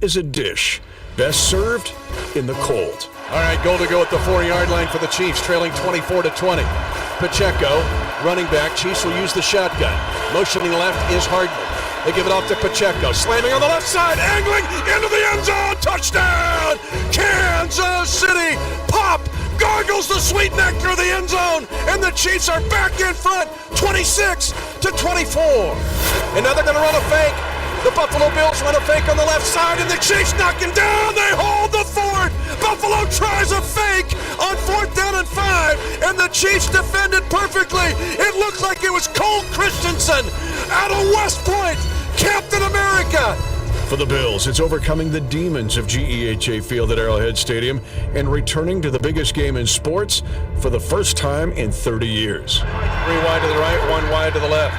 is a dish, best served in the cold. All right, goal to go at the 4-yard line for the Chiefs, trailing 24-20. Pacheco, running back. Chiefs will use the shotgun. Motioning left is Hardman. They give it off to Pacheco. Slamming on the left side, angling into the end zone. Touchdown! Kansas City! Pop! Gargles the sweet nectar of the end zone, and the Chiefs are back in front, 26-24. And now they're going to run a fake. The Buffalo Bills run a fake on the left side, and the Chiefs knock him down. They hold the fort. Buffalo tries a fake on 4th down and 5, and the Chiefs defended perfectly. It looked like it was Cole Christensen out of West Point, Captain America. For the Bills, it's overcoming the demons of GEHA Field at Arrowhead Stadium and returning to the biggest game in sports for the first time in 30 years. 3 wide to the right, 1 wide to the left.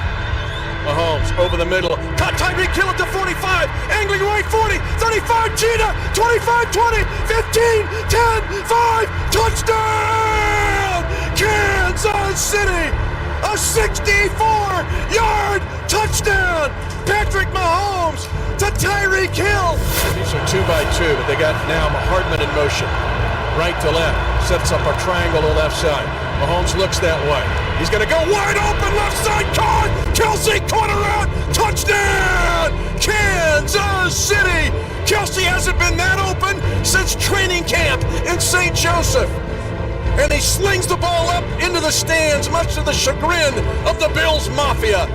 Mahomes over the middle. Caught Tyreek Hill at the 45. Angling right 40. 35. Gina. 25, 20, 15, 10, 5. Touchdown! Kansas City! A 64-yard touchdown! Patrick Mahomes to Tyreek Hill. These are 2 by 2, but they got now Hardman in motion. Right to left. Sets up a triangle to the left side. Mahomes looks that way. He's going to go wide open, left side, caught! Kelsey caught her out! Touchdown! Kansas City! Kelsey hasn't been that open since training camp in St. Joseph. And he slings the ball up into the stands, much to the chagrin of the Bills Mafia.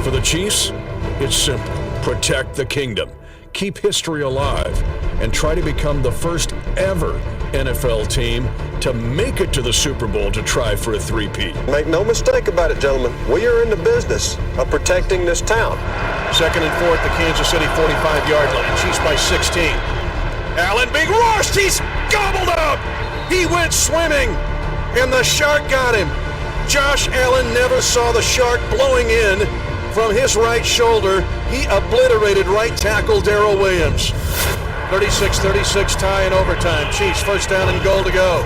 For the Chiefs, it's simple. Protect the kingdom, keep history alive, and try to become the first ever NFL team to make it to the Super Bowl to try for a three-peat. Make no mistake about it, gentlemen. We are in the business of protecting this town. 2nd and 4 at the Kansas City 45-yard line. Chiefs by 16. Allen being rushed. He's gobbled up. He went swimming, and the shark got him. Josh Allen never saw the shark blowing in from his right shoulder. He obliterated right tackle Darrell Williams. 36-36 tie in overtime. Chiefs 1st down and goal to go.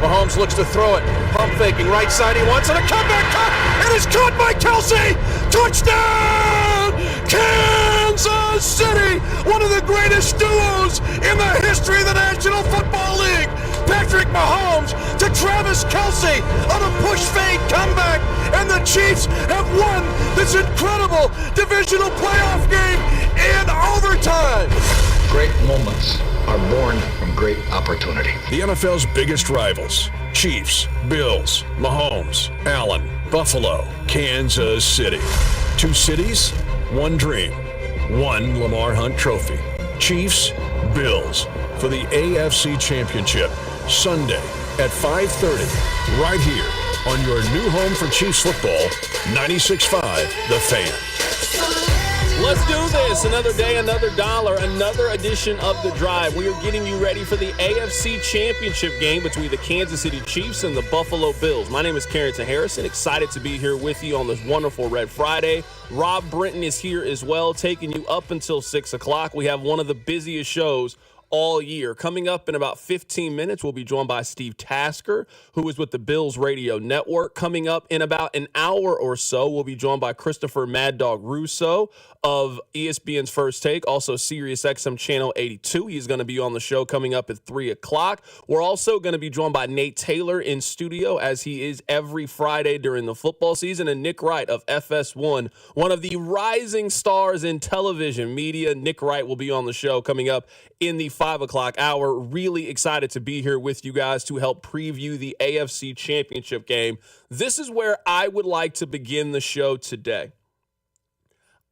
Mahomes looks to throw it. Pump faking right side. He wants it. A comeback cut. It is caught by Kelsey. Touchdown! Kansas City! One of the greatest duos in the history of the National Football League. Patrick Mahomes to Travis Kelsey on a push fade comeback, and the Chiefs have won this incredible divisional playoff game in overtime. Great moments are born from great opportunity. The NFL's biggest rivals: Chiefs, Bills, Mahomes, Allen, Buffalo, Kansas City. 2 cities, 1 dream, 1 Lamar Hunt trophy. Chiefs, Bills for the AFC Championship, Sunday at 5:30, right here on your new home for Chiefs football, 96.5 The Fan. Let's do this. Another day, another dollar, another edition of The Drive. We are getting you ready for the AFC Championship game between the Kansas City Chiefs and the Buffalo Bills. My name is Carrington Harrison. Excited to be here with you on this wonderful Red Friday. Rob Brenton is here as well, taking you up until 6 o'clock. We have one of the busiest shows all year. Coming up in about 15 minutes, we'll be joined by Steve Tasker, who is with the Bills Radio Network. Coming up in about an hour or so, we'll be joined by Christopher Mad Dog Russo of ESPN's First Take, also Sirius XM Channel 82. He's going to be on the show coming up at 3 o'clock. We're also going to be joined by Nate Taylor in studio, as he is every Friday during the football season, and Nick Wright of FS1, one of the rising stars in television media. Nick Wright will be on the show coming up in the 5 o'clock hour. Really excited to be here with you guys to help preview the AFC Championship game. This is where I would like to begin the show today.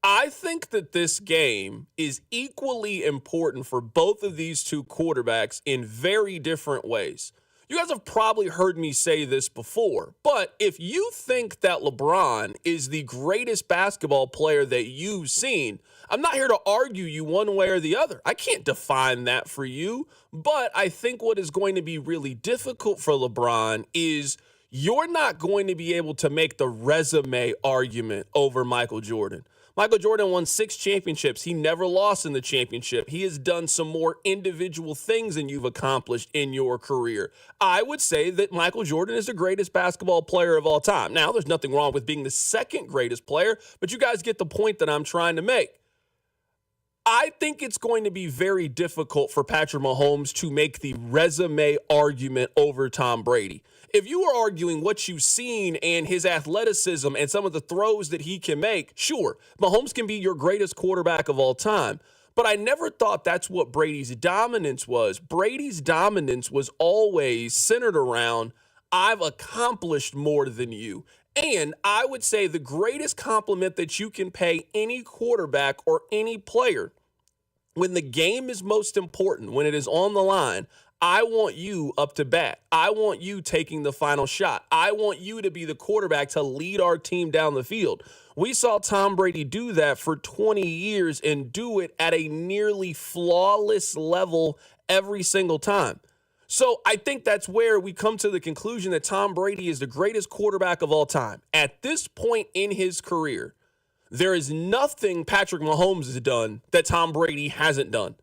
I think that this game is equally important for both of these two quarterbacks in very different ways. You guys have probably heard me say this before, but if you think that LeBron is the greatest basketball player that you've seen, I'm not here to argue you one way or the other. I can't define that for you, but I think what is going to be really difficult for LeBron is you're not going to be able to make the resume argument over Michael Jordan. Michael Jordan won 6 championships. He never lost in the championship. He has done some more individual things than you've accomplished in your career. I would say that Michael Jordan is the greatest basketball player of all time. Now, there's nothing wrong with being the second greatest player, but you guys get the point that I'm trying to make. I think it's going to be very difficult for Patrick Mahomes to make the resume argument over Tom Brady. If you are arguing what you've seen and his athleticism and some of the throws that he can make, sure, Mahomes can be your greatest quarterback of all time. But I never thought that's what Brady's dominance was. Brady's dominance was always centered around, I've accomplished more than you. And I would say the greatest compliment that you can pay any quarterback or any player when the game is most important, when it is on the line, I want you up to bat. I want you taking the final shot. I want you to be the quarterback to lead our team down the field. We saw Tom Brady do that for 20 years and do it at a nearly flawless level every single time. So I think that's where we come to the conclusion that Tom Brady is the greatest quarterback of all time. At this point in his career, there is nothing Patrick Mahomes has done that Tom Brady hasn't done.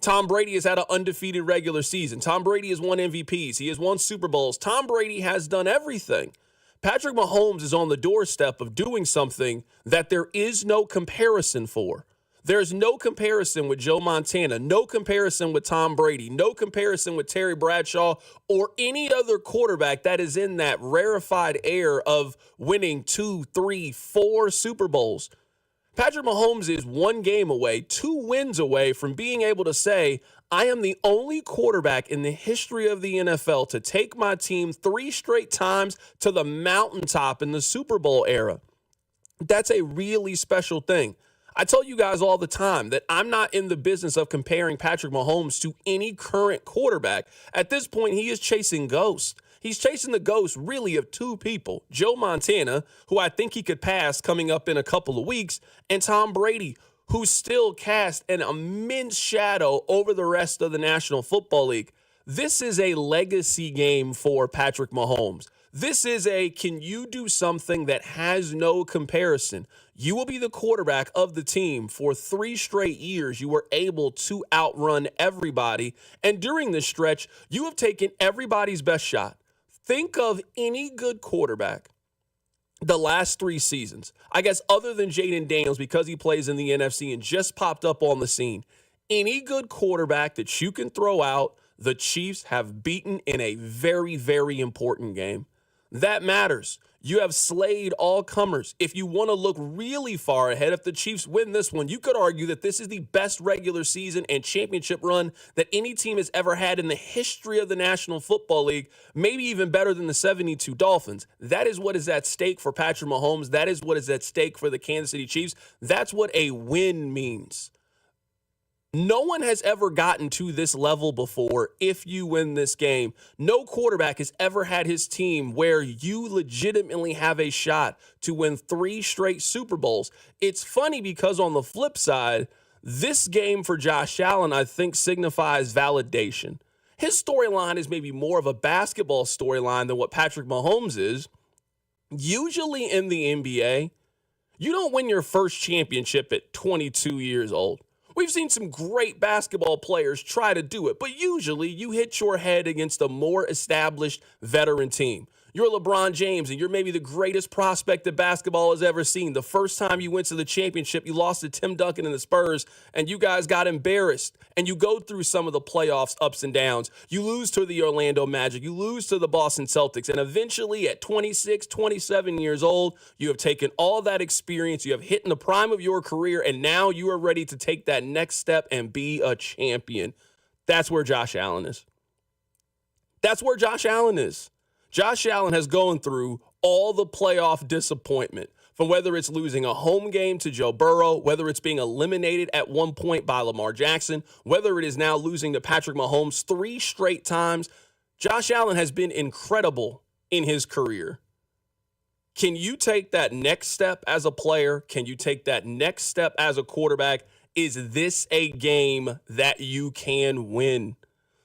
Tom Brady has had an undefeated regular season. Tom Brady has won MVPs. He has won Super Bowls. Tom Brady has done everything. Patrick Mahomes is on the doorstep of doing something that there is no comparison for. There's no comparison with Joe Montana, no comparison with Tom Brady, no comparison with Terry Bradshaw or any other quarterback that is in that rarefied air of winning 2, 3, 4 Super Bowls. Patrick Mahomes is one game away, 2 wins away from being able to say, I am the only quarterback in the history of the NFL to take my team 3 straight times to the mountaintop in the Super Bowl era. That's a really special thing. I tell you guys all the time that I'm not in the business of comparing Patrick Mahomes to any current quarterback. At this point, he is chasing ghosts. He's chasing the ghost, really, of 2 people, Joe Montana, who I think he could pass coming up in a couple of weeks, and Tom Brady, who still cast an immense shadow over the rest of the National Football League. This is a legacy game for Patrick Mahomes. This is a, can you do something that has no comparison? You will be the quarterback of the team for 3 straight years. You were able to outrun everybody. And during this stretch, you have taken everybody's best shot. Think of any good quarterback the last 3 seasons. I guess other than Jaden Daniels because he plays in the NFC and just popped up on the scene. Any good quarterback that you can throw out, the Chiefs have beaten in a very, very important game. That matters. You have slayed all comers. If you want to look really far ahead, if the Chiefs win this one, you could argue that this is the best regular season and championship run that any team has ever had in the history of the National Football League, maybe even better than the 72 Dolphins. That is what is at stake for Patrick Mahomes. That is what is at stake for the Kansas City Chiefs. That's what a win means. No one has ever gotten to this level before if you win this game. No quarterback has ever had his team where you legitimately have a shot to win 3 straight Super Bowls. It's funny because on the flip side, this game for Josh Allen, I think, signifies validation. His storyline is maybe more of a basketball storyline than what Patrick Mahomes is. Usually in the NBA, you don't win your first championship at 22 years old. We've seen some great basketball players try to do it, but usually you hit your head against a more established veteran team. You're LeBron James, and you're maybe the greatest prospect that basketball has ever seen. The first time you went to the championship, you lost to Tim Duncan and the Spurs, and you guys got embarrassed. And you go through some of the playoffs ups and downs. You lose to the Orlando Magic. You lose to the Boston Celtics. And eventually, at 26, 27 years old, you have taken all that experience. You have hit in the prime of your career, and now you are ready to take that next step and be a champion. That's where Josh Allen is. That's where Josh Allen is. Josh Allen has gone through all the playoff disappointment, from whether it's losing a home game to Joe Burrow, whether it's being eliminated at one point by Lamar Jackson, whether it is now losing to Patrick Mahomes 3 straight times. Josh Allen has been incredible in his career. Can you take that next step as a player? Can you take that next step as a quarterback? Is this a game that you can win?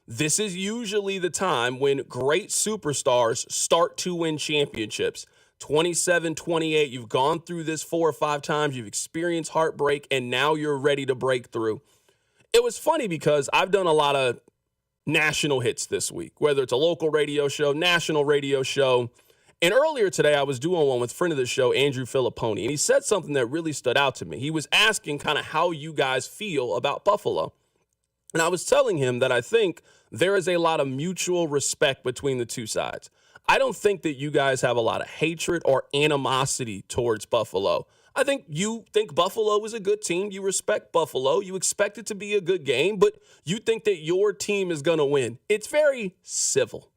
This is usually the time when great superstars start to win championships. 27, 28, you've gone through this 4 or 5 times, you've experienced heartbreak, and now you're ready to break through. It was funny because I've done a lot of national hits this week, whether it's a local radio show, national radio show, And earlier today, I was doing one with friend of the show, Andrew Filipponi, and he said something that really stood out to me. He was asking kind of how you guys feel about Buffalo. And I was telling him that I think there is a lot of mutual respect between the two sides. I don't think that you guys have a lot of hatred or animosity towards Buffalo. I think you think Buffalo is a good team. You respect Buffalo. You expect it to be a good game, but you think that your team is going to win. It's very civil.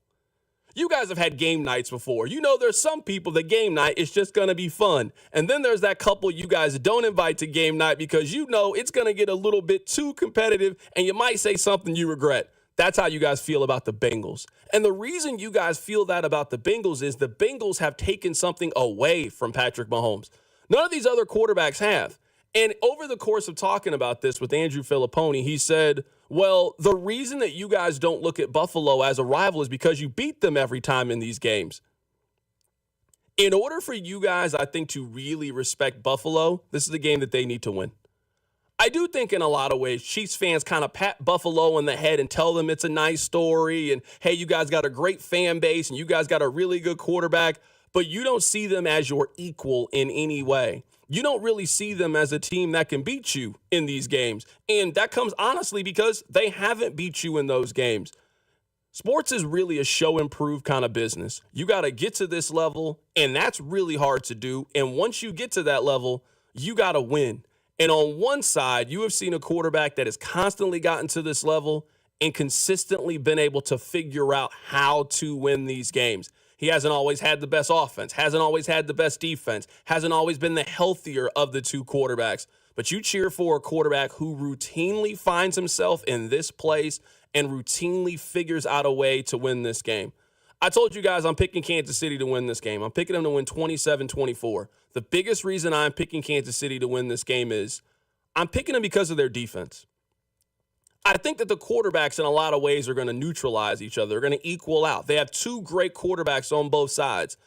You guys have had game nights before. You know there's some people that game night is just going to be fun. And then there's that couple you guys don't invite to game night because you know it's going to get a little bit too competitive and you might say something you regret. That's how you guys feel about the Bengals. And the reason you guys feel that about the Bengals is the Bengals have taken something away from Patrick Mahomes. None of these other quarterbacks have. And over the course of talking about this with Andrew Filipponi, he said, well, the reason that you guys don't look at Buffalo as a rival is because you beat them every time in these games. In order for you guys, I think, to really respect Buffalo, this is the game that they need to win. I do think in a lot of ways, Chiefs fans kind of pat Buffalo on the head and tell them it's a nice story and, hey, you guys got a great fan base and you guys got a really good quarterback, but you don't see them as your equal in any way. You don't really see them as a team that can beat you in these games. And that comes honestly because they haven't beat you in those games. Sports is really a show and prove kind of business. You got to get to this level, and that's really hard to do. And once you get to that level, you got to win. And on one side, you have seen a quarterback that has constantly gotten to this level and consistently been able to figure out how to win these games. He hasn't always had the best offense, hasn't always had the best defense, hasn't always been the healthier of the two quarterbacks. But you cheer for a quarterback who routinely finds himself in this place and routinely figures out a way to win this game. I told you guys I'm picking Kansas City to win this game. I'm picking them to win 27-24. The biggest reason I'm picking Kansas City to win this game is I'm picking them because of their defense. I think that the quarterbacks in a lot of ways are going to neutralize each other. They're going to equal out. They have two great quarterbacks on both sides.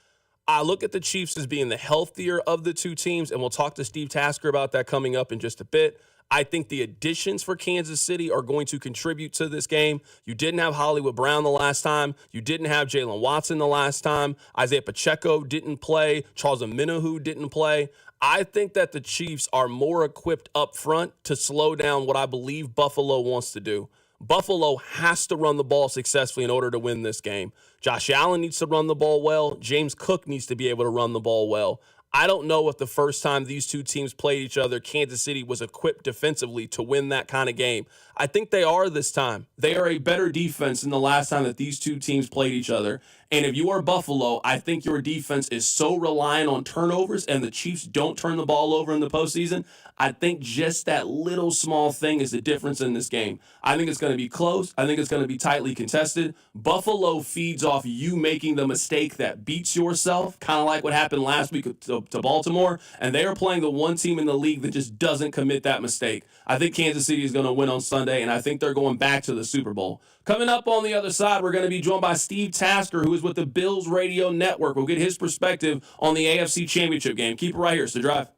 I look at the Chiefs as being the healthier of the two teams, and we'll talk to Steve Tasker about that coming up in just a bit. I think the additions for Kansas City are going to contribute to this game. You didn't have Hollywood Brown the last time. You didn't have Jalen Watson the last time. Isaiah Pacheco didn't play. Charles Omenihu didn't play. I think that the Chiefs are more equipped up front to slow down what I believe Buffalo wants to do. Buffalo has to run the ball successfully in order to win this game. Josh Allen needs to run the ball well. James Cook needs to be able to run the ball well. I don't know if the first time these two teams played each other, Kansas City was equipped defensively to win that kind of game. I think they are this time. They are a better defense than the last time that these two teams played each other. And if you are Buffalo, I think your defense is so reliant on turnovers and the Chiefs don't turn the ball over in the postseason. I think just that little small thing is the difference in this game. I think it's going to be close. I think it's going to be tightly contested. Buffalo feeds off you making the mistake that beats yourself, kind of like what happened last week to Baltimore. And they are playing the one team in the league that just doesn't commit that mistake. I think Kansas City is going to win on Sunday, and I think they're going back to the Super Bowl. Coming up on the other side, we're going to be joined by Steve Tasker, who is with the Bills Radio Network. We'll get his perspective on the AFC Championship game. Keep it right here. So drive.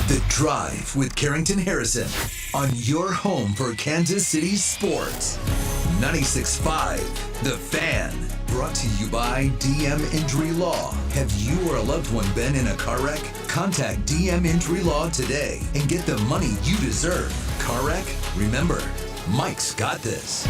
The Drive with Carrington Harrison on your home for Kansas City sports. 96.5 The Fan. Brought to you by DM Injury Law. Have you or a loved one been in a car wreck? Contact DM Injury Law today and get the money you deserve. Car wreck? Remember, Mike's got this.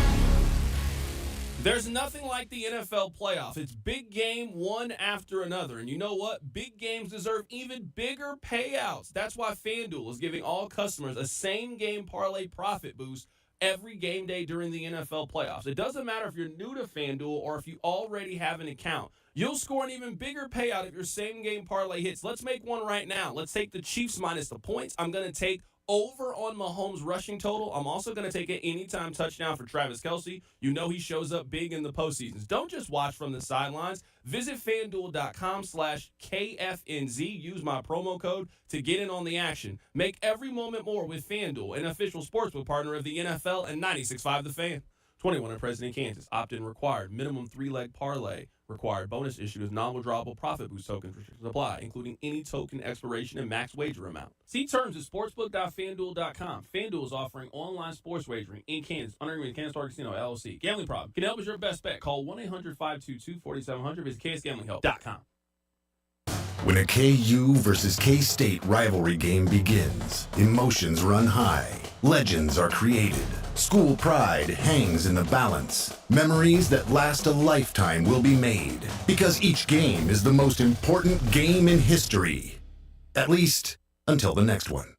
There's nothing like the NFL playoffs. It's big game one after another. And you know what? Big games deserve even bigger payouts. That's why FanDuel is giving all customers a same-game parlay profit boost every game day during the NFL playoffs. It doesn't matter if you're new to FanDuel or if you already have an account. You'll score an even bigger payout if your same-game parlay hits. Let's make one right now. Let's take the Chiefs minus the points. I'm going to take over on Mahomes' rushing total. I'm also going to take an anytime touchdown for Travis Kelce. You know he shows up big in the postseasons. Don't just watch from the sidelines. Visit FanDuel.com/KFNZ. Use my promo code to get in on the action. Make every moment more with FanDuel, an official sportsbook partner of the NFL and 96.5 The Fan. 21 and present in Kansas. Opt-in required. Minimum 3-leg parlay Required bonus issued as non-withdrawable profit boost tokens. Restrictions apply, including any token expiration and max wager amount. See terms at sportsbook.fanduel.com. FanDuel is offering online sports wagering in Kansas under agreement with Kansas Star Casino LLC. Gambling problem? Can help is your best bet. Call 1-800-522-4700. Visit ksgamblinghelp.com. When a KU versus K-State rivalry game begins, emotions run high, legends are created, school pride hangs in the balance, memories that last a lifetime will be made, because each game is the most important game in history. At least, until the next one.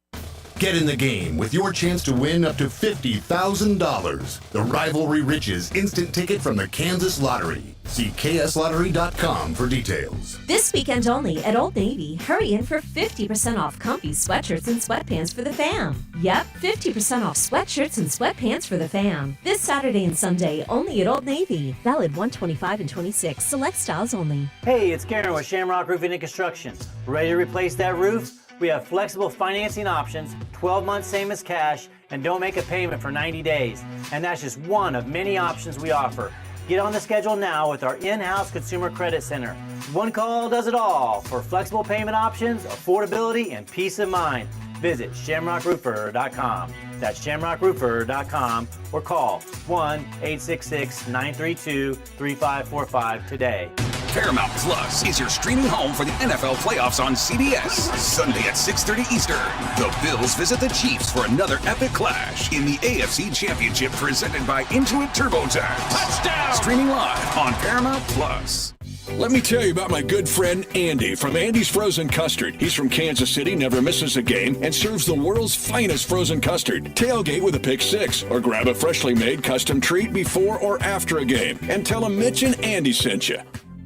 Get in the game with your chance to win up to $50,000. The Rivalry Riches instant ticket from the Kansas Lottery. See kslottery.com for details. This weekend only at Old Navy, hurry in for 50% off comfy sweatshirts and sweatpants for the fam. Yep, 50% off sweatshirts and sweatpants for the fam. This Saturday and Sunday only at Old Navy. Valid 1/25 and 26. Select styles only. Hey, it's Karen with Shamrock Roofing and Construction. Ready to replace that roof? We have flexible financing options, 12 months same as cash, and don't make a payment for 90 days. And that's just one of many options we offer. Get on the schedule now with our in-house Consumer Credit Center. One call does it all for flexible payment options, affordability, and peace of mind. Visit shamrockroofer.com. That's shamrockroofer.com or call 1-866-932-3545 today. Paramount Plus is your streaming home for the NFL playoffs on CBS. Sunday at 6:30 Eastern. The Bills visit the Chiefs for another epic clash in the AFC Championship presented by Intuit TurboTax. Touchdown! Streaming live on Paramount Plus. Let me tell you about my good friend Andy from Andy's Frozen Custard. He's from Kansas City, never misses a game, and serves the world's finest frozen custard. Tailgate with a Pick 6, or grab a freshly made custom treat before or after a game. And tell him Mitch and Andy sent you.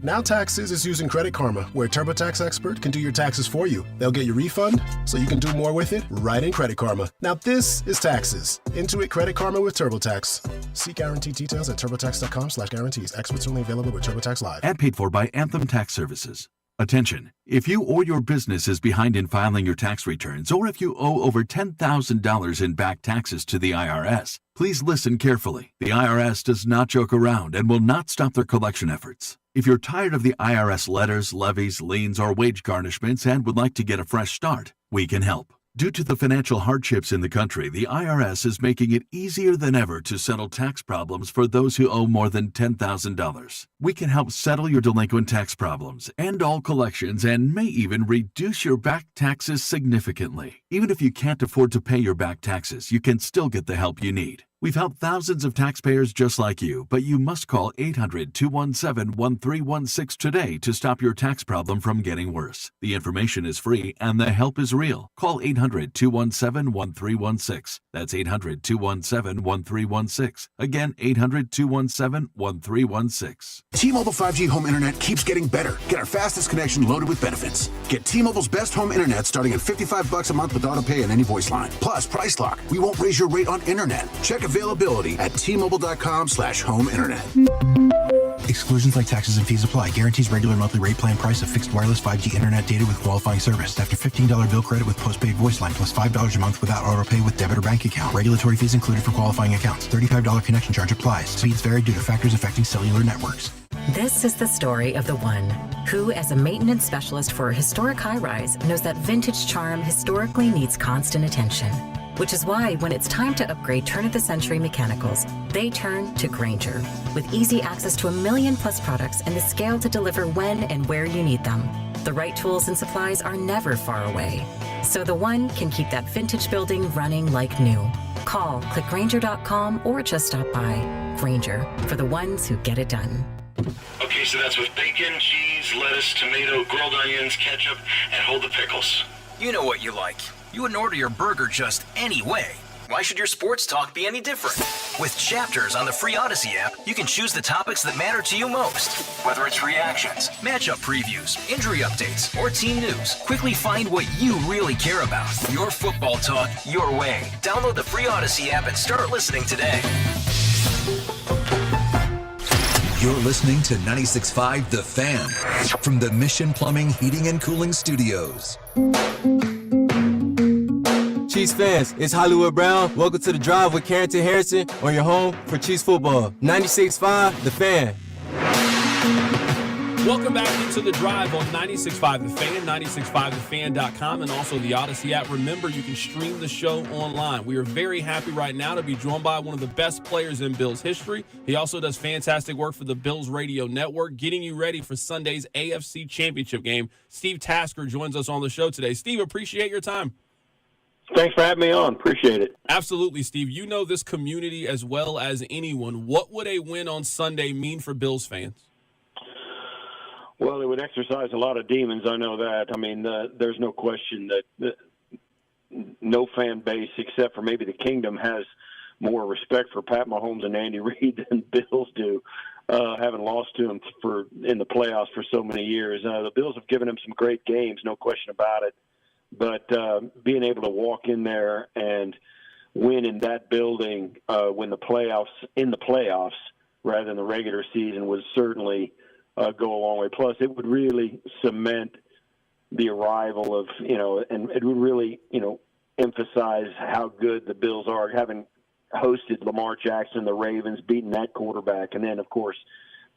Now Taxes is using Credit Karma, where a TurboTax expert can do your taxes for you. They'll get your refund, so you can do more with it right in Credit Karma. Now this is taxes. Intuit Credit Karma with TurboTax. See guarantee details at turbotax.com/guarantees. Experts only available with TurboTax Live. Ad paid for by Anthem Tax Services. Attention, if you or your business is behind in filing your tax returns, or if you owe over $10,000 in back taxes to the IRS, please listen carefully. The IRS does not joke around and will not stop their collection efforts. If you're tired of the IRS letters, levies, liens, or wage garnishments and would like to get a fresh start, we can help. Due to the financial hardships in the country, the IRS is making it easier than ever to settle tax problems for those who owe more than $10,000. We can help settle your delinquent tax problems, end all collections, and may even reduce your back taxes significantly. Even if you can't afford to pay your back taxes, you can still get the help you need. We've helped thousands of taxpayers just like you, but you must call 800-217-1316 today to stop your tax problem from getting worse. The information is free and the help is real. Call 800-217-1316. That's 800-217-1316. Again, 800-217-1316. T-Mobile 5G home internet keeps getting better. Get our fastest connection loaded with benefits. Get T-Mobile's best home internet starting at $55 a month with auto pay and any voice line. Plus, Price Lock. We won't raise your rate on internet. Check availability at T-Mobile.com/home internet. Exclusions like taxes and fees apply. Guarantees regular monthly rate plan price of fixed wireless 5G internet data with qualifying service. After $15 bill credit with postpaid voice line plus $5 a month without auto pay with debit or bank account. Regulatory fees included for qualifying accounts. $35 connection charge applies. Speeds vary due to factors affecting cellular networks. This is the story of the one who, as a maintenance specialist for a historic high-rise, knows that vintage charm historically needs constant attention. Which is why when it's time to upgrade turn-of-the-century mechanicals, they turn to Grainger. With easy access to 1 million+ products and the scale to deliver when and where you need them. The right tools and supplies are never far away. So the one can keep that vintage building running like new. Call, click Grainger.com, or just stop by. Grainger, for the ones who get it done. Okay, so that's with bacon, cheese, lettuce, tomato, grilled onions, ketchup, and hold the pickles. You know what you like. You wouldn't order your burger just any way. Why should your sports talk be any different? With Chapters on the free Odyssey app, you can choose the topics that matter to you most. Whether it's reactions, matchup previews, injury updates, or team news, quickly find what you really care about. Your football talk, your way. Download the free Odyssey app and start listening today. You're listening to 96.5 The Fan from the Mission Plumbing, Heating, and Cooling Studios. Chiefs fans, it's Hollywood Brown. Welcome to The Drive with Carrington Harrison on your home for Chiefs football. 96.5 The Fan. Welcome back into The Drive on 96.5 The Fan, 96.5thefan.com, and also the Odyssey app. Remember, you can stream the show online. We are very happy right now to be joined by one of the best players in Bills history. He also does fantastic work for the Bills Radio Network, getting you ready for Sunday's AFC Championship game. Steve Tasker joins us on the show today. Steve, appreciate your time. Thanks for having me on. Appreciate it. Absolutely, Steve. You know this community as well as anyone. What would a win on Sunday mean for Bills fans? Well, it would exercise a lot of demons. I know that. I mean, there's no question that no fan base, except for maybe the Kingdom, has more respect for Pat Mahomes and Andy Reid than Bills do, having lost to him in the playoffs for so many years. The Bills have given him some great games, no question about it. But being able to walk in there and win in that building in the playoffs rather than the regular season would certainly go a long way. Plus, it would really cement the arrival of, and it would really, emphasize how good the Bills are, having hosted Lamar Jackson, the Ravens, beating that quarterback, and then, of course,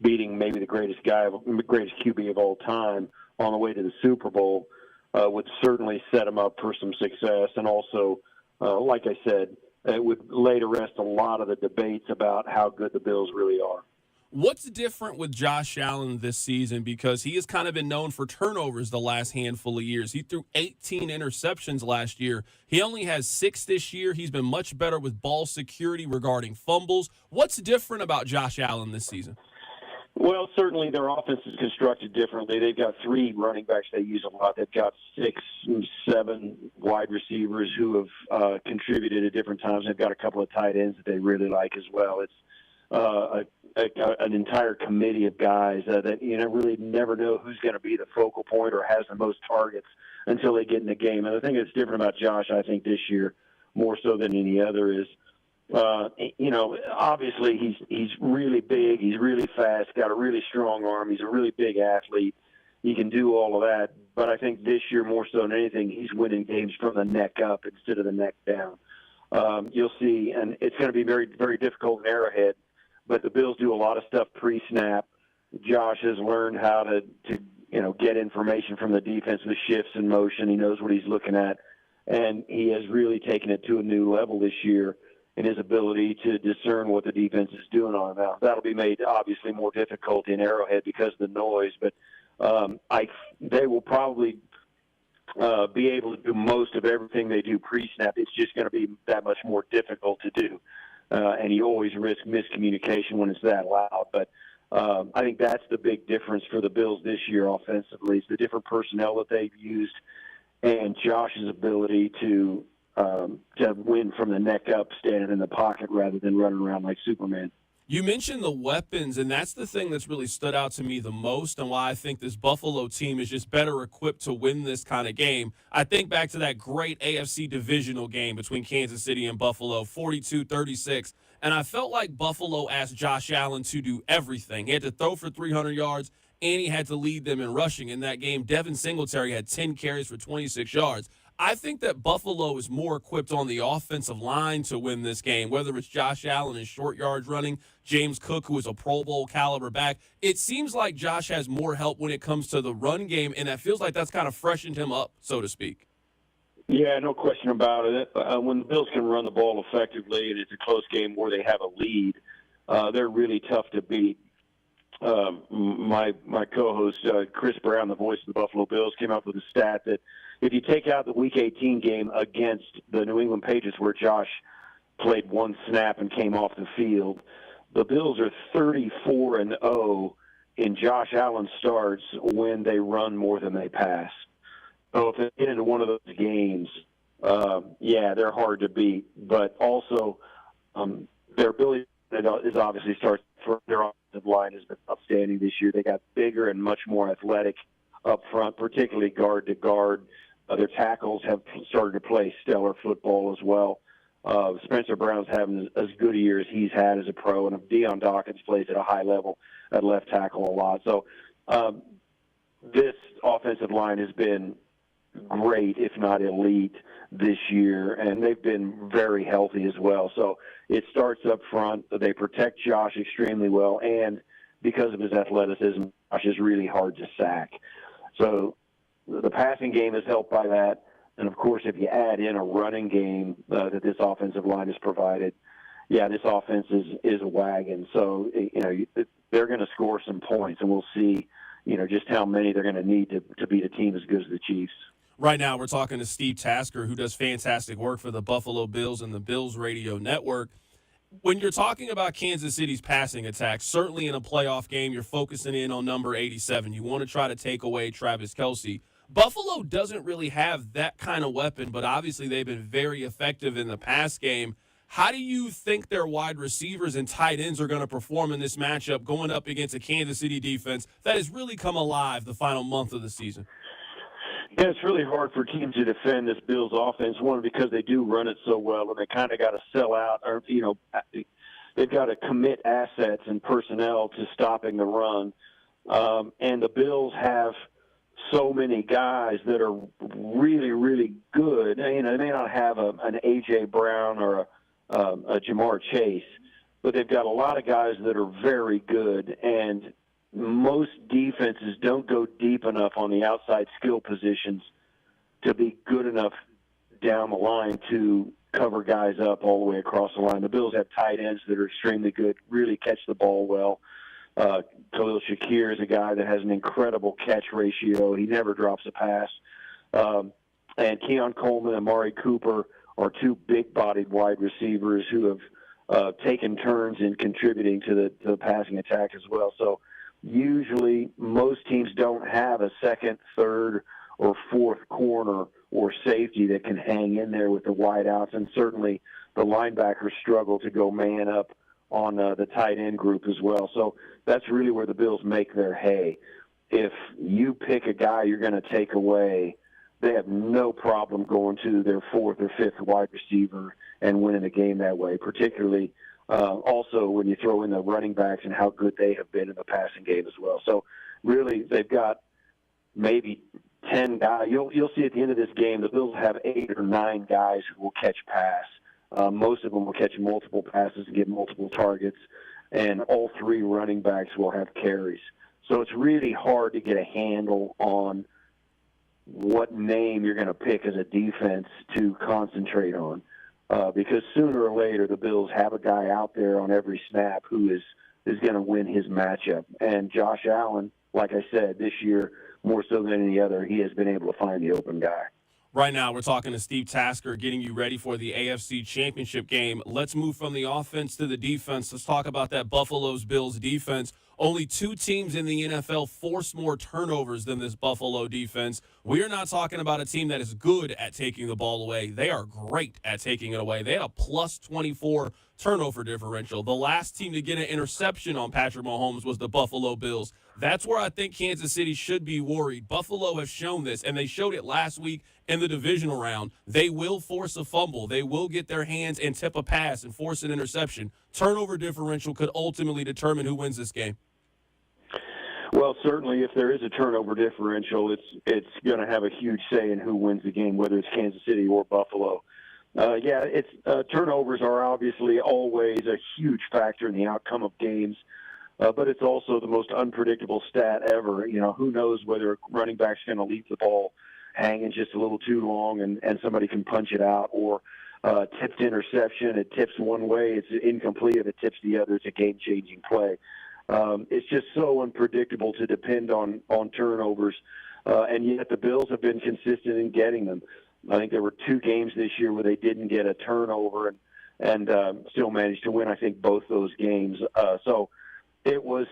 beating maybe the greatest QB of all time on the way to the Super Bowl would certainly set them up for some success. And also, like I said, it would lay to rest a lot of the debates about how good the Bills really are. What's different with Josh Allen this season? Because he has kind of been known for turnovers the last handful of years. He threw 18 interceptions last year. He only has 6 this year. He's been much better with ball security regarding fumbles. What's different about Josh Allen this season? Well, certainly their offense is constructed differently. They've got 3 running backs they use a lot. They've got 6 and 7 wide receivers who have contributed at different times. They've got a couple of tight ends that they really like as well. It's an entire committee of guys that really never know who's going to be the focal point or has the most targets until they get in the game. And the thing that's different about Josh, I think, this year, more so than any other, is obviously he's really big, he's really fast, got a really strong arm, he's a really big athlete. He can do all of that. But I think this year, more so than anything, he's winning games from the neck up instead of the neck down. You'll see, and it's going to be very, very difficult in Arrowhead. But the Bills do a lot of stuff pre-snap. Josh has learned how to get information from the defense with shifts and motion. He knows what he's looking at. And he has really taken it to a new level this year in his ability to discern what the defense is doing on him. Now, that'll be made obviously more difficult in Arrowhead because of the noise. But they will probably be able to do most of everything they do pre-snap. It's just going to be that much more difficult to do. And you always risk miscommunication when it's that loud. But I think that's the big difference for the Bills this year offensively, is the different personnel that they've used and Josh's ability to win from the neck up, standing in the pocket rather than running around like Superman. You mentioned the weapons, and that's the thing that's really stood out to me the most and why I think this Buffalo team is just better equipped to win this kind of game. I think back to that great AFC divisional game between Kansas City and Buffalo, 42-36, and I felt like Buffalo asked Josh Allen to do everything. He had to throw for 300 yards, and he had to lead them in rushing. In that game, Devin Singletary had 10 carries for 26 yards. I think that Buffalo is more equipped on the offensive line to win this game, whether it's Josh Allen in short yards running, James Cook, who is a Pro Bowl caliber back. It seems like Josh has more help when it comes to the run game, and it feels like that's kind of freshened him up, so to speak. Yeah, no question about it. When the Bills can run the ball effectively and it's a close game where they have a lead, they're really tough to beat. My co-host, Chris Brown, the voice of the Buffalo Bills, came up with a stat that if you take out the Week 18 game against the New England Patriots where Josh played one snap and came off the field, the Bills are 34-0 in Josh Allen starts when they run more than they pass. So if they get into one of those games, they're hard to beat. But also their ability is obviously starts for their offensive line has been outstanding this year. They got bigger and much more athletic up front, particularly guard to guard. Their tackles have started to play stellar football as well. Spencer Brown's having as good a year as he's had as a pro, and Deion Dawkins plays at a high level at left tackle a lot. So this offensive line has been great, if not elite, this year, and they've been very healthy as well. So it starts up front. They protect Josh extremely well, and because of his athleticism, is really hard to sack. So the passing game is helped by that. And, of course, if you add in a running game that this offensive line has provided, this offense is a wagon. So, they're going to score some points, and we'll see, just how many they're going to need to beat a team as good as the Chiefs. Right now, we're talking to Steve Tasker, who does fantastic work for the Buffalo Bills and the Bills Radio Network. When you're talking about Kansas City's passing attack, certainly in a playoff game, you're focusing in on number 87. You want to try to take away Travis Kelce. Buffalo doesn't really have that kind of weapon, but obviously they've been very effective in the pass game. How do you think their wide receivers and tight ends are going to perform in this matchup going up against a Kansas City defense that has really come alive the final month of the season? Yeah, it's really hard for teams to defend this Bills offense, one, because they do run it so well, and they kind of got to sell out, or, they've got to commit assets and personnel to stopping the run. And the Bills have so many guys that are really, really good. They may not have an A.J. Brown or a Jamar Chase, but they've got a lot of guys that are very good, and most defenses don't go deep enough on the outside skill positions to be good enough down the line to cover guys up all the way across the line. The Bills have tight ends that are extremely good, really catch the ball well. Khalil Shakir is a guy that has an incredible catch ratio. He never drops a pass. And Keon Coleman and Amari Cooper are two big-bodied wide receivers who have taken turns in contributing to the passing attack as well. So usually most teams don't have a second, third, or fourth corner or safety that can hang in there with the wideouts, and certainly the linebackers struggle to go man up on the tight end group as well. So that's really where the Bills make their hay. If you pick a guy you're going to take away, they have no problem going to their fourth or fifth wide receiver and winning a game that way, particularly also when you throw in the running backs and how good they have been in the passing game as well. So really they've got maybe 10 guys. You'll see at the end of this game the Bills have 8 or 9 guys who will catch pass. Most of them will catch multiple passes and get multiple targets, and all 3 running backs will have carries. So it's really hard to get a handle on what name you're going to pick as a defense to concentrate on, because sooner or later the Bills have a guy out there on every snap who is going to win his matchup. And Josh Allen, like I said, this year, more so than any other, he has been able to find the open guy. Right now, we're talking to Steve Tasker, getting you ready for the AFC Championship game. Let's move from the offense to the defense. Let's talk about that Buffalo's Bills defense. Only 2 teams in the NFL force more turnovers than this Buffalo defense. We are not talking about a team that is good at taking the ball away. They are great at taking it away. They had a plus 24 turnover differential. The last team to get an interception on Patrick Mahomes was the Buffalo Bills. That's where I think Kansas City should be worried. Buffalo has shown this, and they showed it last week in the divisional round. They will force a fumble. They will get their hands and tip a pass and force an interception. Turnover differential could ultimately determine who wins this game. Well, certainly if there is a turnover differential, it's going to have a huge say in who wins the game, whether it's Kansas City or Buffalo. Turnovers are obviously always a huge factor in the outcome of games. But it's also the most unpredictable stat ever. Who knows whether a running back's going to leave the ball hanging just a little too long and somebody can punch it out, or tipped interception. It tips one way, it's incomplete. If it tips the other, it's a game-changing play. It's just so unpredictable to depend on turnovers, and yet the Bills have been consistent in getting them. I think there were 2 games this year where they didn't get a turnover and still managed to win, I think, both those games. So it was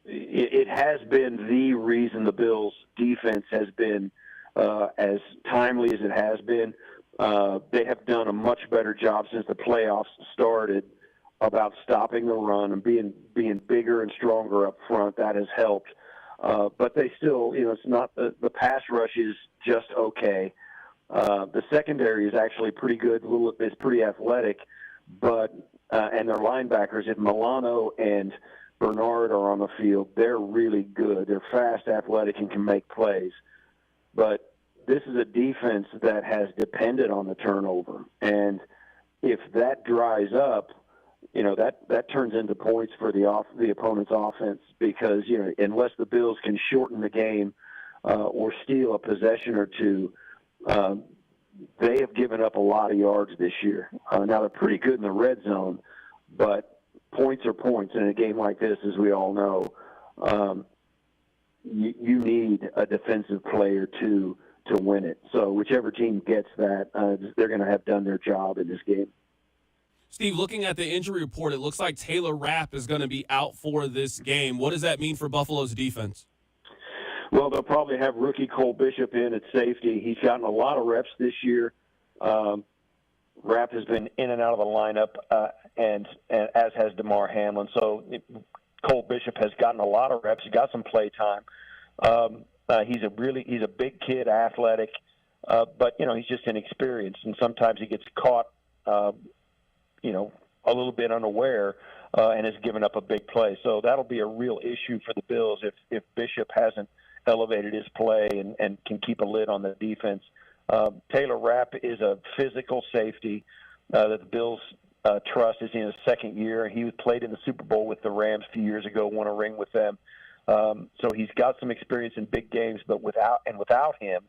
it has been the reason the Bills' defense has been as timely as it has been. They have done a much better job since the playoffs started about stopping the run and being bigger and stronger up front. That has helped. But they still, it's not the pass rush is just okay. The secondary is actually pretty good. It's pretty athletic, but and their linebackers, if Milano and Bernard are on the field, they're really good. They're fast, athletic, and can make plays. But this is a defense that has depended on the turnover. And if that dries up, that turns into points for the opponent's offense because, unless the Bills can shorten the game or steal a possession or two, they have given up a lot of yards this year. Now, they're pretty good in the red zone, but points are points. In a game like this, as we all know, you need a defensive player to win it. So whichever team gets that, they're going to have done their job in this game. Steve, looking at the injury report, it looks like Taylor Rapp is going to be out for this game. What does that mean for Buffalo's defense? Well, they'll probably have rookie Cole Bishop in at safety. He's gotten a lot of reps this year. Rapp has been in and out of the lineup, and as has DeMar Hamlin. So Cole Bishop has gotten a lot of reps. He got some play time. He's a big kid, athletic, but he's just inexperienced, and sometimes he gets caught, a little bit unaware, and has given up a big play. So that'll be a real issue for the Bills if Bishop hasn't elevated his play and can keep a lid on the defense. Taylor Rapp is a physical safety that the Bills trust. Is in his second year. He played in the Super Bowl with the Rams a few years ago, won a ring with them. So he's got some experience in big games, but without him,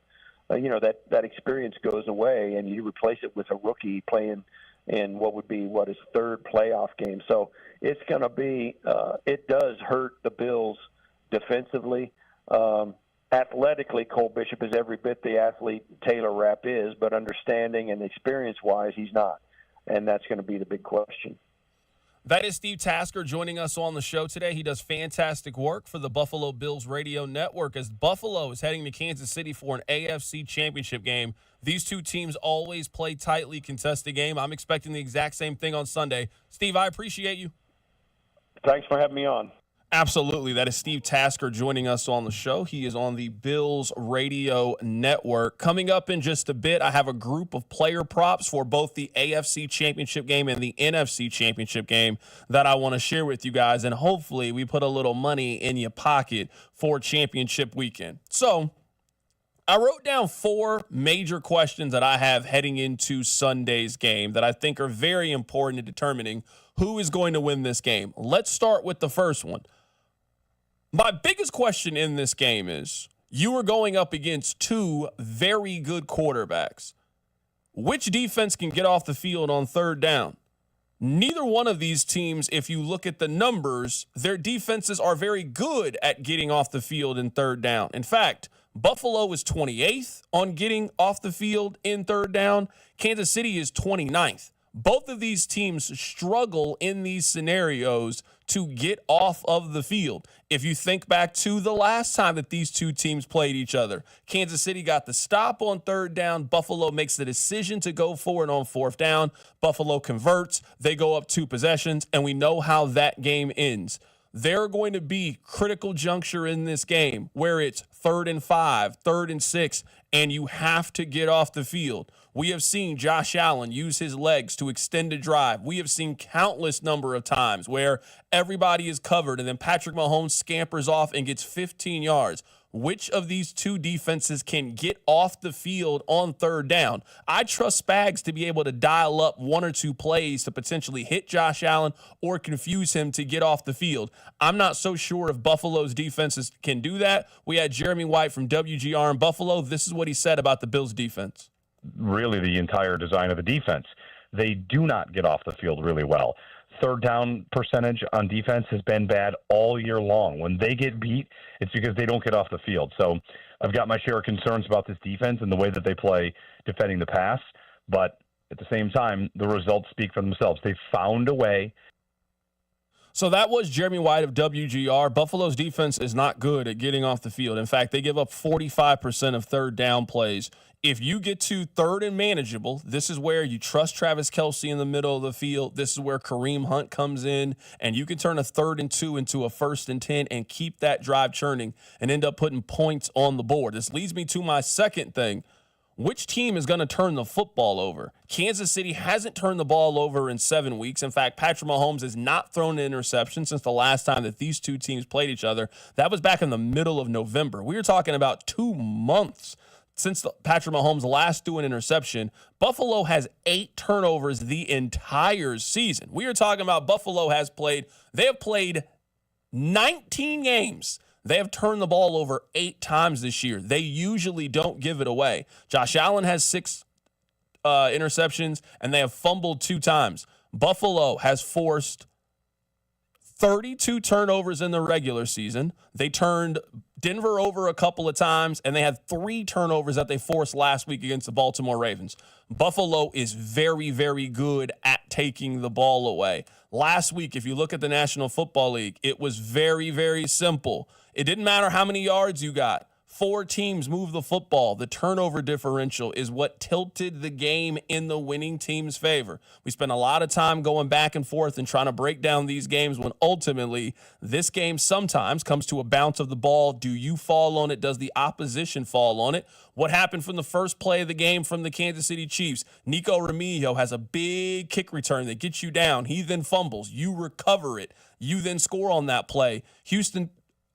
that experience goes away, and you replace it with a rookie playing in what would be his third playoff game. So it's going to be it does hurt the Bills defensively. Athletically, Cole Bishop is every bit the athlete Taylor Rapp is, but understanding and experience-wise, he's not. And that's going to be the big question. That is Steve Tasker joining us on the show today. He does fantastic work for the Buffalo Bills Radio Network as Buffalo is heading to Kansas City for an AFC Championship game. These two teams always play tightly contested game. I'm expecting the exact same thing on Sunday. Steve, I appreciate you. Thanks for having me on. Absolutely. That is Steve Tasker joining us on the show. He is on the Bills Radio Network. Coming up in just a bit, I have a group of player props for both the AFC Championship game and the NFC Championship game that I want to share with you guys, and hopefully we put a little money in your pocket for championship weekend. So I wrote down 4 major questions that I have heading into Sunday's game that I think are very important in determining who is going to win this game. Let's start with the first one. My biggest question in this game is, you are going up against 2 very good quarterbacks. Which defense can get off the field on third down? Neither one of these teams, if you look at the numbers, their defenses are very good at getting off the field in third down. In fact, Buffalo is 28th on getting off the field in third down. Kansas City is 29th. Both of these teams struggle in these scenarios to get off of the field. If you think back to the last time that these two teams played each other, Kansas City got the stop on third down. Buffalo makes the decision to go for it on fourth down. Buffalo converts. They go up 2 possessions, and we know how that game ends. There are going to be critical juncture in this game where it's 3rd and 5, 3rd and 6, and you have to get off the field. We have seen Josh Allen use his legs to extend a drive. We have seen countless number of times where everybody is covered and then Patrick Mahomes scampers off and gets 15 yards. Which of these 2 defenses can get off the field on third down? I trust Spags to be able to dial up 1 or 2 plays to potentially hit Josh Allen or confuse him to get off the field. I'm not so sure if Buffalo's defenses can do that. We had Jeremy White from WGR in Buffalo. This is what he said about the Bills' defense. Really the entire design of the defense. They do not get off the field really well. Third down percentage on defense has been bad all year long. When they get beat, it's because they don't get off the field. So I've got my share of concerns about this defense and the way that they play defending the pass. But at the same time, the results speak for themselves. They found a way. So that was Jeremy White of WGR. Buffalo's defense is not good at getting off the field. In fact, they give up 45% of third down plays. If you get to 3rd and manageable, this is where you trust Travis Kelce in the middle of the field. This is where Kareem Hunt comes in, and you can turn a 3rd and 2 into a 1st and 10 and keep that drive churning and end up putting points on the board. This leads me to my second thing. Which team is going to turn the football over? Kansas City hasn't turned the ball over in 7 weeks. In fact, Patrick Mahomes has not thrown an interception since the last time that these 2 teams played each other. That was back in the middle of November. We were talking about 2 months since Patrick Mahomes last threw an interception, Buffalo has 8 turnovers the entire season. We are talking about Buffalo they have played 19 games. They have turned the ball over 8 times this year. They usually don't give it away. Josh Allen has 6 interceptions, and they have fumbled 2 times. Buffalo has forced 32 turnovers in the regular season. They turned Denver over a couple of times, and they had 3 turnovers that they forced last week against the Baltimore Ravens. Buffalo is very, very good at taking the ball away. Last week, if you look at the National Football League, it was very, very simple. It didn't matter how many yards you got. 4 teams move the football. The turnover differential is what tilted the game in the winning team's favor. We spent a lot of time going back and forth and trying to break down these games when ultimately this game sometimes comes to a bounce of the ball. Do you fall on it? Does the opposition fall on it? What happened from the first play of the game from the Kansas City Chiefs? Nico Remigio has a big kick return that gets you down. He then fumbles. You recover it. You then score on that play. Houston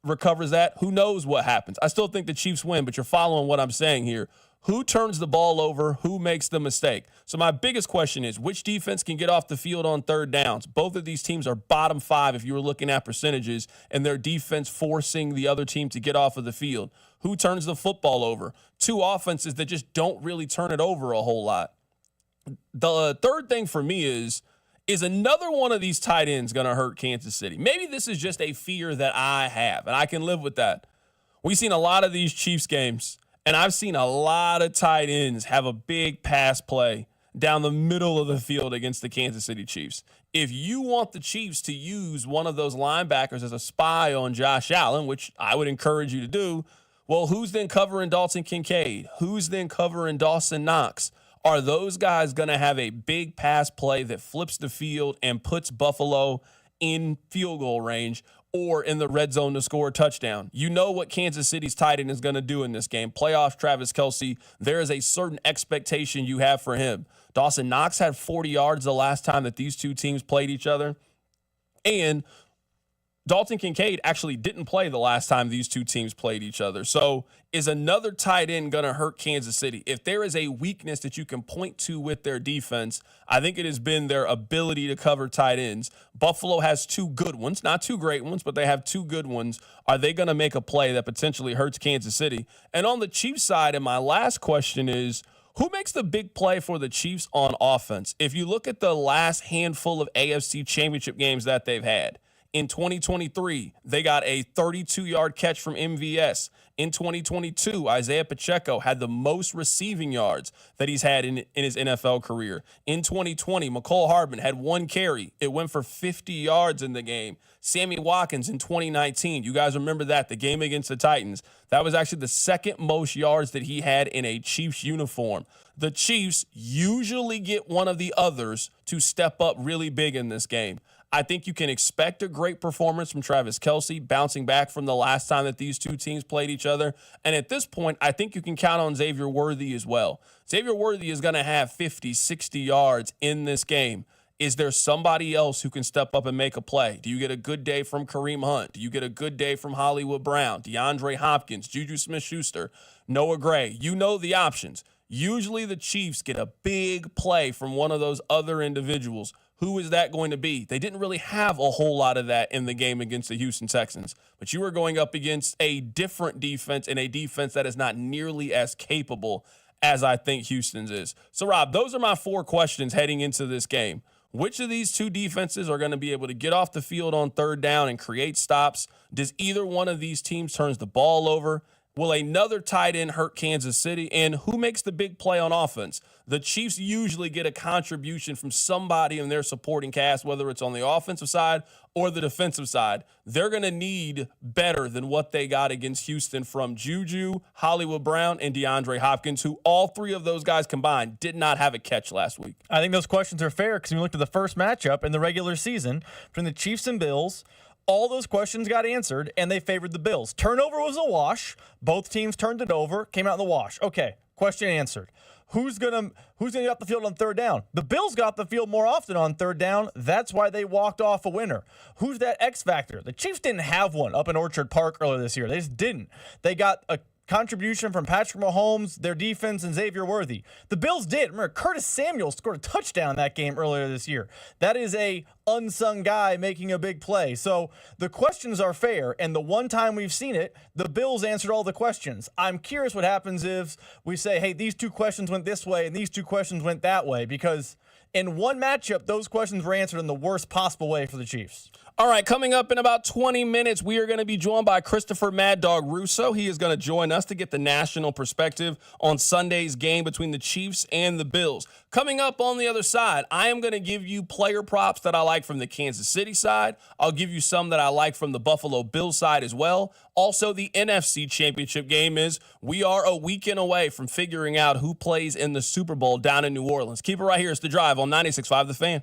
recovers that. Who knows what happens? I still think the Chiefs win, but you're following what I'm saying here. Who turns the ball over? Who makes the mistake? So my biggest question is, which defense can get off the field on third downs? Both of these teams are bottom 5 if you were looking at percentages, and their defense forcing the other team to get off of the field. Who turns the football over? 2 offenses that just don't really turn it over a whole lot. The third thing for me is another one of these tight ends going to hurt Kansas City? Maybe this is just a fear that I have, and I can live with that. We've seen a lot of these Chiefs games, and I've seen a lot of tight ends have a big pass play down the middle of the field against the Kansas City Chiefs. If you want the Chiefs to use one of those linebackers as a spy on Josh Allen, which I would encourage you to do, well, who's then covering Dalton Kincaid? Who's then covering Dawson Knox? Are those guys going to have a big pass play that flips the field and puts Buffalo in field goal range or in the red zone to score a touchdown? You know what Kansas City's tight end is going to do in this game. Playoff Travis Kelce, there is a certain expectation you have for him. Dawson Knox had 40 yards the last time that these two teams played each other. And Dalton Kincaid actually didn't play the last time these two teams played each other. So is another tight end going to hurt Kansas City? If there is a weakness that you can point to with their defense, I think it has been their ability to cover tight ends. Buffalo has 2 good ones, not 2 great ones, but they have 2 good ones. Are they going to make a play that potentially hurts Kansas City? And on the Chiefs side, and my last question is, who makes the big play for the Chiefs on offense? If you look at the last handful of AFC championship games that they've had, in 2023, they got a 32-yard catch from MVS. In 2022, Isaiah Pacheco had the most receiving yards that he's had in his NFL career. In 2020, McCole Hardman had 1 carry. It went for 50 yards in the game. Sammy Watkins in 2019, you guys remember that, the game against the Titans. That was actually the 2nd most yards that he had in a Chiefs uniform. The Chiefs usually get one of the others to step up really big in this game. I think you can expect a great performance from Travis Kelce, bouncing back from the last time that these two teams played each other. And at this point, I think you can count on Xavier Worthy as well. Xavier Worthy is going to have 50, 60 yards in this game. Is there somebody else who can step up and make a play? Do you get a good day from Kareem Hunt? Do you get a good day from Hollywood Brown, DeAndre Hopkins, Juju Smith-Schuster, Noah Gray? You know the options. Usually the Chiefs get a big play from one of those other individuals. Who is that going to be? They didn't really have a whole lot of that in the game against the Houston Texans. But you are going up against a different defense and a defense that is not nearly as capable as I think Houston's is. So, Rob, those are my 4 questions heading into this game. Which of these 2 defenses are going to be able to get off the field on third down and create stops? Does either one of these teams turns the ball over? Will another tight end hurt Kansas City? And who makes the big play on offense? The Chiefs usually get a contribution from somebody in their supporting cast, whether it's on the offensive side or the defensive side. They're going to need better than what they got against Houston from Juju, Hollywood Brown, and DeAndre Hopkins, who all 3 of those guys combined did not have a catch last week. I think those questions are fair because when you looked at the first matchup in the regular season between the Chiefs and Bills, all those questions got answered, and they favored the Bills. Turnover was a wash. Both teams turned it over, came out in the wash. Okay, question answered. Who's gonna get off the field on third down? The Bills got the field more often on third down. That's why they walked off a winner. Who's that X factor? The Chiefs didn't have one up in Orchard Park earlier this year. They just didn't. They got a contribution from Patrick Mahomes, their defense, and Xavier Worthy. The Bills did. Remember, Curtis Samuel scored a touchdown that game earlier this year. That is a unsung guy making a big play. So the questions are fair, and the one time we've seen it, the Bills answered all the questions. I'm curious what happens if we say, hey, these two questions went this way and these two questions went that way, because in one matchup, those questions were answered in the worst possible way for the Chiefs. All right, coming up in about 20 minutes, we are going to be joined by Christopher Mad Dog Russo. He is going to join us to get the national perspective on Sunday's game between the Chiefs and the Bills. Coming up on the other side, I am going to give you player props that I like from the Kansas City side. I'll give you some that I like from the Buffalo Bills side as well. Also, the NFC Championship game is we are a weekend away from figuring out who plays in the Super Bowl down in New Orleans. Keep it right here. It's The Drive on 96.5 The Fan.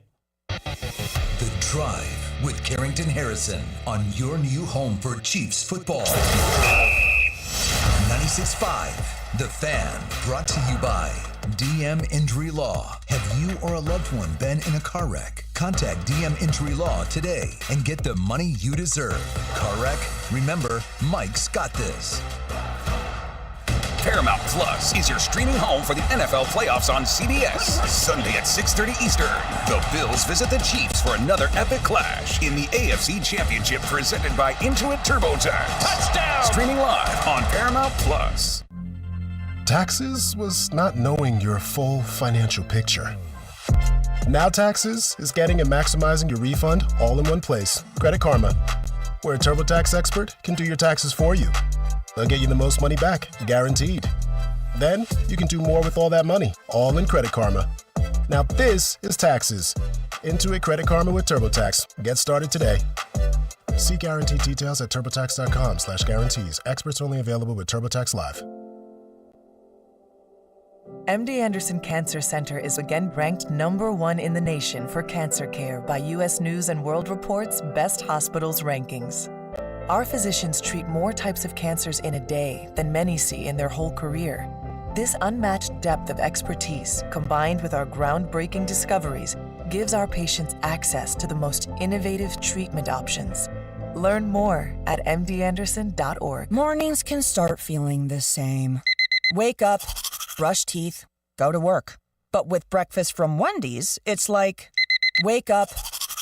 The Drive with Carrington Harrison on your new home for Chiefs football. 96.5 The Fan, brought to you by DM Injury Law. Have you or a loved one been in a car wreck? Contact DM Injury Law today and get the money you deserve. Car wreck? Remember, Mike's got this. Paramount Plus is your streaming home for the NFL playoffs on CBS. Sunday at 6:30 Eastern, the Bills visit the Chiefs for another epic clash in the AFC Championship presented by Intuit TurboTax. Touchdown! Streaming live on Paramount Plus. Taxes was not knowing your full financial picture. Now Taxes is getting and maximizing your refund all in one place. Credit Karma, where a TurboTax expert can do your taxes for you. They'll get you the most money back, guaranteed. Then you can do more with all that money, all in Credit Karma. Now this is Taxes. Intuit Credit Karma with TurboTax. Get started today. See guaranteed details at turbotax.com/guarantees. Experts only available with TurboTax Live. MD Anderson Cancer Center is again ranked #1 in the nation for cancer care by U.S. News & World Report's Best Hospitals rankings. Our physicians treat more types of cancers in a day than many see in their whole career. This unmatched depth of expertise, combined with our groundbreaking discoveries, gives our patients access to the most innovative treatment options. Learn more at mdanderson.org. Mornings can start feeling the same. Wake up, brush teeth, go to work. But with breakfast from Wendy's, it's like, wake up,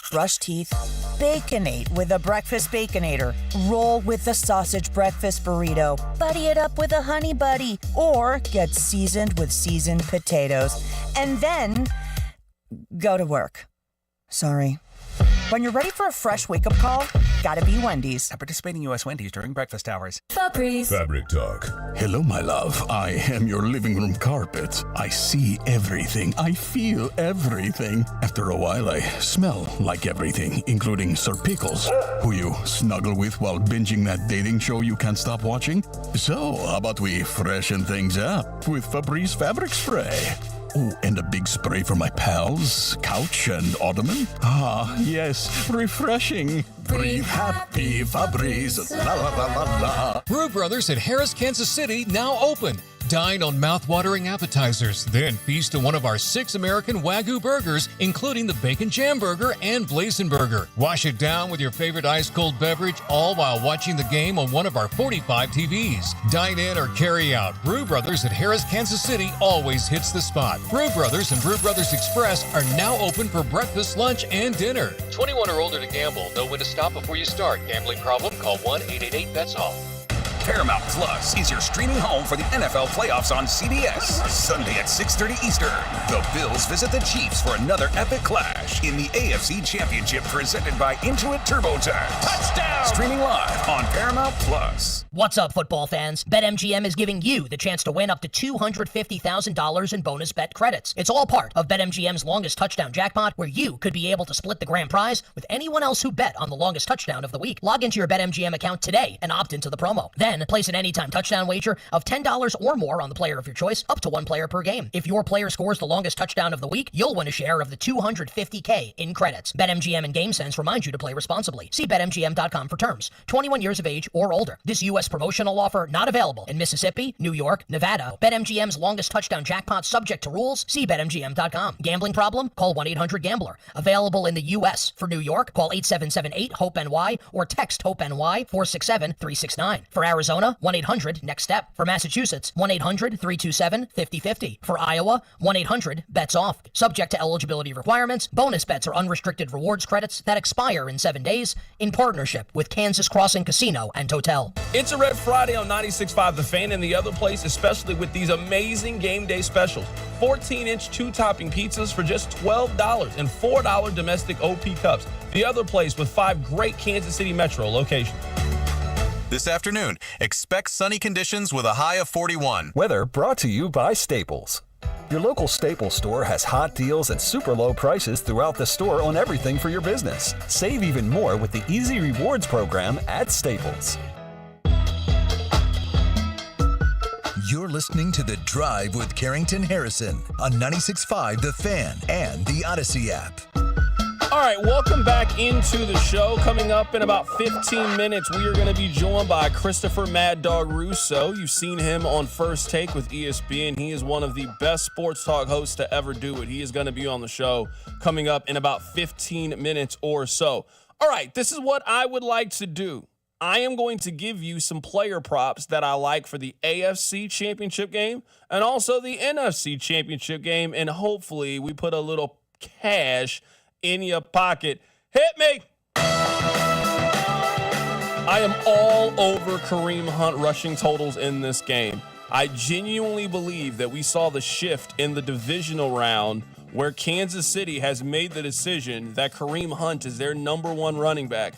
brush teeth, Baconate with a breakfast Baconator. Roll with the sausage breakfast burrito. Buddy it up with a honey buddy. Or get seasoned with seasoned potatoes. And then go to work. Sorry. When you're ready for a fresh wake-up call, gotta be Wendy's. At participating U.S. Wendy's during breakfast hours. Febreze. Fabric Talk. Hello, my love. I am your living room carpet. I see everything. I feel everything. After a while, I smell like everything, including Sir Pickles, who you snuggle with while binging that dating show you can't stop watching. So, how about we freshen things up with Febreze Fabric Spray? Oh, and a big spray for my pals, couch and ottoman. Ah, yes, refreshing. Breathe happy, Febreze, la la la la la. Brew Brothers at Harris, Kansas City, now open. Dine on mouth-watering appetizers, then feast on one of our 6 American Wagyu burgers, including the Bacon Jam Burger and Blazing Burger. Wash it down with your favorite ice-cold beverage, all while watching the game on one of our 45 TVs. Dine in or carry out. Brew Brothers at Harris, Kansas City always hits the spot. Brew Brothers and Brew Brothers Express are now open for breakfast, lunch, and dinner. 21 or older to gamble. Know when to stop before you start. Gambling problem? Call 1-888-BETS-ALL. Paramount Plus is your streaming home for the NFL playoffs on CBS. Sunday at 6:30 Eastern, the Bills visit the Chiefs for another epic clash in the AFC Championship presented by Intuit TurboTax. Touchdown! Streaming live on Paramount Plus. What's up, football fans? BetMGM is giving you the chance to win up to $250,000 in bonus bet credits. It's all part of BetMGM's longest touchdown jackpot, where you could be able to split the grand prize with anyone else who bet on the longest touchdown of the week. Log into your BetMGM account today and opt into the promo. Then place an anytime touchdown wager of $10 or more on the player of your choice, up to 1 player per game. If your player scores the longest touchdown of the week, you'll win a share of the $250K in credits. BetMGM and GameSense remind you to play responsibly. See BetMGM.com for terms. 21 years of age or older. This U.S. promotional offer not available in Mississippi, New York, Nevada. BetMGM's longest touchdown jackpot subject to rules. See BetMGM.com. Gambling problem? Call 1-800-GAMBLER. Available in the U.S. For New York, call 877-8-HOPE-NY or text HOPE-NY 467-369. For Arizona Arizona, 1-800-NEXT-STEP. For Massachusetts, 1-800-327-5050. For Iowa, 1-800-BETS-OFF. Subject to eligibility requirements, bonus bets are unrestricted rewards credits that expire in 7 days in partnership with Kansas Crossing Casino and Hotel. It's a Red Friday on 96.5 The Fan and the other place, especially with these amazing game day specials. 14-inch two-topping pizzas for just $12 and $4 domestic OP cups. The other place with 5 great Kansas City Metro locations. This afternoon, expect sunny conditions with a high of 41. Weather brought to you by Staples. Your local Staples store has hot deals and super low prices throughout the store on everything for your business. Save even more with the Easy Rewards program at Staples. You're listening to The Drive with Carrington Harrison on 96.5 The Fan and the Odyssey app. All right, welcome back into the show. Coming up in about 15 minutes, we are going to be joined by Christopher Mad Dog Russo. You've seen him on First Take with ESPN. He is one of the best sports talk hosts to ever do it. He is going to be on the show coming up in about 15 minutes or so. All right, this is what I would like to do. I am going to give you some player props that I like for the AFC Championship game and also the NFC Championship game, and hopefully we put a little cash in your pocket. Hit me! I am all over Kareem Hunt rushing totals in this game. I genuinely believe that we saw the shift in the divisional round where Kansas City has made the decision that Kareem Hunt is their number one running back.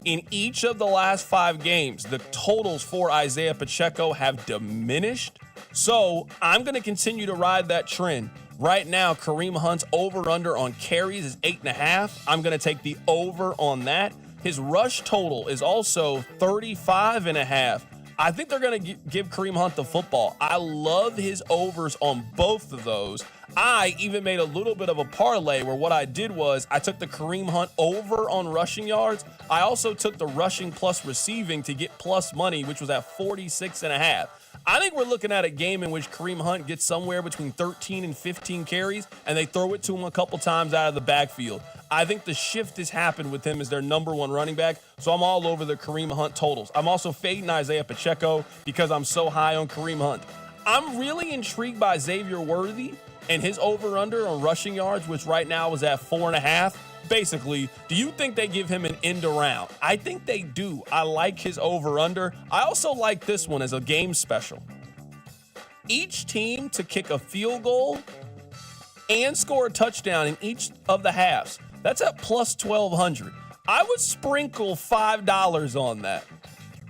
In each of the last 5 games, the totals for Isaiah Pacheco have diminished. So I'm going to continue to ride that trend. Right now, Kareem Hunt's over-under on carries is 8.5. I'm going to take the over on that. His rush total is also 35.5. I think they're going to give Kareem Hunt the football. I love his overs on both of those. I even made a little bit of a parlay where what I did was I took the Kareem Hunt over on rushing yards. I also took the rushing plus receiving to get plus money, which was at 46.5. I think we're looking at a game in which Kareem Hunt gets somewhere between 13 and 15 carries, and they throw it to him a couple times out of the backfield. I think the shift has happened with him as their number one running back, so I'm all over the Kareem Hunt totals. I'm also fading Isaiah Pacheco because I'm so high on Kareem Hunt. I'm really intrigued by Xavier Worthy and his over-under on rushing yards, which right now is at 4.5. Basically, do you think they give him an end around? I think they do. I like his over-under. I also like this one as a game special. Each team to kick a field goal and score a touchdown in each of the halves. That's at plus 1,200. I would sprinkle $5 on that.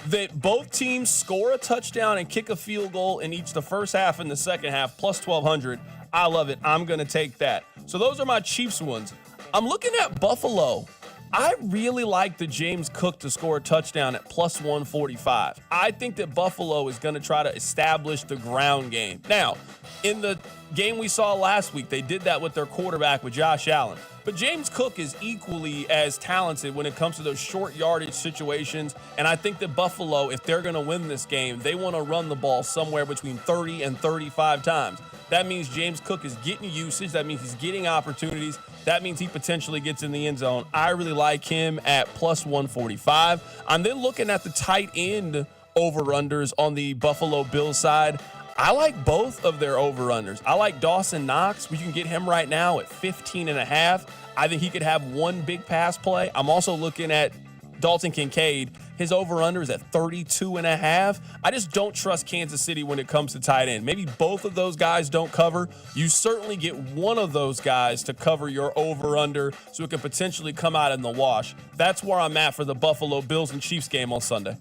That both teams score a touchdown and kick a field goal in each the first half and the second half, plus 1,200. I love it. I'm going to take that. So those are my Chiefs ones. I'm looking at Buffalo. I really like the James Cook to score a touchdown at plus 145. I think that Buffalo is going to try to establish the ground game. Now, in the game we saw last week, they did that with their quarterback, with Josh Allen. But James Cook is equally as talented when it comes to those short yardage situations. And I think that Buffalo, if they're going to win this game, they want to run the ball somewhere between 30 and 35 times. That means James Cook is getting usage. That means he's getting opportunities. That means he potentially gets in the end zone. I really like him at plus 145. I'm then looking at the tight end over-unders on the Buffalo Bills side. I like both of their over-unders. I like Dawson Knox. We can get him right now at 15.5. I think he could have one big pass play. I'm also looking at Dalton Kincaid. His over-under is at 32.5. I just don't trust Kansas City when it comes to tight end. Maybe both of those guys don't cover. You certainly get one of those guys to cover your over-under so it can potentially come out in the wash. That's where I'm at for the Buffalo Bills and Chiefs game on Sunday.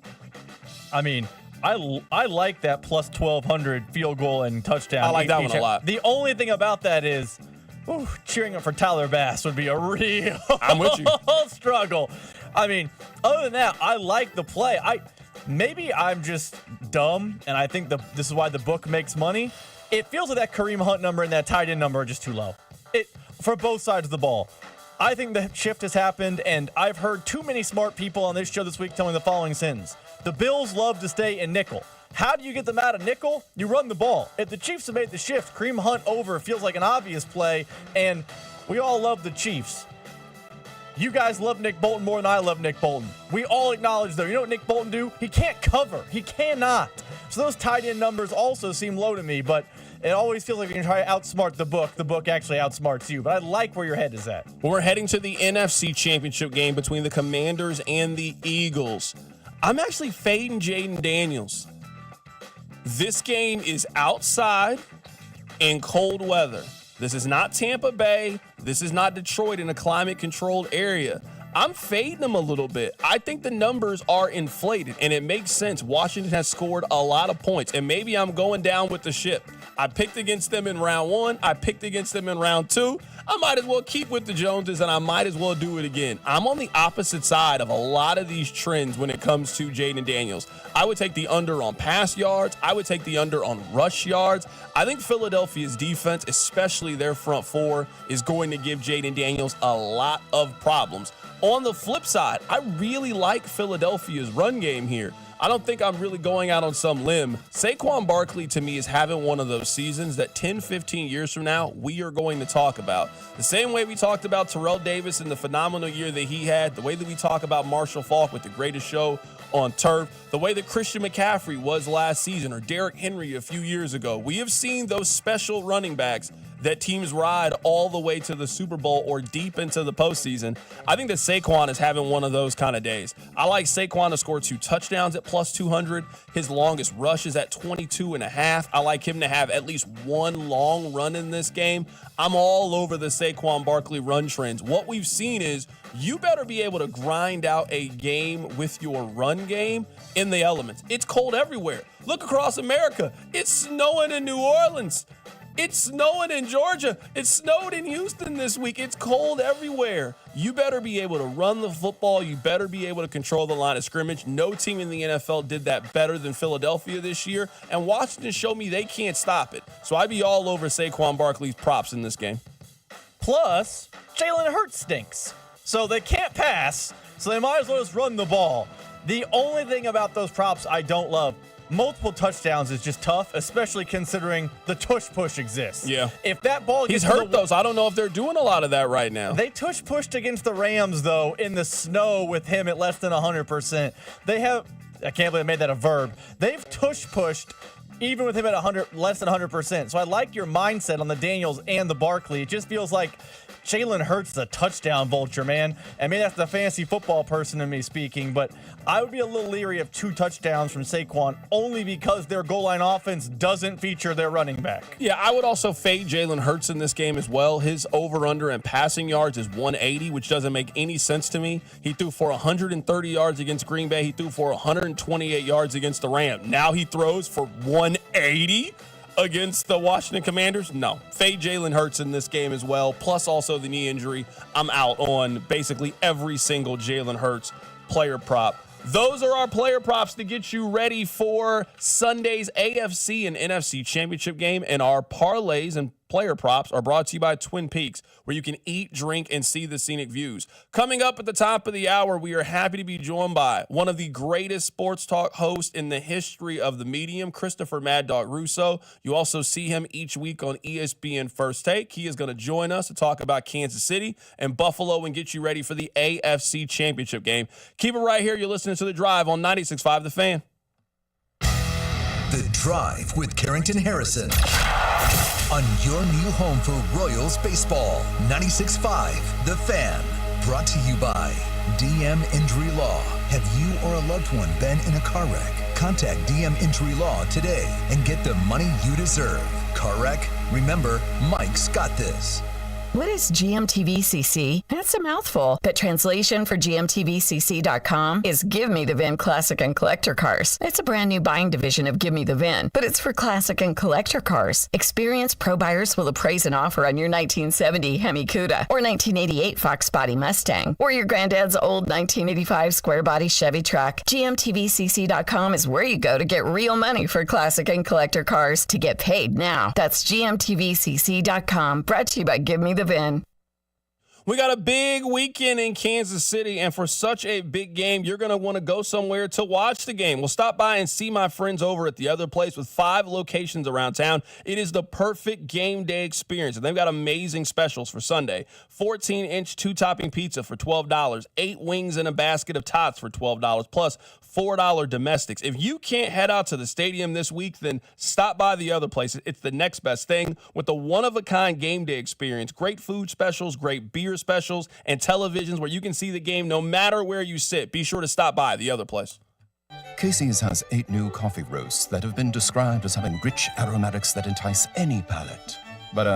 I mean, I like that plus 1,200 field goal and touchdown. I like that one a lot. The only thing about that is, cheering up for Tyler Bass would be a real I'm with you. struggle. I mean, other than that, I like the play. Maybe I'm just dumb, and I think this is why the book makes money. It feels like that Kareem Hunt number and that tight end number are just too low. For both sides of the ball. I think the shift has happened, and I've heard too many smart people on this show this week telling the following sentence. The Bills love to stay in nickel. How do you get them out of nickel? You run the ball. If the Chiefs have made the shift, Kareem Hunt over feels like an obvious play, and we all love the Chiefs. You guys love Nick Bolton more than I love Nick Bolton. We all acknowledge, though, you know what Nick Bolton do? He can't cover. He cannot. So those tight end numbers also seem low to me, but it always feels like you can try to outsmart the book actually outsmarts you. But I like where your head is at. We're heading to the NFC Championship game between the Commanders and the Eagles. I'm actually fading Jaden Daniels. This game is outside in cold weather. This is not Tampa Bay. This is not Detroit in a climate-controlled area. I'm fading them a little bit. I think the numbers are inflated, and it makes sense. Washington has scored a lot of points, and maybe I'm going down with the ship. I picked against them in round 1. I picked against them in round 2. I might as well keep with the Joneses, and I might as well do it again. I'm on the opposite side of a lot of these trends when it comes to Jaden Daniels. I would take the under on pass yards. I would take the under on rush yards. I think Philadelphia's defense, especially their front four, is going to give Jaden Daniels a lot of problems. On the flip side, I really like Philadelphia's run game here. I don't think I'm really going out on some limb. Saquon Barkley, to me, is having one of those seasons that 10, 15 years from now, we are going to talk about. The same way we talked about Terrell Davis and the phenomenal year that he had, the way that we talk about Marshall Faulk with the greatest show on turf, the way that Christian McCaffrey was last season, or Derrick Henry a few years ago. We have seen those special running backs that teams ride all the way to the Super Bowl or deep into the postseason. I think that Saquon is having one of those kind of days. I like Saquon to score 2 touchdowns at plus 200. His longest rush is at 22.5. I like him to have at least one long run in this game. I'm all over the Saquon Barkley run trends. What we've seen is you better be able to grind out a game with your run game in the elements. It's cold everywhere. Look across America. It's snowing in New Orleans. It's snowing in Georgia. It snowed in Houston this week. It's cold everywhere. You better be able to run the football. You better be able to control the line of scrimmage. No team in the NFL did that better than Philadelphia this year. And Washington showed me they can't stop it. So I'd be all over Saquon Barkley's props in this game. Plus, Jalen Hurts stinks. So they can't pass, so they might as well just run the ball. The only thing about those props I don't love, multiple touchdowns is just tough, especially considering the tush push exists. Yeah. If that ball gets He's hurt those. I don't know if they're doing a lot of that right now. They tush pushed against the Rams, though, in the snow with him at less than 100%. They have, I can't believe I made that a verb. They've tush pushed even with him at less than 100%. So I like your mindset on the Daniels and the Barkley. It just feels like Jalen Hurts is a touchdown vulture, man. I mean, that's the fantasy football person in me speaking, but I would be a little leery of 2 touchdowns from Saquon only because their goal line offense doesn't feature their running back. Yeah, I would also fade Jalen Hurts in this game as well. His over-under and passing yards is 180, which doesn't make any sense to me. He threw for 130 yards against Green Bay. He threw for 128 yards against the Rams. Now he throws for 180 against the Washington Commanders? No. Fade Jalen Hurts in this game as well, plus also the knee injury. I'm out on basically every single Jalen Hurts player prop. Those are our player props to get you ready for Sunday's AFC and NFC championship game, and our parlays and player props are brought to you by Twin Peaks, where you can eat, drink, and see the scenic views. Coming up at the top of the hour, we are happy to be joined by one of the greatest sports talk hosts in the history of the medium, Christopher Mad Dog Russo. You also see him each week on ESPN First Take. He is going to join us to talk about Kansas City and Buffalo and get you ready for the AFC championship game. Keep it right here. You're listening to The Drive on 96.5 The Fan. The Drive with Carrington Harrison on your new home for Royals baseball. 96.5 The Fan. Brought to you by DM Injury Law. Have you or a loved one been in a car wreck? Contact DM Injury Law today and get the money you deserve. Car wreck? Remember, Mike's got this. What is GMTVCC? That's a mouthful, but translation for GMTVCC.com is Give Me the VIN Classic and Collector Cars. It's a brand new buying division of Give Me the VIN, but it's for classic and collector cars. Experienced pro buyers will appraise an offer on your 1970 Hemi Cuda or 1988 Fox Body Mustang or your granddad's old 1985 square body Chevy truck. GMTVCC.com is where you go to get real money for classic and collector cars to get paid now. That's GMTVCC.com, brought to you by Give Me the VIN. We got a big weekend in Kansas City, and for such a big game, you're going to want to go somewhere to watch the game. We'll stop by and see my friends over at The Other Place with 5 locations around town. It is the perfect game day experience, and they've got amazing specials for Sunday. 14-inch 2-topping pizza for $12, 8 wings in a basket of tots for $12, plus $4 domestics. If you can't head out to the stadium this week, then stop by The Other Place. It's the next best thing with the one-of-a-kind game day experience. Great food specials, great beer specials, and televisions where you can see the game no matter where you sit. Be sure to stop by The Other Place. Casey's has 8 new coffee roasts that have been described as having rich aromatics that entice any palate. But,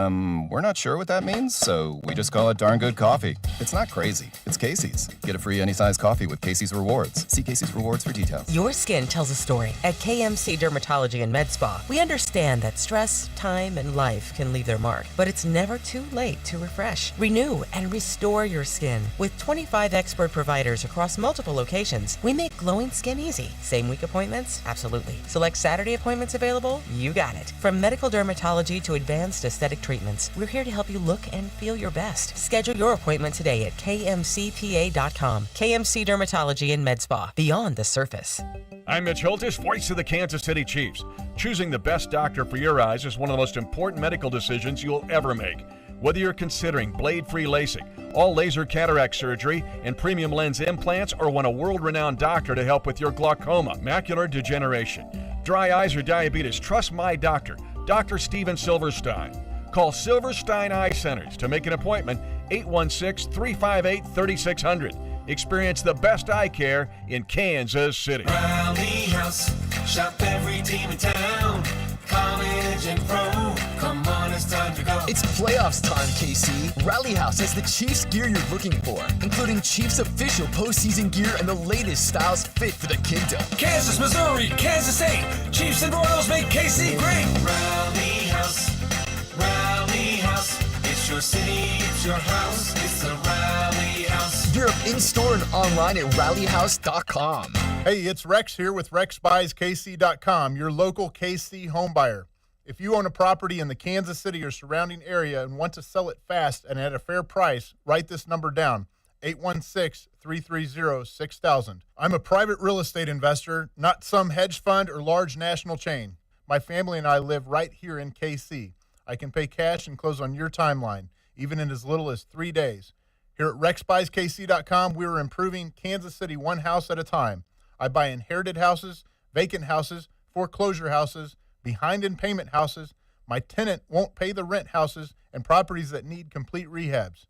we're not sure what that means, so we just call it darn good coffee. It's not crazy. It's Casey's. Get a free any-size coffee with Casey's Rewards. See Casey's Rewards for details. Your skin tells a story. At KMC Dermatology and Med Spa, we understand that stress, time, and life can leave their mark. But it's never too late to refresh, renew, and restore your skin. With 25 expert providers across multiple locations, we make glowing skin easy. Same-week appointments? Absolutely. Select Saturday appointments available? You got it. From medical dermatology to advanced aesthetic treatments, we're here to help you look and feel your best. Schedule your appointment today at kmcpa.com. KMC Dermatology and Med Spa, beyond the surface. I'm Mitch Holtis, voice of the Kansas City Chiefs. Choosing the best doctor for your eyes is one of the most important medical decisions you'll ever make. Whether you're considering blade-free LASIK, all laser cataract surgery, and premium lens implants, or want a world-renowned doctor to help with your glaucoma, macular degeneration, dry eyes, or diabetes, trust my doctor, Dr. Steven Silverstein. Call Silverstein Eye Centers to make an appointment, 816-358-3600. Experience the best eye care in Kansas City. Rally House, shop every team in town. College and pro, come on, it's time to go. It's playoffs time, KC. Rally House has the Chiefs gear you're looking for, including Chiefs official postseason gear and the latest styles fit for the kingdom. Kansas, Missouri, Kansas State, Chiefs and Royals make KC great. Rally House, Rally House, it's your city, it's your house, it's the Rally House. Gear up in-store and online at rallyhouse.com. Hey, it's Rex here with RexBuysKC.com, your local KC home buyer. If you own a property in the Kansas City or surrounding area and want to sell it fast and at a fair price, write this number down, 816-330-6000. I'm a private real estate investor, not some hedge fund or large national chain. My family and I live right here in KC. I can pay cash and close on your timeline, even in as little as 3 days. Here at RexBuysKC.com, we are improving Kansas City one house at a time. I buy inherited houses, vacant houses, foreclosure houses, behind in payment houses, my tenant won't pay the rent houses, and properties that need complete rehabs.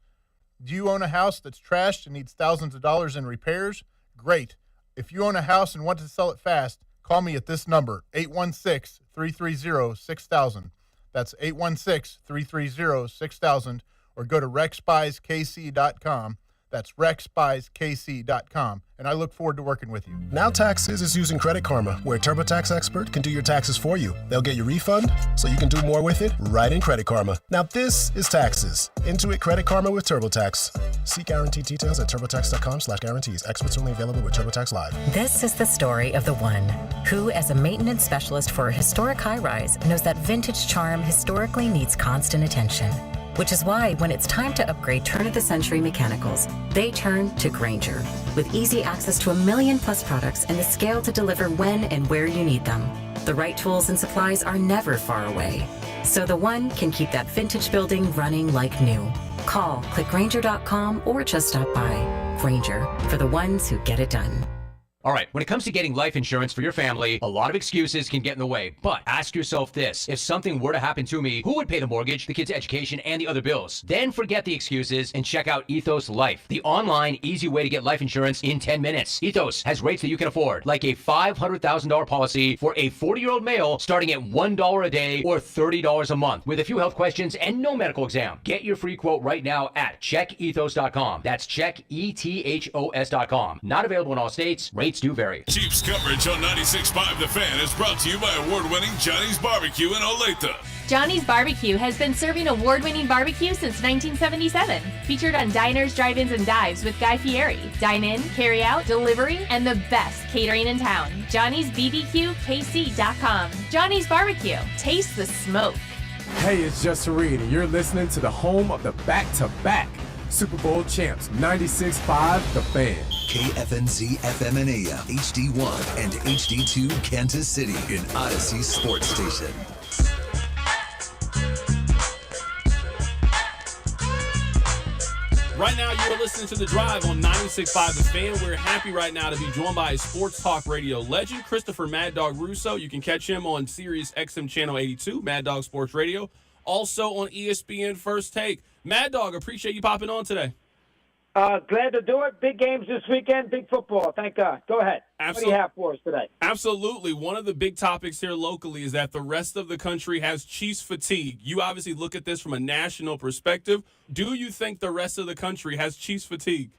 Do you own a house that's trashed and needs thousands of dollars in repairs? Great. If you own a house and want to sell it fast, call me at this number, 816-330-6000. That's 816-330-6000, or go to RexBuysKC.com. That's RexBuysKC.com, and I look forward to working with you. Now Taxes is using Credit Karma, where TurboTax Expert can do your taxes for you. They'll get your refund, so you can do more with it right in Credit Karma. Now this is taxes. Intuit Credit Karma with TurboTax. See guarantee details at TurboTax.com/guarantees. Experts only available with TurboTax Live. This is the story of the one who, as a maintenance specialist for a historic high-rise, knows that vintage charm historically needs constant attention. Which is why, when it's time to upgrade turn-of-the-century mechanicals, they turn to Grainger. With easy access to 1 million+ products and the scale to deliver when and where you need them, the right tools and supplies are never far away. So the one can keep that vintage building running like new. Call, click Grainger.com, or just stop by. Grainger, for the ones who get it done. All right, when it comes to getting life insurance for your family, a lot of excuses can get in the way. But ask yourself this: if something were to happen to me, who would pay the mortgage, the kids' education, and the other bills? Then forget the excuses and check out Ethos Life, the online, easy way to get life insurance in 10 minutes. Ethos has rates that you can afford, like a $500,000 policy for a 40-year-old male starting at $1 a day or $30 a month, with a few health questions and no medical exam. Get your free quote right now at checkethos.com. That's checkethos.com. Not available in all states. Rates do vary. Chiefs coverage on 96.5 The Fan is brought to you by award-winning Johnny's Barbecue in Olathe. Johnny's Barbecue has been serving award-winning barbecue since 1977. Featured on diners, drive-ins, and dives with Guy Fieri. Dine-in, carry-out, delivery, and the best catering in town. Johnny'sBBQKC.com. Johnny's Barbecue. Taste the smoke. Hey, it's Just Reed, and you're listening to the home of the back-to-back. Super Bowl champs, 96.5 The Fan. KFNZ FM and AM, HD1 and HD2 Kansas City in Odyssey Sports Station. Right now, you are listening to The Drive on 96.5 The Fan. We're happy right now to be joined by a sports talk radio legend, Christopher Mad Dog Russo. You can catch him on Sirius XM Channel 82, Mad Dog Sports Radio. Also on ESPN First Take. Mad Dog, appreciate you popping on today. Glad to do it. Big games this weekend, big football. Thank God. Go ahead. What do you have for us today? Absolutely. One of the big topics here locally is that the rest of the country has Chiefs fatigue. You obviously look at this from a national perspective. Do you think the rest of the country has Chiefs fatigue?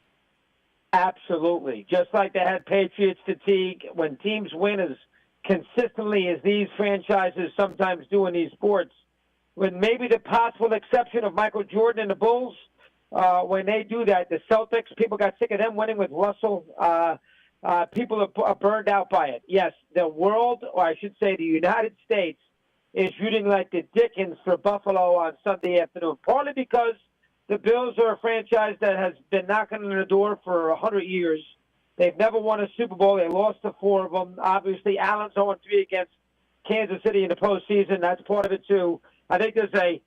Absolutely. Just like they had Patriots fatigue when teams win as consistently as these franchises sometimes do in these sports, with maybe the possible exception of Michael Jordan and the Bulls. When they do that, the Celtics, people got sick of them winning with Russell. People are burned out by it. Yes, the world, or I should say the United States, is rooting like the Dickens for Buffalo on Sunday afternoon, partly because the Bills are a franchise that has been knocking on the door for 100 years. They've never won a Super Bowl. They lost to 4 of them. Obviously, Allen's 0-3 against Kansas City in the postseason. That's part of it, too. I think there's a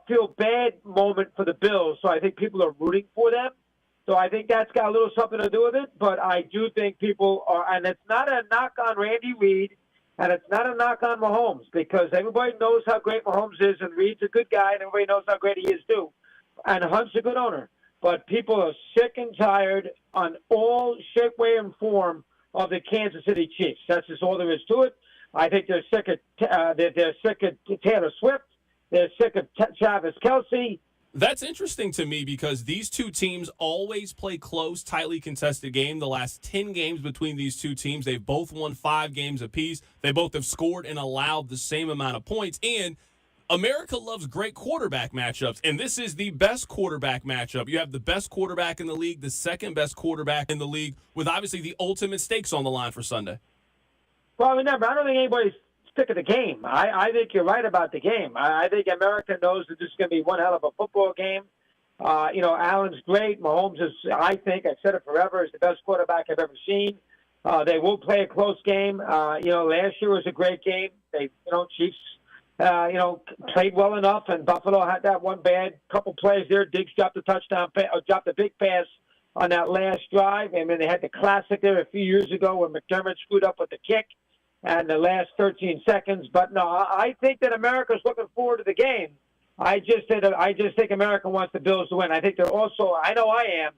feel bad moment for the Bills, so I think people are rooting for them. So I think that's got a little something to do with it, but I do think people are, and it's not a knock on Randy Reid, and it's not a knock on Mahomes, because everybody knows how great Mahomes is, and Reid's a good guy, and everybody knows how great he is too. And Hunt's a good owner. But people are sick and tired on all shape, way, and form of the Kansas City Chiefs. That's just all there is to it. I think they're sick of Taylor Swift. They're sick of Travis Kelce. That's interesting to me because these two teams always play close, tightly contested game. The last 10 games between these two teams, they've both won 5 games apiece. They both have scored and allowed the same amount of points. And America loves great quarterback matchups, and this is the best quarterback matchup. You have the best quarterback in the league, the second best quarterback in the league, with obviously the ultimate stakes on the line for Sunday. Well, remember, I don't think anybody's sick of the game. I think you're right about the game. I think America knows that this is going to be one hell of a football game. Allen's great. Mahomes is, I think, I've said it forever, is the best quarterback I've ever seen. They will play a close game. Last year was a great game. Chiefs, played well enough, and Buffalo had that one bad couple plays there. Diggs dropped dropped a big pass on that last drive, and then they had the classic there a few years ago when McDermott screwed up with the kick and the last 13 seconds. But no, I think that America's looking forward to the game. I just think America wants the Bills to win. I think they're also, I know I am,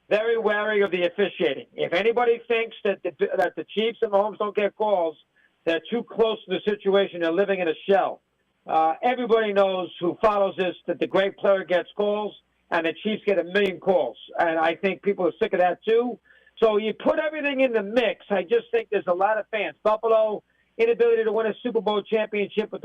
very wary of the officiating. If anybody thinks that the Chiefs and Mahomes don't get calls, they're too close to the situation. They're living in a shell. Everybody knows who follows this that the great player gets calls and the Chiefs get 1 million calls. And I think people are sick of that too. So you put everything in the mix. I just think there's a lot of fans. Buffalo, inability to win a Super Bowl championship with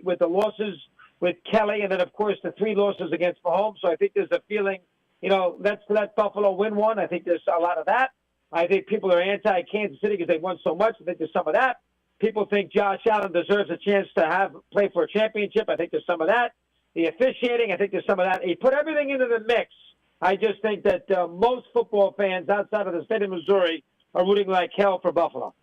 with the losses with Kelly, and then, of course, the 3 losses against Mahomes. So I think there's a feeling, let's let Buffalo win one. I think there's a lot of that. I think people are anti-Kansas City because they've won so much. I think there's some of that. People think Josh Allen deserves a chance to play for a championship. I think there's some of that. The officiating, I think there's some of that. You put everything into the mix. I just think that most football fans outside of the state of Missouri are rooting like hell for Buffalo.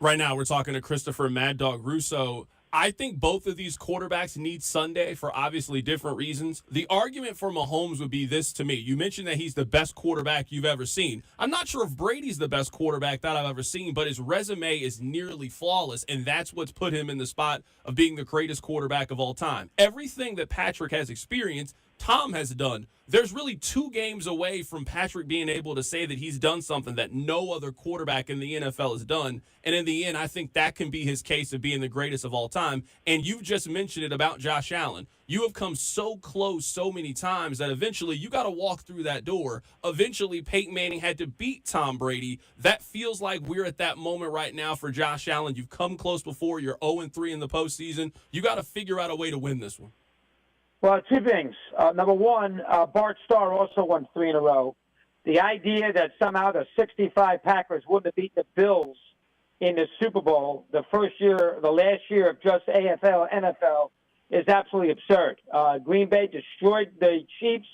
Right now, we're talking to Christopher Mad Dog Russo. I think both of these quarterbacks need Sunday for obviously different reasons. The argument for Mahomes would be this to me. You mentioned that he's the best quarterback you've ever seen. I'm not sure if Brady's the best quarterback that I've ever seen, but his resume is nearly flawless, and that's what's put him in the spot of being the greatest quarterback of all time. Everything that Patrick has experienced, Tom has done. There's really 2 games away from Patrick being able to say that he's done something that no other quarterback in the NFL has done. And in the end, I think that can be his case of being the greatest of all time. And you've just mentioned it about Josh Allen. You have come so close so many times that eventually you got to walk through that door. Eventually, Peyton Manning had to beat Tom Brady. That feels like we're at that moment right now for Josh Allen. You've come close before. You're 0-3 in the postseason. You got to figure out a way to win this one. Well, 2 things. Number one, Bart Starr also won 3 in a row. The idea that somehow the 65 Packers wouldn't have beaten the Bills in the Super Bowl the last year of just AFL, NFL, is absolutely absurd. Green Bay destroyed the Chiefs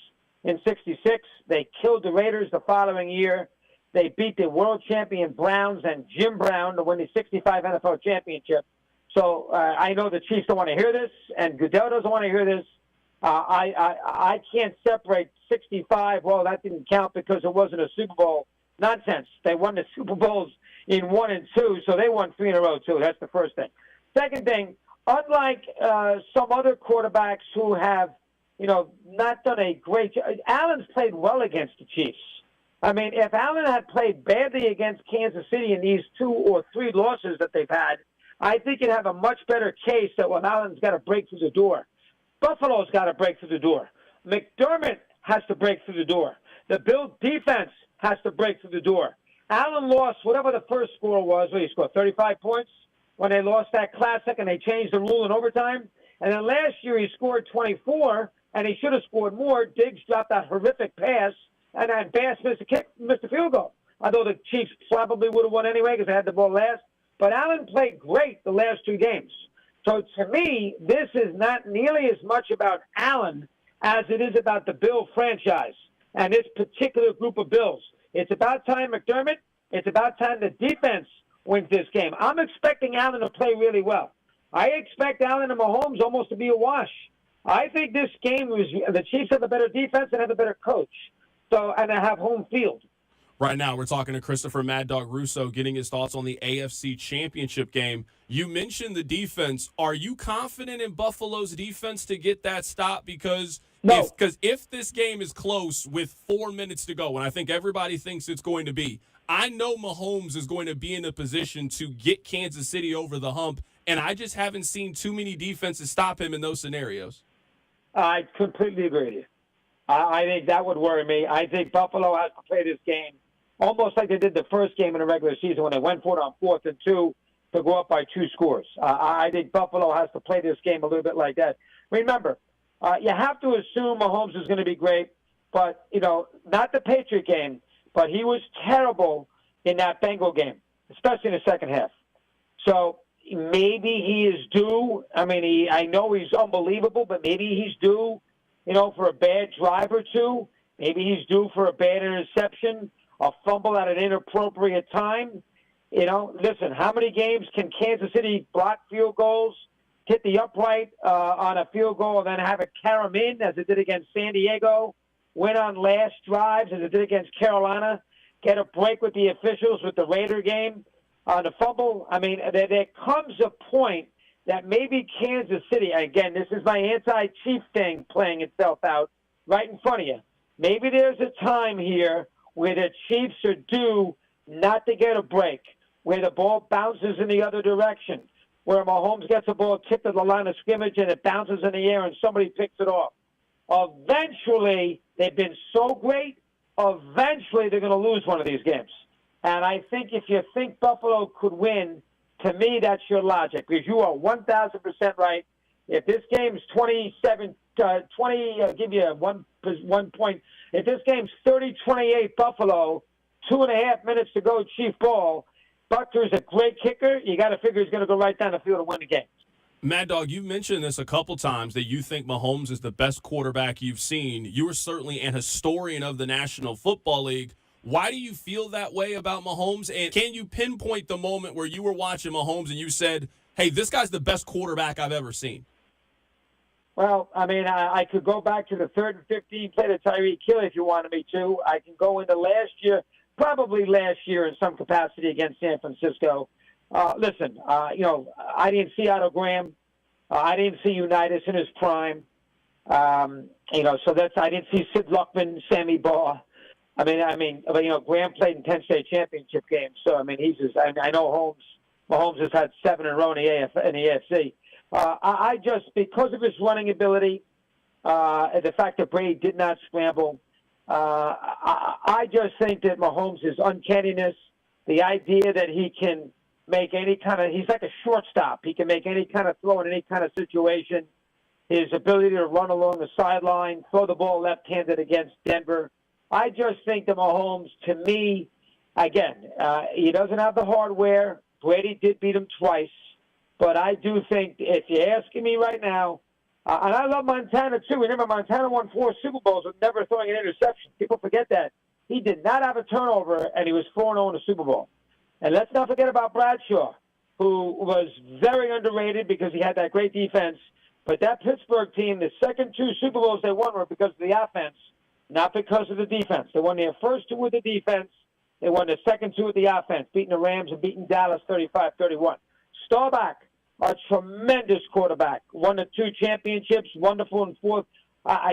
in '66. They killed the Raiders the following year. They beat the world champion Browns and Jim Brown to win the '65 NFL championship. So I know the Chiefs don't want to hear this, and Goodell doesn't want to hear this. I can't separate '65. Well, that didn't count because it wasn't a Super Bowl. Nonsense. They won the Super Bowls in 1 and 2, so they won 3 in a row too. That's the first thing. Second thing, unlike some other quarterbacks who have, not done a great job, Allen's played well against the Chiefs. I mean, if Allen had played badly against Kansas City in these 2 or 3 losses that they've had, I think you'd have a much better case that when Allen's got to break through the door. Buffalo's got to break through the door. McDermott has to break through the door. The Bills defense has to break through the door. Allen lost whatever the first score was. He scored 35 points when they lost that classic and they changed the rule in overtime. And then last year he scored 24, and he should have scored more. Diggs dropped that horrific pass, and then Bass missed a field goal. Although the Chiefs probably would have won anyway because they had the ball last. But Allen played great the last 2 games. So to me, this is not nearly as much about Allen as it is about the Bill franchise and this particular group of Bills. It's about time McDermott. It's about time the defense wins this game. I'm expecting Allen to play really well. I expect Allen and Mahomes almost to be a wash. I think this game was the Chiefs have a better defense and have a better coach. And they have home field. Right now, we're talking to Christopher Mad Dog Russo, getting his thoughts on the AFC Championship game. You mentioned the defense. Are you confident in Buffalo's defense to get that stop? Because if this game is close with 4 minutes to go, and I think everybody thinks it's going to be, I know Mahomes is going to be in a position to get Kansas City over the hump, and I just haven't seen too many defenses stop him in those scenarios. I completely agree with you. I think that would worry me. I think Buffalo has to play this game almost like they did the first game in the regular season when they went for it on 4th and 2 to go up by 2 scores. I think Buffalo has to play this game a little bit like that. Remember, you have to assume Mahomes is going to be great, but, not the Patriot game, but he was terrible in that Bengal game, especially in the second half. So maybe he is due. I mean, I know he's unbelievable, but maybe he's due, for a bad drive or 2. Maybe he's due for a bad interception, a fumble at an inappropriate time. Listen, how many games can Kansas City block field goals, hit the upright on a field goal, and then have it carry them in as it did against San Diego, win on last drives as it did against Carolina, get a break with the officials with the Raider game on the fumble? I mean, there comes a point that maybe Kansas City, again, this is my anti-Chief thing playing itself out right in front of you. Maybe there's a time here where the Chiefs are due not to get a break, where the ball bounces in the other direction, where Mahomes gets the ball tipped at the line of scrimmage and it bounces in the air and somebody picks it off. Eventually, they've been so great, eventually they're going to lose one of these games. And I think if you think Buffalo could win, to me, that's your logic, because you are 1,000% right. If this game's 27-20, I'll give you one point. If this game's 30-28 Buffalo, 2.5 minutes to go, Chief ball, Butker's a great kicker. You got to figure he's going to go right down the field and win the game. Mad Dog, you've mentioned this a couple times that you think Mahomes is the best quarterback you've seen. You are certainly an historian of the National Football League. Why do you feel that way about Mahomes? And can you pinpoint the moment where you were watching Mahomes and you said, hey, this guy's the best quarterback I've ever seen? Well, I mean, I could go back to the 3rd and 15 play to Tyreek Hill if you wanted me to. I can go into last year, probably last year in some capacity against San Francisco. Listen, I didn't see Otto Graham. I didn't see Unitas in his prime. I didn't see Sid Luckman, Sammy Baugh. Graham played in 10 state championship games. So, I mean, I know Mahomes has had 7 in a row in the AFC. I just, because of his running ability, the fact that Brady did not scramble, I just think that Mahomes' uncanniness, the idea that he can make any kind of, he's like a shortstop. He can make any kind of throw in any kind of situation. His ability to run along the sideline, throw the ball left-handed against Denver. I just think that Mahomes, to me, again, he doesn't have the hardware. Brady did beat him twice. But I do think, if you're asking me right now, And I love Montana, too. Remember, Montana won 4 Super Bowls with never throwing an interception. People forget that. He did not have a turnover, and he was 4-0 in the Super Bowl. And let's not forget about Bradshaw, who was very underrated because he had that great defense. But that Pittsburgh team, the second 2 Super Bowls they won were because of the offense, not because of the defense. They won their first 2 with the defense. They won the second 2 with the offense, beating the Rams and beating Dallas 35-31. Staubach, a tremendous quarterback, won the 2 championships, wonderful in 4th.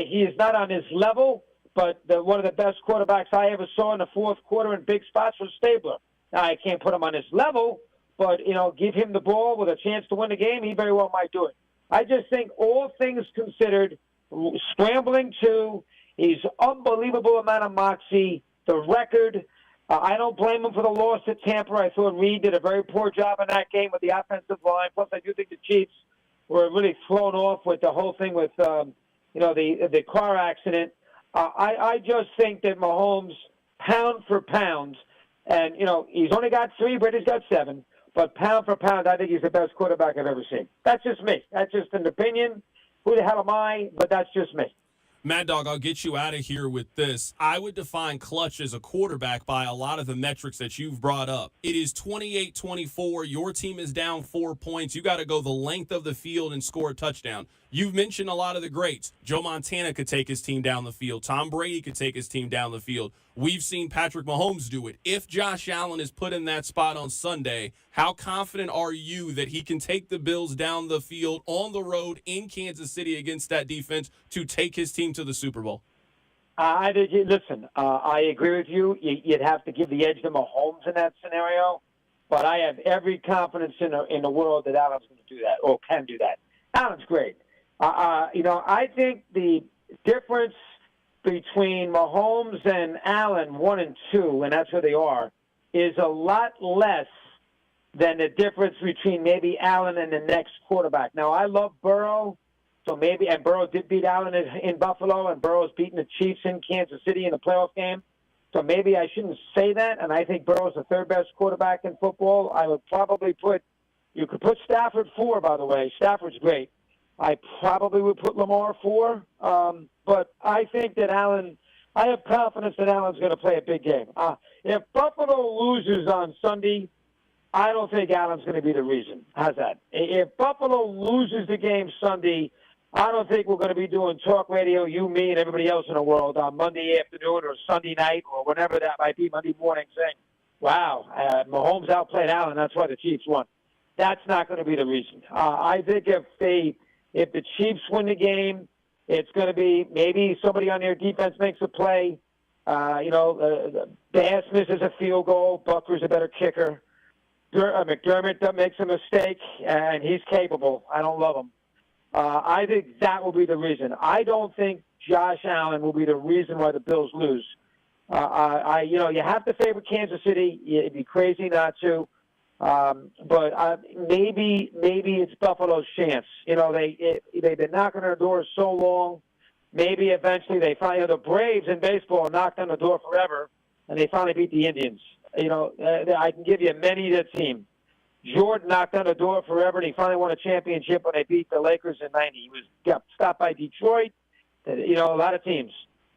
He is not on his level, but one of the best quarterbacks I ever saw in the 4th quarter in big spots was Stabler. Now, I can't put him on his level, but, give him the ball with a chance to win the game, he very well might do it. I just think all things considered, scrambling 2, he's unbelievable amount of moxie, the record. I don't blame him for the loss at Tampa. I thought Reed did a very poor job in that game with the offensive line. Plus, I do think the Chiefs were really thrown off with the whole thing with, the car accident. I just think that Mahomes, pound for pound, and, he's only got 3, Brady's got 7, but pound for pound, I think he's the best quarterback I've ever seen. That's just me. That's just an opinion. Who the hell am I? But that's just me. Mad Dog, I'll get you out of here with this. I would define clutch as a quarterback by a lot of the metrics that you've brought up. It is 28-24. Your team is down 4 points. You got to go the length of the field and score a touchdown. You've mentioned a lot of the greats. Joe Montana could take his team down the field. Tom Brady could take his team down the field. We've seen Patrick Mahomes do it. If Josh Allen is put in that spot on Sunday, how confident are you that he can take the Bills down the field on the road in Kansas City against that defense to take his team to the Super Bowl? I agree with you. You'd have to give the edge to Mahomes in that scenario. But I have every confidence in the world that Allen's going to do that or can do that. Allen's great. I think the difference between Mahomes and Allen, 1 and 2, and that's where they are, is a lot less than the difference between maybe Allen and the next quarterback. Now, I love Burrow, and Burrow did beat Allen in Buffalo, and Burrow's beating the Chiefs in Kansas City in the playoff game. So maybe I shouldn't say that, and I think Burrow's the 3rd best quarterback in football. I would probably you could put Stafford 4, by the way. Stafford's great. I probably would put Lamar 4, but I think that I have confidence that Allen's going to play a big game. If Buffalo loses on Sunday, I don't think Allen's going to be the reason. How's that? If Buffalo loses the game Sunday, I don't think we're going to be doing talk radio, you, me, and everybody else in the world on Monday afternoon or Sunday night or whenever that might be, Monday morning, saying, wow, Mahomes outplayed Allen, that's why the Chiefs won. That's not going to be the reason. I think if the Chiefs win the game, it's going to be maybe somebody on their defense makes a play. Bass misses a field goal. Bucker's a better kicker. McDermott makes a mistake, and he's capable. I don't love him. I think that will be the reason. I don't think Josh Allen will be the reason why the Bills lose. You have to favor Kansas City. It'd be crazy not to. But maybe it's Buffalo's chance. They've been knocking on the door so long. Maybe eventually they finally, the Braves in baseball knocked on the door forever, and they finally beat the Indians. I can give you many to the team. Jordan knocked on the door forever, and he finally won a championship when they beat the Lakers in '90. He got stopped by Detroit. A lot of teams.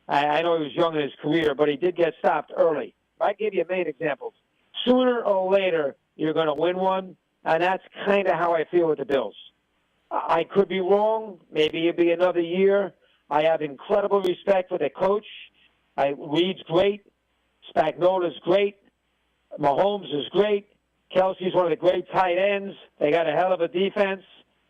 I know he was young in his career, but he did get stopped early. I give you many examples. Sooner or later, you're going to win one, and that's kind of how I feel with the Bills. I could be wrong. Maybe it'll be another year. I have incredible respect for the coach. Reed's great. Spagnola's great. Mahomes is great. Kelsey's one of the great tight ends. They got a hell of a defense.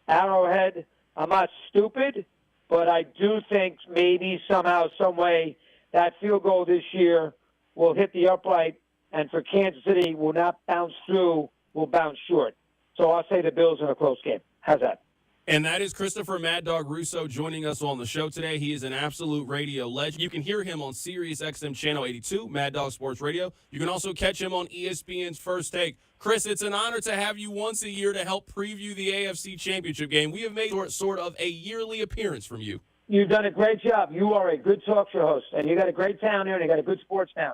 Arrowhead, I'm not stupid, but I do think maybe somehow, some way, that field goal this year will hit the upright, and for Kansas City will not bounce through, will bounce short. So I'll say the Bills in a close game. How's that? And that is Christopher Mad Dog Russo joining us on the show today. He is an absolute radio legend. You can hear him on Sirius XM Channel 82, Mad Dog Sports Radio. You can also catch him on ESPN's First Take. Chris, it's an honor to have you once a year to help preview the AFC Championship game. We have made sort of a yearly appearance from you. You've done a great job. You are a good talk show host, and you got a great town here, and you got a good sports town.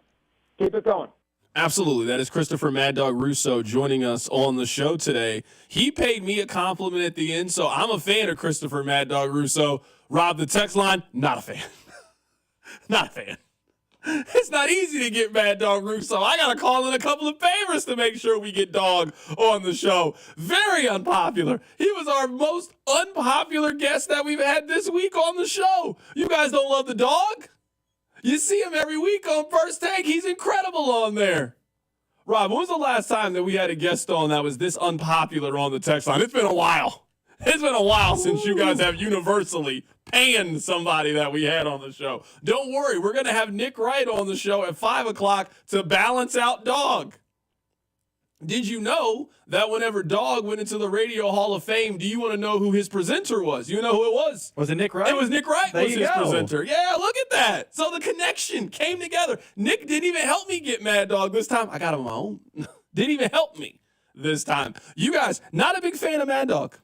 Keep it going. Absolutely. That is Christopher Mad Dog Russo joining us on the show today. He paid me a compliment at the end, so I'm a fan of Christopher Mad Dog Russo. Rob, the text line, not a fan. Not a fan. It's not easy to get Mad Dog Russo. I got to call in a couple of favors to make sure we get Dog on the show. Very unpopular. He was our most unpopular guest that we've had this week on the show. You guys don't love the Dog? You see him every week on First Take. He's incredible on there. Rob, when was the last time that we had a guest on that was this unpopular on the text line? It's been a while. It's been a while since you guys have universally panned somebody that we had on the show. Don't worry, we're going to have Nick Wright on the show at 5 o'clock to balance out Dog. Did you know that whenever Dog went into the Radio Hall of Fame, do you want to know who his presenter was? You know who it was? Was it Nick Wright? It was Nick Wright There was you his go. presenter. Yeah, look at that. So the connection came together. Nick didn't even help me get Mad Dog this time. I got him on my own. Didn't even help me this time. You guys, not a big fan of Mad Dog.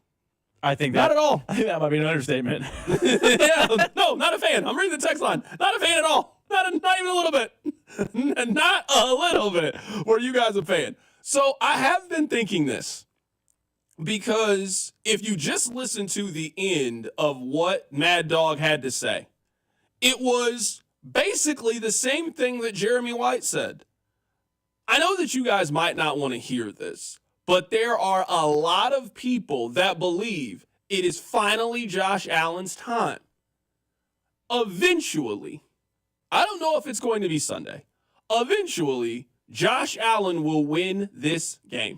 I think Not at all. I think that might be an understatement. Yeah, no, not a fan. I'm reading the text line. Not a fan at all. Not even a little bit. Not a little bit. Were you guys a fan? So I have been thinking this because if you just listen to the end of what Mad Dog had to say, it was basically the same thing that Jeremy White said. I know that you guys might not want to hear this, but there are a lot of people that believe it is finally Josh Allen's time. Eventually, I don't know if it's going to be Sunday. Eventually, Josh Allen will win this game.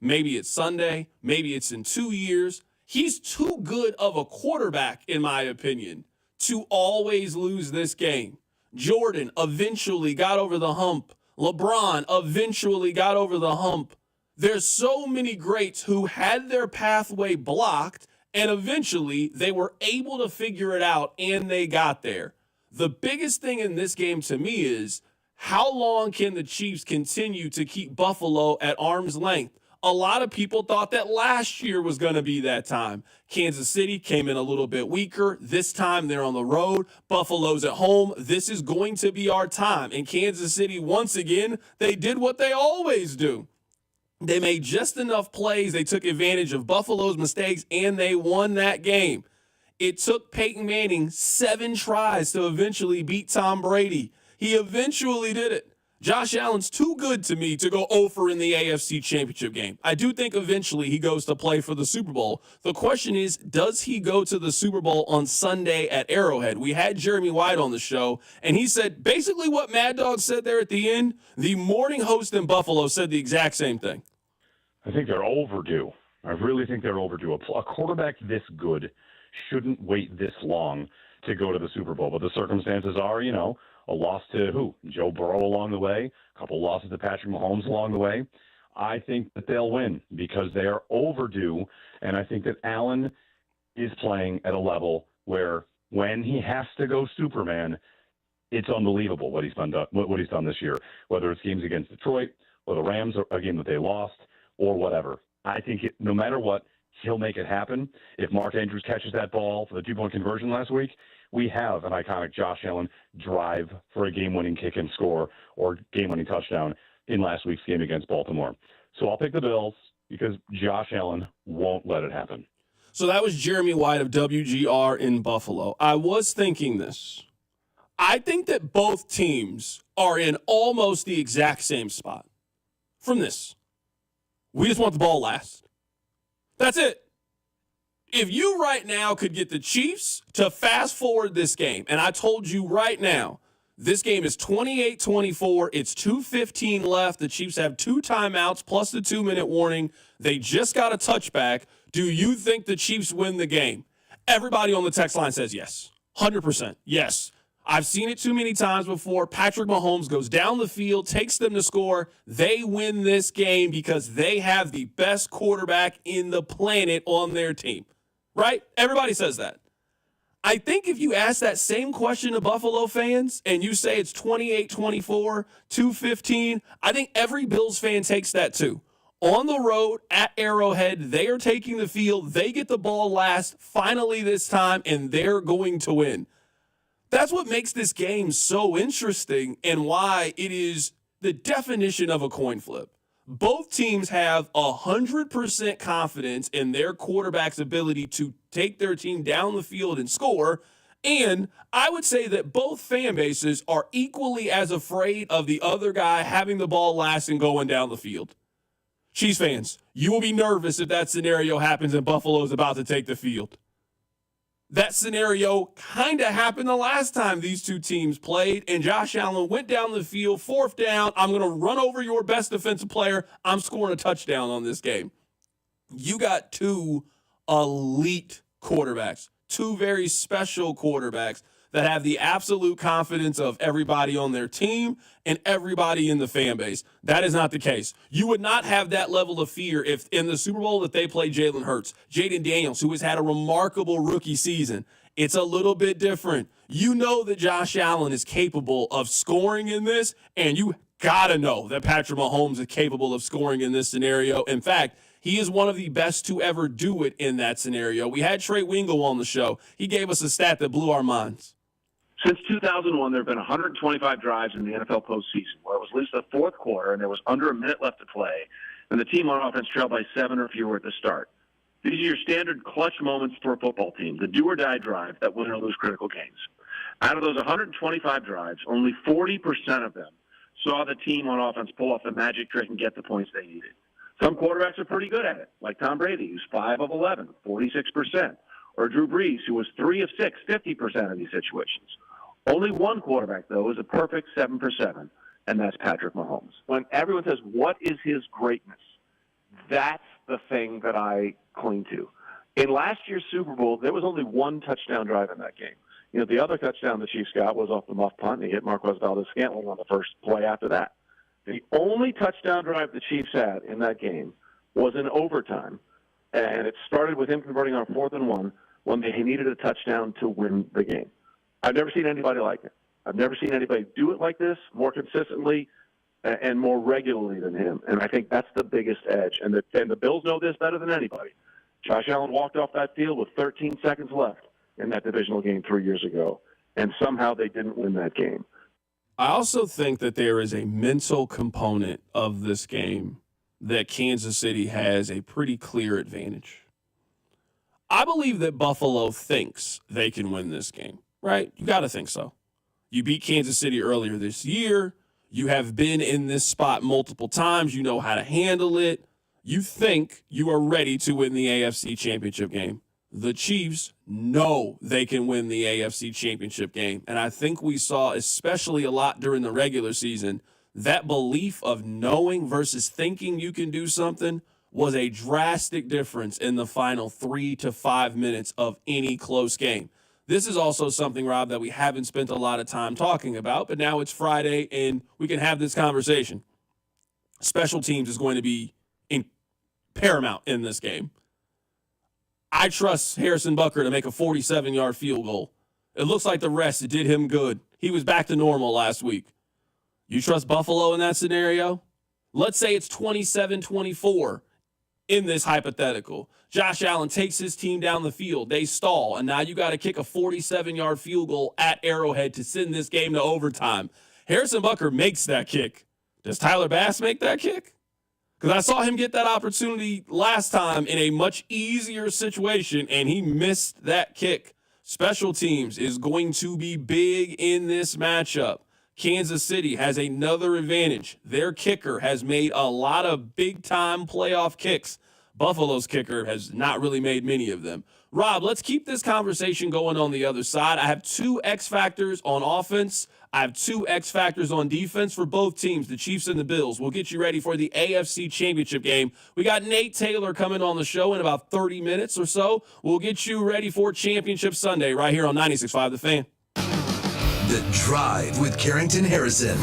Maybe it's Sunday. Maybe it's in 2 years. He's too good of a quarterback, in my opinion, to always lose this game. Jordan eventually got over the hump. LeBron eventually got over the hump. There's so many greats who had their pathway blocked, and eventually they were able to figure it out, and they got there. The biggest thing in this game to me is, how long can the Chiefs continue to keep Buffalo at arm's length? A lot of people thought that last year was going to be that time. Kansas City came in a little bit weaker. This time they're on the road. Buffalo's at home. This is going to be our time. And Kansas City, once again, they did what they always do. They made just enough plays. They took advantage of Buffalo's mistakes, and they won that game. It took Peyton Manning 7 tries to eventually beat Tom Brady. He eventually did it. Josh Allen's too good to me to go over in the AFC Championship game. I do think eventually he goes to play for the Super Bowl. The question is, does he go to the Super Bowl on Sunday at Arrowhead? We had Jeremy White on the show, and he said basically what Mad Dog said there at the end. The morning host in Buffalo said the exact same thing. I think they're overdue. I really think they're overdue. A quarterback this good shouldn't wait this long to go to the Super Bowl. But the circumstances are, a loss to who? Joe Burrow along the way, a couple losses to Patrick Mahomes along the way. I think that they'll win because they are overdue, and I think that Allen is playing at a level where when he has to go Superman, it's unbelievable what he's done this year, whether it's games against Detroit or the Rams, a game that they lost, or whatever. I think no matter what, he'll make it happen. If Mark Andrews catches that ball for the 2-point conversion last week, we have an iconic Josh Allen drive for a game-winning kick and score or game-winning touchdown in last week's game against Baltimore. So I'll pick the Bills because Josh Allen won't let it happen. So that was Jeremy White of WGR in Buffalo. I was thinking this. I think that both teams are in almost the exact same spot from this. We just want the ball last. That's it. If you right now could get the Chiefs to fast forward this game, and I told you right now, this game is 28-24. It's 2:15 left. The Chiefs have 2 timeouts plus the 2-minute warning. They just got a touchback. Do you think the Chiefs win the game? Everybody on the text line says yes. 100% yes. I've seen it too many times before. Patrick Mahomes goes down the field, takes them to score. They win this game because they have the best quarterback in the planet on their team. Right? Everybody says that. I think if you ask that same question to Buffalo fans and you say it's 28-24, 2:15, I think every Bills fan takes that too. On the road at Arrowhead, they are taking the field. They get the ball last, finally this time, and they're going to win. That's what makes this game so interesting and why it is the definition of a coin flip. Both teams have 100% confidence in their quarterback's ability to take their team down the field and score. And I would say that both fan bases are equally as afraid of the other guy having the ball last and going down the field. Chiefs fans, you will be nervous if that scenario happens and Buffalo is about to take the field. That scenario kind of happened the last time these two teams played, and Josh Allen went down the field, 4th down. I'm going to run over your best defensive player. I'm scoring a touchdown on this game. You got two elite quarterbacks, two very special quarterbacks that have the absolute confidence of everybody on their team and everybody in the fan base. That is not the case. You would not have that level of fear if in the Super Bowl that they play Jalen Hurts, Jaden Daniels, who has had a remarkable rookie season. It's a little bit different. You know that Josh Allen is capable of scoring in this, and you got to know that Patrick Mahomes is capable of scoring in this scenario. In fact, he is one of the best to ever do it in that scenario. We had Trey Wingo on the show. He gave us a stat that blew our minds. Since 2001, there have been 125 drives in the NFL postseason where it was at least the fourth quarter and there was under a minute left to play, and the team on offense trailed by 7 or fewer at the start. These are your standard clutch moments for a football team, the do-or-die drive that win or lose critical games. Out of those 125 drives, only 40% of them saw the team on offense pull off the magic trick and get the points they needed. Some quarterbacks are pretty good at it, like Tom Brady, who's 5 of 11, 46%, or Drew Brees, who was 3 of 6, 50% of these situations. Only one quarterback, though, is a perfect 7 for 7, and that's Patrick Mahomes. When everyone says, what is his greatness? That's the thing that I cling to. In last year's Super Bowl, there was only one touchdown drive in that game. You know, the other touchdown the Chiefs got was off the muff punt, and he hit Marquez Valdez-Scantling on the first play after that. The only touchdown drive the Chiefs had in that game was in overtime, and it started with him converting on 4th and 1 when they needed a touchdown to win the game. I've never seen anybody like it. I've never seen anybody do it like this more consistently and more regularly than him. And I think that's the biggest edge. And the Bills know this better than anybody. Josh Allen walked off that field with 13 seconds left in that divisional game 3 years ago, and somehow they didn't win that game. I also think that there is a mental component of this game that Kansas City has a pretty clear advantage. I believe that Buffalo thinks they can win this game. Right? You got to think so. You beat Kansas City earlier this year. You have been in this spot multiple times. You know how to handle it. You think you are ready to win the AFC Championship game. The Chiefs know they can win the AFC Championship game. And I think we saw, especially a lot during the regular season, that belief of knowing versus thinking you can do something was a drastic difference in the final 3 to 5 minutes of any close game. This is also something, Rob, that we haven't spent a lot of time talking about, but now it's Friday and we can have this conversation. Special teams is going to be paramount in this game. I trust Harrison Butker to make a 47-yard field goal. It looks like the rest did him good. He was back to normal last week. You trust Buffalo in that scenario? Let's say it's 27-24 in this hypothetical. Josh Allen takes his team down the field. They stall, and now you got to kick a 47-yard field goal at Arrowhead to send this game to overtime. Harrison Butker makes that kick. Does Tyler Bass make that kick? Because I saw him get that opportunity last time in a much easier situation, and he missed that kick. Special teams is going to be big in this matchup. Kansas City has another advantage. Their kicker has made a lot of big-time playoff kicks. Buffalo's kicker has not really made many of them. Rob, let's keep this conversation going on the other side. I have 2 X factors on offense. I have 2 X factors on defense for both teams, the Chiefs and the Bills. We'll get you ready for the AFC Championship game. We got Nate Taylor coming on the show in about 30 minutes or so. We'll get you ready for Championship Sunday right here on 96.5 The Fan. The Drive with Carrington Harrison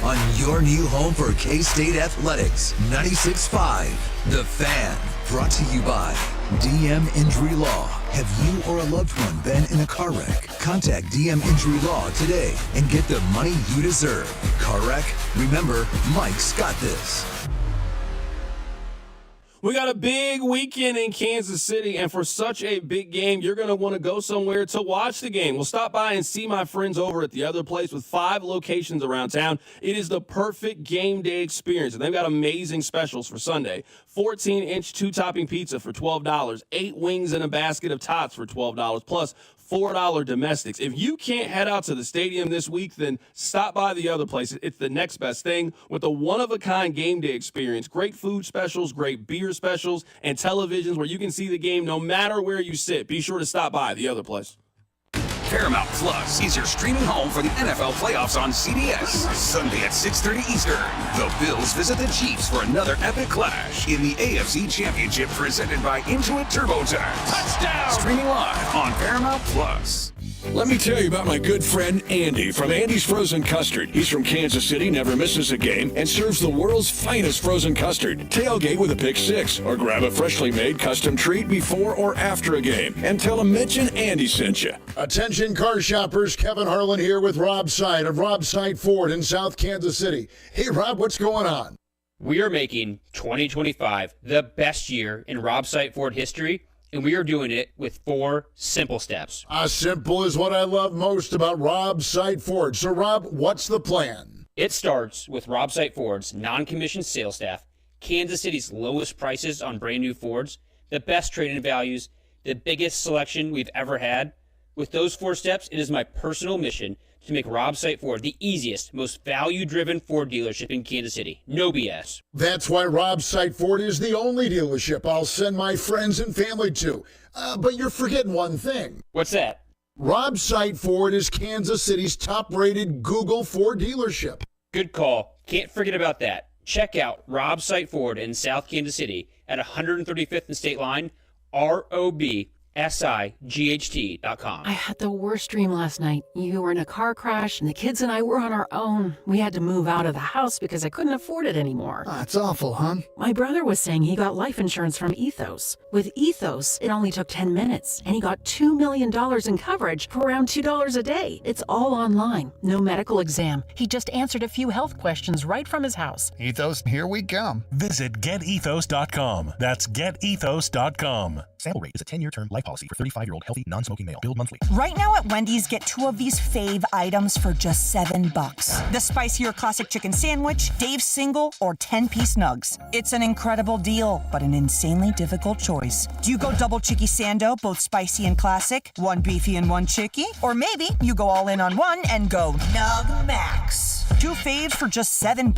on your new home for K-State Athletics, 96.5 The Fan. Brought to you by DM Injury Law. Have you or a loved one been in a car wreck? Contact DM Injury Law today and get the money you deserve. Car wreck? Remember, Mike's got this. We got a big weekend in Kansas City, and for such a big game, you're going to want to go somewhere to watch the game. We'll stop by and see my friends over at The Other Place with 5 locations around town. It is the perfect game day experience, and they've got amazing specials for Sunday. 14-inch 2-topping pizza for $12, 8 wings and a basket of tots for $12, plus $4 domestics. If you can't head out to the stadium this week, then stop by The Other Place. It's the next best thing with a one-of-a-kind game day experience. Great food specials, great beer specials, and televisions where you can see the game no matter where you sit. Be sure to stop by The Other Place. Paramount Plus is your streaming home for the NFL playoffs on CBS. Sunday at 6:30 Eastern. The Bills visit the Chiefs for another epic clash in the AFC Championship presented by Intuit TurboTax. Touchdown! Streaming live on Paramount Plus. Let me tell you about my good friend Andy from Andy's Frozen Custard. He's from Kansas City, never misses a game, and serves the world's finest frozen custard. Tailgate with a Pick 6, or grab a freshly made custom treat before or after a game, and tell him mention Andy sent you. Attention car shoppers, Kevin Harlan here with Rob Seid of Rob Seid Ford in South Kansas City. Hey Rob, what's going on? We are making 2025 the best year in Rob Seid Ford history, and we are doing it with 4 simple steps. Simple is what I love most about Rob Seid Ford. So Rob, what's the plan? It starts with Rob Seid Ford's non-commissioned sales staff, Kansas City's lowest prices on brand new Fords, the best trade-in values, the biggest selection we've ever had. With those 4 steps, it is my personal mission to make Rob Seid Ford the easiest, most value-driven Ford dealership in Kansas City. No BS. That's why Rob Seid Ford is the only dealership I'll send my friends and family to. But you're forgetting one thing. What's that? Rob Seid Ford is Kansas City's top-rated Google Ford dealership. Good call. Can't forget about that. Check out Rob Seid Ford in South Kansas City at 135th and State Line, ROBSIGHT.com. I had the worst dream last night. You were in a car crash, and the kids and I were on our own. We had to move out of the house because I couldn't afford it anymore. That's awful, hon. My brother was saying he got life insurance from Ethos. With Ethos, it only took 10 minutes, and he got $2 million in coverage for around $2 a day. It's all online. No medical exam. He just answered a few health questions right from his house. Ethos, here we come. Visit GetEthos.com. That's GetEthos.com. Sample rate is a 10-year term life policy for 35-year-old healthy, non-smoking male. Billed monthly. Right now at Wendy's, get 2 of these fave items for just $7. The spicier classic chicken sandwich, Dave's single, or 10-piece nugs. It's an incredible deal, but an insanely difficult choice. Do you go double chicky sando, both spicy and classic, 1 beefy and 1 chicky? Or maybe you go all in on one and go Nug Max. 2 faves for just $7?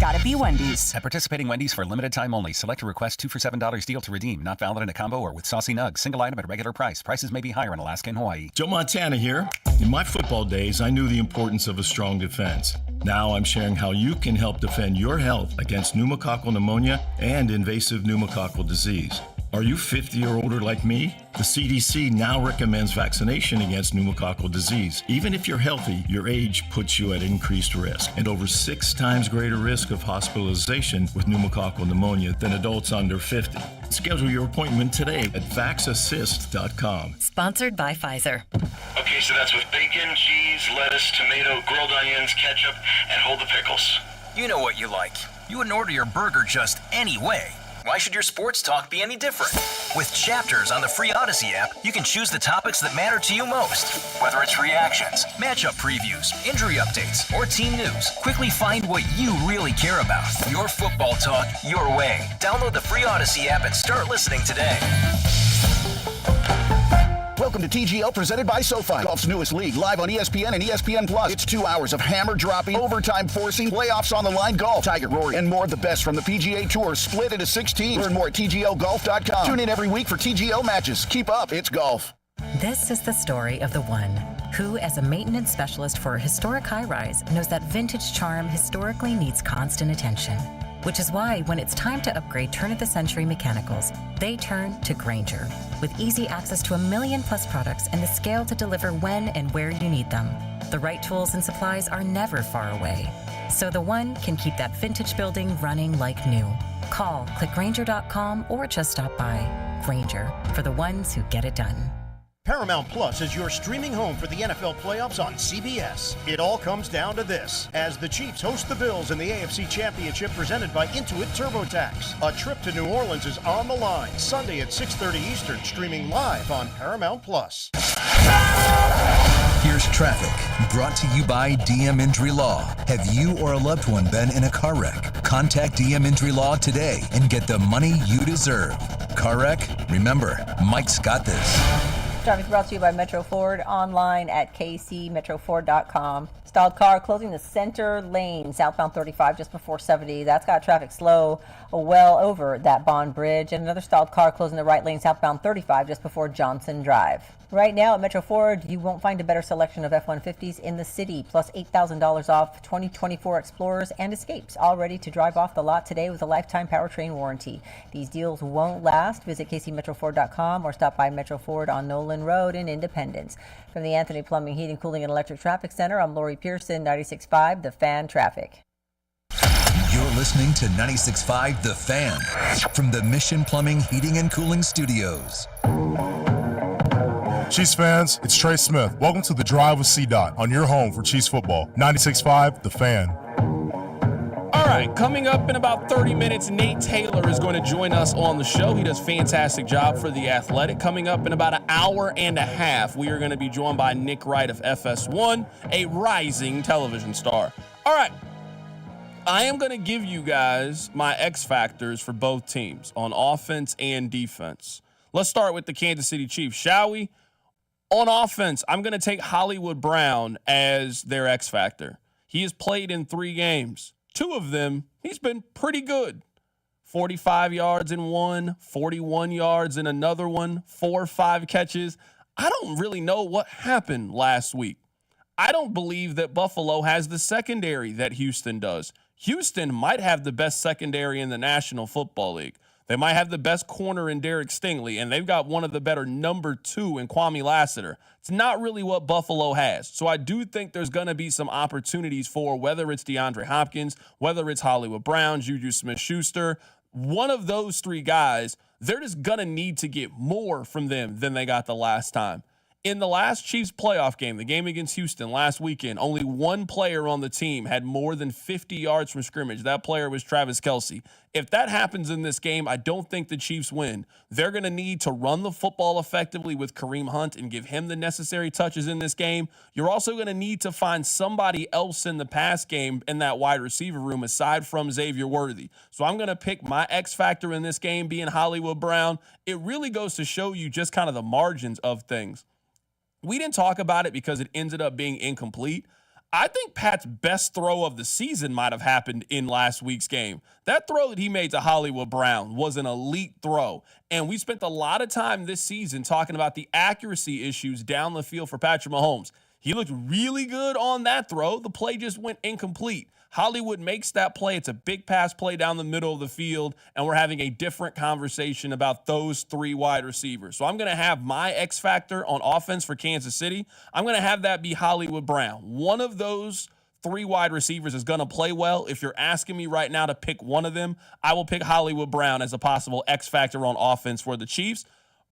Gotta be Wendy's. At participating Wendy's for a limited time only. Select a request 2 for $7 deal to redeem. Not valid in a combo or with saucy nugs. Single item at regular price. Prices may be higher in Alaska and Hawaii. Joe Montana here. In my football days, I knew the importance of a strong defense. Now I'm sharing how you can help defend your health against pneumococcal pneumonia and invasive pneumococcal disease. Are you 50 or older like me? The CDC now recommends vaccination against pneumococcal disease. Even if you're healthy, your age puts you at increased risk and over 6 times greater risk of hospitalization with pneumococcal pneumonia than adults under 50. Schedule your appointment today at vaxassist.com. Sponsored by Pfizer. Okay, so that's with bacon, cheese, lettuce, tomato, grilled onions, ketchup, and hold the pickles. You know what you like. You wouldn't order your burger just any way. Why should your sports talk be any different? With Chapters on the free Odyssey app, you can choose the topics that matter to you most. Whether it's reactions, matchup previews, injury updates, or team news, quickly find what you really care about. Your football talk, your way. Download the free Odyssey app and start listening today. Welcome to TGL, presented by SoFi. Golf's newest league, live on ESPN and ESPN+. It's 2 hours of hammer-dropping, overtime-forcing, playoffs on the line golf, Tiger, Rory, and more of the best from the PGA Tour, split into 6 teams. Learn more at TGLGolf.com. Tune in every week for TGL matches. Keep up, it's golf. This is the story of the one who, as a maintenance specialist for a historic high-rise, knows that vintage charm historically needs constant attention. Which is why, when it's time to upgrade turn-of-the-century mechanicals, they turn to Grainger. With easy access to 1 million+ products and the scale to deliver when and where you need them, the right tools and supplies are never far away. So the one can keep that vintage building running like new. Call, click Grainger.com, or just stop by. Grainger, for the ones who get it done. Paramount Plus is your streaming home for the NFL playoffs on CBS. It all comes down to this, as the Chiefs host the Bills in the AFC Championship presented by Intuit TurboTax. A trip to New Orleans is on the line, Sunday at 6:30 Eastern, streaming live on Paramount Plus. Here's traffic, brought to you by DM Injury Law. Have you or a loved one been in a car wreck? Contact DM Injury Law today and get the money you deserve. Car wreck? Remember, Mike's got this. Traffic brought to you by Metro Ford, online at kcmetroford.com. Stalled car closing the center lane, southbound 35 just before 70. That's got traffic slow well over that Bond Bridge. And another stalled car closing the right lane, southbound 35 just before Johnson Drive. Right now at Metro Ford, you won't find a better selection of F-150s in the city, plus $8,000 off 2024 Explorers and Escapes, all ready to drive off the lot today with a lifetime powertrain warranty. These deals won't last. Visit kcmetroford.com or stop by Metro Ford on Nolan Road in Independence. From the Anthony Plumbing, Heating, Cooling, and Electric Traffic Center, I'm Lori Pearson, 96.5 The Fan Traffic. You're listening to 96.5 The Fan from the Mission Plumbing, Heating, and Cooling Studios. Chiefs fans, it's Trey Smith. Welcome to The Drive with C-Dot on your home for Chiefs football. 96.5 The Fan. All right, coming up in about 30 minutes, Nate Taylor is going to join us on the show. He does a fantastic job for The Athletic. Coming up in about an hour and a half, we are going to be joined by Nick Wright of FS1, a rising television star. All right, I am going to give you guys my X factors for both teams on offense and defense. Let's start with the Kansas City Chiefs, shall we? On offense, I'm going to take Hollywood Brown as their X factor. He has played in 3 games. 2 of them, he's been pretty good. 45 yards in one, 41 yards in another one, 4 or 5 catches. I don't really know what happened last week. I don't believe that Buffalo has the secondary that Houston does. Houston might have the best secondary in the National Football League. They might have the best corner in Derek Stingley, and they've got one of the better number 2 in Kwame Lassiter. It's not really what Buffalo has. So I do think there's going to be some opportunities for whether it's DeAndre Hopkins, whether it's Hollywood Brown, Juju Smith-Schuster, one of those 3 guys, they're just going to need to get more from them than they got the last time. In the last Chiefs playoff game, the game against Houston last weekend, only 1 player on the team had more than 50 yards from scrimmage. That player was Travis Kelce. If that happens in this game, I don't think the Chiefs win. They're going to need to run the football effectively with Kareem Hunt and give him the necessary touches in this game. You're also going to need to find somebody else in the pass game in that wide receiver room aside from Xavier Worthy. So I'm going to pick my X factor in this game being Hollywood Brown. It really goes to show you just kind of the margins of things. We didn't talk about it because it ended up being incomplete. I think Pat's best throw of the season might have happened in last week's game. That throw that he made to Hollywood Brown was an elite throw. And we spent a lot of time this season talking about the accuracy issues down the field for Patrick Mahomes. He looked really good on that throw. The play just went incomplete. Hollywood makes that play. It's a big pass play down the middle of the field, and we're having a different conversation about those 3 wide receivers. So I'm going to have my X factor on offense for Kansas City. I'm going to have that be Hollywood Brown. One of those 3 wide receivers is going to play well. If you're asking me right now to pick one of them, I will pick Hollywood Brown as a possible X factor on offense for the Chiefs.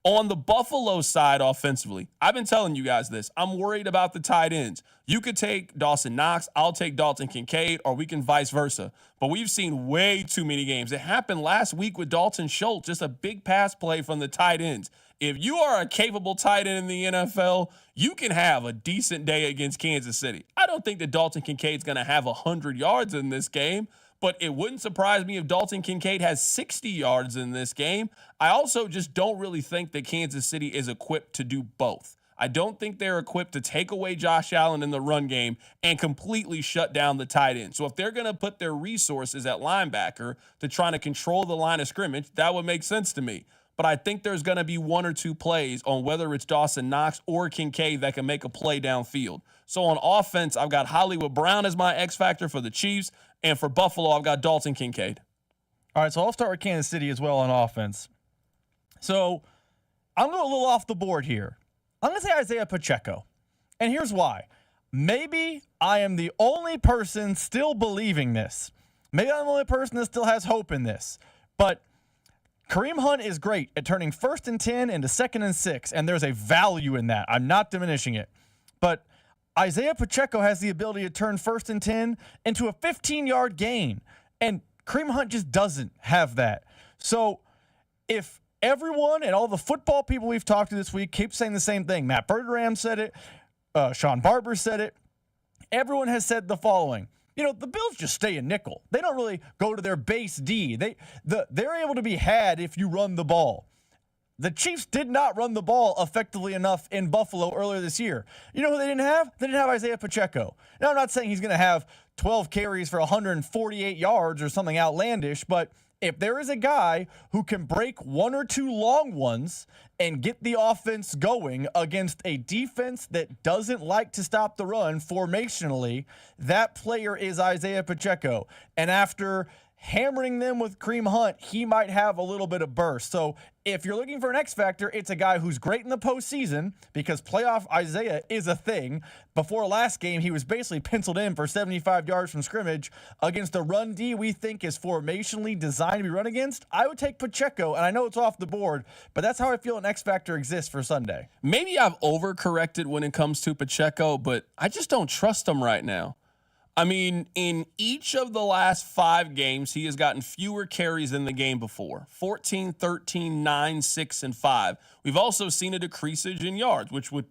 On the Buffalo side offensively, I've been telling you guys this. I'm worried about the tight ends. You could take Dawson Knox, I'll take Dalton Kincaid, or we can vice versa. But we've seen way too many games. It happened last week with Dalton Schultz, just a big pass play from the tight ends. If you are a capable tight end in the NFL, you can have a decent day against Kansas City. I don't think that Dalton Kincaid's going to have 100 yards in this game, but it wouldn't surprise me if Dalton Kincaid has 60 yards in this game. I also just don't really think that Kansas City is equipped to do both. I don't think they're equipped to take away Josh Allen in the run game and completely shut down the tight end. So if they're going to put their resources at linebacker to try to control the line of scrimmage, that would make sense to me. But I think there's going to be 1 or 2 plays on whether it's Dawson Knox or Kincaid that can make a play downfield. So on offense, I've got Hollywood Brown as my X factor for the Chiefs. And for Buffalo, I've got Dalton Kincaid. All right, so I'll start with Kansas City as well on offense. So I'm going a little off the board here. I'm going to say Isaiah Pacheco. And here's why. Maybe I am the only person still believing this. Maybe I'm the only person that still has hope in this. But Kareem Hunt is great at turning 1st and 10 into 2nd and 6, and there's a value in that. I'm not diminishing it. But Isaiah Pacheco has the ability to turn 1st and 10 into a 15-yard gain, and Kareem Hunt just doesn't have that. So if everyone and all the football people we've talked to this week keep saying the same thing, Matt Bergeron said it, Sean Barber said it, everyone has said the following. The Bills just stay in nickel. They don't really go to their base D. They're able to be had if you run the ball. The Chiefs did not run the ball effectively enough in Buffalo earlier this year. You know who they didn't have? They didn't have Isaiah Pacheco. Now, I'm not saying he's going to have 12 carries for 148 yards or something outlandish, but if there is a guy who can break one or two long ones and get the offense going against a defense that doesn't like to stop the run formationally, that player is Isaiah Pacheco. And after hammering them with Kareem Hunt, he might have a little bit of burst. So if you're looking for an X factor, it's a guy who's great in the postseason because playoff Isaiah is a thing. Before last game, he was basically penciled in for 75 yards from scrimmage against a run D we think is formationally designed to be run against. I would take Pacheco, and I know it's off the board, but that's how I feel an X factor exists for Sunday. Maybe I've overcorrected when it comes to Pacheco, but I just don't trust him right now. I mean, in each of the last 5 games, he has gotten fewer carries than the game before. 14, 13, 9, 6, and 5. We've also seen a decreasing yards, which would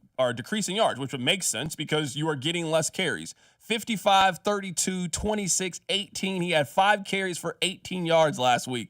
make sense because you are getting less carries. 55, 32, 26, 18. He had 5 carries for 18 yards last week.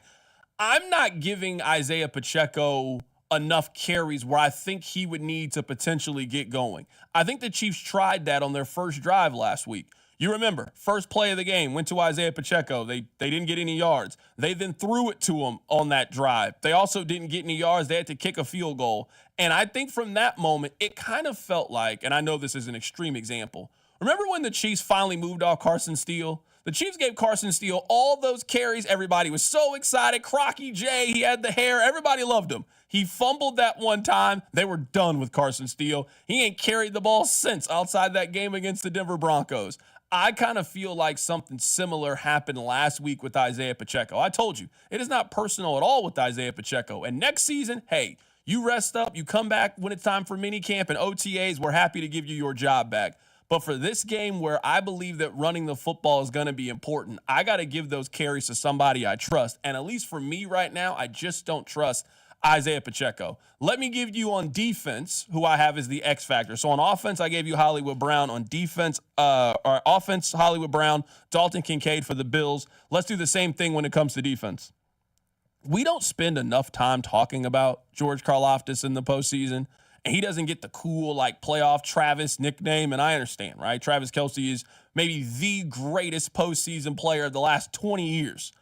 I'm not giving Isaiah Pacheco enough carries where I think he would need to potentially get going. I think the Chiefs tried that on their first drive last week. You remember, first play of the game went to Isaiah Pacheco. They didn't get any yards. They then threw it to him on that drive. They also didn't get any yards. They had to kick a field goal. And I think from that moment, it kind of felt like, and I know this is an extreme example, remember when the Chiefs finally moved off Carson Steele? The Chiefs gave Carson Steele all those carries. Everybody was so excited. Crocky J, he had the hair. Everybody loved him. He fumbled that one time. They were done with Carson Steele. He ain't carried the ball since outside that game against the Denver Broncos. I kind of feel like something similar happened last week with Isaiah Pacheco. I told you, it is not personal at all with Isaiah Pacheco. And next season, hey, you rest up, you come back when it's time for minicamp and OTAs, we're happy to give you your job back. But for this game where I believe that running the football is going to be important, I got to give those carries to somebody I trust. And at least for me right now, I just don't trust Isaiah Pacheco. Let me give you on defense who I have as the X factor. So on offense, I gave you Hollywood Brown. On defense, or offense, Hollywood Brown, Dalton Kincaid for the Bills. Let's do the same thing when it comes to defense. We don't spend enough time talking about George Karlaftis in the postseason, and he doesn't get the cool, playoff Travis nickname, and I understand, right? Travis Kelce is maybe the greatest postseason player of the last 20 years.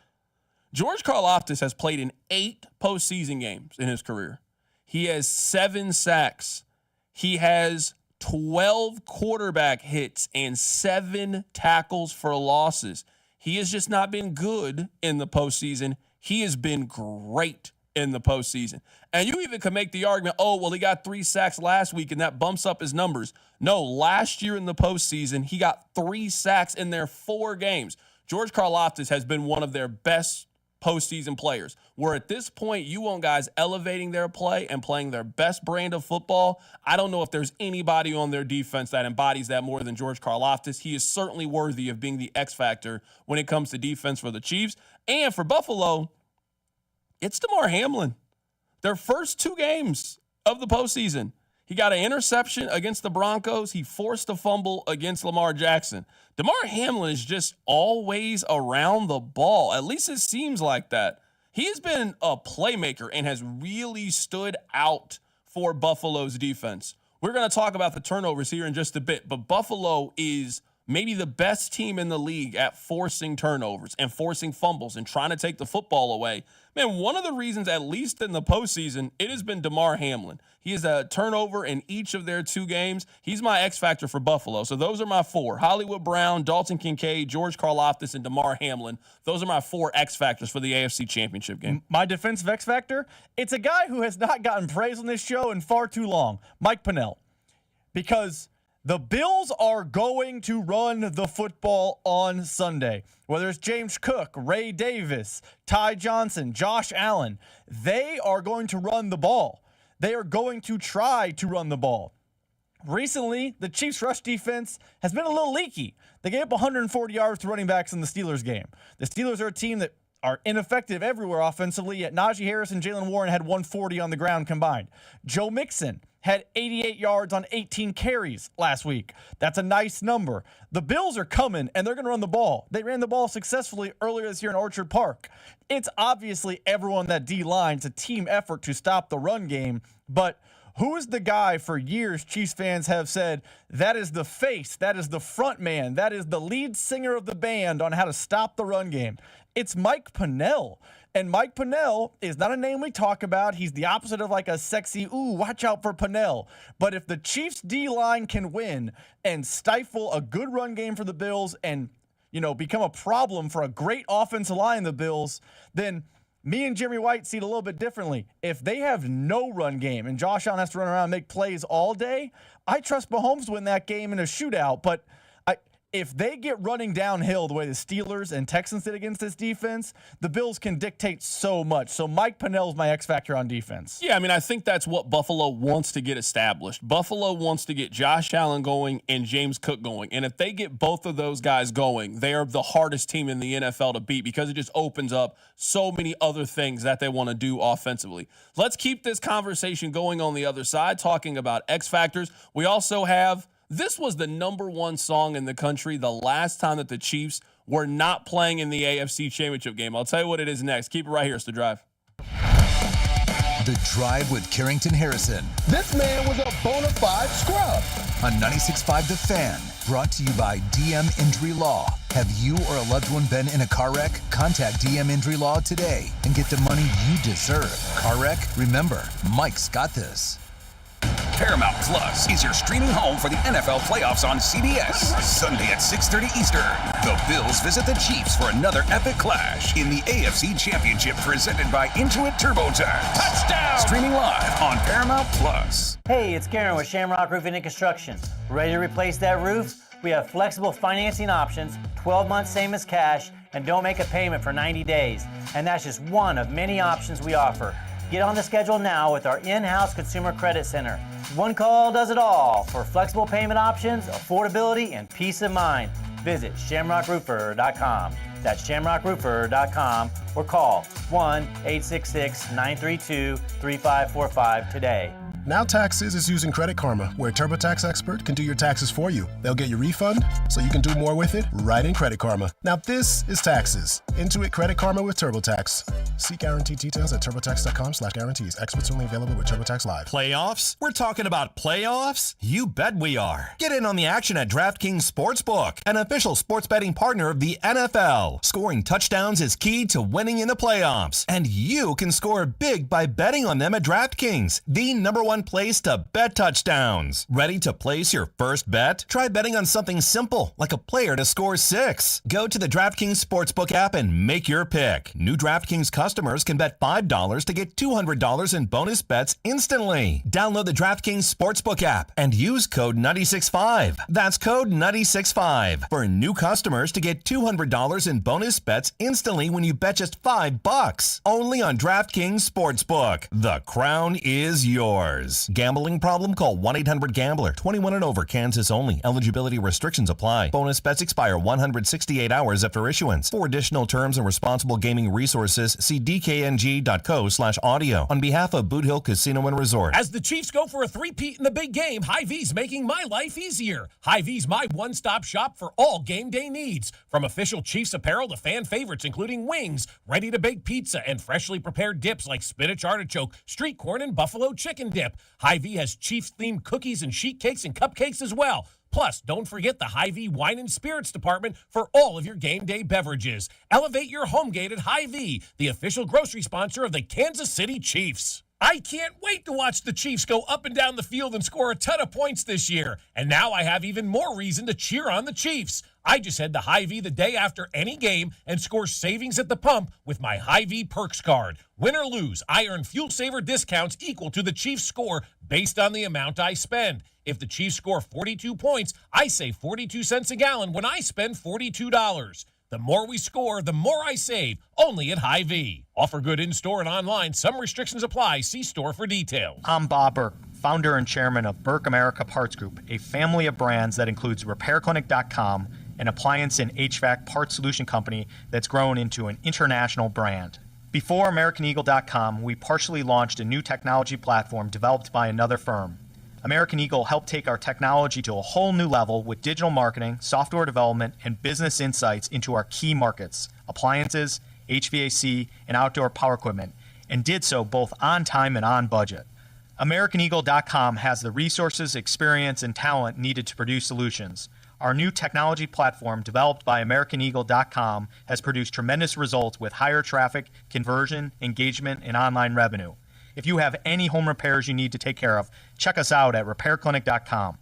George Karlaftis has played in 8 postseason games in his career. He has 7 sacks. He has 12 quarterback hits and 7 tackles for losses. He has just not been good in the postseason. He has been great in the postseason. And you even can make the argument, he got 3 sacks last week and that bumps up his numbers. No, last year in the postseason, he got 3 sacks in their 4 games. George Karlaftis has been one of their best postseason players, where at this point you want guys elevating their play and playing their best brand of football. I don't know if there's anybody on their defense that embodies that more than George Karlaftis. He is certainly worthy of being the X factor when it comes to defense for the Chiefs. And for Buffalo, it's Damar Hamlin. Their first 2 games of the postseason, he got an interception against the Broncos. He forced a fumble against Lamar Jackson. Damar Hamlin is just always around the ball. At least it seems like that. He has been a playmaker and has really stood out for Buffalo's defense. We're going to talk about the turnovers here in just a bit, but Buffalo is maybe the best team in the league at forcing turnovers and forcing fumbles and trying to take the football away. Man, one of the reasons, at least in the postseason, it has been Damar Hamlin. He has a turnover in each of their 2 games. He's my X factor for Buffalo. So those are my 4. Hollywood Brown, Dalton Kincaid, George Karlaftis, and Damar Hamlin. Those are my 4 X factors for the AFC Championship game. My defensive X factor, it's a guy who has not gotten praise on this show in far too long, Mike Pennell. Because The Bills are going to run the football on Sunday. Whether it's James Cook, Ray Davis, Ty Johnson, Josh Allen, they are going to run the ball. They are going to try to run the ball. Recently, the Chiefs' rush defense has been a little leaky. They gave up 140 yards to running backs in the Steelers game. The Steelers are a team that are ineffective everywhere offensively, yet Najee Harris and Jalen Warren had 140 on the ground combined. Joe Mixon had 88 yards on 18 carries last week. That's a nice number. The Bills are coming, and they're going to run the ball. They ran the ball successfully earlier this year in Orchard Park. It's obviously everyone that D-line. It's a team effort to stop the run game, but who is the guy for years Chiefs fans have said, that is the face, that is the front man, that is the lead singer of the band on how to stop the run game? It's Mike Pennell. And Mike Pennell is not a name we talk about. He's the opposite of like a sexy, ooh, watch out for Pennell. But if the Chiefs D-line can win and stifle a good run game for the Bills and, become a problem for a great offensive line in the Bills, then me and Jimmy White see it a little bit differently. If they have no run game and Josh Allen has to run around and make plays all day, I trust Mahomes to win that game in a shootout. But if they get running downhill the way the Steelers and Texans did against this defense, the Bills can dictate so much. So Mike Pennell's my X factor on defense. Yeah, I think that's what Buffalo wants to get established. Buffalo wants to get Josh Allen going and James Cook going. And if they get both of those guys going, they are the hardest team in the NFL to beat because it just opens up so many other things that they want to do offensively. Let's keep this conversation going on the other side, talking about X factors. We also have... This was the number one song in the country the last time that the Chiefs were not playing in the AFC Championship game. I'll tell you what it is next. Keep it right here. It's The Drive. The Drive with Carrington Harrison. This man was a bona fide scrub. On 96.5 The Fan. Brought to you by DM Injury Law. Have you or a loved one been in a car wreck? Contact DM Injury Law today and get the money you deserve. Car wreck? Remember, Mike's got this. Paramount Plus is your streaming home for the NFL playoffs on CBS. Sunday at 6:30 Eastern. The Bills visit the Chiefs for another epic clash in the AFC Championship presented by Intuit TurboTax. Touchdown! Streaming live on Paramount Plus. Hey, it's Karen with Shamrock Roofing and Construction. Ready to replace that roof? We have flexible financing options, 12 months same as cash, and don't make a payment for 90 days. And that's just one of many options we offer. Get on the schedule now with our in-house Consumer Credit Center. One call does it all for flexible payment options, affordability, and peace of mind. Visit shamrockroofer.com. That's shamrockroofer.com or call 1-866-932-3545 today. Now Taxes is using Credit Karma, where TurboTax Expert can do your taxes for you. They'll get your refund so you can do more with it right in Credit Karma. Now this is taxes. Intuit Credit Karma with TurboTax. See guarantee details at turbotax.com/guarantees. Experts only available with TurboTax Live. Playoffs? We're talking about playoffs? You bet we are. Get in on the action at DraftKings Sportsbook, an official sports betting partner of the NFL. Scoring touchdowns is key to winning in the playoffs, and you can score big by betting on them at DraftKings, the number one place to bet touchdowns. Ready to place your first bet? Try betting on something simple, like a player to score 6. Go to the DraftKings Sportsbook app and make your pick. New DraftKings customers can bet $5 to get $200 in bonus bets instantly. Download the DraftKings Sportsbook app and use code 965. That's code 965 for new customers to get $200 in bonus bets instantly when you bet just $5. Only on DraftKings Sportsbook. The crown is yours. Gambling problem? Call 1-800-GAMBLER. 21 and over. Kansas only. Eligibility restrictions apply. Bonus bets expire 168 hours after issuance. For additional terms and responsible gaming resources, see dkng.co/audio. On behalf of Boot Hill Casino and Resort. As the Chiefs go for a three-peat in the big game, Hy-Vee's making my life easier. Hy-Vee's my one-stop shop for all game day needs. From official Chiefs apparel to fan favorites, including wings, ready-to-bake pizza, and freshly prepared dips like spinach artichoke, street corn, and buffalo chicken dip. Hy-Vee has Chiefs-themed cookies and sheet cakes and cupcakes as well. Plus, don't forget the Hy-Vee Wine and Spirits department for all of your game day beverages. Elevate your home gate at Hy-Vee, the official grocery sponsor of the Kansas City Chiefs. I can't wait to watch the Chiefs go up and down the field and score a ton of points this year. And now I have even more reason to cheer on the Chiefs. I just head to Hy-Vee the day after any game and score savings at the pump with my Hy-Vee Perks card. Win or lose, I earn fuel saver discounts equal to the Chiefs score based on the amount I spend. If the Chiefs score 42 points, I save 42 cents a gallon when I spend $42. The more we score, the more I save, only at Hy-Vee. Offer good in-store and online. Some restrictions apply. See store for details. I'm Bob Burke, founder and chairman of Burke America Parts Group, a family of brands that includes RepairClinic.com, an appliance and HVAC parts solution company that's grown into an international brand. Before AmericanEagle.com, we partially launched a new technology platform developed by another firm. American Eagle helped take our technology to a whole new level with digital marketing, software development, and business insights into our key markets, appliances, HVAC, and outdoor power equipment, and did so both on time and on budget. AmericanEagle.com has the resources, experience, and talent needed to produce solutions. Our new technology platform, developed by AmericanEagle.com, has produced tremendous results with higher traffic, conversion, engagement, and online revenue. If you have any home repairs you need to take care of, check us out at RepairClinic.com.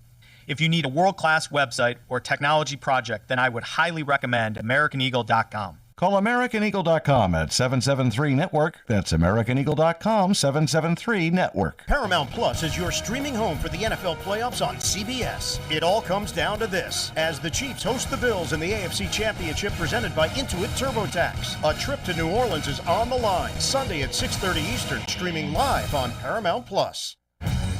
If you need a world-class website or technology project, then I would highly recommend AmericanEagle.com. Call AmericanEagle.com at 773-NETWORK. That's AmericanEagle.com, 773-NETWORK. Paramount Plus is your streaming home for the NFL playoffs on CBS. It all comes down to this as the Chiefs host the Bills in the AFC Championship presented by Intuit TurboTax. A trip to New Orleans is on the line Sunday at 6:30 Eastern, streaming live on Paramount Plus.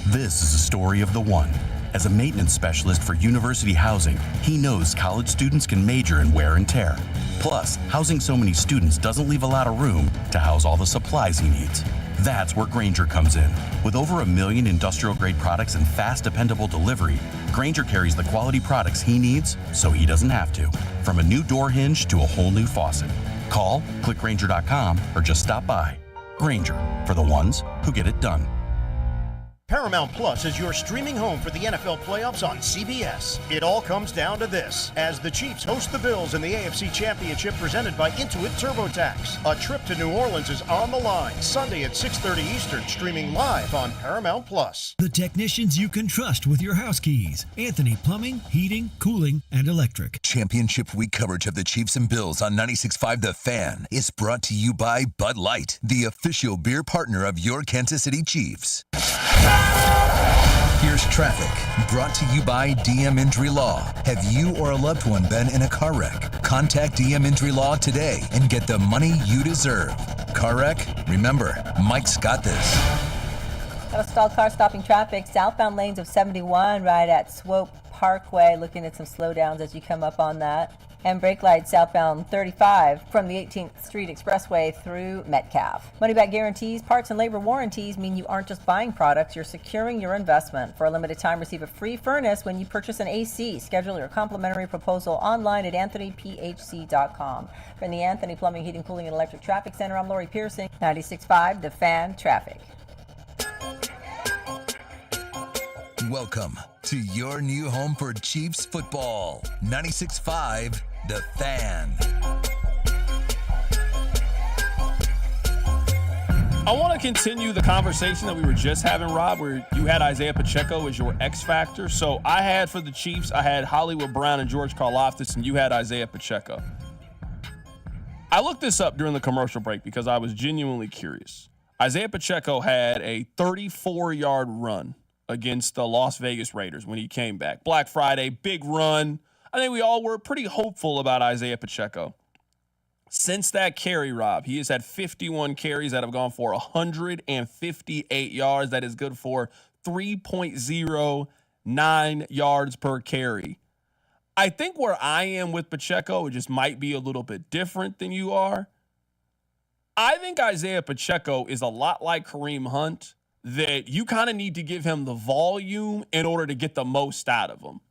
This is a story of the one. As a maintenance specialist for university housing, he knows college students can major in wear and tear. Plus, housing so many students doesn't leave a lot of room to house all the supplies he needs. That's where Grainger comes in. With over 1 million industrial-grade products and fast, dependable delivery, Grainger carries the quality products he needs so he doesn't have to. From a new door hinge to a whole new faucet. Call, click Grainger.com, or just stop by. Grainger, for the ones who get it done. Paramount Plus is your streaming home for the NFL playoffs on CBS. It all comes down to this as the Chiefs host the Bills in the AFC Championship presented by Intuit TurboTax. A trip to New Orleans is on the line Sunday at 6:30 Eastern, streaming live on Paramount Plus. The technicians you can trust with your house keys. Anthony Plumbing, Heating, Cooling, and Electric. Championship week coverage of the Chiefs and Bills on 96.5 The Fan is brought to you by Bud Light, the official beer partner of your Kansas City Chiefs. Here's traffic, brought to you by DM Injury Law. Have you or a loved one been in a car wreck? Contact DM Injury Law today and get the money you deserve. Car wreck? Remember, Mike's got this. Got a stalled car stopping traffic. Southbound lanes of 71 right at Swope Parkway. Looking at some slowdowns as you come up on that. And brake lights southbound 35 from the 18th Street Expressway through Metcalf. Money back guarantees, parts and labor warranties mean you aren't just buying products, you're securing your investment. For a limited time, receive a free furnace when you purchase an AC. Schedule your complimentary proposal online at anthonyphc.com. From the Anthony Plumbing, Heating, Cooling, and Electric Traffic Center, I'm Lori Pearson, 96.5 The Fan Traffic. Welcome to your new home for Chiefs football. 96.5 The Fan. I want to continue the conversation that we were just having, Rob, where you had Isaiah Pacheco as your X factor. So I had for the Chiefs, I had Hollywood Brown and George Karlaftis, and you had Isaiah Pacheco. I looked this up during the commercial break because I was genuinely curious. Isaiah Pacheco had a 34-yard run against the Las Vegas Raiders when he came back. Black Friday, big run. I think we all were pretty hopeful about Isaiah Pacheco. Since that carry, Rob, he has had 51 carries that have gone for 158 yards. That is good for 3.09 yards per carry. I think where I am with Pacheco, it just might be a little bit different than you are. I think Isaiah Pacheco is a lot like Kareem Hunt, that you kind of need to give him the volume in order to get the most out of him.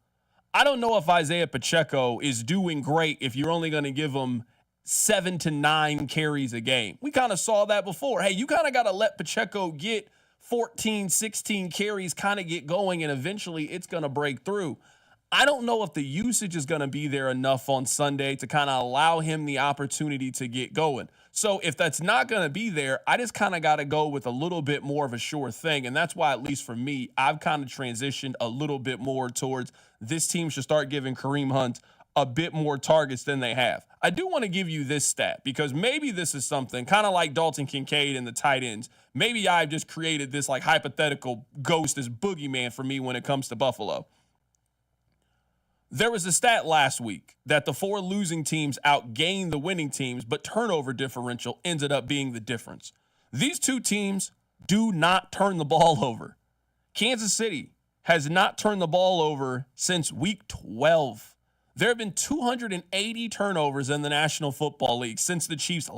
I don't know if Isaiah Pacheco is doing great if you're only going to give him 7 to 9 carries a game. We kind of saw that before. Hey, you kind of got to let Pacheco get 14, 16 carries, kind of get going, and eventually it's going to break through. I don't know if the usage is going to be there enough on Sunday to kind of allow him the opportunity to get going. So if that's not going to be there, I just kind of got to go with a little bit more of a sure thing. And that's why, at least for me, I've kind of transitioned a little bit more towards this team should start giving Kareem Hunt a bit more targets than they have. I do want to give you this stat because maybe this is something kind of like Dalton Kincaid and the tight ends. Maybe I've just created this like hypothetical ghost as boogeyman for me when it comes to Buffalo. There was a stat last week that the 4 losing teams outgained the winning teams, but turnover differential ended up being the difference. These 2 teams do not turn the ball over. Kansas City has not turned the ball over since week 12. There have been 280 turnovers in the National Football League since the Chiefs.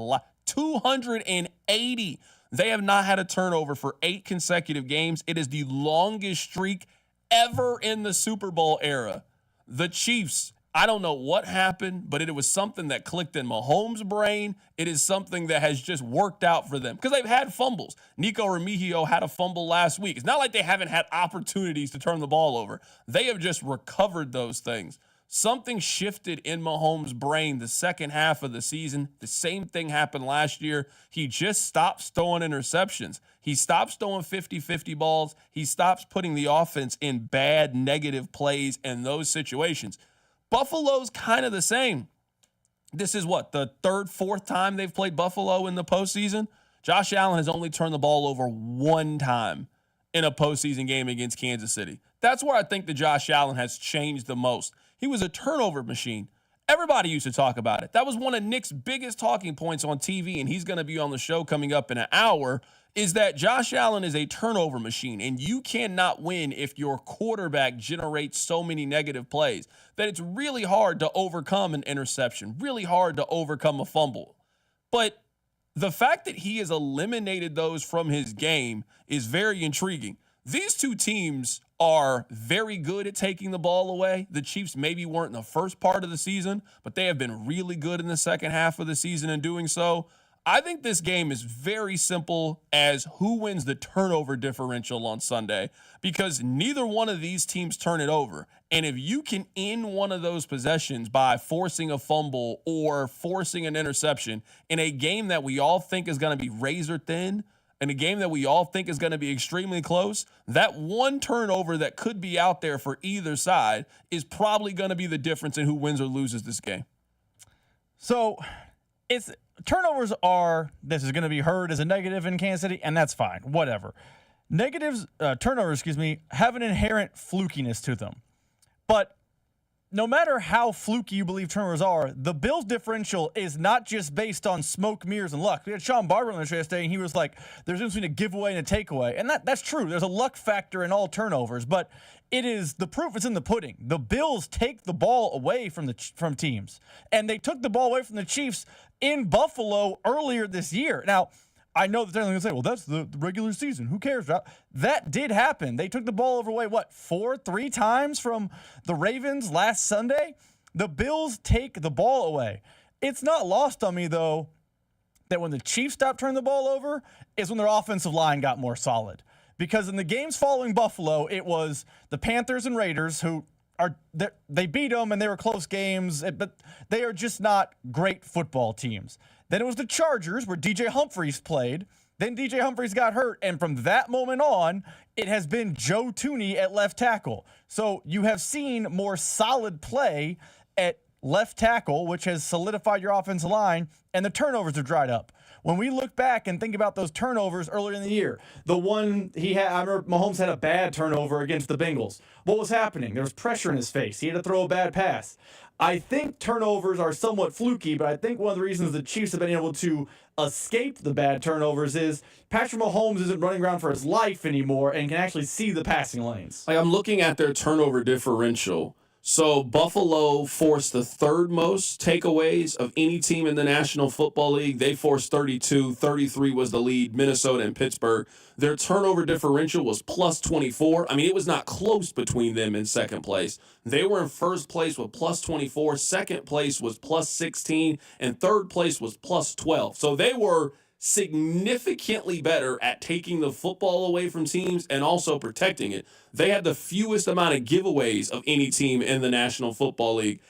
280. They have not had a turnover for 8 consecutive games. It is the longest streak ever in the Super Bowl era. The Chiefs, I don't know what happened, but it was something that clicked in Mahomes' brain. It is something that has just worked out for them because they've had fumbles. Nico Remigio had a fumble last week. It's not like they haven't had opportunities to turn the ball over. They have just recovered those things. Something shifted in Mahomes' brain the second half of the season. The same thing happened last year. He just stops throwing interceptions. He stops throwing 50-50 balls. He stops putting the offense in bad, negative plays in those situations. Buffalo's kind of the same. This is what, the 3rd, 4th time they've played Buffalo in the postseason? Josh Allen has only turned the ball over 1 time in a postseason game against Kansas City. That's where I think that Josh Allen has changed the most. He was a turnover machine. Everybody used to talk about it. That was one of Nick's biggest talking points on TV, and he's going to be on the show coming up in an hour, is that Josh Allen is a turnover machine, and you cannot win if your quarterback generates so many negative plays that it's really hard to overcome an interception, really hard to overcome a fumble. But the fact that he has eliminated those from his game is very intriguing. These 2 teams are very good at taking the ball away. The Chiefs maybe weren't in the first part of the season, but they have been really good in the second half of the season in doing so. I think this game is very simple as who wins the turnover differential on Sunday because neither one of these teams turn it over. And if you can end one of those possessions by forcing a fumble or forcing an interception in a game that we all think is going to be razor thin, in a game that we all think is going to be extremely close, that one turnover that could be out there for either side is probably going to be the difference in who wins or loses this game. So turnovers this is going to be heard as a negative in Kansas City, and that's fine, whatever. Turnovers, have an inherent flukiness to them. But no matter how fluky you believe turnovers are, the Bills' differential is not just based on smoke, mirrors, and luck. We had Sean Barber on the show yesterday, and he was like, there's a difference between a giveaway and a takeaway. And that's true. There's a luck factor in all turnovers, but the proof is in the pudding. The Bills take the ball away from teams, and they took the ball away from the Chiefs in Buffalo earlier this year. Now, I know that they're going to say, well, that's the regular season. Who cares? That did happen. They took the ball over, 3 times from the Ravens last Sunday? The Bills take the ball away. It's not lost on me, though, that when the Chiefs stopped turning the ball over is when their offensive line got more solid. Because in the games following Buffalo, it was the Panthers and Raiders who they beat them and they were close games, but they are just not great football teams. Then it was the Chargers where DJ Humphries played. Then DJ Humphries got hurt, and from that moment on, it has been Joe Thuney at left tackle. So you have seen more solid play at left tackle, which has solidified your offensive line, and the turnovers have dried up. When we look back and think about those turnovers earlier in the year, the one I remember Mahomes had a bad turnover against the Bengals. What was happening? There was pressure in his face. He had to throw a bad pass. I think turnovers are somewhat fluky, but I think one of the reasons the Chiefs have been able to escape the bad turnovers is Patrick Mahomes isn't running around for his life anymore and can actually see the passing lanes. I'm looking at their turnover differential. So Buffalo forced the 3rd most takeaways of any team in the National Football League. They forced 32. 33 was the lead, Minnesota and Pittsburgh. Their turnover differential was plus 24. I mean, it was not close between them in second place. They were in first place with plus 24. Second place was plus 16. And third place was plus 12. So they were significantly better at taking the football away from teams and also protecting it. They had the fewest amount of giveaways of any team in the National Football League.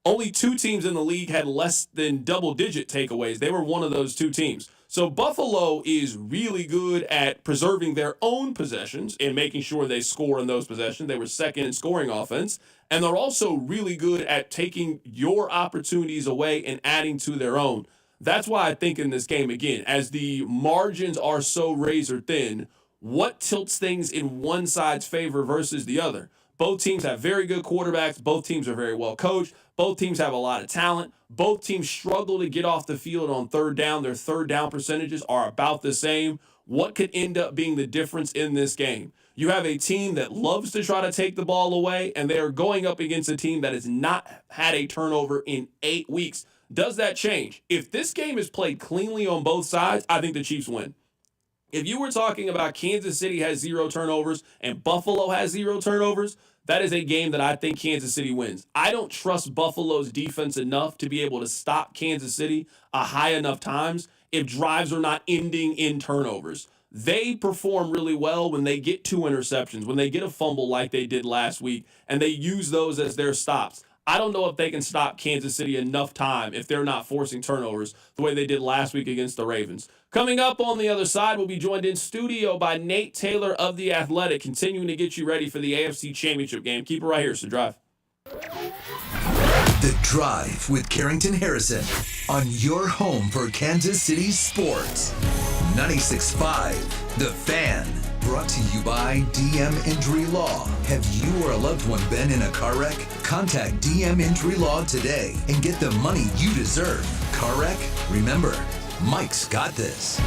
Only 2 teams in the league had less than double-digit takeaways. They were one of those 2 teams. So Buffalo is really good at preserving their own possessions and making sure they score in those possessions. They were second in scoring offense. And they're also really good at taking your opportunities away and adding to their own. That's why I think in this game, again, as the margins are so razor thin, what tilts things in one side's favor versus the other? Both teams have very good quarterbacks. Both teams are very well coached. Both teams have a lot of talent. Both teams struggle to get off the field on third down. Their third down percentages are about the same. What could end up being the difference in this game? You have a team that loves to try to take the ball away, and they are going up against a team that has not had a turnover in 8 weeks. Does that change? If this game is played cleanly on both sides, I think the Chiefs win. If you were talking about Kansas City has 0 turnovers and Buffalo has 0 turnovers, that is a game that I think Kansas City wins. I don't trust Buffalo's defense enough to be able to stop Kansas City a high enough times if drives are not ending in turnovers. They perform really well when they get 2 interceptions, when they get a fumble like they did last week, and they use those as their stops. I don't know if they can stop Kansas City enough time if they're not forcing turnovers the way they did last week against the Ravens. Coming up on the other side, we'll be joined in studio by Nate Taylor of The Athletic, continuing to get you ready for the AFC Championship game. Keep it right here, so drive. The Drive with Carrington Harrison on your home for Kansas City sports. 96.5, The Fan. Brought to you by DM Injury Law. Have you or a loved one been in a car wreck? Contact DM Injury Law today and get the money you deserve. Car wreck? Remember, Mike's got this.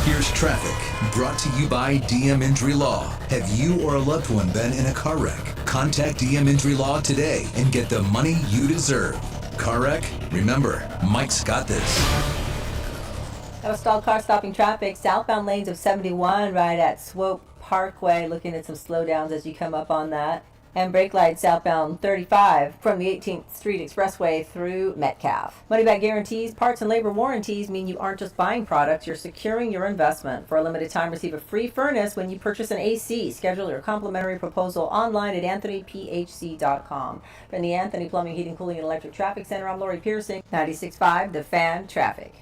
Here's traffic, brought to you by DM Injury Law. Have you or a loved one been in a car wreck? Contact DM Injury Law today and get the money you deserve. Car wreck? Remember, Mike's got this. Got a stalled car stopping traffic. Southbound lanes of 71 right at Swope Parkway. Looking at some slowdowns as you come up on that. And brake lights southbound 35 from the 18th Street Expressway through Metcalf. Money back guarantees, parts and labor warranties mean you aren't just buying products, you're securing your investment. For a limited time, receive a free furnace when you purchase an AC. Schedule your complimentary proposal online at anthonyphc.com. From the Anthony Plumbing, Heating, Cooling, and Electric Traffic Center, I'm Lori Pearson, 96.5 The Fan Traffic.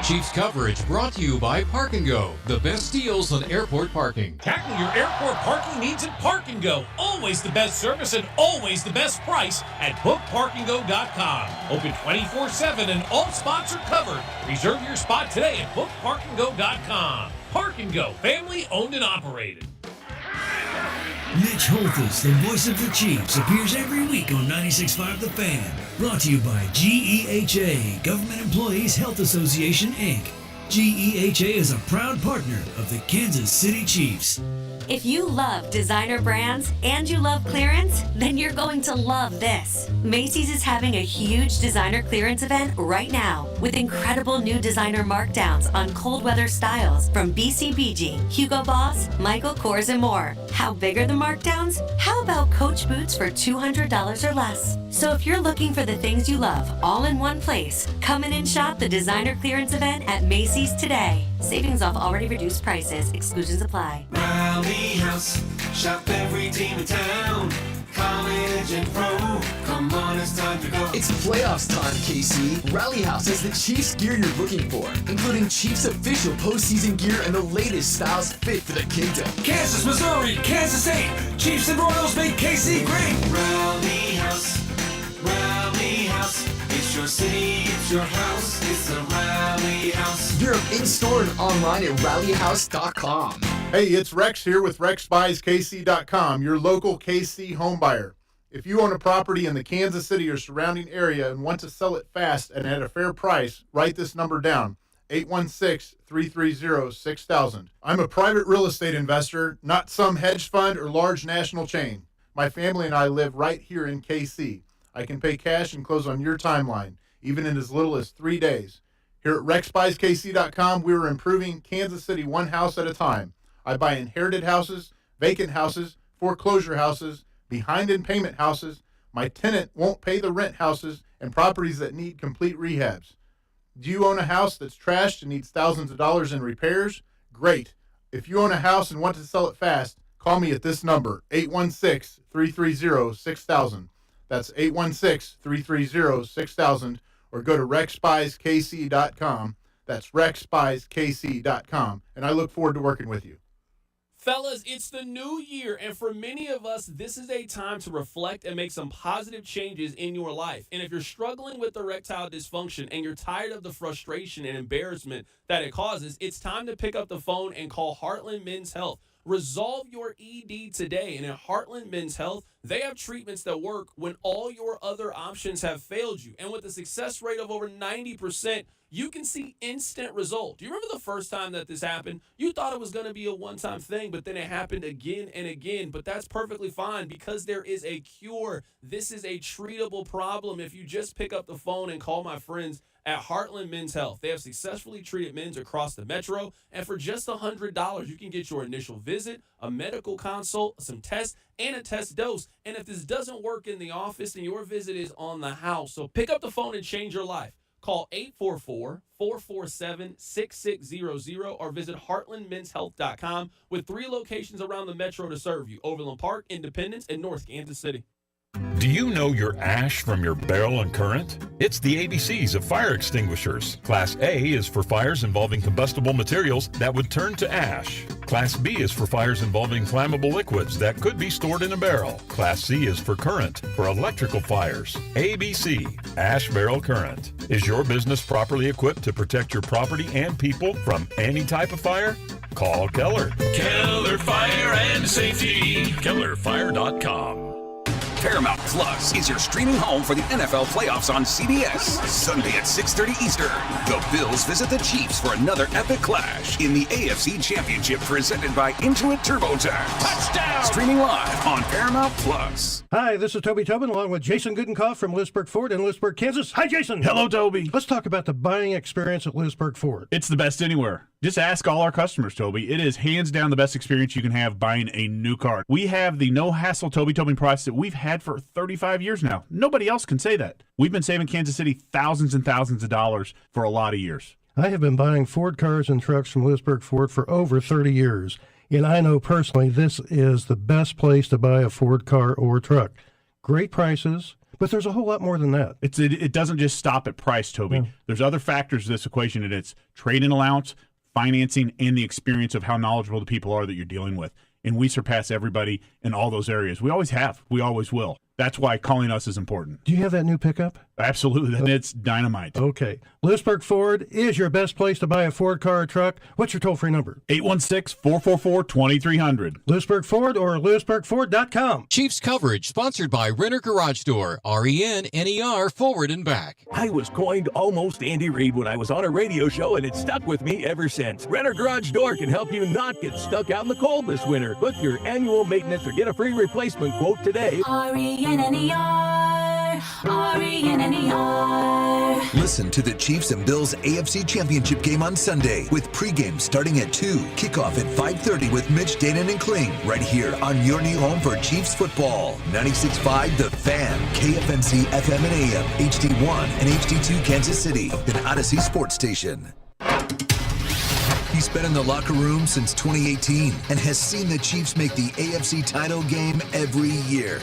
Chiefs coverage brought to you by Park & Go, the best deals on airport parking. Tackle your airport parking needs at Park & Go. Always the best service and always the best price at bookparkandgo.com. Open 24/7 and all spots are covered. Reserve your spot today at bookparkandgo.com. Park & Go, family owned and operated. Mitch Holthus, the voice of the Chiefs, appears every week on 96.5 The Fan. Brought to you by GEHA, Government Employees Health Association, Inc. GEHA is a proud partner of the Kansas City Chiefs. If you love designer brands and you love clearance, then you're going to love this. Macy's is having a huge designer clearance event right now with incredible new designer markdowns on cold weather styles from BCBG, Hugo Boss, Michael Kors, and more. How big are the markdowns? How about Coach boots for $200 or less? So if you're looking for the things you love all in one place, come in and shop the designer clearance event at Macy's today. Savings off already reduced prices. Exclusions apply. Rally House, shop every team in town. College and pro, come on, it's time to go. It's playoffs time, KC. Rally House has the Chiefs gear you're looking for, including Chiefs official postseason gear and the latest styles fit for the kingdom. Kansas, Missouri, Kansas State, Chiefs and Royals make KC great. Rally House, Rally House. It's your city, it's your house, it's the Rally House. You're in-store and online at rallyhouse.com. Hey, it's Rex here with RexBuysKC.com, your local KC home buyer. If you own a property in the Kansas City or surrounding area and want to sell it fast and at a fair price, write this number down, 816-330-6000. I'm a private real estate investor, not some hedge fund or large national chain. My family and I live right here in KC. I can pay cash and close on your timeline, even in as little as 3 days. Here at RexBuysKC.com, we're improving Kansas City one house at a time. I buy inherited houses, vacant houses, foreclosure houses, behind in payment houses, my tenant won't pay the rent houses, and properties that need complete rehabs. Do you own a house that's trashed and needs thousands of dollars in repairs? Great. If you own a house and want to sell it fast, call me at this number, 816-330-6000. That's 816-330-6000, or go to RexBuysKC.com. That's RexBuysKC.com, and I look forward to working with you. Fellas, it's the new year, and for many of us, this is a time to reflect and make some positive changes in your life. And if you're struggling with erectile dysfunction and you're tired of the frustration and embarrassment that it causes, it's time to pick up the phone and call Heartland Men's Health. Resolve your ED today, and at Heartland Men's Health, they have treatments that work when all your other options have failed you. And with a success rate of over 90%, you can see instant result. Do you remember the first time that this happened? You thought it was going to be a one-time thing, but then it happened again and again. But that's perfectly fine because there is a cure. This is a treatable problem if you just pick up the phone and call my friends at Heartland Men's Health. They have successfully treated men's across the metro, and for just $100, you can get your initial visit, a medical consult, some tests, and a test dose. And if this doesn't work in the office, then your visit is on the house. So pick up the phone and change your life. Call 844-447-6600 or visit heartlandmenshealth.com with 3 locations around the metro to serve you: Overland Park, Independence, and North Kansas City. Do you know your ash from your barrel and current? It's the ABCs of fire extinguishers. Class A is for fires involving combustible materials that would turn to ash. Class B is for fires involving flammable liquids that could be stored in a barrel. Class C is for current, for electrical fires. ABC, ash barrel current. Is your business properly equipped to protect your property and people from any type of fire? Call Keller. Keller Fire and Safety. KellerFire.com. Paramount Plus is your streaming home for the NFL playoffs on CBS. Sunday at 6:30 Eastern. The Bills visit the Chiefs for another epic clash in the AFC Championship presented by Intuit TurboTax. Touchdown! Streaming live on Paramount Plus. Hi, this is Toby Tobin along with Jason Goodenkoff from Lewisburg Ford in Lewisburg, Kansas. Hi, Jason. Hello, Toby. Let's talk about the buying experience at Lewisburg Ford. It's the best anywhere. Just ask all our customers, Toby. It is hands down the best experience you can have buying a new car. We have the no-hassle Toby Tobin price that we've had for 35 years now. Nobody else can say that. We've been saving Kansas City thousands and thousands of dollars for a lot of years. I have been buying Ford cars and trucks from Lewisburg Ford for over 30 years, and I know personally this is the best place to buy a Ford car or truck. Great prices, but there's a whole lot more than that. It doesn't just stop at price, Toby. Yeah. There's other factors to this equation, and it's trade-in allowance, financing, and the experience of how knowledgeable the people are that you're dealing with. And we surpass everybody in all those areas. We always have. We always will. That's why calling us is important. Do you have that new pickup? Absolutely. And it's dynamite. Okay. Lewisburg Ford is your best place to buy a Ford car or truck. What's your toll-free number? 816-444-2300. Lewisburg Ford or lewisburgford.com. Chiefs coverage sponsored by Renner Garage Door, RENNER, forward and back. I was coined Almost Andy Reid when I was on a radio show, and it's stuck with me ever since. Renner Garage Door can help you not get stuck out in the cold this winter. Book your annual maintenance or get a free replacement quote today. RENNER. Listen to the Chiefs and Bills AFC Championship game on Sunday with pregame starting at 2, kickoff at 5:30 with Mitch, Danon, and Kling right here on your new home for Chiefs football. 96.5 The Fan, KFNC FM and AM, HD1 and HD2 Kansas City, an Odyssey sports station. He's been in the locker room since 2018 and has seen the Chiefs make the AFC title game every year.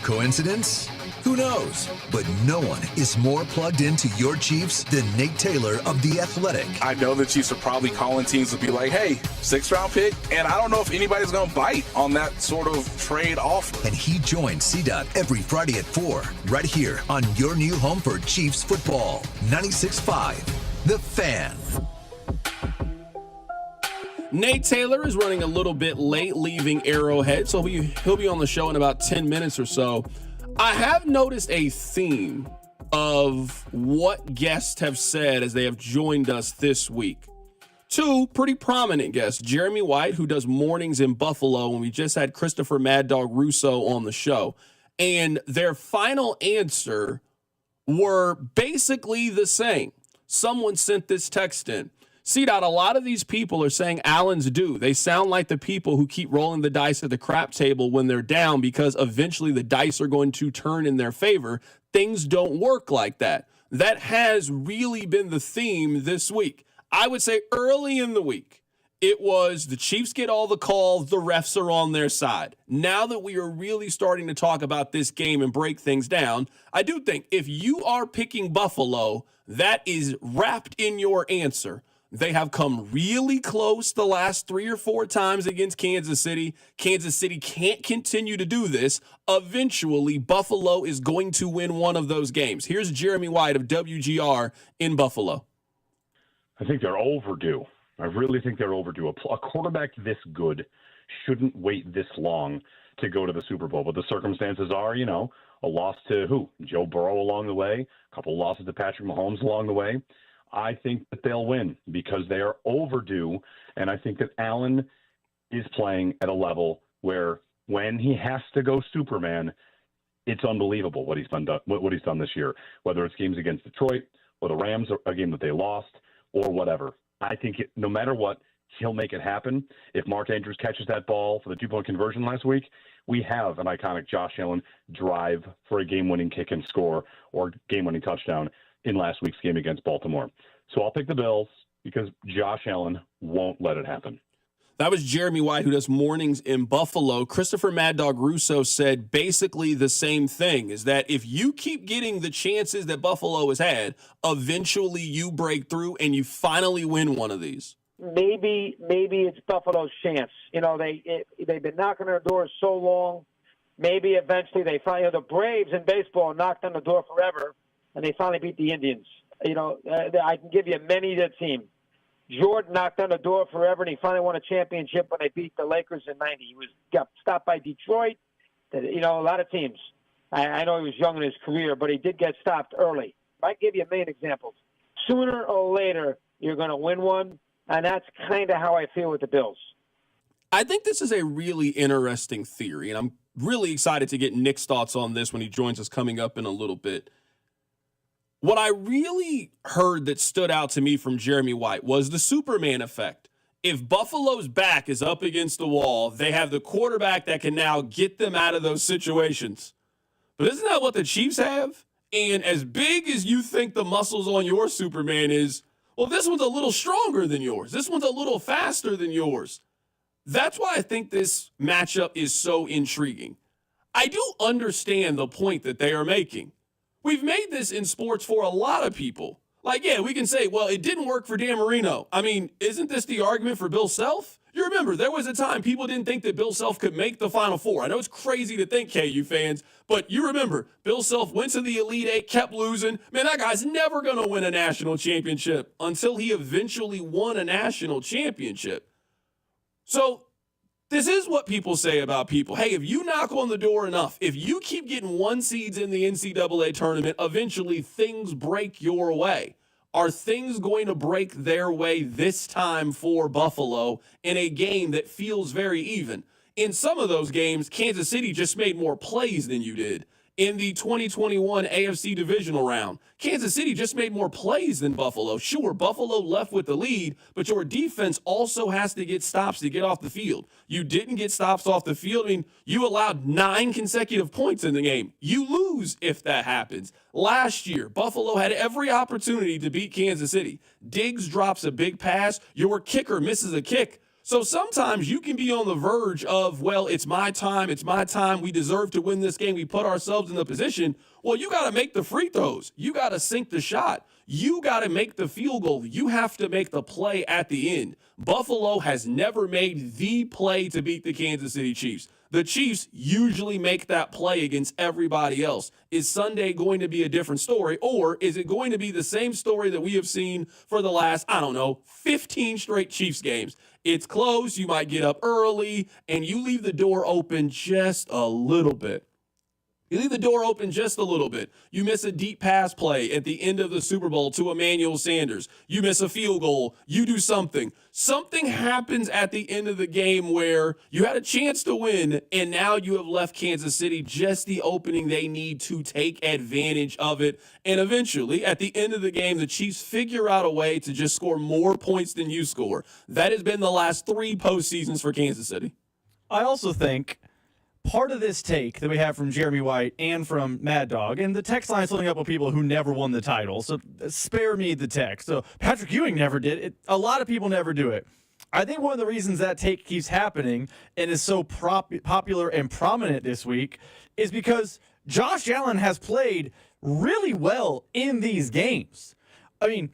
Coincidence? Who knows? But no one is more plugged into your Chiefs than Nate Taylor of The Athletic. I know the Chiefs are probably calling teams to be like, hey, 6th-round pick, and I don't know if anybody's going to bite on that sort of trade offer. And he joins CDOT every Friday at 4, right here on your new home for Chiefs football. 96.5, The Fan. Nate Taylor is running a little bit late, leaving Arrowhead, so he'll be on the show in about 10 minutes or so. I have noticed a theme of what guests have said as they have joined us this week. 2 pretty prominent guests, Jeremy White, who does mornings in Buffalo, and we just had Christopher Mad Dog Russo on the show. And their final answer were basically the same. Someone sent this text in. CDOT, a lot of these people are saying Allen's due. They sound like the people who keep rolling the dice at the crap table when they're down because eventually the dice are going to turn in their favor. Things don't work like that. That has really been the theme this week. I would say early in the week, it was the Chiefs get all the calls, the refs are on their side. Now that we are really starting to talk about this game and break things down, I do think if you are picking Buffalo, that is wrapped in your answer. They have come really close the last 3 or 4 times against Kansas City. Kansas City can't continue to do this. Eventually, Buffalo is going to win one of those games. Here's Jeremy White of WGR in Buffalo. I think they're overdue. I really think they're overdue. A quarterback this good shouldn't wait this long to go to the Super Bowl. But the circumstances are, a loss to who? Joe Burrow along the way, a couple losses to Patrick Mahomes along the way. I think that they'll win because they are overdue, and I think that Allen is playing at a level where when he has to go Superman, it's unbelievable what he's done this year, whether it's games against Detroit or the Rams, a game that they lost, or whatever. I think no matter what, he'll make it happen. If Mark Andrews catches that ball for the 2-point conversion last week, we have an iconic Josh Allen drive for a game-winning kick and score or game-winning touchdown in last week's game against Baltimore. So I'll pick the Bills because Josh Allen won't let it happen. That was Jeremy White, who does mornings in Buffalo. Christopher Mad Dog Russo said basically the same thing, is that if you keep getting the chances that Buffalo has had, eventually you break through and you finally win one of these. Maybe it's Buffalo's chance. They've been knocking on the door so long. Maybe eventually they finally, the Braves in baseball knocked on the door forever, and they finally beat the Indians. I can give you many that team. Jordan knocked on the door forever, and he finally won a championship when they beat the Lakers in '90. He got stopped by Detroit. A lot of teams. I know he was young in his career, but he did get stopped early. I give you a million examples. Sooner or later, you're going to win one, and that's kind of how I feel with the Bills. I think this is a really interesting theory, and I'm really excited to get Nick's thoughts on this when he joins us coming up in a little bit. What I really heard that stood out to me from Jeremy White was the Superman effect. If Buffalo's back is up against the wall, they have the quarterback that can now get them out of those situations. But isn't that what the Chiefs have? And as big as you think the muscles on your Superman is, well, this one's a little stronger than yours. This one's a little faster than yours. That's why I think this matchup is so intriguing. I do understand the point that they are making. We've made this in sports for a lot of people. Like, yeah, we can say, well, it didn't work for Dan Marino. I mean, isn't this the argument for Bill Self? You remember, there was a time people didn't think that Bill Self could make the Final Four. I know it's crazy to think, KU fans, but you remember, Bill Self went to the Elite Eight, kept losing. Man, that guy's never going to win a national championship until he eventually won a national championship. So this is what people say about people. Hey, if you knock on the door enough, if you keep getting 1 seeds in the NCAA tournament, eventually things break your way. Are things going to break their way this time for Buffalo in a game that feels very even? In some of those games, Kansas City just made more plays than you did. In the 2021 AFC divisional round, Kansas City just made more plays than Buffalo. Sure, Buffalo left with the lead, but your defense also has to get stops to get off the field. You didn't get stops off the field. I mean, you allowed 9 consecutive points in the game. You lose if that happens. Last year, Buffalo had every opportunity to beat Kansas City. Diggs drops a big pass. Your kicker misses a kick. So sometimes you can be on the verge of, well, it's my time, we deserve to win this game, we put ourselves in the position. Well, you got to make the free throws. You got to sink the shot. You got to make the field goal. You have to make the play at the end. Buffalo has never made the play to beat the Kansas City Chiefs. The Chiefs usually make that play against everybody else. Is Sunday going to be a different story, or is it going to be the same story that we have seen for the last, 15 straight Chiefs games? It's close, you might get up early, and you leave the door open just a little bit. You leave the door open just a little bit. You miss a deep pass play at the end of the Super Bowl to Emmanuel Sanders. You miss a field goal. You do something. Something happens at the end of the game where you had a chance to win, and now you have left Kansas City just the opening they need to take advantage of it. And eventually, at the end of the game, the Chiefs figure out a way to just score more points than you score. That has been the last 3 postseasons for Kansas City. I also think part of this take that we have from Jeremy White and from Mad Dog, and the text line is filling up with people who never won the title, so spare me the text. So Patrick Ewing never did it. A lot of people never do it. I think one of the reasons that take keeps happening and is so popular and prominent this week is because Josh Allen has played really well in these games. I mean,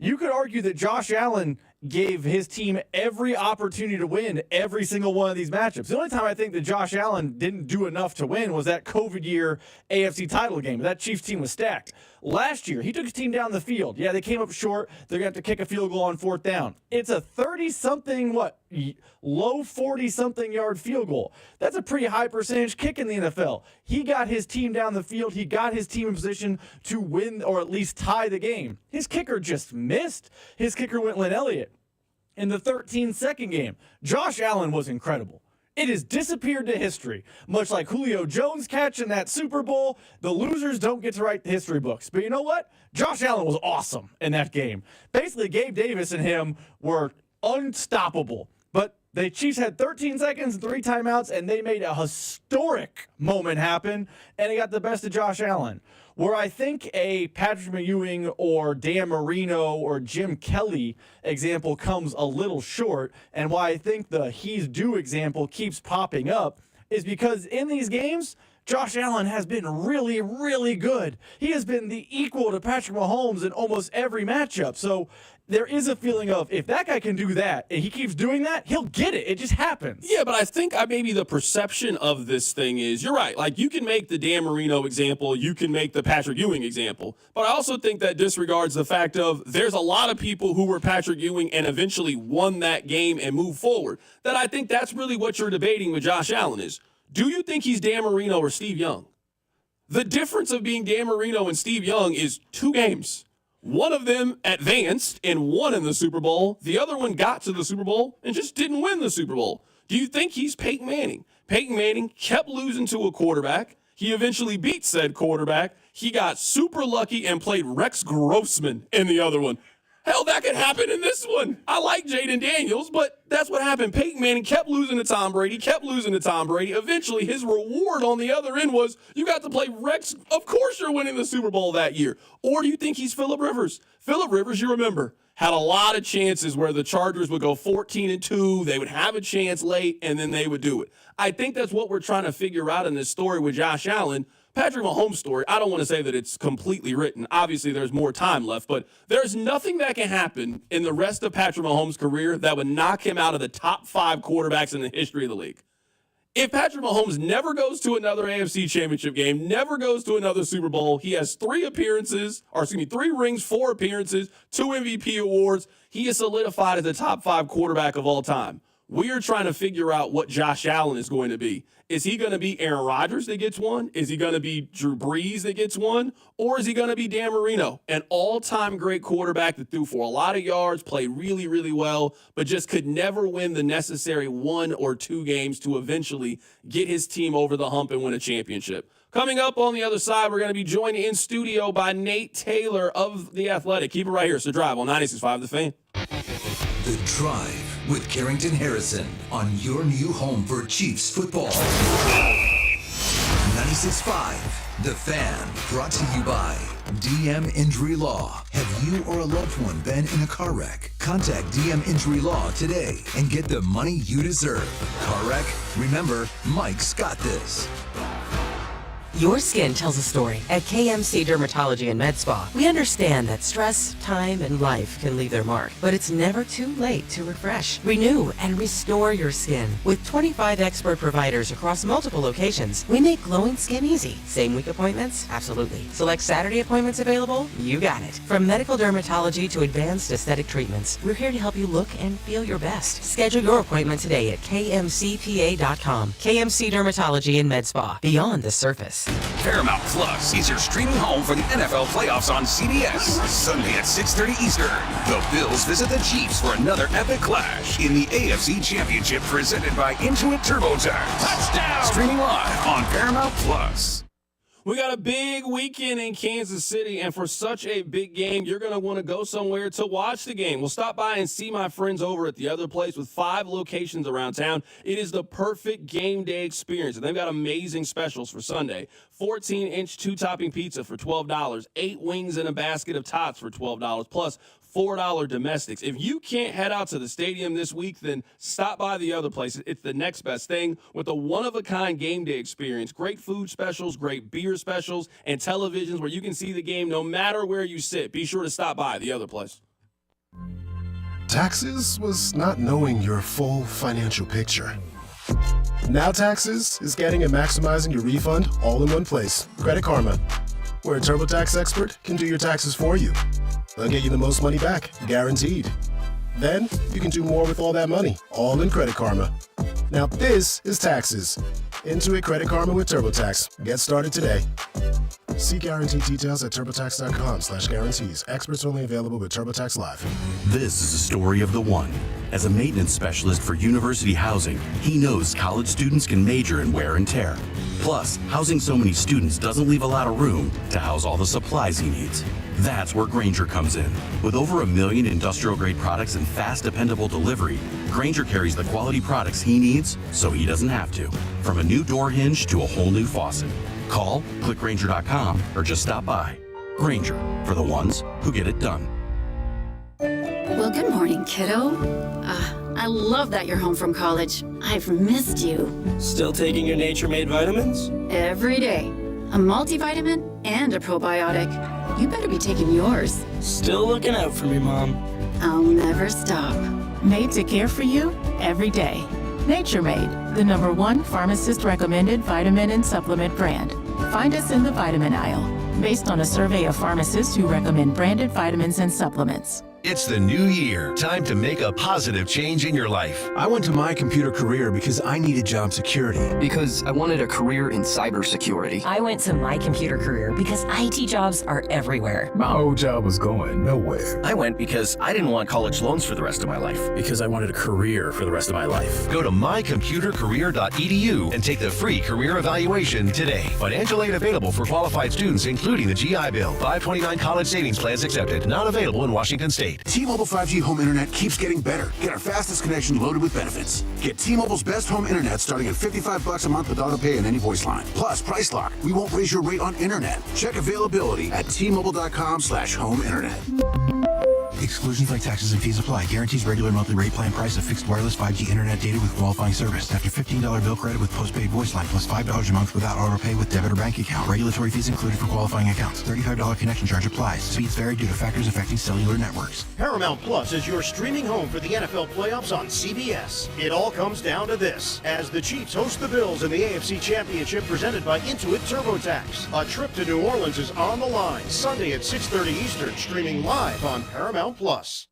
You could argue that Josh Allen gave his team every opportunity to win every single one of these matchups. The only time I think that Josh Allen didn't do enough to win was that COVID year AFC title game. That Chiefs team was stacked. Last year, he took his team down the field. Yeah, they came up short. They're going to have to kick a field goal on 4th down. It's a 30-something, low 40-something yard field goal. That's a pretty high percentage kick in the NFL. He got his team down the field. He got his team in position to win or at least tie the game. His kicker just missed. His kicker went Lynn Elliott. In the 13-second game, Josh Allen was incredible. It has disappeared to history. Much like Julio Jones' catch in that Super Bowl, the losers don't get to write the history books. But you know what? Josh Allen was awesome in that game. Basically, Gabe Davis and him were unstoppable. But the Chiefs had 13 seconds and 3 timeouts, and they made a historic moment happen, and it got the best of Josh Allen. Where I think a Patrick Ewing or Dan Marino or Jim Kelly example comes a little short, and why I think the he's due example keeps popping up, is because in these games, Josh Allen has been really, really good. He has been the equal to Patrick Mahomes in almost every matchup. So there is a feeling of, if that guy can do that and he keeps doing that, he'll get it. It just happens. Yeah, but I think maybe the perception of this thing is, you're right. Like, you can make the Dan Marino example, you can make the Patrick Ewing example, but I also think that disregards the fact of there's a lot of people who were Patrick Ewing and eventually won that game and moved forward. That I think that's really what you're debating with Josh Allen is, do you think he's Dan Marino or Steve Young? The difference of being Dan Marino and Steve Young is 2 games. One of them advanced and won in the Super Bowl. The other one got to the Super Bowl and just didn't win the Super Bowl. Do you think he's Peyton Manning? Peyton Manning kept losing to a quarterback. He eventually beat said quarterback. He got super lucky and played Rex Grossman in the other one. Hell, that could happen in this one. I like Jaden Daniels, but that's what happened. Peyton Manning kept losing to Tom Brady, Eventually, his reward on the other end was, you got to play Rex. Of course you're winning the Super Bowl that year. Or do you think he's Phillip Rivers? Phillip Rivers, you remember, had a lot of chances where the Chargers would go 14-2. They would have a chance late, and then they would do it. I think that's what we're trying to figure out in this story with Josh Allen. Patrick Mahomes' story, I don't want to say that it's completely written. Obviously, there's more time left, but there's nothing that can happen in the rest of Patrick Mahomes' career that would knock him out of the top 5 quarterbacks in the history of the league. If Patrick Mahomes never goes to another AFC championship game, never goes to another Super Bowl, he has 3 rings, 4 appearances, 2 MVP awards. He is solidified as the top 5 quarterback of all time. We are trying to figure out what Josh Allen is going to be. Is he going to be Aaron Rodgers that gets one? Is he going to be Drew Brees that gets one? Or is he going to be Dan Marino, an all-time great quarterback that threw for a lot of yards, played really, really well, but just could never win the necessary 1 or 2 games to eventually get his team over the hump and win a championship? Coming up on the other side, we're going to be joined in studio by Nate Taylor of The Athletic. Keep it right here. It's The Drive on 96.5 The Fan. The Drive with Carrington Harrison on your new home for Chiefs football. 96.5 The Fan, brought to you by DM Injury Law. Have you or a loved one been in a car wreck? Contact DM Injury Law today and get the money you deserve. Car wreck? Remember, Mike's got this. Your skin tells a story. At KMC Dermatology and Med Spa, we understand that stress, time, and life can leave their mark, but it's never too late to refresh, renew, and restore your skin. With 25 expert providers across multiple locations, we make glowing skin easy. Same week appointments? Absolutely. Select Saturday appointments available? You got it. From medical dermatology to advanced aesthetic treatments, we're here to help you look and feel your best. Schedule your appointment today at kmcpa.com. KMC Dermatology and Med Spa, beyond the surface. Paramount Plus is your streaming home for the NFL playoffs on CBS. Sunday at 6:30 Eastern. The Bills visit the Chiefs for another epic clash in the AFC Championship presented by Intuit TurboTax. Touchdown! Streaming live on Paramount Plus. We got a big weekend in Kansas City, and for such a big game, you're going to want to go somewhere to watch the game. We'll stop by and see my friends over at The Other Place with 5 locations around town. It is the perfect game day experience, and they've got amazing specials for Sunday. 14-inch 2-topping pizza for $12, 8 wings in a basket of tots for $12, plus $4 domestics. If you can't head out to the stadium this week, then stop by The Other Place. It's the next best thing with a one-of-a-kind game day experience. Great food specials, great beer specials, and televisions where you can see the game no matter where you sit. Be sure to stop by The Other Place. Taxes was not knowing your full financial picture. Now Taxes is getting and maximizing your refund all in one place. Credit Karma, where a TurboTax expert can do your taxes for you. They'll get you the most money back, guaranteed. Then you can do more with all that money, all in Credit Karma. Now this is Taxes. Intuit Credit Karma with TurboTax. Get started today. See guarantee details at turbotax.com/guarantees. Experts only available with TurboTax Live. This is a story of the one. As a maintenance specialist for university housing, he knows college students can major in wear and tear. Plus, housing so many students doesn't leave a lot of room to house all the supplies he needs. That's where Grainger comes in. With over 1 million industrial-grade products and fast, dependable delivery, Grainger carries the quality products he needs so he doesn't have to. From a new door hinge to a whole new faucet. Call, click Grainger.com, or just stop by. Grainger, for the ones who get it done. Well, good morning, kiddo. I love that you're home from college. I've missed you. Still taking your Nature-Made vitamins? Every day. A multivitamin and a probiotic. You better be taking yours. Still looking out for me, Mom. I'll never stop. Made to care for you every day. Nature Made, the #1 pharmacist-recommended vitamin and supplement brand. Find us in the vitamin aisle, based on a survey of pharmacists who recommend branded vitamins and supplements. It's the new year. Time to make a positive change in your life. I went to My Computer Career because I needed job security. Because I wanted a career in cybersecurity. I went to My Computer Career because IT jobs are everywhere. My old job was going nowhere. I went because I didn't want college loans for the rest of my life. Because I wanted a career for the rest of my life. Go to mycomputercareer.edu and take the free career evaluation today. Financial aid available for qualified students, including the GI Bill. 529 college savings plans accepted. Not available in Washington State. T-Mobile 5G home internet keeps getting better. Get our fastest connection loaded with benefits. Get T-Mobile's best home internet starting at $55 a month with auto pay and any voice line. Plus, Price Lock. We won't raise your rate on internet. Check availability at T-Mobile.com/home internet. Exclusions like taxes and fees apply. Guarantees regular monthly rate plan price of fixed wireless 5G internet data with qualifying service. After $15 bill credit with postpaid voice line plus $5 a month without auto pay with debit or bank account. Regulatory fees included for qualifying accounts. $35 connection charge applies. Speeds vary due to factors affecting cellular networks. Paramount Plus is your streaming home for the NFL playoffs on CBS. It all comes down to this. As the Chiefs host the Bills in the AFC Championship presented by Intuit TurboTax. A trip to New Orleans is on the line. Sunday at 6:30 Eastern. Streaming live on Paramount Plus.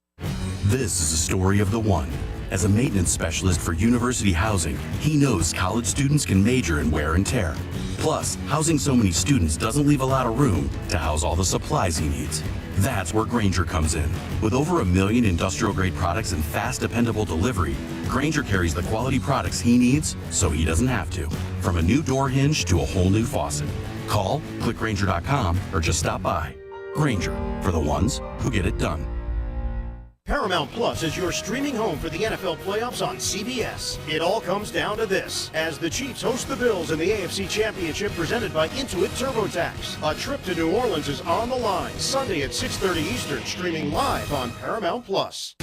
This is a story of the one. As a maintenance specialist for university housing, he knows college students can major in wear and tear. Plus, housing so many students doesn't leave a lot of room to house all the supplies he needs. That's where Grainger comes in. With over 1 million industrial-grade products and fast, dependable delivery, Grainger carries the quality products he needs so he doesn't have to. From a new door hinge to a whole new faucet. Call, click Grainger.com, or just stop by. Grainger, for the ones who get it done. Paramount Plus is your streaming home for the NFL playoffs on CBS. It all comes down to this. As the Chiefs host the Bills in the AFC Championship presented by Intuit TurboTax. A trip to New Orleans is on the line. Sunday at 6:30 Eastern. Streaming live on Paramount Plus.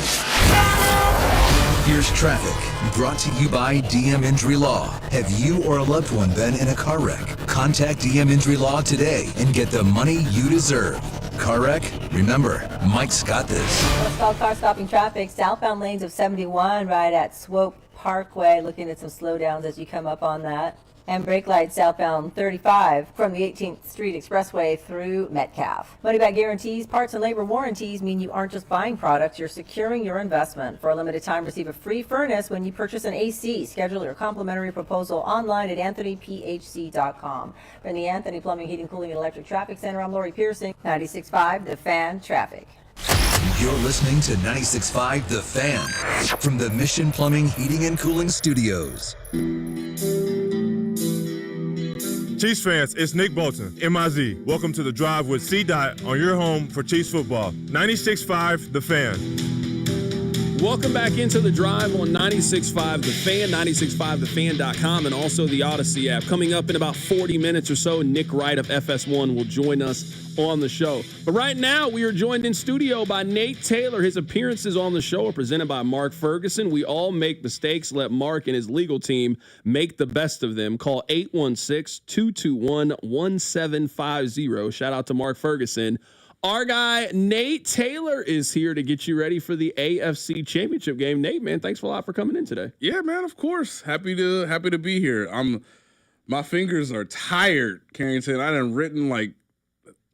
Here's traffic, brought to you by DM Injury Law. Have you or a loved one been in a car wreck? Contact DM Injury Law today and get the money you deserve. Car wreck? Remember, Mike's got this. Stalled car stopping traffic, southbound lanes of 71 right at Swope Parkway. Looking at some slowdowns as you come up on that. And brake lights southbound 35 from the 18th Street Expressway through Metcalf. Money back guarantees, parts and labor warranties mean you aren't just buying products, you're securing your investment. For a limited time, receive a free furnace when you purchase an AC. Schedule your complimentary proposal online at anthonyphc.com. From the Anthony Plumbing, Heating, Cooling, and Electric Traffic Center, I'm Lori Pearson, 96.5 The Fan Traffic. You're listening to 96.5 The Fan from the Mission Plumbing, Heating, and Cooling Studios. Chiefs fans, it's Nick Bolton, MIZ. Welcome to The Drive with C-Dot on your home for Chiefs football. 96.5 The Fan. Welcome back into The Drive on 96.5 The Fan, 96.5thefan.com, and also the Odyssey app. Coming up in about 40 minutes or so, Nick Wright of FS1 will join us on the show. But right now, we are joined in studio by Nate Taylor. His appearances on the show are presented by Mark Ferguson. We all make mistakes. Let Mark and his legal team make the best of them. Call 816-221-1750. Shout out to Mark Ferguson Our guy Nate Taylor is here to get you ready for the AFC Championship game. Nate, man, thanks a lot for coming in today. Yeah, man, of course. Happy to be here. My fingers are tired, Carrington. I done written like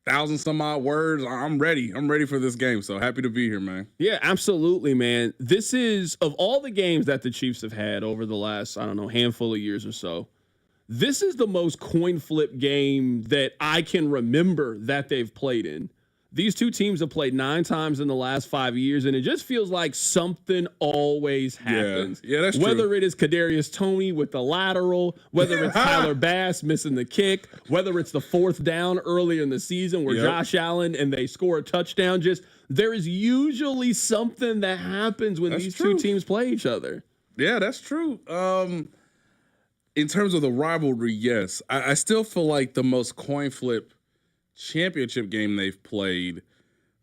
1,000 some odd words. I'm ready. I'm ready for this game. So happy to be here, man. Yeah, absolutely, man. This is, of all the games that the Chiefs have had over the last, handful of years or so, this is the most coin flip game that I can remember that they've played in. These two teams have played 9 times in the last 5 years, and it just feels like something always happens. Yeah, that's whether true. it is Kadarius Toney with the lateral, whether it's Tyler Bass missing the kick, whether it's the 4th down early in the season where Josh Allen and they score a touchdown. Just there is usually something that happens when these two teams play each other. Yeah, that's true. In terms of the rivalry, yes. I still feel like the most coin flip championship game they've played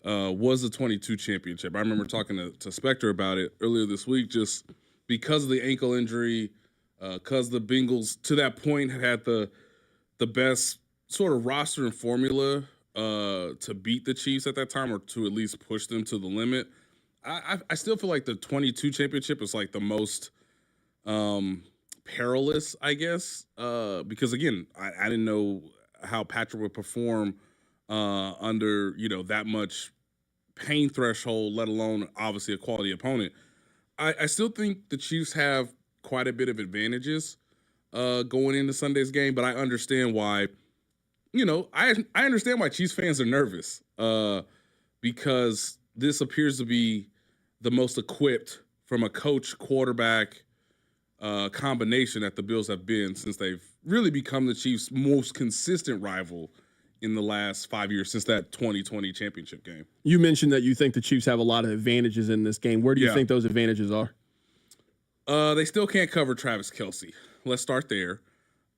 was the 22 championship. I remember talking to Spectre about it earlier this week, just because of the ankle injury, because the Bengals to that point had the best sort of roster and formula to beat the Chiefs at that time, or to at least push them to the limit. I still feel like the 22 championship is like the most perilous, I guess, because again, I didn't know how Patrick would perform under that much pain threshold, let alone obviously a quality opponent. I still think the Chiefs have quite a bit of advantages going into Sunday's game, but I understand why. I understand why Chiefs fans are nervous because this appears to be the most equipped from a coach quarterback combination that the Bills have been since they've really become the Chiefs' most consistent rival in the last 5 years, since that 2020 championship game. You mentioned that you think the Chiefs have a lot of advantages in this game. Where do you think those advantages are? They still can't cover Travis Kelce. Let's start there.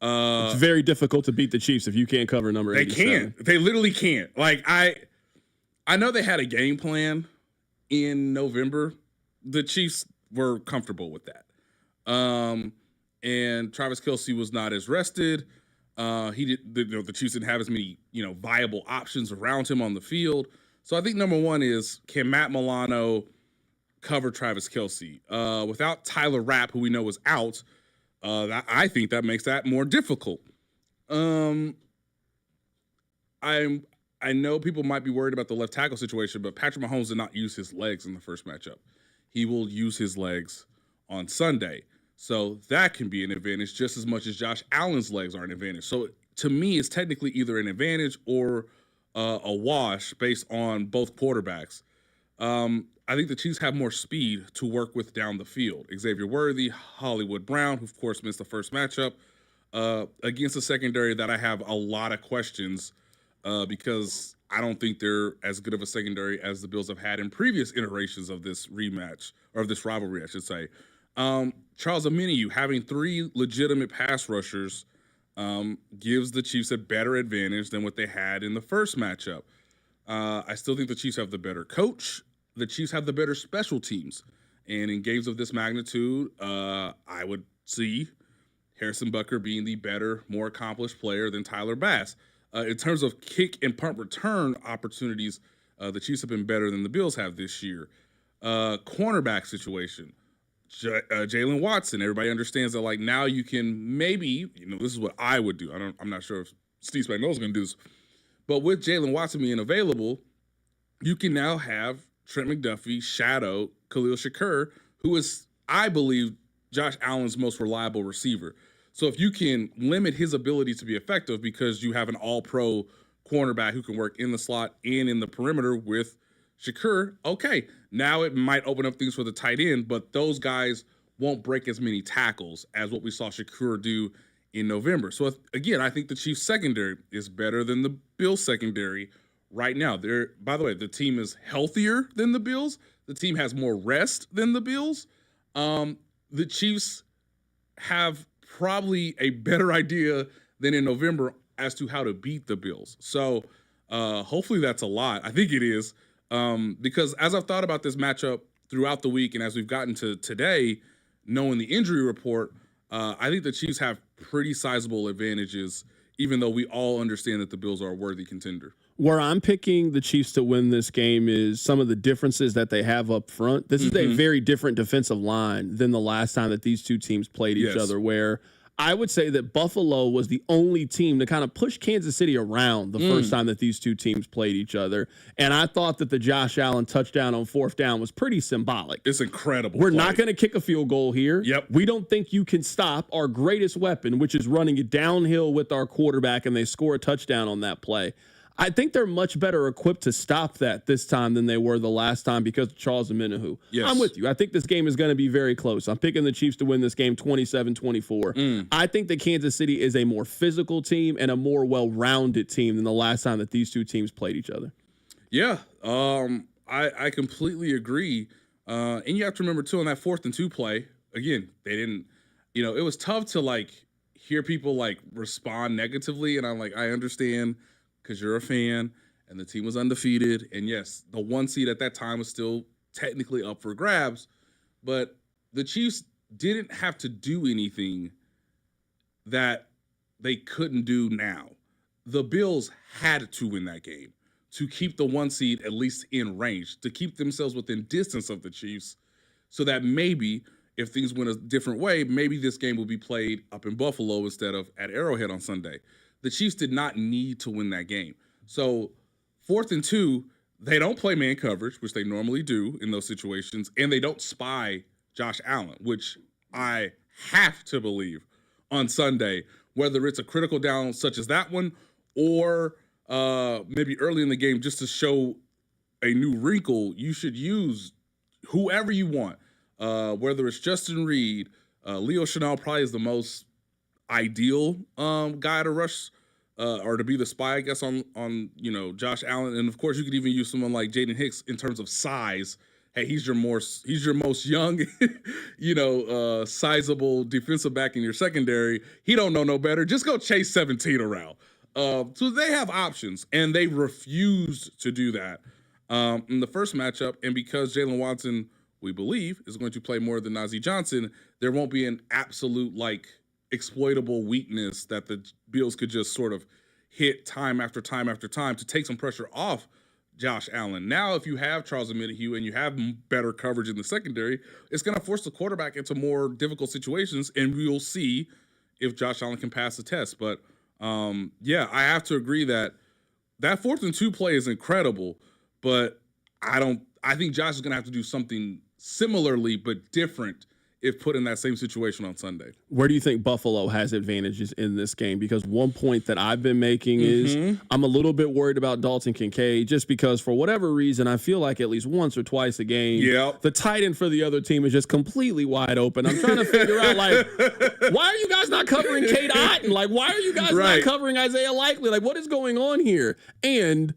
It's very difficult to beat the Chiefs if you can't cover number 87. They can't. They literally can't. Like, I know they had a game plan in November. The Chiefs were comfortable with that. And Travis Kelce was not as rested. The Chiefs didn't have as many, viable options around him on the field. So I think number one is, can Matt Milano cover Travis Kelce? Without Tyler Rapp, who we know is out, I think that makes that more difficult. I know people might be worried about the left tackle situation, but Patrick Mahomes did not use his legs in the first matchup. He will use his legs on Sunday. So that can be an advantage just as much as Josh Allen's legs are an advantage. So to me, it's technically either an advantage or a wash based on both quarterbacks. I think the Chiefs have more speed to work with down the field. Xavier Worthy, Hollywood Brown, who of course missed the first matchup, against a secondary that I have a lot of questions because I don't think they're as good of a secondary as the Bills have had in previous iterations of this rematch, or of this rivalry, I should say. Charles Omenihu having 3 legitimate pass rushers gives the Chiefs a better advantage than what they had in the first matchup. I still think the Chiefs have the better coach. The Chiefs have the better special teams. And in games of this magnitude, I would see Harrison Butker being the better, more accomplished player than Tyler Bass. In terms of kick and punt return opportunities, the Chiefs have been better than the Bills have this year. Cornerback situation. Jalen Watson, everybody understands that, like, now you can maybe, this is what I would do. I'm not sure if Steve Spagnuolo is going to do this, but with Jalen Watson being available, you can now have Trent McDuffie shadow Khalil Shakur, who is, I believe, Josh Allen's most reliable receiver. So if you can limit his ability to be effective because you have an all-pro cornerback who can work in the slot and in the perimeter with Shakur, okay, now it might open up things for the tight end, but those guys won't break as many tackles as what we saw Shakur do in November. So again, I think the Chiefs secondary is better than the Bills secondary right now. By the way, the team is healthier than the Bills. The team has more rest than the Bills. The Chiefs have probably a better idea than in November as to how to beat the Bills. So hopefully that's a lot. I think it is. Because as I've thought about this matchup throughout the week and as we've gotten to today, knowing the injury report, I think the Chiefs have pretty sizable advantages, even though we all understand that the Bills are a worthy contender. Where I'm picking the Chiefs to win this game is some of the differences that they have up front. This is a very different defensive line than the last time that these two teams played each other, where I would say that Buffalo was the only team to kind of push Kansas City around the first time that these two teams played each other. And I thought that the Josh Allen touchdown on 4th down was pretty symbolic. It's incredible. We're not going to kick a field goal here. Yep. We don't think you can stop our greatest weapon, which is running it downhill with our quarterback, and they score a touchdown on that play. I think they're much better equipped to stop that this time than they were the last time because of Charles Omenihu. Yes. I'm with you. I think this game is going to be very close. I'm picking the Chiefs to win this game 27-24. I think that Kansas City is a more physical team and a more well-rounded team than the last time that these two teams played each other. Yeah, I completely agree. And you have to remember, too, on that 4th and 2 play, again, they didn't, it was tough to, hear people, respond negatively. And I'm like, I understand, because you're a fan, and the team was undefeated. And yes, the 1 seed at that time was still technically up for grabs, but the Chiefs didn't have to do anything that they couldn't do now. The Bills had to win that game to keep the 1 seed at least in range, to keep themselves within distance of the Chiefs, so that maybe if things went a different way, maybe this game will be played up in Buffalo instead of at Arrowhead on Sunday. The Chiefs did not need to win that game. So 4th and 2, they don't play man coverage, which they normally do in those situations, and they don't spy Josh Allen, which I have to believe on Sunday, whether it's a critical down such as that one or maybe early in the game just to show a new wrinkle, you should use whoever you want, whether it's Justin Reed, Leo Chenal probably is the most ideal guy to rush or to be the spy, I guess, on Josh Allen. And of course you could even use someone like Jaden Hicks in terms of size. Hey, he's your most young, sizable defensive back in your secondary. He don't know no better. Just go chase 17 around. So they have options, and they refused to do that in the first matchup. And because Jalen Watson, we believe, is going to play more than Najee Johnson, there won't be an absolute exploitable weakness that the Bills could just sort of hit time after time after time to take some pressure off Josh Allen. Now, if you have Charles Omenihu and you have better coverage in the secondary, it's going to force the quarterback into more difficult situations, and we'll see if Josh Allen can pass the test. But I have to agree that 4th and 2 play is incredible, but I think Josh is going to have to do something similarly but different if put in that same situation on Sunday. Where do you think Buffalo has advantages in this game? Because one point that I've been making is I'm a little bit worried about Dalton Kincaid just because for whatever reason, I feel like at least once or twice a game, the tight end for the other team is just completely wide open. I'm trying to figure out, why are you guys not covering Cade Otton? Why are you guys not covering Isaiah Likely? What is going on here? And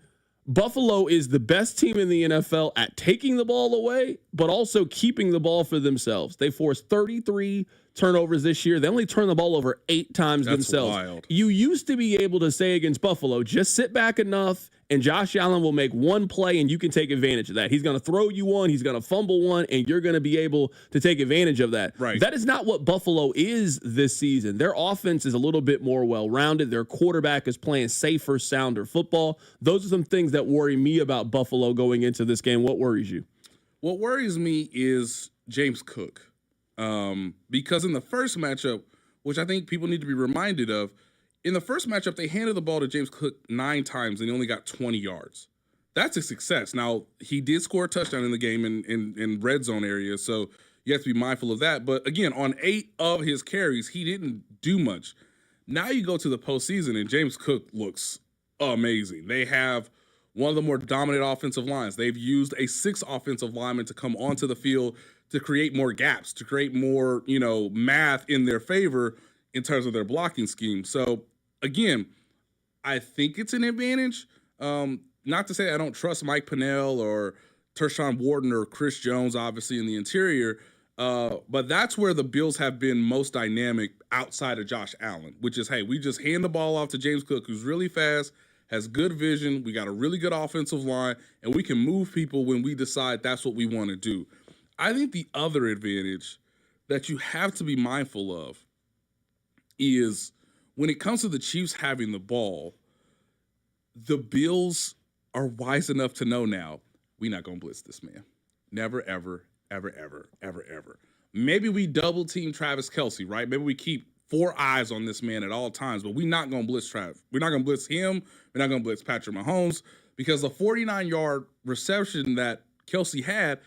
Buffalo is the best team in the NFL at taking the ball away, but also keeping the ball for themselves. They forced 33 turnovers this year. They only turned the ball over 8 times themselves. Wild. You used to be able to say against Buffalo, just sit back enough and Josh Allen will make one play and you can take advantage of that. He's going to throw you one, he's going to fumble one, and you're going to be able to take advantage of that. Right. That is not what Buffalo is this season. Their offense is a little bit more well-rounded. Their quarterback is playing safer, sounder football. Those are some things that worry me about Buffalo going into this game. What worries you? What worries me is James Cook. Because in the first matchup, which I think people need to be reminded of, in the first matchup, they handed the ball to James Cook 9 times and he only got 20 yards. That's a success. Now, he did score a touchdown in the game in red zone area, so you have to be mindful of that. But again, on 8 of his carries, he didn't do much. Now you go to the postseason and James Cook looks amazing. They have one of the more dominant offensive lines. They've used a 6 offensive lineman to come onto the field to create more gaps, to create more, math in their favor in terms of their blocking scheme. So again, I think it's an advantage. Not to say I don't trust Mike Pennell or Tershawn Wharton or Chris Jones, obviously, in the interior. But that's where the Bills have been most dynamic outside of Josh Allen, which is, hey, we just hand the ball off to James Cook, who's really fast, has good vision. We got a really good offensive line, and we can move people when we decide that's what we want to do. I think the other advantage that you have to be mindful of is when it comes to the Chiefs having the ball, the Bills are wise enough to know now we're not going to blitz this man. Never, ever, ever, ever, ever, ever. Maybe we double team Travis Kelce, right? Maybe we keep 4 eyes on this man at all times, but we're not going to blitz Travis. We're not going to blitz him. We're not going to blitz Patrick Mahomes because the 49-yard reception that Kelce had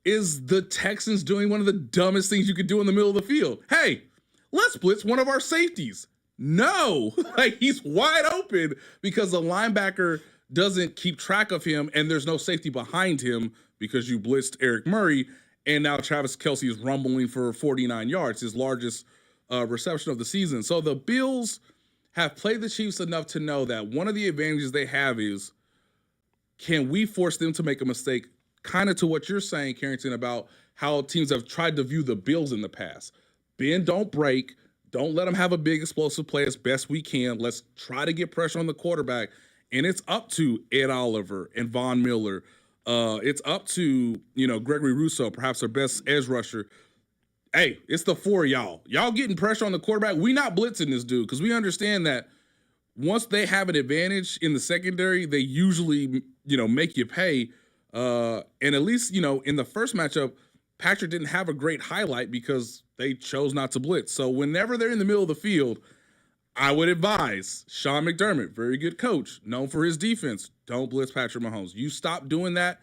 is the Texans doing one of the dumbest things you could do in the middle of the field. Hey, let's blitz one of our safeties. No, like he's wide open because the linebacker doesn't keep track of him and there's no safety behind him because you blitzed Eric Murray. And now Travis Kelce is rumbling for 49 yards, his largest reception of the season. So the Bills have played the Chiefs enough to know that one of the advantages they have is, can we force them to make a mistake? Kind of to what you're saying, Carrington, about how teams have tried to view the Bills in the past. Bend, don't break. Don't let them have a big explosive play as best we can. Let's try to get pressure on the quarterback. And it's up to Ed Oliver and Von Miller. It's up to, Gregory Russo, perhaps our best edge rusher. Hey, it's the 4 of y'all. Y'all getting pressure on the quarterback. We not blitzing this dude because we understand that once they have an advantage in the secondary, they usually, make you pay. And at least, in the first matchup, Patrick didn't have a great highlight because they chose not to blitz. So whenever they're in the middle of the field, I would advise Sean McDermott, very good coach, known for his defense, don't blitz Patrick Mahomes. You stop doing that,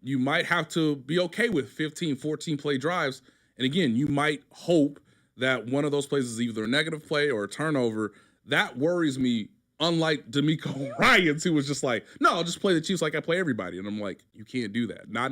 you might have to be okay with 15, 14-play drives. And again, you might hope that one of those plays is either a negative play or a turnover. That worries me, unlike DeMeco Ryans, who was just like, no, I'll just play the Chiefs like I play everybody. And I'm like, you can't do that. Not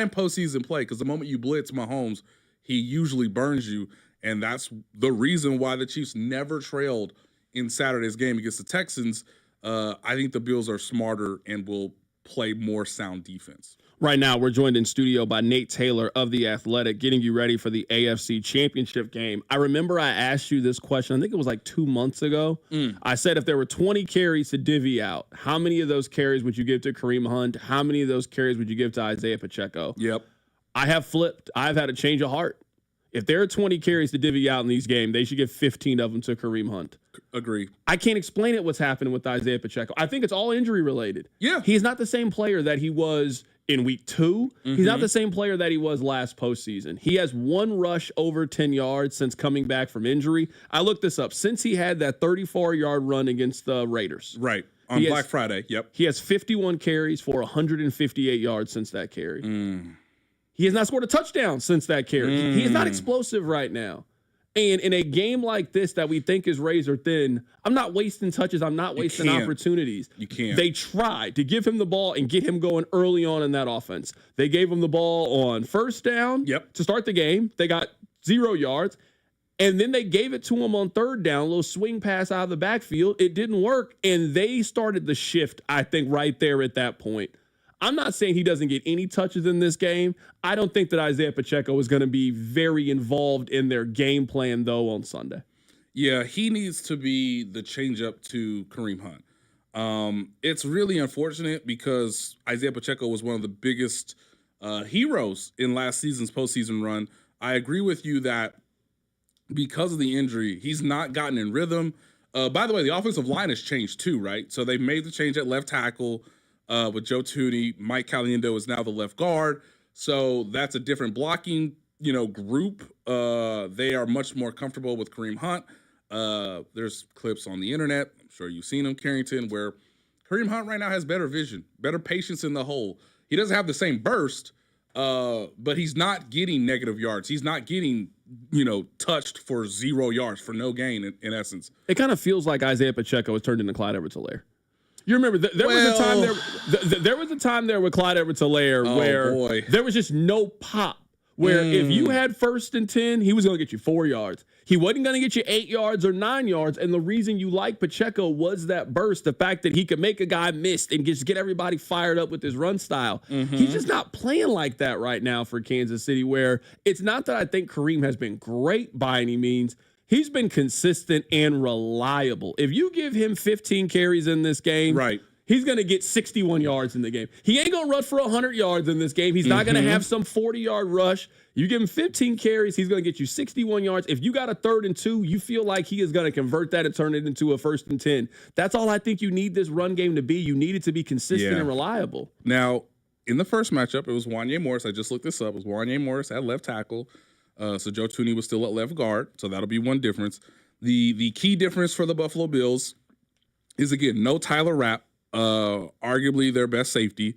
in postseason play, because the moment you blitz Mahomes, he usually burns you. And that's the reason why the Chiefs never trailed in Saturday's game against the Texans. I think the Bills are smarter and will play more sound defense. Right now, we're joined in studio by Nate Taylor of The Athletic, getting you ready for the AFC Championship game. I remember I asked you this question, I think it was like 2 months ago. I said if there were 20 carries to divvy out, how many of those carries would you give to Kareem Hunt? How many of those carries would you give to Isaiah Pacheco? Yep. I have flipped. I've had a change of heart. If there are 20 carries to divvy out in these games, they should give 15 of them to Kareem Hunt. Agree. I can't explain it what's happening with Isaiah Pacheco. I think it's all injury related. Yeah. He's not the same player that he was in week 2. He's not the same player that he was last postseason. He has 1 rush over 10 yards since coming back from injury. I looked this up. Since he had that 34-yard run against the Raiders. Right. On Black Friday. Yep. He has 51 carries for 158 yards since that carry. He has not scored a touchdown since that carry. He is not explosive right now. And in a game like this that we think is razor thin, I'm not wasting touches. I'm not wasting opportunities. You can't. They tried to give him the ball and get him going early on in that offense. They gave him the ball on first down to start the game. They got 0 yards. And then they gave it to him on third down, a little swing pass out of the backfield. It didn't work. And they started the shift, I think, right there at that point. I'm not saying he doesn't get any touches in this game. I don't think that Isaiah Pacheco is going to be very involved in their game plan, though, on Sunday. Yeah, he needs to be the changeup to Kareem Hunt. It's really unfortunate because Isaiah Pacheco was one of the biggest heroes in last season's postseason run. I agree with you that because of the injury, he's not gotten in rhythm. By the way, the offensive line has changed too, right? So they've made the change at left tackle. With Joe Tooney, Mike Caliendo is now the left guard. So that's a different blocking, group. They are much more comfortable with Kareem Hunt. There's clips on the internet, I'm sure you've seen them, Carrington, where Kareem Hunt right now has better vision, better patience in the hole. He doesn't have the same burst, but he's not getting negative yards. He's not getting, touched for 0 yards, for no gain in essence. It kind of feels like Isaiah Pacheco has turned into Clyde Edwards-Helaire. You remember there was a time there with Clyde Edwards-Helaire where there was just no pop. Where if you had 1st and 10, he was going to get you 4 yards. He wasn't going to get you 8 yards or 9 yards. And the reason you like Pacheco was that burst, the fact that he could make a guy miss and just get everybody fired up with his run style. He's just not playing like that right now for Kansas City, where it's not that I think Kareem has been great by any means. He's been consistent and reliable. If you give him 15 carries in this game, he's going to get 61 yards in the game. He ain't going to rush for 100 yards in this game. He's not going to have some 40-yard rush. You give him 15 carries, he's going to get you 61 yards. If you got a 3rd and 2, you feel like he is going to convert that and turn it into a 1st and 10. That's all I think you need this run game to be. You need it to be consistent and reliable. Now, in the first matchup, it was Wanye Morris. I just looked this up. It was Wanye Morris at left tackle. So Joe Thuney was still at left guard. So that'll be one difference. The key difference for the Buffalo Bills is, again, no Tyler Rapp, arguably their best safety.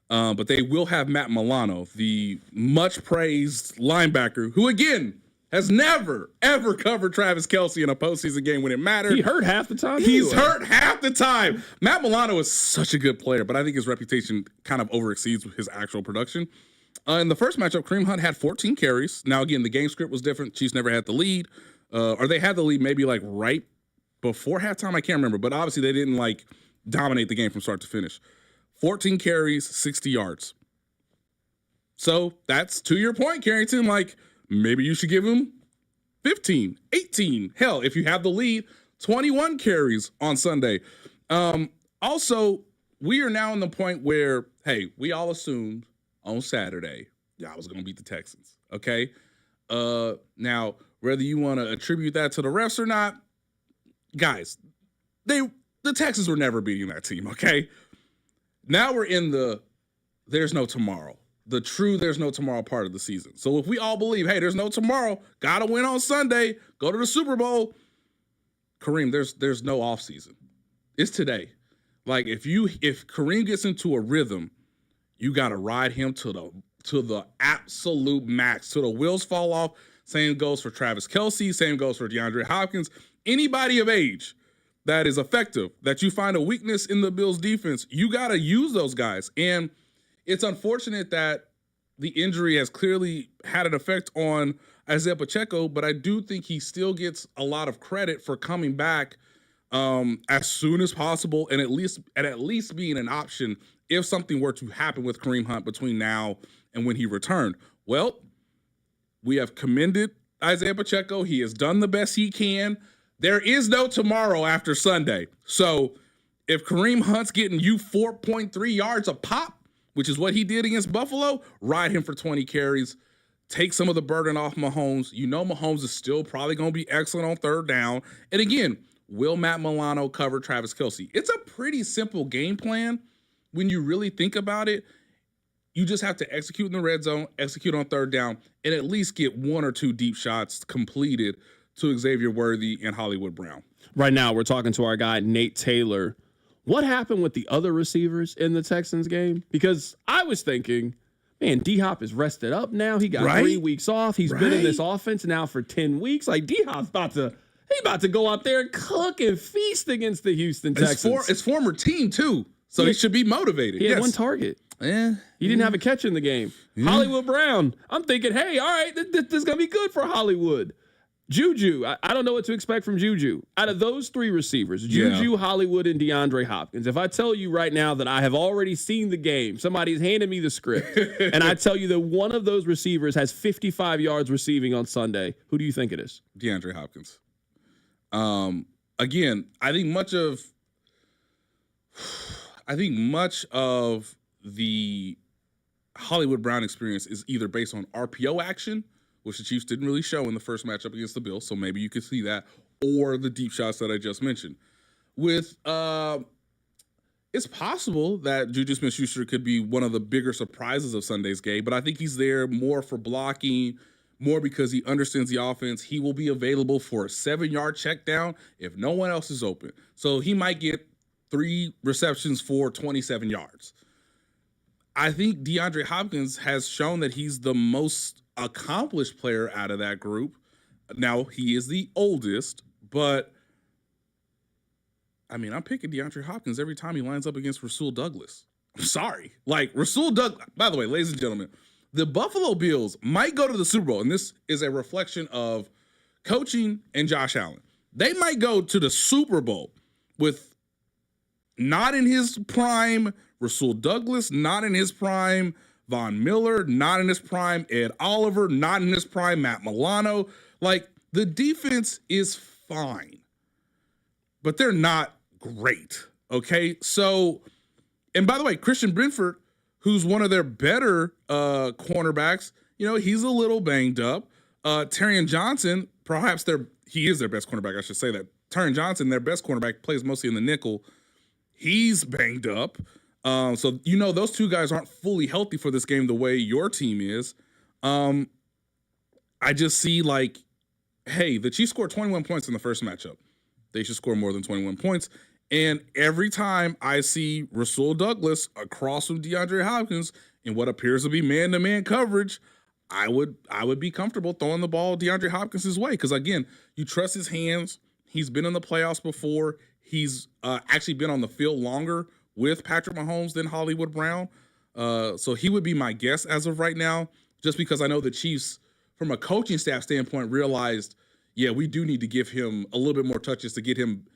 But they will have Matt Milano, the much-praised linebacker, who, again, has never, ever covered Travis Kelce in a postseason game when it mattered. He hurt half the time. He's hurt half the time. Matt Milano is such a good player, but I think his reputation kind of overexceeds his actual production. In the first matchup, Kareem Hunt had 14 carries. Now, again, the game script was different. Chiefs never had the lead. Or they had the lead maybe like right before halftime. I can't remember. But obviously they didn't like dominate the game from start to finish. 14 carries, 60 yards. So that's, to your point, Carrington, like maybe you should give him 15, 18. Hell, if you have the lead, 21 carries on Sunday. Also, we are now in the point where, hey, we all assumed on Saturday y'all was going to beat the Texans, okay? Now, whether you want to attribute that to the refs or not, guys, the Texans were never beating that team, okay? Now we're in the there's no tomorrow, the true there's no tomorrow part of the season. So if we all believe, hey, there's no tomorrow, got to win on Sunday, go to the Super Bowl, Kareem, there's no off season. It's today. Like if Kareem gets into a rhythm, you got to ride him to the absolute max, till the wheels fall off. Same goes for Travis Kelce, same goes for DeAndre Hopkins. Anybody of age that is effective, that you find a weakness in the Bills defense, you got to use those guys. And it's unfortunate that the injury has clearly had an effect on Isaiah Pacheco, but I do think he still gets a lot of credit for coming back as soon as possible and at least being an option if something were to happen with Kareem Hunt between now and when he returned. Well, we have commended Isaiah Pacheco. He has done the best he can. There is no tomorrow after Sunday. So if Kareem Hunt's getting you 4.3 yards a pop, which is what he did against Buffalo, ride him for 20 carries. Take some of the burden off Mahomes. You know Mahomes is still probably going to be excellent on third down. And again, will Matt Milano cover Travis Kelce? It's a pretty simple game plan when you really think about it. You just have to execute in the red zone, execute on third down, and at least get 1 or 2 deep shots completed to Xavier Worthy and Hollywood Brown. Right now, we're talking to our guy, Nate Taylor. What happened with the other receivers in the Texans game? Because I was thinking, man, D-Hop is rested up now. He got 3 weeks off. He's been in this offense now for 10 weeks. Like, D-Hop's about to go out there and cook and feast against the Houston Texans. It's former team, too, so he should be motivated. He had 1 target. Yeah. He didn't have a catch in the game. Yeah. Hollywood Brown, I'm thinking, hey, all right, this is going to be good for Hollywood. Juju, I don't know what to expect from Juju. Out of those 3 receivers, Juju, Hollywood, and DeAndre Hopkins, if I tell you right now that I have already seen the game, somebody's handed me the script, and I tell you that one of those receivers has 55 yards receiving on Sunday, who do you think it is? DeAndre Hopkins. Again, I think much of the Hollywood Brown experience is either based on RPO action, which the Chiefs didn't really show in the first matchup against the Bills, so maybe you could see that, or the deep shots that I just mentioned. It's possible that Juju Smith-Schuster could be one of the bigger surprises of Sunday's game, but I think he's there more for blocking, more because he understands the offense. He will be available for a 7-yard check down if no one else is open. So he might get 3 receptions for 27 yards. I think DeAndre Hopkins has shown that he's the most accomplished player out of that group. Now, he is the oldest, but I mean, I'm picking DeAndre Hopkins every time he lines up against Rasul Douglas. I'm sorry. Like, Rasul Douglas, by the way, ladies and gentlemen, the Buffalo Bills might go to the Super Bowl, and this is a reflection of coaching and Josh Allen. They might go to the Super Bowl with not in his prime Rasul Douglas, not in his prime Von Miller, not in his prime Ed Oliver, not in his prime Matt Milano. Like, the defense is fine, but they're not great, okay? So And by the way, Christian Brentford, who's one of their better cornerbacks, he's a little banged up. Terrion Johnson, perhaps he is their best cornerback, I should say that. Terrion Johnson, their best cornerback, plays mostly in the nickel. He's banged up. So those two guys aren't fully healthy for this game the way your team is. I just see hey, the Chiefs scored 21 points in the first matchup. They should score more than 21 points. And every time I see Rasul Douglas across from DeAndre Hopkins in what appears to be man-to-man coverage, I would be comfortable throwing the ball DeAndre Hopkins' way. Because, again, you trust his hands. He's been in the playoffs before. He's actually been on the field longer with Patrick Mahomes than Hollywood Brown. So he would be my guess as of right now, just because I know the Chiefs, from a coaching staff standpoint, realized, we do need to give him a little bit more touches to get him,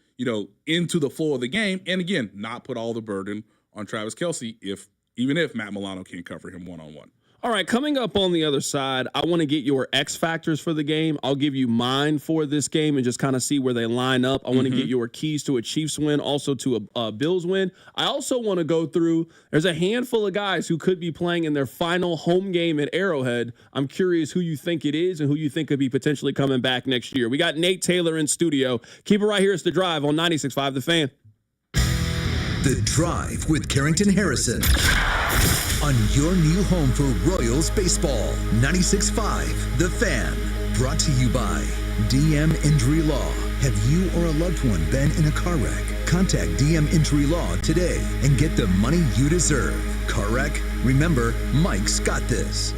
into the flow of the game. And again, not put all the burden on Travis Kelce even if Matt Milano can't cover him one-on-one. All right, coming up on the other side, I want to get your X factors for the game. I'll give you mine for this game and just kind of see where they line up. I want to get your keys to a Chiefs win, also to a Bills win. I also want to go through, there's a handful of guys who could be playing in their final home game at Arrowhead. I'm curious who you think it is and who you think could be potentially coming back next year. We got Nate Taylor in studio. Keep it right here. It's The Drive on 96.5 The Fan. The Drive with Carrington Harrison on your new home for Royals baseball. 96.5 The Fan. Brought to you by DM Injury Law. Have you or a loved one been in a car wreck? Contact DM Injury Law today and get the money you deserve. Car wreck? Remember, Mike's got this.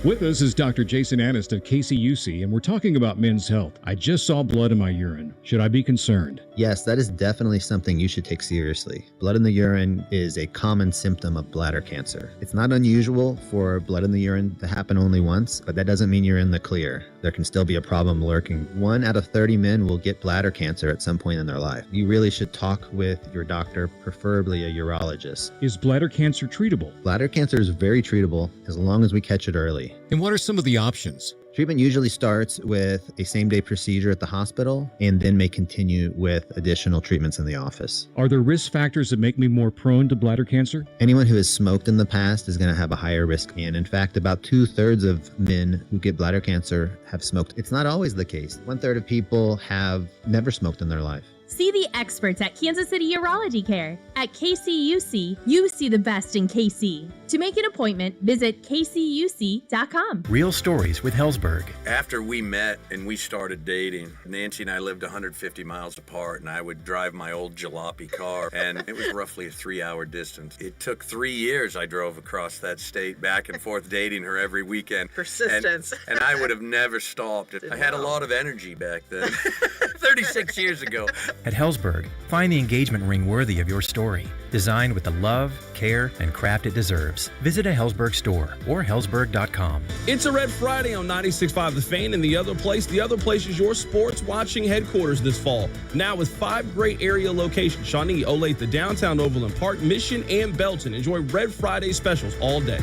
With us is Dr. Jason Anist of KCUC, and we're talking about men's health. I just saw blood in my urine. Should I be concerned? Yes, that is definitely something you should take seriously. Blood in the urine is a common symptom of bladder cancer. It's not unusual for blood in the urine to happen only once, but that doesn't mean you're in the clear. There can still be a problem lurking. 1 out of 30 men will get bladder cancer at some point in their life. You really should talk with your doctor, preferably a urologist. Is bladder cancer treatable? Bladder cancer is very treatable as long as we catch it early. And what are some of the options? Treatment usually starts with a same-day procedure at the hospital and then may continue with additional treatments in the office. Are there risk factors that make me more prone to bladder cancer? Anyone who has smoked in the past is going to have a higher risk. And in fact, about 2/3 of men who get bladder cancer have smoked. It's not always the case. 1/3 of people have never smoked in their life. See the experts at Kansas City Urology Care. At KCUC, you see the best in KC. To make an appointment, visit kcuc.com. Real stories with Hellsberg. After we met and we started dating, Nancy and I lived 150 miles apart, and I would drive my old jalopy car, and it was roughly a 3-hour distance. It took 3 years I drove across that state back and forth dating her every weekend. Persistence. And I would have never stopped. I had a lot of energy back then, 36 years ago. At Hellsberg, find the engagement ring worthy of your story. Designed with the love, care, and craft it deserves. Visit a Hellsberg store or hellsberg.com. It's a Red Friday on 96.5 The Fan, and the other place is your sports watching headquarters this fall. Now with 5 great area locations: Shawnee, Olathe, downtown Overland Park, Mission, and Belton. Enjoy Red Friday specials all day.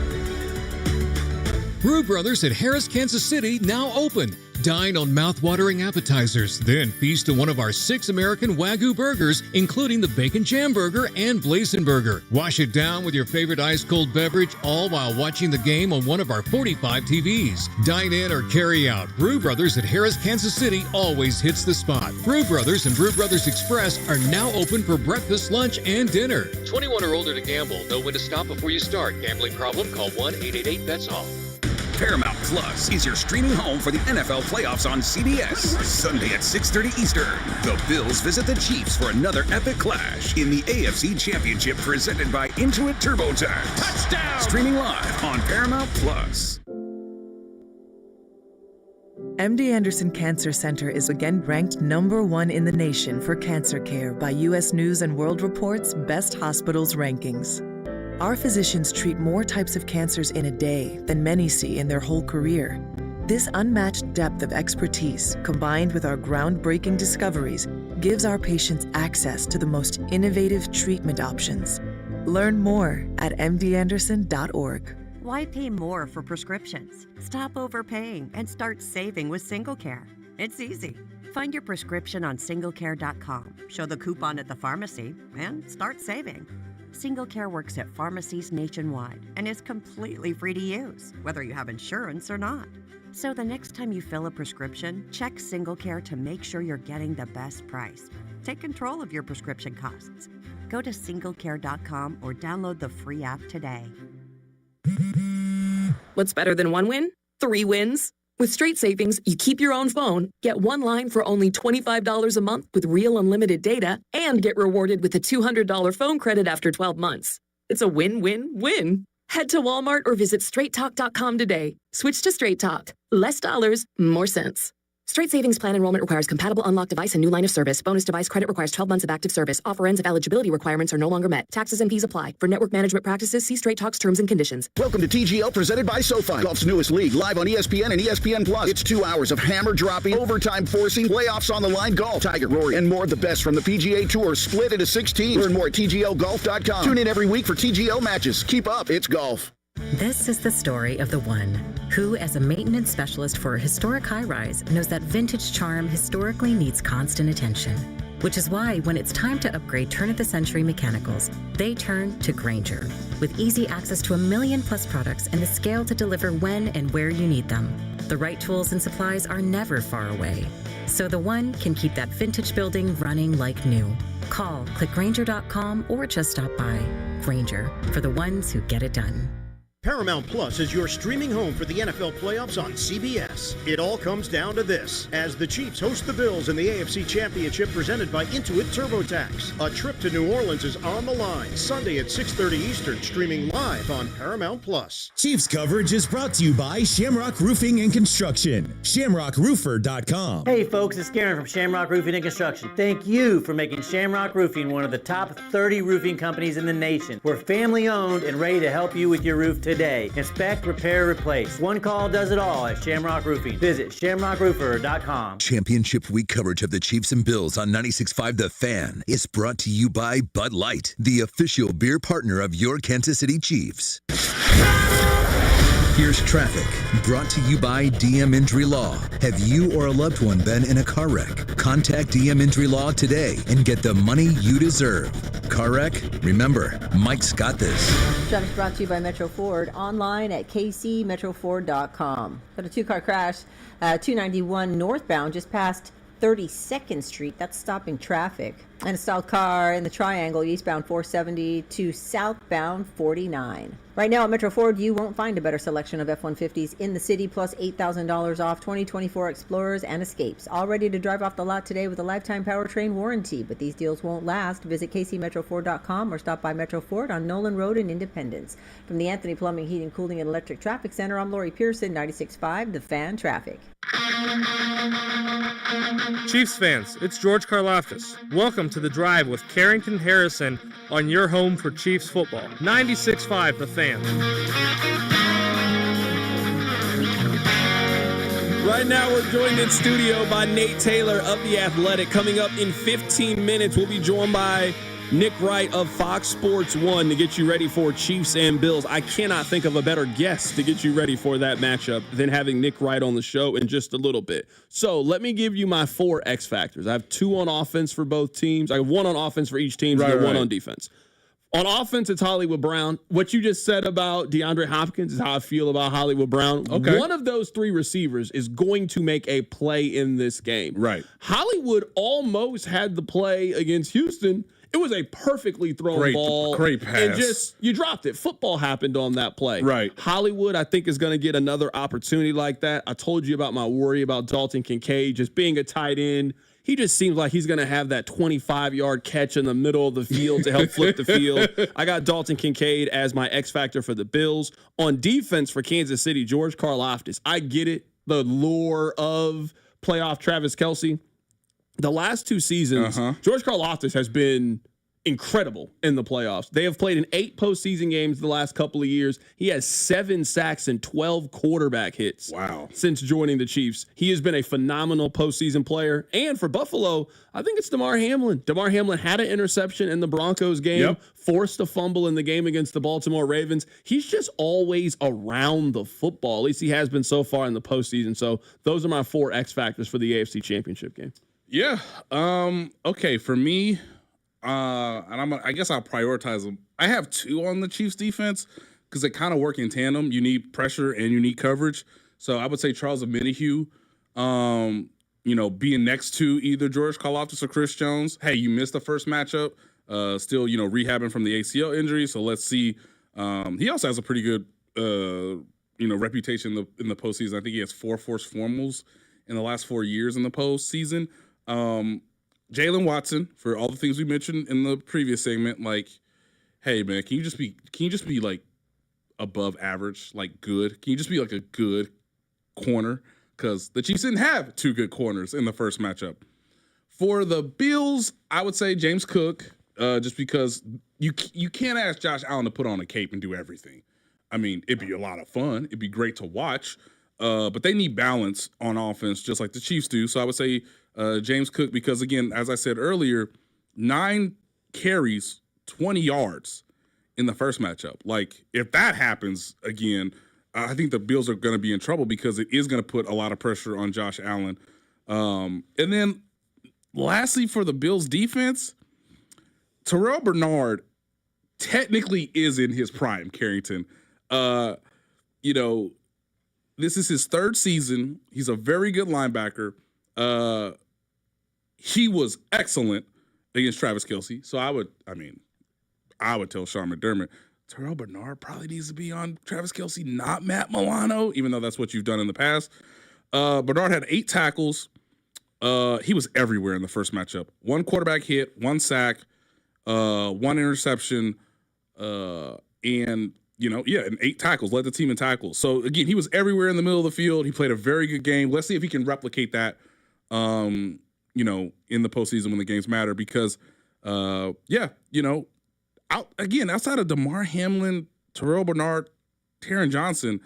Brew Brothers at Harris, Kansas City, now open. Dine on mouth-watering appetizers, then feast on one of our 6 American Wagyu burgers, including the Bacon Jam Burger and Blazing Burger. Wash it down with your favorite ice-cold beverage, all while watching the game on one of our 45 TVs. Dine in or carry out. Brew Brothers at Harris, Kansas City always hits the spot. Brew Brothers and Brew Brothers Express are now open for breakfast, lunch, and dinner. 21 or older to gamble. Know when to stop before you start. Gambling problem? Call 1-888-BETS-OFF. Paramount Plus is your streaming home for the NFL playoffs on CBS. Sunday at 6:30 Eastern. The Bills visit the Chiefs for another epic clash in the AFC Championship presented by Intuit TurboTax. Touchdown! Streaming live on Paramount Plus. MD Anderson Cancer Center is again ranked #1 in the nation for cancer care by U.S. News & World Report's Best Hospitals rankings. Our physicians treat more types of cancers in a day than many see in their whole career. This unmatched depth of expertise, combined with our groundbreaking discoveries, gives our patients access to the most innovative treatment options. Learn more at mdanderson.org. Why pay more for prescriptions? Stop overpaying and start saving with SingleCare. It's easy. Find your prescription on singlecare.com, show the coupon at the pharmacy, and start saving. Single Care works at pharmacies nationwide and is completely free to use, whether you have insurance or not. So the next time you fill a prescription, check Single Care to make sure you're getting the best price. Take control of your prescription costs. Go to singlecare.com or download the free app today. What's better than one win? 3 wins. With Straight Savings, you keep your own phone, get one line for only $25 a month with real unlimited data, and get rewarded with a $200 phone credit after 12 months. It's a win-win-win. Head to Walmart or visit straighttalk.com today. Switch to Straight Talk. Less dollars, more sense. Straight Savings Plan enrollment requires compatible unlocked device and new line of service. Bonus device credit requires 12 months of active service. Offer ends if eligibility requirements are no longer met. Taxes and fees apply. For network management practices, see Straight Talk's terms and conditions. Welcome to TGL, presented by SoFi, golf's newest league, live on ESPN and ESPN Plus. It's 2 hours of hammer dropping, overtime forcing, playoffs on the line golf, Tiger, Rory, and more of the best from the PGA Tour, split into 6 teams. Learn more at TGLGolf.com. Tune in every week for TGL matches. Keep up, it's golf. This is the story of the one who, as a maintenance specialist for a historic high-rise, knows that vintage charm historically needs constant attention. Which is why, when it's time to upgrade turn-of-the-century mechanicals, they turn to Grainger. With easy access to 1 million+ products and the scale to deliver when and where you need them, the right tools and supplies are never far away. So the one can keep that vintage building running like new. Call, click Grainger.com, or just stop by. Grainger, for the ones who get it done. Paramount Plus is your streaming home for the NFL playoffs on CBS. It all comes down to this, as the Chiefs host the Bills in the AFC Championship presented by Intuit TurboTax. A trip to New Orleans is on the line, Sunday at 6:30 Eastern, streaming live on Paramount Plus. Chiefs coverage is brought to you by Shamrock Roofing and Construction. ShamrockRoofer.com. Hey folks, it's Karen from Shamrock Roofing and Construction. Thank you for making Shamrock Roofing one of the top 30 roofing companies in the nation. We're family owned and ready to help you with your roof today. Inspect, repair, replace. One call does it all at Shamrock Roofing. Visit shamrockroofer.com. Championship week coverage of the Chiefs and Bills on 96.5 The Fan is brought to you by Bud Light, the official beer partner of your Kansas City Chiefs. Here's traffic, brought to you by DM Injury Law. Have you or a loved one been in a car wreck? Contact DM Injury Law today and get the money you deserve. Car wreck? Remember, Mike's got this. Traffic brought to you by Metro Ford, online at kcmetroford.com. Got a 2-car crash, 291 northbound, just past 32nd Street. That's stopping traffic. And a stalled car in the triangle, eastbound 470 to southbound 49. Right now at Metro Ford, you won't find a better selection of F-150s in the city, plus $8,000 off 2024 Explorers and Escapes. All ready to drive off the lot today with a lifetime powertrain warranty. But these deals won't last. Visit kcmetroford.com or stop by Metro Ford on Nolan Road in Independence. From the Anthony Plumbing, Heating, Cooling, and Electric Traffic Center, I'm Lori Pearson, 96.5 The Fan Traffic. Chiefs fans, it's George Karlaftis. Welcome to The Drive with Carrington Harrison on your home for Chiefs football. 96.5 The Fan. Right now, we're joined in studio by Nate Taylor of The Athletic. Coming up in 15 minutes, we'll be joined by Nick Wright of Fox Sports 1 to get you ready for Chiefs and Bills. I cannot think of a better guest to get you ready for that matchup than having Nick Wright on the show in just a little bit. So let me give you my 4 X factors. I have 2 on offense for both teams. I have 1 on offense for each team and 1 on defense. On offense, it's Hollywood Brown. What you just said about DeAndre Hopkins is how I feel about Hollywood Brown. Okay. One of those 3 receivers is going to make a play in this game. Right. Hollywood almost had the play against Houston. It was a perfectly thrown ball. Great pass. And just, you dropped it. Football happened on that play. Right. Hollywood, I think, is going to get another opportunity like that. I told you about my worry about Dalton Kincaid just being a tight end. He just seems like he's going to have that 25-yard catch in the middle of the field to help flip the field. I got Dalton Kincaid as my X factor for the Bills. On defense for Kansas City, George Karlaftis. I get it, the lure of playoff Travis Kelce. The last 2 seasons, George Karlaftis has been incredible in the playoffs. They have played in 8 postseason games the last couple of years. He has 7 sacks and 12 quarterback hits. Wow. Since joining the Chiefs. He has been a phenomenal postseason player. And for Buffalo, I think it's Damar Hamlin. Damar Hamlin had an interception in the Broncos game, forced a fumble in the game against the Baltimore Ravens. He's just always around the football. At least he has been so far in the postseason. So those are my 4 X factors for the AFC Championship game. Yeah. Okay. For me, and I guess I'll prioritize them. I have 2 on the Chiefs defense because they kind of work in tandem. You need pressure and you need coverage. So I would say Charles Omenihu, being next to either George Karlaftis or Chris Jones. Hey, you missed the first matchup. Still, rehabbing from the ACL injury. So let's see. He also has a pretty good, reputation in the postseason. I think he has 4 forced fumbles in the last 4 years in the postseason. Jalen Watson, for all the things we mentioned in the previous segment, like, hey man, can you just be like above average, like good? Can you just be like a good corner? Because the Chiefs didn't have 2 good corners in the first matchup. For the Bills, I would say James Cook, just because you can't ask Josh Allen to put on a cape and do everything. I mean, it'd be a lot of fun. It'd be great to watch. But they need balance on offense, just like the Chiefs do. So I would say James Cook, because, again, as I said earlier, 9 carries, 20 yards in the first matchup. Like, if that happens again, I think the Bills are going to be in trouble because it is going to put a lot of pressure on Josh Allen. And then, lastly, for the Bills defense, Terrell Bernard technically is in his prime, Carrington. This is his 3rd season. He's a very good linebacker. He was excellent against Travis Kelce. So I would tell Sean McDermott, Terrell Bernard probably needs to be on Travis Kelce, not Matt Milano, even though that's what you've done in the past. Bernard had 8 tackles. He was everywhere in the first matchup. 1 quarterback hit, 1 sack, 1 interception, and 8 tackles, led the team in tackles. So, again, he was everywhere in the middle of the field. He played a very good game. Let's see if he can replicate that, in the postseason when the games matter because, outside of DeMar Hamlin, Terrell Bernard, Taron Johnson,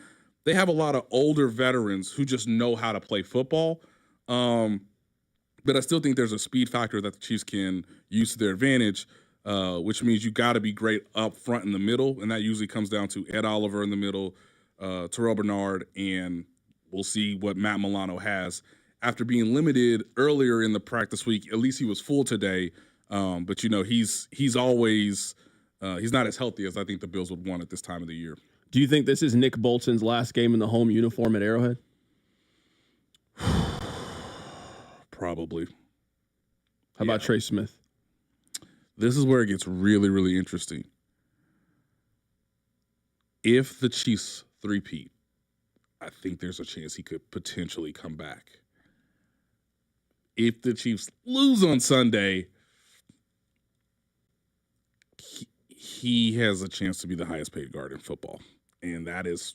they have a lot of older veterans who just know how to play football. But I still think there's a speed factor that the Chiefs can use to their advantage, which means you got to be great up front in the middle, and that usually comes down to Ed Oliver in the middle, Terrell Bernard, and we'll see what Matt Milano has. After being limited earlier in the practice week, at least he was full today, but he's always he's not as healthy as I think the Bills would want at this time of the year. Do you think this is Nick Bolton's last game in the home uniform at Arrowhead? Probably. How about Trey Smith? This is where it gets really, really interesting. If the Chiefs three-peat, I think there's a chance he could potentially come back. If the Chiefs lose on Sunday, he has a chance to be the highest paid guard in football. And that is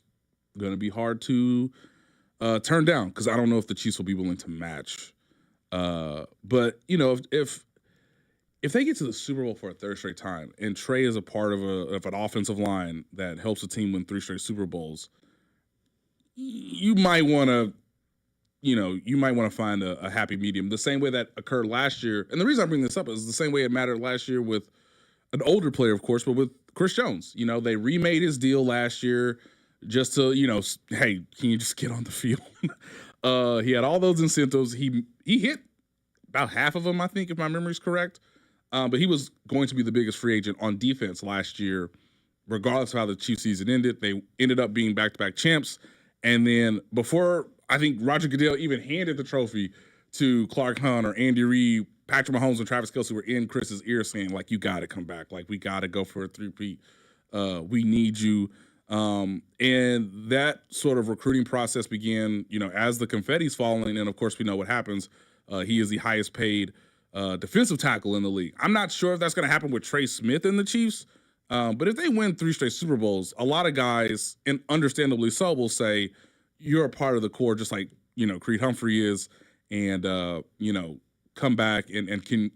going to be hard to turn down because I don't know if the Chiefs will be willing to match. But, if they get to the Super Bowl for a 3rd straight time and Trey is a part of an offensive line that helps a team win 3 straight Super Bowls, you might want to find a happy medium. The same way that occurred last year. And the reason I bring this up is the same way it mattered last year with an older player, of course, but with Chris Jones. They remade his deal last year just to, hey, can you just get on the field? He had all those incentives. He hit about half of them, I think, if my memory's correct. But he was going to be the biggest free agent on defense last year, regardless of how the Chiefs season ended. They ended up being back-to-back champs. And then before, I think Roger Goodell even handed the trophy to Clark Hunt or Andy Reid, Patrick Mahomes and Travis Kelce were in Chris's ear saying, like, you got to come back. Like, we got to go for a three-peat. We need you. And that sort of recruiting process began, as the confetti's falling. And, of course, we know what happens. He is the highest paid defensive tackle in the league. I'm not sure if that's going to happen with Trey Smith and the Chiefs. But if they win 3 straight Super Bowls, a lot of guys, and understandably so, will say, you're a part of the core just like, Creed Humphrey is. And, come back and can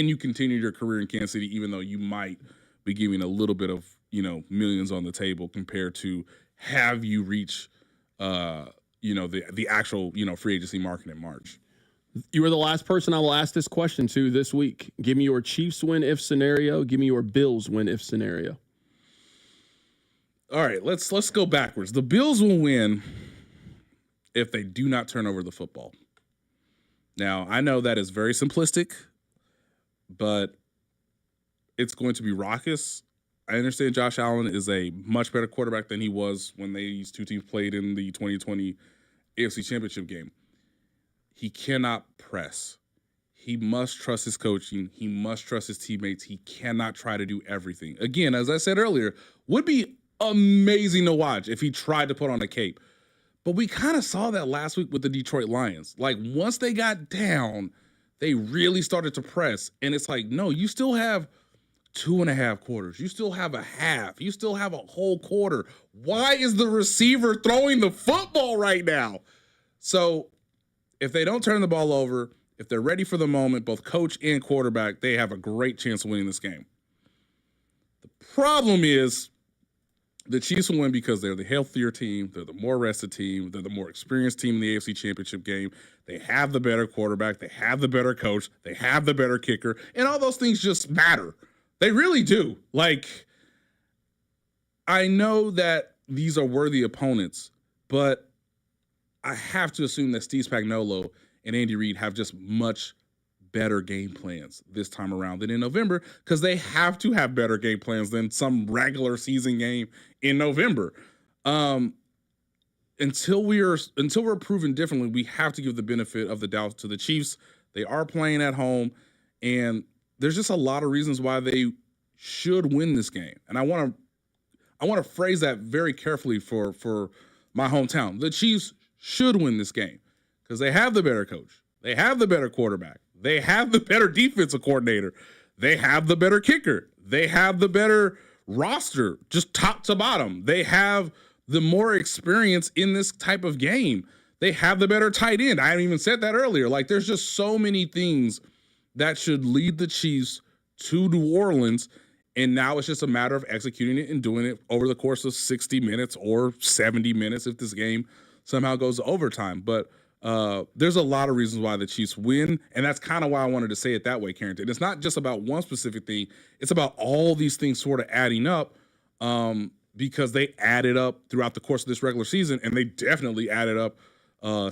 you continue your career in Kansas City, even though you might be giving a little bit of, millions on the table compared to have you reach, the actual, free agency market in March. You are the last person I will ask this question to this week. Give me your Chiefs win if scenario. Give me your Bills win if scenario. All right, let's go backwards. The Bills will win if they do not turn over the football. Now, I know that is very simplistic, but it's going to be raucous. I understand Josh Allen is a much better quarterback than he was when these two teams played in the 2020 AFC Championship game. He cannot press. He must trust his coaching. He must trust his teammates. He cannot try to do everything. Again, as I said earlier, would be amazing to watch if he tried to put on a cape. But we kind of saw that last week with the Detroit Lions. Like, once they got down, they really started to press. And it's like, no, you still have 2.5 quarters. You still have a half. You still have a whole quarter. Why is the receiver throwing the football right now? So if they don't turn the ball over, if they're ready for the moment, both coach and quarterback, they have a great chance of winning this game. The problem is the Chiefs will win because they're the healthier team, they're the more rested team, they're the more experienced team in the AFC Championship game. They have the better quarterback, they have the better coach, they have the better kicker, and all those things just matter. They really do. Like, I know that these are worthy opponents, but I have to assume that Steve Spagnuolo and Andy Reid have just much better game plans this time around than in November, because they have to have better game plans than some regular season game in November. Until we're proven differently, we have to give the benefit of the doubt to the Chiefs. They are playing at home, and there's just a lot of reasons why they should win this game. And I want to phrase that very carefully for my hometown. The Chiefs should win this game because they have the better coach. They have the better quarterback. They have the better defensive coordinator. They have the better kicker. They have the better roster, just top to bottom. They have the more experience in this type of game. They have the better tight end. I haven't even said that earlier. Like, there's just so many things that should lead the Chiefs to New Orleans, and now it's just a matter of executing it and doing it over the course of 60 minutes or 70 minutes if this game somehow goes to overtime. But there's a lot of reasons why the Chiefs win, and that's kind of why I wanted to say it that way, Carrington. It's not just about one specific thing. It's about all these things sort of adding up because they added up throughout the course of this regular season, and they definitely added up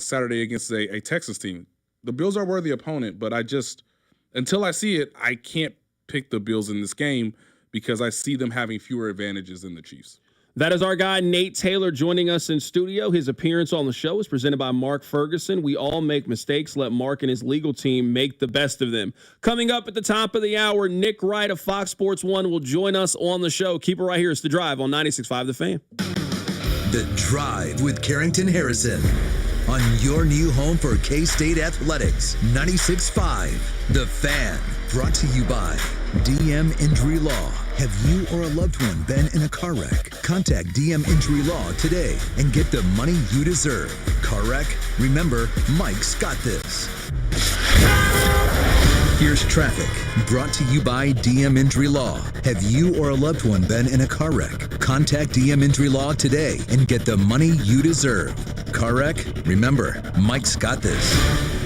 Saturday against a Texas team. The Bills are a worthy opponent, but until I see it, I can't pick the Bills in this game because I see them having fewer advantages than the Chiefs. That is our guy, Nate Taylor, joining us in studio. His appearance on the show is presented by Mark Ferguson. We all make mistakes. Let Mark and his legal team make the best of them. Coming up at the top of the hour, Nick Wright of Fox Sports 1 will join us on the show. Keep it right here. It's The Drive on 96.5 The Fan. The Drive with Carrington Harrison on your new home for K-State Athletics, 96.5 The Fan. Brought to you by DM Injury Law. Have you or a loved one been in a car wreck? Contact DM Injury Law today and get the money you deserve. Car wreck? Remember, Mike's got this. Here's traffic, brought to you by DM Injury Law. Have you or a loved one been in a car wreck? Contact DM Injury Law today and get the money you deserve. Car wreck? Remember, Mike's got this.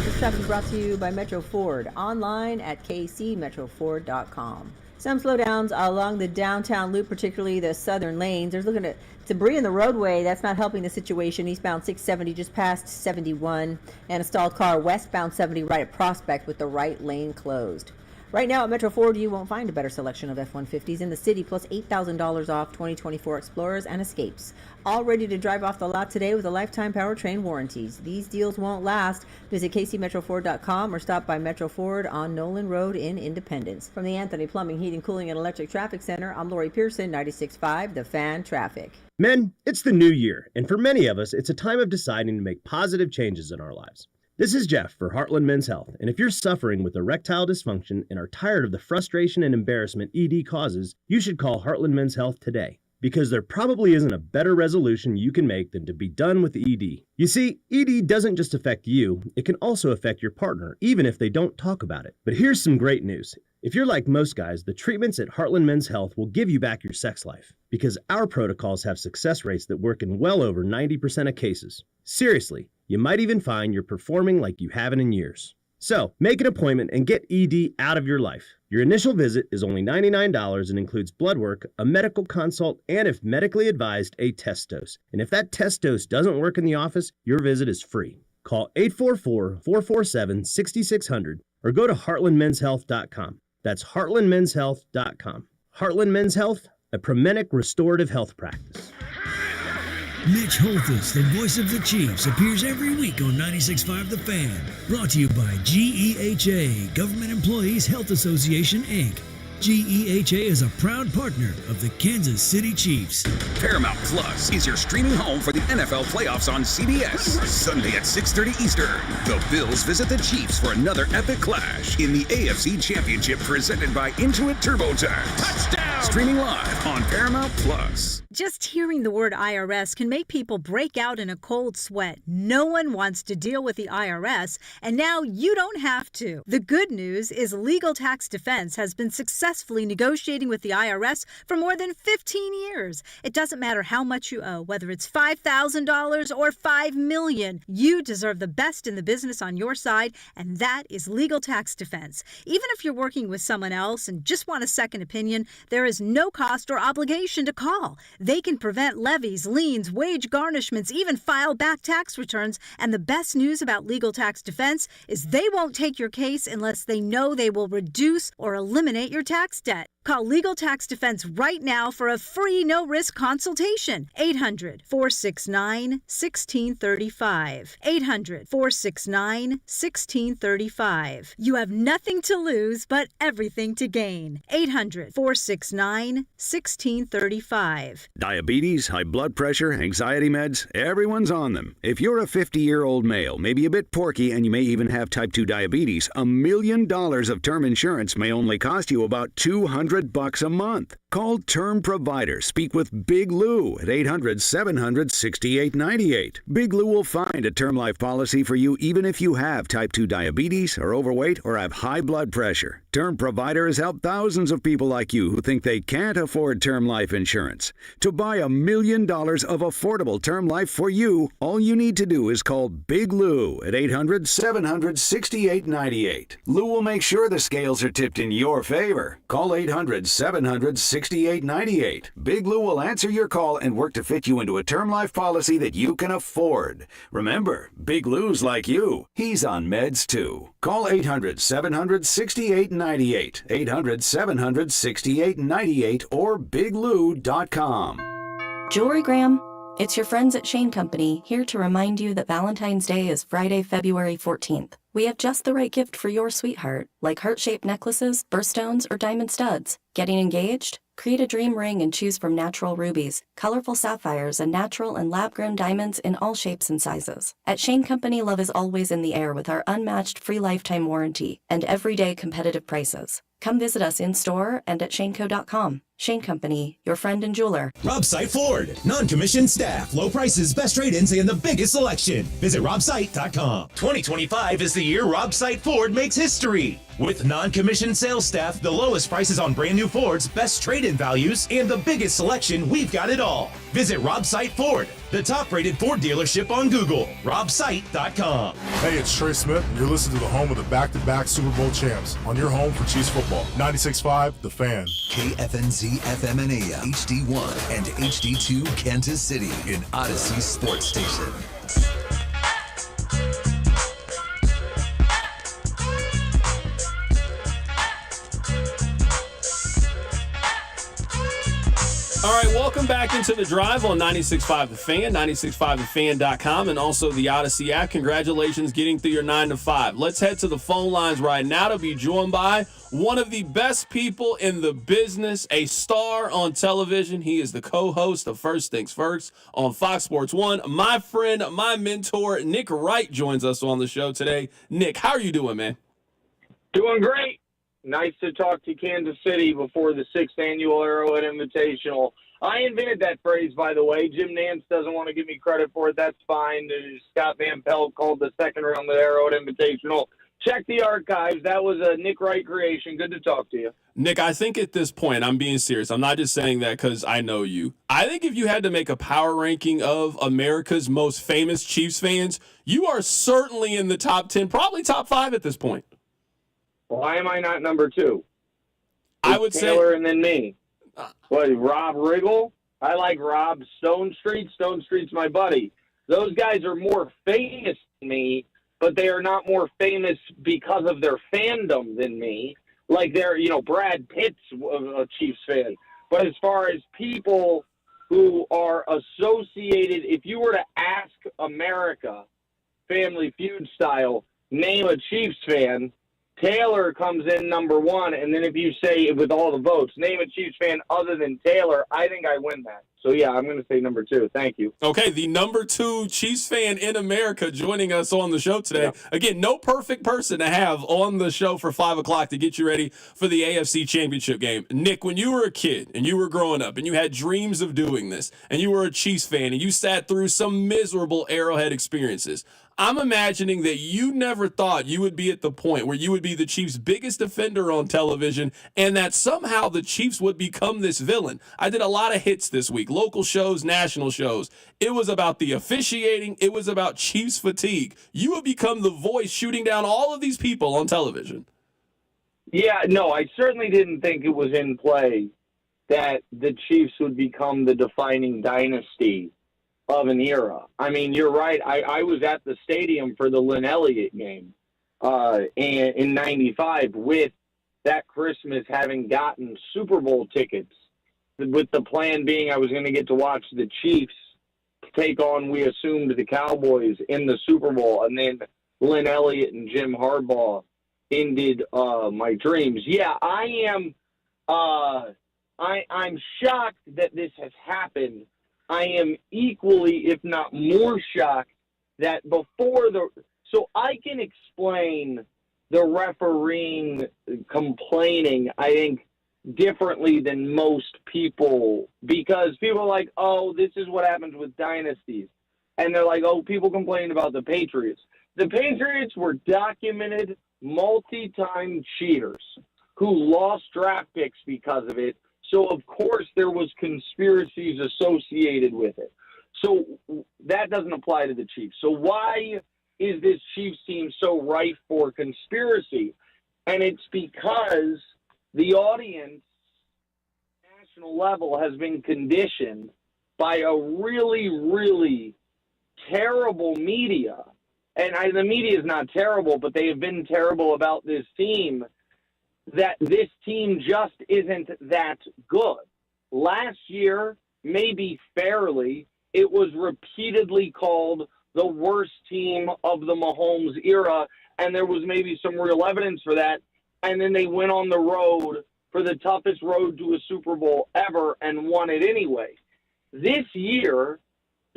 This traffic is brought to you by Metro Ford, online at kcmetroford.com. Some slowdowns along the downtown loop, particularly the southern lanes. There's looking at debris in the roadway. That's not helping the situation. Eastbound 670 just past 71, and a stalled car westbound 70 right at Prospect with the right lane closed. Right now at Metro Ford, you won't find a better selection of F-150s in the city, plus $8,000 off 2024 Explorers and Escapes. All ready to drive off the lot today with a lifetime powertrain warranties. These deals won't last. Visit kcmetroford.com or stop by Metro Ford on Nolan Road in Independence. From the Anthony Plumbing, Heating, Cooling, and Electric Traffic Center, I'm Lori Pearson, 96.5 The Fan Traffic. Men, it's the new year, and for many of us, it's a time of deciding to make positive changes in our lives. This is Jeff for Heartland Men's Health, and if you're suffering with erectile dysfunction and are tired of the frustration and embarrassment ED causes, you should call Heartland Men's Health today, because there probably isn't a better resolution you can make than to be done with ED. You see, ED doesn't just affect you, it can also affect your partner, even if they don't talk about it. But here's some great news. If you're like most guys, the treatments at Heartland Men's Health will give you back your sex life, because our protocols have success rates that work in well over 90% of cases. Seriously, you might even find you're performing like you haven't in years. So, make an appointment and get ED out of your life. Your initial visit is only $99 and includes blood work, a medical consult, and if medically advised, a test dose. And if that test dose doesn't work in the office, your visit is free. Call 844-447-6600 or go to heartlandmenshealth.com. That's heartlandmenshealth.com. Heartland Men's Health, a Promenic restorative health practice. Mitch Holthus, the voice of the Chiefs, appears every week on 96.5 The Fan. Brought to you by GEHA, Government Employees Health Association, Inc. GEHA is a proud partner of the Kansas City Chiefs. Paramount Plus is your streaming home for the NFL playoffs on CBS. Sunday at 6:30 Eastern. The Bills visit the Chiefs for another epic clash in the AFC Championship presented by Intuit TurboTax. Touchdown! Streaming live on Paramount Plus. Just hearing the word IRS can make people break out in a cold sweat. No one wants to deal with the IRS, and now you don't have to. The good news is Legal Tax Defense has been successfully negotiating with the IRS for more than 15 years. It doesn't matter how much you owe, whether it's $5,000 or $5 million. You deserve the best in the business on your side, and that is Legal Tax Defense. Even if you're working with someone else and just want a second opinion, there is no cost or obligation to call. They can prevent levies, liens, wage garnishments, even file back tax returns. And the best news about Legal Tax Defense is they won't take your case unless they know they will reduce or eliminate your tax debt. Call Legal Tax Defense right now for a free no-risk consultation. 800-469-1635. 800-469-1635. You have nothing to lose but everything to gain. 800-469-1635. Diabetes, high blood pressure, anxiety meds, everyone's on them. If you're a 50-year-old male, maybe a bit porky, and you may even have type 2 diabetes, $1 million of term insurance may only cost you about $200 a month. Call Term Provider. Speak with Big Lou at 800-700-6898. Big Lou will find a term life policy for you even if you have type 2 diabetes, are overweight, or have high blood pressure. Term Provider has helped thousands of people like you who think they can't afford term life insurance. To buy $1 million of affordable term life for you, all you need to do is call Big Lou at 800-700-6898. Lou will make sure the scales are tipped in your favor. Call 800-700-6898. Big Lou will answer your call and work to fit you into a term life policy that you can afford. Remember, Big Lou's like you. He's on meds too. Call 800-700-6898. 800-700-6898 or biglou.com. Jewelrygram, it's your friends at Shane Company here to remind you that Valentine's Day is Friday, February 14th. We have just the right gift for your sweetheart, like heart-shaped necklaces, birthstones, or diamond studs. Getting engaged? Create a dream ring and choose from natural rubies, colorful sapphires, and natural and lab-grown diamonds in all shapes and sizes. At Shane Company, love is always in the air with our unmatched free lifetime warranty and everyday competitive prices. Come visit us in-store and at shaneco.com. Shane Company, your friend and jeweler. Robsite Ford. Non-commissioned staff, low prices, best trade-ins, and the biggest selection. Visit robsite.com. 2025 is the year Robsite Ford makes history. With non-commissioned sales staff, the lowest prices on brand new Fords, best trade-in values, and the biggest selection, we've got it all. Visit Robsite Ford, the top-rated Ford dealership on Google. Robsite.com. Hey, it's Trey Smith, and you're listening to the home of the back-to-back Super Bowl champs on your home for Chiefs football. 96.5, The Fan. KFNZ FM and AM, HD1 and HD2 Kansas City in Odyssey Sports Station. All right, welcome back into the drive on 96.5 The Fan, 96.5thefan.com, and also the Odyssey app. Congratulations getting through your 9 to 5. Let's head to the phone lines right now to be joined by one of the best people in the business, a star on television. He is the co-host of First Things First on Fox Sports 1. My friend, my mentor, Nick Wright joins us on the show today. Nick, how are you doing, man? Doing great. Nice to talk to Kansas City before the 6th annual Arrowhead Invitational. I invented that phrase, by the way. Jim Nantz doesn't want to give me credit for it. That's fine. Scott Van Pelt called the second round of the Arrowhead Invitational. Check the archives. That was a Nick Wright creation. Good to talk to you. Nick, I think at this point, I'm being serious. I'm not just saying that because I know you. I think if you had to make a power ranking of America's most famous Chiefs fans, you are certainly in the top 10, probably top 5 at this point. Why am I not number 2? I would Taylor say, and then me. What, Rob Riggle? I like Rob Stonestreet. Stonestreet's my buddy. Those guys are more famous than me, but they are not more famous because of their fandom than me. Like Brad Pitt's a Chiefs fan. But as far as people who are associated, if you were to ask America, Family Feud style, name a Chiefs fan, Taylor comes in number one. And then if you say with all the votes, name a Chiefs fan other than Taylor, I think I win that. So, yeah, I'm going to say number 2. Thank you. Okay, the number 2 Chiefs fan in America joining us on the show today. Yeah. Again, no perfect person to have on the show for 5 o'clock to get you ready for the AFC Championship game. Nick, when you were a kid and you were growing up and you had dreams of doing this and you were a Chiefs fan and you sat through some miserable Arrowhead experiences, I'm imagining that you never thought you would be at the point where you would be the Chiefs' biggest defender on television and that somehow the Chiefs would become this villain. I did a lot of hits this week, local shows, national shows. It was about the officiating. It was about Chiefs fatigue. You would become the voice shooting down all of these people on television. Yeah, no, I certainly didn't think it was in play that the Chiefs would become the defining dynasty of an era. I mean, you're right. I was at the stadium for the Lynn Elliott game in 95 with that Christmas having gotten Super Bowl tickets with the plan being I was going to get to watch the Chiefs take on, we assumed, the Cowboys in the Super Bowl, and then Lynn Elliott and Jim Harbaugh ended my dreams. Yeah, I'm shocked that this has happened. I am equally, if not more shocked that so I can explain the refereeing complaining, I think, differently than most people, because people are like, oh, this is what happens with dynasties. And they're like, oh, people complain about the Patriots. The Patriots were documented multi-time cheaters who lost draft picks because of it. So, of course, there was conspiracies associated with it. So that doesn't apply to the Chiefs. So why is this Chiefs team so rife for conspiracy? And it's because the audience, national level, has been conditioned by a really, really terrible media. And the media is not terrible, but they have been terrible about this team, that this team just isn't that good. Last year, maybe fairly, it was repeatedly called the worst team of the Mahomes era, and there was maybe some real evidence for that. And then they went on the road for the toughest road to a Super Bowl ever and won it anyway. This year,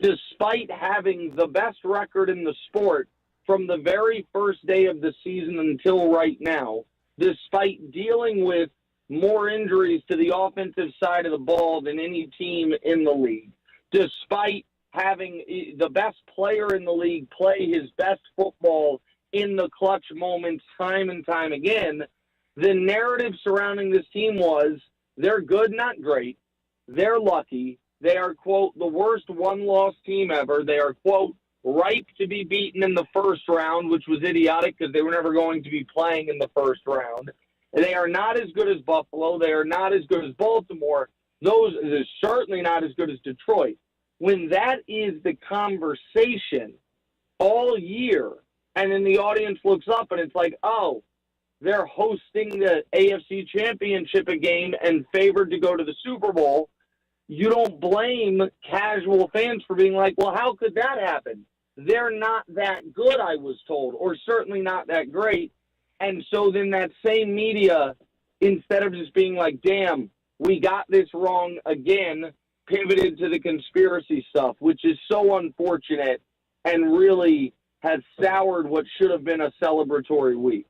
despite having the best record in the sport from the very first day of the season until right now, despite dealing with more injuries to the offensive side of the ball than any team in the league, despite having the best player in the league play his best football in the clutch moments time and time again, the narrative surrounding this team was they're good, not great. They're lucky. They are, quote, the worst one-loss team ever. They are, quote, ripe to be beaten in the first round, which was idiotic because they were never going to be playing in the first round. They are not as good as Buffalo. They are not as good as Baltimore. They're certainly not as good as Detroit. When that is the conversation all year, and then the audience looks up and it's like, oh, they're hosting the AFC Championship game and favored to go to the Super Bowl, you don't blame casual fans for being like, well, how could that happen? They're not that good, I was told, or certainly not that great. And so then that same media, instead of just being like, damn, we got this wrong again, pivoted to the conspiracy stuff, which is so unfortunate and really has soured what should have been a celebratory week.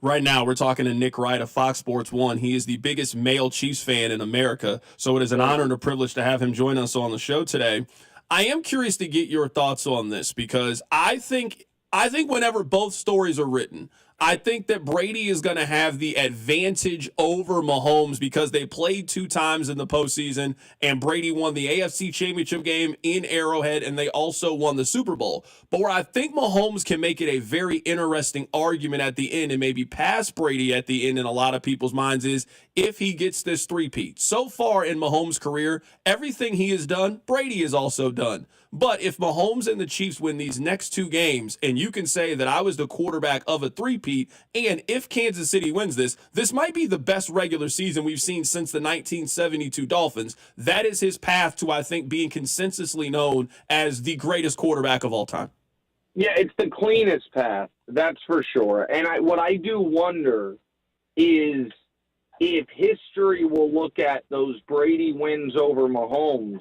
Right now, we're talking to Nick Wright of Fox Sports 1. He is the biggest male Chiefs fan in America, so it is an honor and a privilege to have him join us on the show today. I am curious to get your thoughts on this because I think whenever both stories are written, I think that Brady is going to have the advantage over Mahomes because they played 2 times in the postseason, and Brady won the AFC Championship game in Arrowhead, and they also won the Super Bowl. But where I think Mahomes can make it a very interesting argument at the end and maybe pass Brady at the end in a lot of people's minds is if he gets this three-peat. So far in Mahomes' career, everything he has done, Brady has also done. But if Mahomes and the Chiefs win these next 2 games, and you can say that I was the quarterback of a three-peat, three-peat. And if Kansas City wins this might be the best regular season we've seen since the 1972 Dolphins. That is his path to, I think, being consensusly known as the greatest quarterback of all time. Yeah, it's the cleanest path, that's for sure. And what I do wonder is if history will look at those Brady wins over Mahomes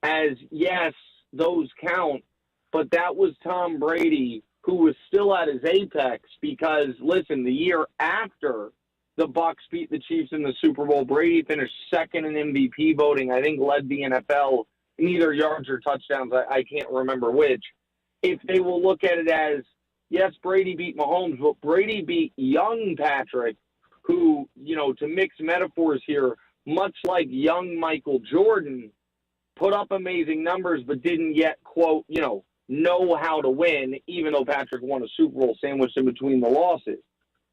as, yes, those count, but that was Tom Brady who was still at his apex because, listen, the year after the Bucs beat the Chiefs in the Super Bowl, Brady finished second in MVP voting, I think led the NFL in either yards or touchdowns. I can't remember which. If they will look at it as, yes, Brady beat Mahomes, but Brady beat young Patrick, who, to mix metaphors here, much like young Michael Jordan, put up amazing numbers but didn't yet, quote, know how to win, even though Patrick won a Super Bowl sandwiched in between the losses.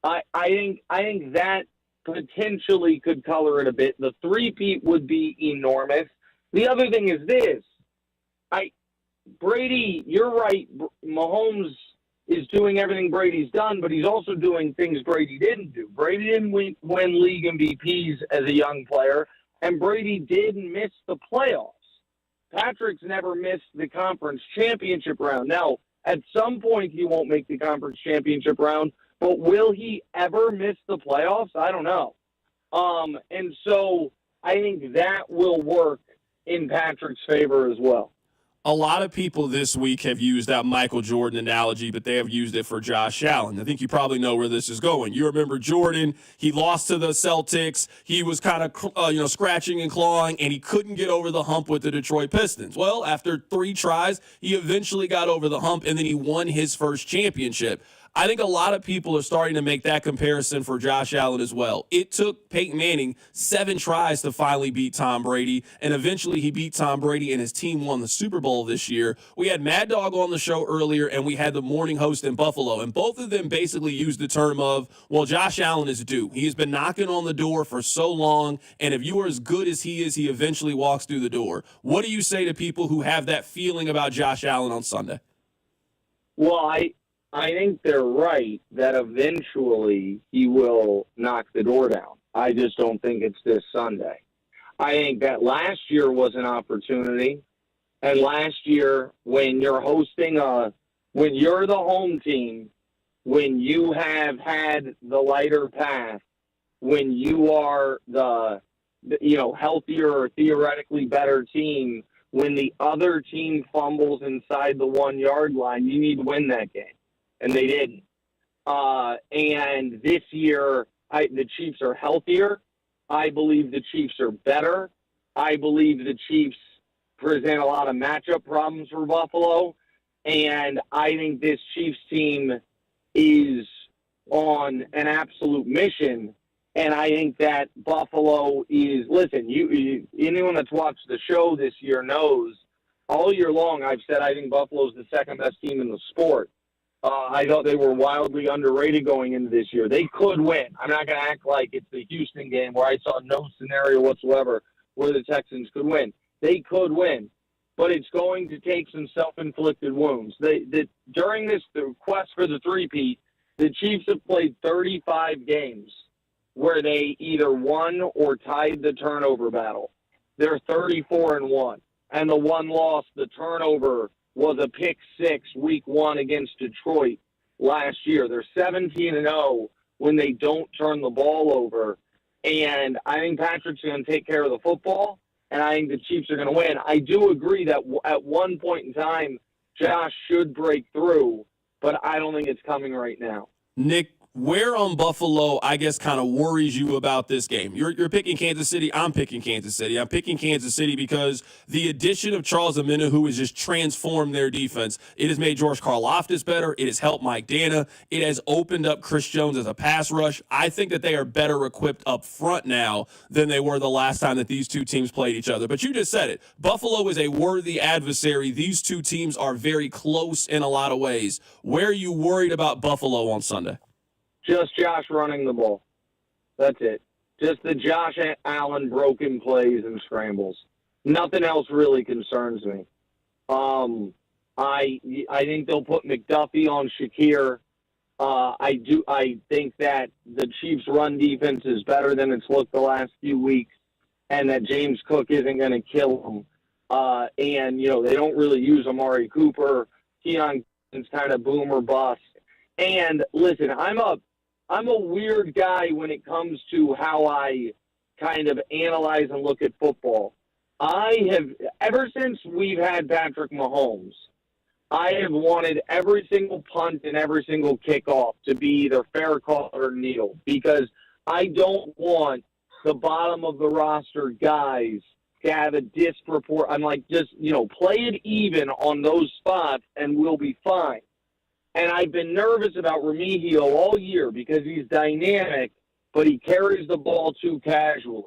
I think that potentially could color it a bit. The three-peat would be enormous. The other thing is this. Brady, you're right. Mahomes is doing everything Brady's done, but he's also doing things Brady didn't do. Brady didn't win league MVPs as a young player, and Brady did miss the playoffs. Patrick's never missed the conference championship round. Now, at some point, he won't make the conference championship round, but will he ever miss the playoffs? I don't know. And so I think that will work in Patrick's favor as well. A lot of people this week have used that Michael Jordan analogy, but they have used it for Josh Allen. I think you probably know where this is going. You remember Jordan, he lost to the Celtics. He was kind of, scratching and clawing, and he couldn't get over the hump with the Detroit Pistons. Well, after 3 tries, he eventually got over the hump, and then he won his first championship. I think a lot of people are starting to make that comparison for Josh Allen as well. It took Peyton Manning 7 tries to finally beat Tom Brady, and eventually he beat Tom Brady and his team won the Super Bowl this year. We had Mad Dog on the show earlier, and we had the morning host in Buffalo, and both of them basically used the term of, well, Josh Allen is due. He has been knocking on the door for so long, and if you are as good as he is, he eventually walks through the door. What do you say to people who have that feeling about Josh Allen on Sunday? Well, I think they're right that eventually he will knock the door down. I just don't think it's this Sunday. I think that last year was an opportunity. And last year, when you're when you're the home team, when you have had the lighter path, when you are the healthier or theoretically better team, when the other team fumbles inside the 1-yard line, you need to win that game. And they didn't. And this year, the Chiefs are healthier. I believe the Chiefs are better. I believe the Chiefs present a lot of matchup problems for Buffalo. And I think this Chiefs team is on an absolute mission. And I think that Buffalo is, listen, anyone that's watched the show this year knows all year long I've said I think Buffalo's the second best team in the sport. I thought they were wildly underrated going into this year. They could win. I'm not going to act like it's the Houston game where I saw no scenario whatsoever where the Texans could win. They could win, but it's going to take some self-inflicted wounds. During the quest for the three-peat, the Chiefs have played 35 games where they either won or tied the turnover battle. They're 34-1, and the one loss, the turnover, was a pick 6 week 1 against Detroit last year. They're 17-0 when they don't turn the ball over. And I think Patrick's going to take care of the football, and I think the Chiefs are going to win. I do agree that at one point in time, Josh should break through, but I don't think it's coming right now. Nick, where on Buffalo, I guess, kind of worries you about this game? You're picking Kansas City. I'm picking Kansas City. I'm picking Kansas City because the addition of Charles Omenihu has just transformed their defense. It has made George Karlaftis better. It has helped Mike Dana. It has opened up Chris Jones as a pass rush. I think that they are better equipped up front now than they were the last time that these two teams played each other. But you just said it. Buffalo is a worthy adversary. These two teams are very close in a lot of ways. Where are you worried about Buffalo on Sunday? Just Josh running the ball. That's it. Just the Josh Allen broken plays and scrambles. Nothing else really concerns me. I think they'll put McDuffie on Shakir. I think that the Chiefs' run defense is better than it's looked the last few weeks, and that James Cook isn't going to kill them. And they don't really use Amari Cooper. Keon is kind of boom or bust. And listen, I'm a weird guy when it comes to how I kind of analyze and look at football. I have, ever since we've had Patrick Mahomes, I have wanted every single punt and every single kickoff to be either fair caught or kneel, because I don't want the bottom of the roster guys to have a I'm like, just, play it even on those spots and we'll be fine. And I've been nervous about Remigio all year because he's dynamic, but he carries the ball too casually.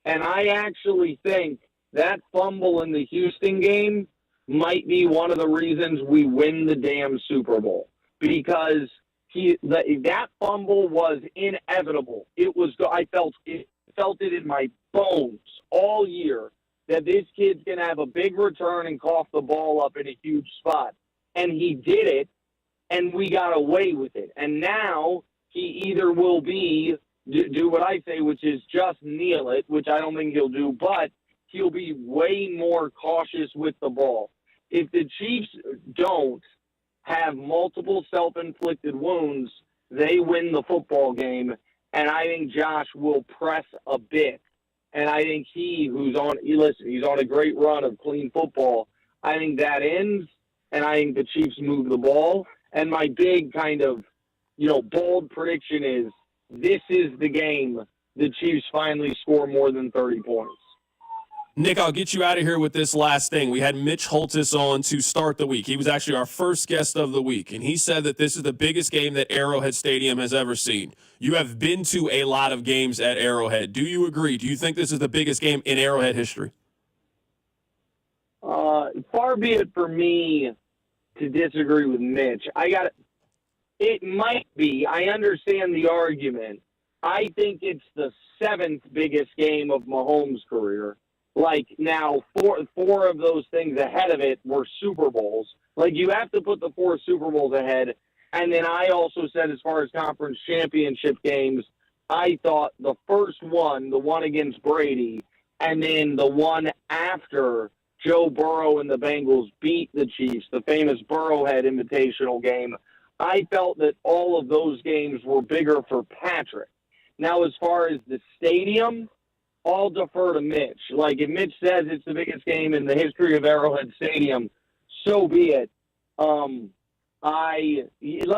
And I actually think that fumble in the Houston game might be one of the reasons we win the damn Super Bowl, because that fumble was inevitable. I felt it in my bones all year that this kid's going to have a big return and cough the ball up in a huge spot. And he did it, and we got away with it. And now he either will do what I say, which is just kneel it, which I don't think he'll do, but he'll be way more cautious with the ball. If the Chiefs don't have multiple self-inflicted wounds, they win the football game, and I think Josh will press a bit. And I think he's on a great run of clean football. I think that ends, and I think the Chiefs move the ball. And my big kind of, bold prediction is this is the game the Chiefs finally score more than 30 points. Nick, I'll get you out of here with this last thing. We had Mitch Holthus on to start the week. He was actually our first guest of the week, and he said that this is the biggest game that Arrowhead Stadium has ever seen. You have been to a lot of games at Arrowhead. Do you agree? Do you think this is the biggest game in Arrowhead history? Far be it for me to disagree with Mitch. It might be. I understand the argument. I think it's the 7th biggest game of Mahomes' career. Like, now, four of those things ahead of it were Super Bowls. Like, you have to put the 4 Super Bowls ahead. And then I also said, as far as conference championship games, I thought the first one, the one against Brady, and then the one after Joe Burrow and the Bengals beat the Chiefs, the famous Burrowhead Invitational game, I felt that all of those games were bigger for Patrick. Now, as far as the stadium, I'll defer to Mitch. Like, if Mitch says it's the biggest game in the history of Arrowhead Stadium, so be it. Let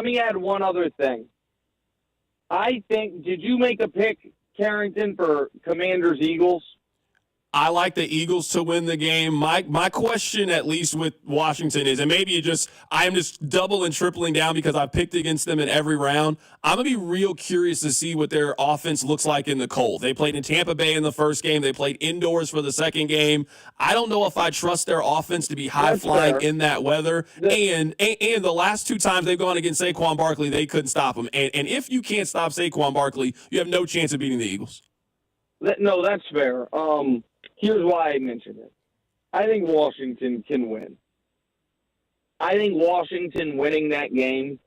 me add one other thing. I think, did you make a pick, Carrington, for Commanders-Eagles? I like the Eagles to win the game. My question, at least with Washington, is, and maybe I'm just double and tripling down because I picked against them in every round. I'm going to be real curious to see what their offense looks like in the cold. They played in Tampa Bay in the first game. They played indoors for the second game. I don't know if I trust their offense to be high-flying in that weather. And the last 2 times they've gone against Saquon Barkley, they couldn't stop him. And if you can't stop Saquon Barkley, you have no chance of beating the Eagles. No, that's fair. Here's why I mentioned it. I think Washington can win. I think Washington winning that game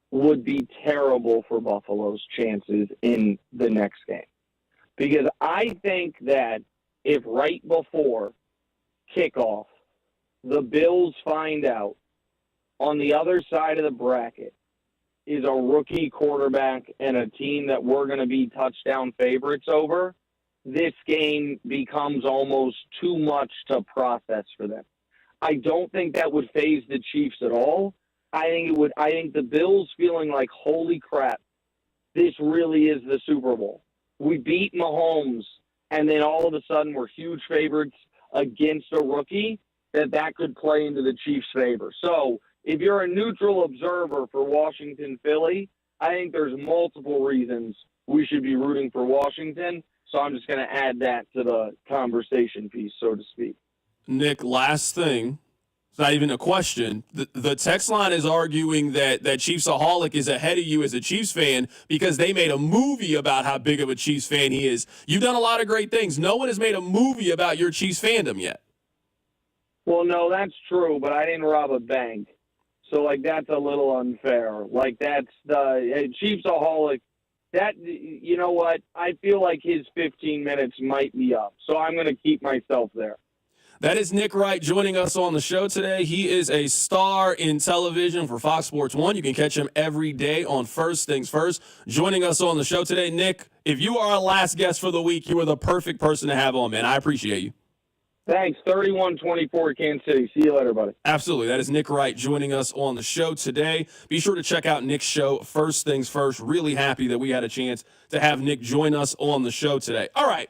would be terrible for Buffalo's chances in the next game. Because I think that if right before kickoff, the Bills find out on the other side of the bracket is a rookie quarterback and a team that we're going to be touchdown favorites over, this game becomes almost too much to process for them. I don't think that would faze the Chiefs at all. I think the Bills feeling like, holy crap, this really is the Super Bowl. We beat Mahomes, and then all of a sudden we're huge favorites against a rookie, that could play into the Chiefs' favor. So if you're a neutral observer for Washington-Philly, I think there's multiple reasons we should be rooting for Washington. So I'm just going to add that to the conversation piece, so to speak. Nick, last thing. It's not even a question. The text line is arguing that Chiefsaholic is ahead of you as a Chiefs fan because they made a movie about how big of a Chiefs fan he is. You've done a lot of great things. No one has made a movie about your Chiefs fandom yet. Well, no, that's true, but I didn't rob a bank. So, like, that's a little unfair. Like, that's the Chiefsaholic. That, you know what? I feel like his 15 minutes might be up. So I'm going to keep myself there. That is Nick Wright joining us on the show today. He is a star in television for Fox Sports 1. You can catch him every day on First Things First. Joining us on the show today, Nick, if you are our last guest for the week, you are the perfect person to have on, man. I appreciate you. Thanks. 31-24 Kansas City. See you later, buddy. Absolutely. That is Nick Wright joining us on the show today. Be sure to check out Nick's show, First Things First. Really happy that we had a chance to have Nick join us on the show today. All right.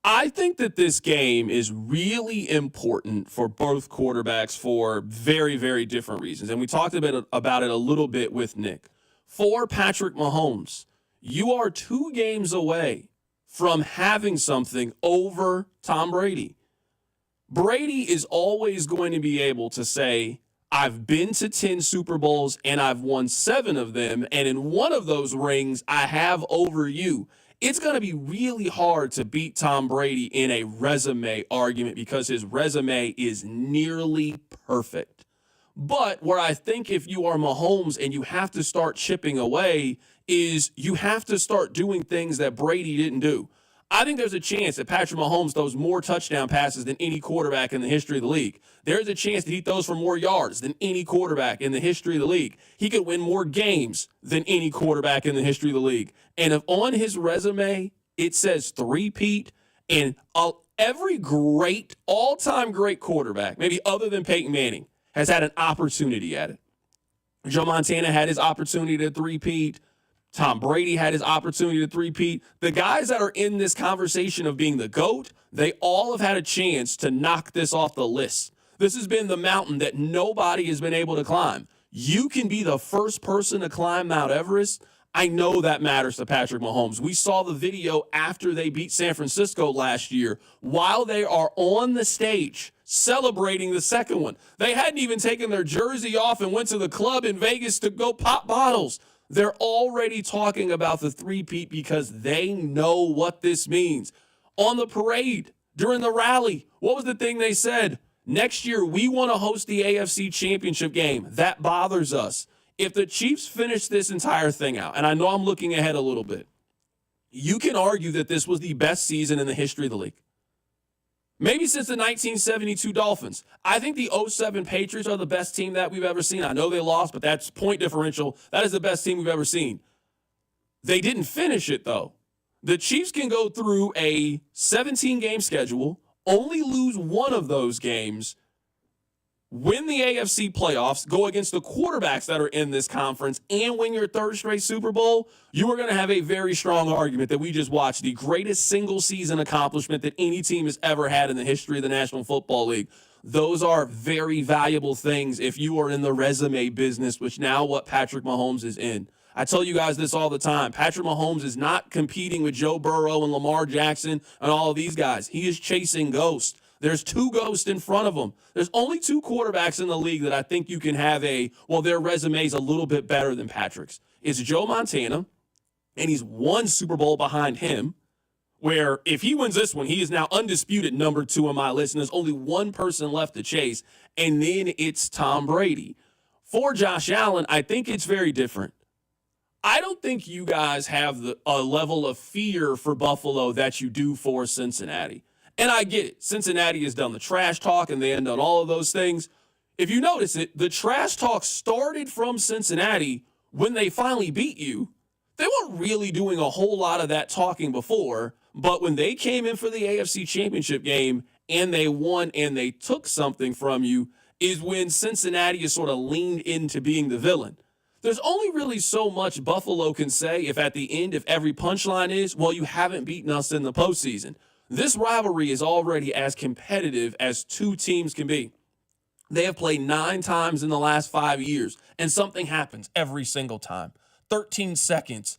I think that this game is really important for both quarterbacks for very, very different reasons. And we talked about it a little bit with Nick. For Patrick Mahomes, you are 2 games away from having something over Tom Brady. Brady is always going to be able to say, I've been to 10 Super Bowls and I've won 7 of them. And in one of those rings, I have over you. It's going to be really hard to beat Tom Brady in a resume argument because his resume is nearly perfect. But where I think if you are Mahomes and you have to start chipping away is you have to start doing things that Brady didn't do. I think there's a chance that Patrick Mahomes throws more touchdown passes than any quarterback in the history of the league. There's a chance that he throws for more yards than any quarterback in the history of the league. He could win more games than any quarterback in the history of the league. And if on his resume it says three-peat, and every great, all-time great quarterback, maybe other than Peyton Manning, has had an opportunity at it. Joe Montana had his opportunity to three-peat. Tom Brady had his opportunity to three-peat. The guys that are in this conversation of being the GOAT, they all have had a chance to knock this off the list. This has been the mountain that nobody has been able to climb. You can be the first person to climb Mount Everest. I know that matters to Patrick Mahomes. We saw the video after they beat San Francisco last year while they are on the stage celebrating the second one. They hadn't even taken their jersey off and went to the club in Vegas to go pop bottles. They're already talking about the three-peat because they know what this means. On the parade, during the rally, what was the thing they said? Next year, we want to host the AFC Championship game. That bothers us. If the Chiefs finish this entire thing out, and I know I'm looking ahead a little bit, you can argue that this was the best season in the history of the league. Maybe since the 1972 Dolphins. I think the 07 Patriots are the best team that we've ever seen. I know they lost, but that's point differential. That is the best team we've ever seen. They didn't finish it, though. The Chiefs can go through a 17-game schedule, only lose one of those games, win the AFC playoffs, go against the quarterbacks that are in this conference, and win your 3rd straight Super Bowl, you are going to have a very strong argument that we just watched the greatest single-season accomplishment that any team has ever had in the history of the National Football League. Those are very valuable things if you are in the resume business, which now what Patrick Mahomes is in. I tell you guys this all the time. Patrick Mahomes is not competing with Joe Burrow and Lamar Jackson and all of these guys. He is chasing ghosts. There's 2 ghosts in front of him. There's only 2 quarterbacks in the league that I think you can have their resume's a little bit better than Patrick's. It's Joe Montana, and he's 1 Super Bowl behind him, where if he wins this one, he is now undisputed number 2 on my list, and there's only 1 person left to chase, and then it's Tom Brady. For Josh Allen, I think it's very different. I don't think you guys have a level of fear for Buffalo that you do for Cincinnati. And I get it. Cincinnati has done the trash talk and they have done all of those things. If you notice it, the trash talk started from Cincinnati when they finally beat you. They weren't really doing a whole lot of that talking before, but when they came in for the AFC Championship game and they won and they took something from you is when Cincinnati is sort of leaned into being the villain. There's only really so much Buffalo can say if at the end, if every punchline is, well, you haven't beaten us in the postseason. This rivalry is already as competitive as 2 teams can be. They have played 9 times in the last 5 years, and something happens every single time. 13 seconds,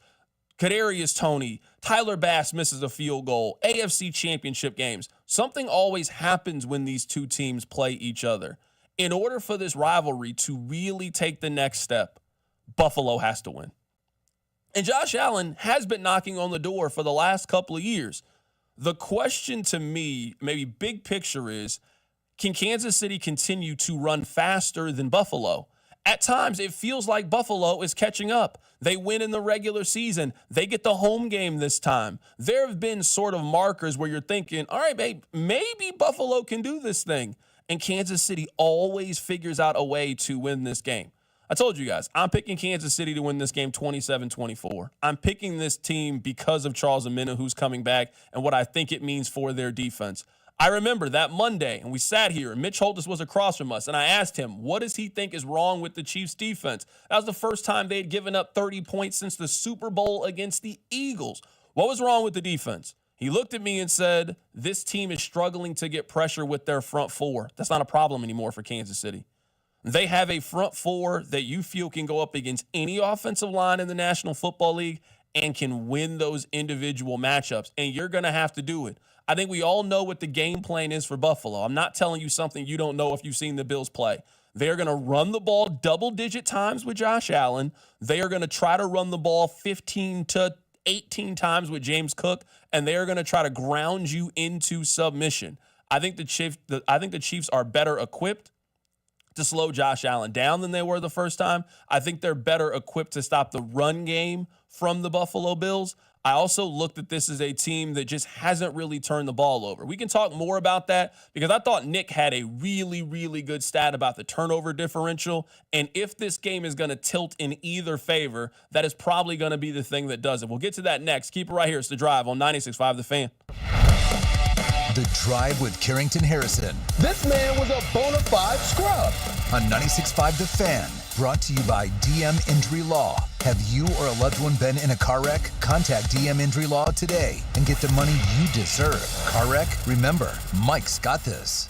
Kadarius Toney, Tyler Bass misses a field goal, AFC Championship games. Something always happens when these 2 teams play each other. In order for this rivalry to really take the next step, Buffalo has to win. And Josh Allen has been knocking on the door for the last couple of years. The question to me, maybe big picture, is can Kansas City continue to run faster than Buffalo? At times, it feels like Buffalo is catching up. They win in the regular season. They get the home game this time. There have been sort of markers where you're thinking, all right, babe, maybe Buffalo can do this thing. And Kansas City always figures out a way to win this game. I told you guys, I'm picking Kansas City to win this game 27-24. I'm picking this team because of Charles Omenihu, who's coming back, and what I think it means for their defense. I remember that Monday, and we sat here, and Mitch Holthus was across from us, and I asked him, what does he think is wrong with the Chiefs' defense? That was the first time they had given up 30 points since the Super Bowl against the Eagles. What was wrong with the defense? He looked at me and said, this team is struggling to get pressure with their front four. That's not a problem anymore for Kansas City. They have a front four that you feel can go up against any offensive line in the National Football League and can win those individual matchups, and you're going to have to do it. I think we all know what the game plan is for Buffalo. I'm not telling you something you don't know if you've seen the Bills play. They're going to run the ball double-digit times with Josh Allen. They are going to try to run the ball 15 to 18 times with James Cook, and they are going to try to ground you into submission. I think the Chiefs are better equipped to slow Josh Allen down than they were the first time. I think they're better equipped to stop the run game from the Buffalo Bills. I also looked at this as a team that just hasn't really turned the ball over. We can talk more about that because I thought Nick had a really, really good stat about the turnover differential. And if this game is going to tilt in either favor, that is probably going to be the thing that does it. We'll get to that next. Keep it right here. It's The Drive on 96.5 The Fan. The Drive with Carrington Harrison. This man was a bona fide scrub. On 96.5 The Fan. Brought to you by DM Injury Law. Have you or a loved one been in a car wreck? Contact DM Injury Law today and get the money you deserve. Car wreck? Remember, Mike's got this.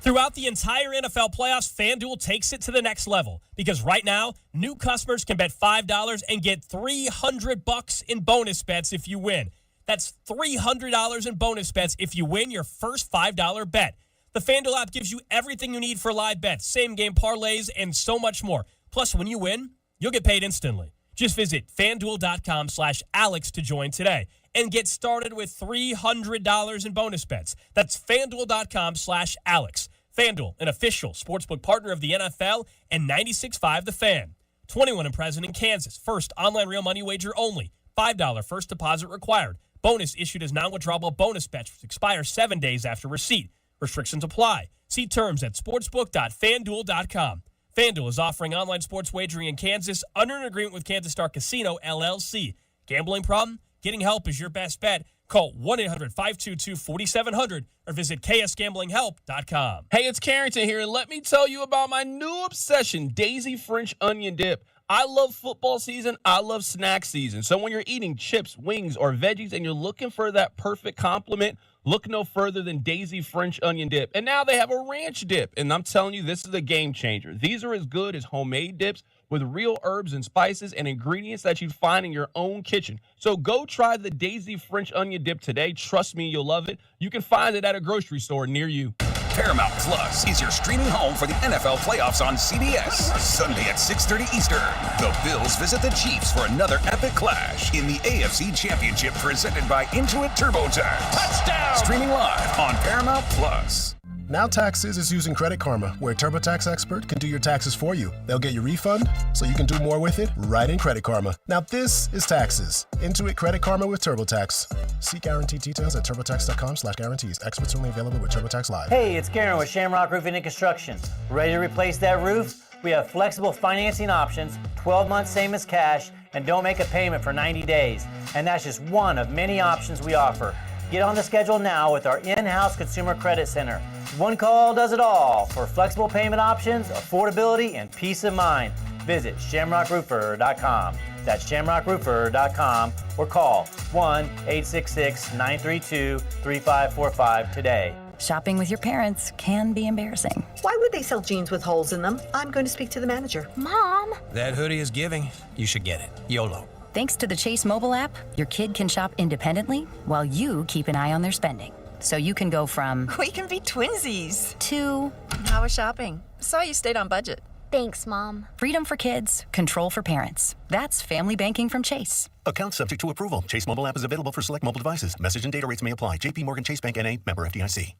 Throughout the entire NFL playoffs, FanDuel takes it to the next level because right now, new customers can bet $5 and get $300 in bonus bets if you win. That's $300 in bonus bets if you win your first $5 bet. The FanDuel app gives you everything you need for live bets, same-game parlays, and so much more. Plus, when you win, you'll get paid instantly. Just visit FanDuel.com/Alex to join today and get started with $300 in bonus bets. That's FanDuel.com/Alex. FanDuel, an official sportsbook partner of the NFL and 96.5 The Fan. 21 and present in Kansas. First online real money wager only. $5 first deposit required. Bonus issued as non-withdrawable bonus bets, which expire 7 days after receipt. Restrictions apply. See terms at sportsbook.fanduel.com. FanDuel is offering online sports wagering in Kansas under an agreement with Kansas Star Casino, LLC. Gambling problem? Getting help is your best bet. Call 1-800-522-4700 or visit ksgamblinghelp.com. Hey, it's Carrington here, and let me tell you about my new obsession, Daisy French Onion Dip. I love football season. I love snack season. So when you're eating chips, wings, or veggies and you're looking for that perfect complement, look no further than Daisy French Onion Dip. And now they have a ranch dip. And I'm telling you, this is a game changer. These are as good as homemade dips with real herbs and spices and ingredients that you'd find in your own kitchen. So go try the Daisy French Onion Dip today. Trust me, you'll love it. You can find it at a grocery store near you. Paramount Plus is your streaming home for the NFL playoffs on CBS. Sunday at 6:30 Eastern. The Bills visit the Chiefs for another epic clash in the AFC Championship presented by Intuit TurboTax. Touchdown! Streaming live on Paramount Plus. Now Taxes is using Credit Karma, where a TurboTax expert can do your taxes for you. They'll get your refund so you can do more with it right in Credit Karma. Now this is taxes. Intuit Credit Karma with TurboTax. See guaranteed details at turbotax.com/guarantees. Experts only available with TurboTax Live. Hey, it's Karen with Shamrock Roofing and Construction. Ready to replace that roof? We have flexible financing options, 12 months same as cash, and don't make a payment for 90 days. And that's just one of many options we offer. Get on the schedule now with our in-house Consumer Credit Center. One call does it all for flexible payment options, affordability, and peace of mind. Visit shamrockroofer.com. That's shamrockroofer.com or call 1-866-932-3545 today. Shopping with your parents can be embarrassing. Why would they sell jeans with holes in them? I'm going to speak to the manager. Mom! That hoodie is giving. You should get it. YOLO. Thanks to the Chase mobile app, your kid can shop independently while you keep an eye on their spending. So you can go from... We can be twinsies. To... How was shopping? Saw you stayed on budget. Thanks, Mom. Freedom for kids, control for parents. That's family banking from Chase. Account subject to approval. Chase mobile app is available for select mobile devices. Message and data rates may apply. JP Morgan Chase Bank N.A. member FDIC.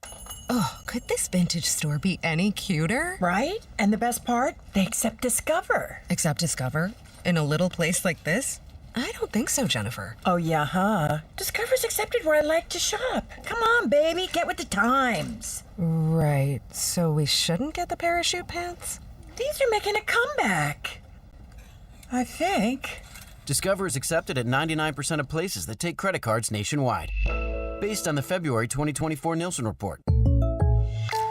Oh, could this vintage store be any cuter? Right? And the best part? They accept Discover. Accept Discover? In a little place like this? I don't think so, Jennifer. Oh, yeah, huh? Discover's accepted where I like to shop. Come on, baby, get with the times. Right. So we shouldn't get the parachute pants? These are making a comeback. I think. Discover is accepted at 99% of places that take credit cards nationwide. Based on the February 2024 Nielsen report.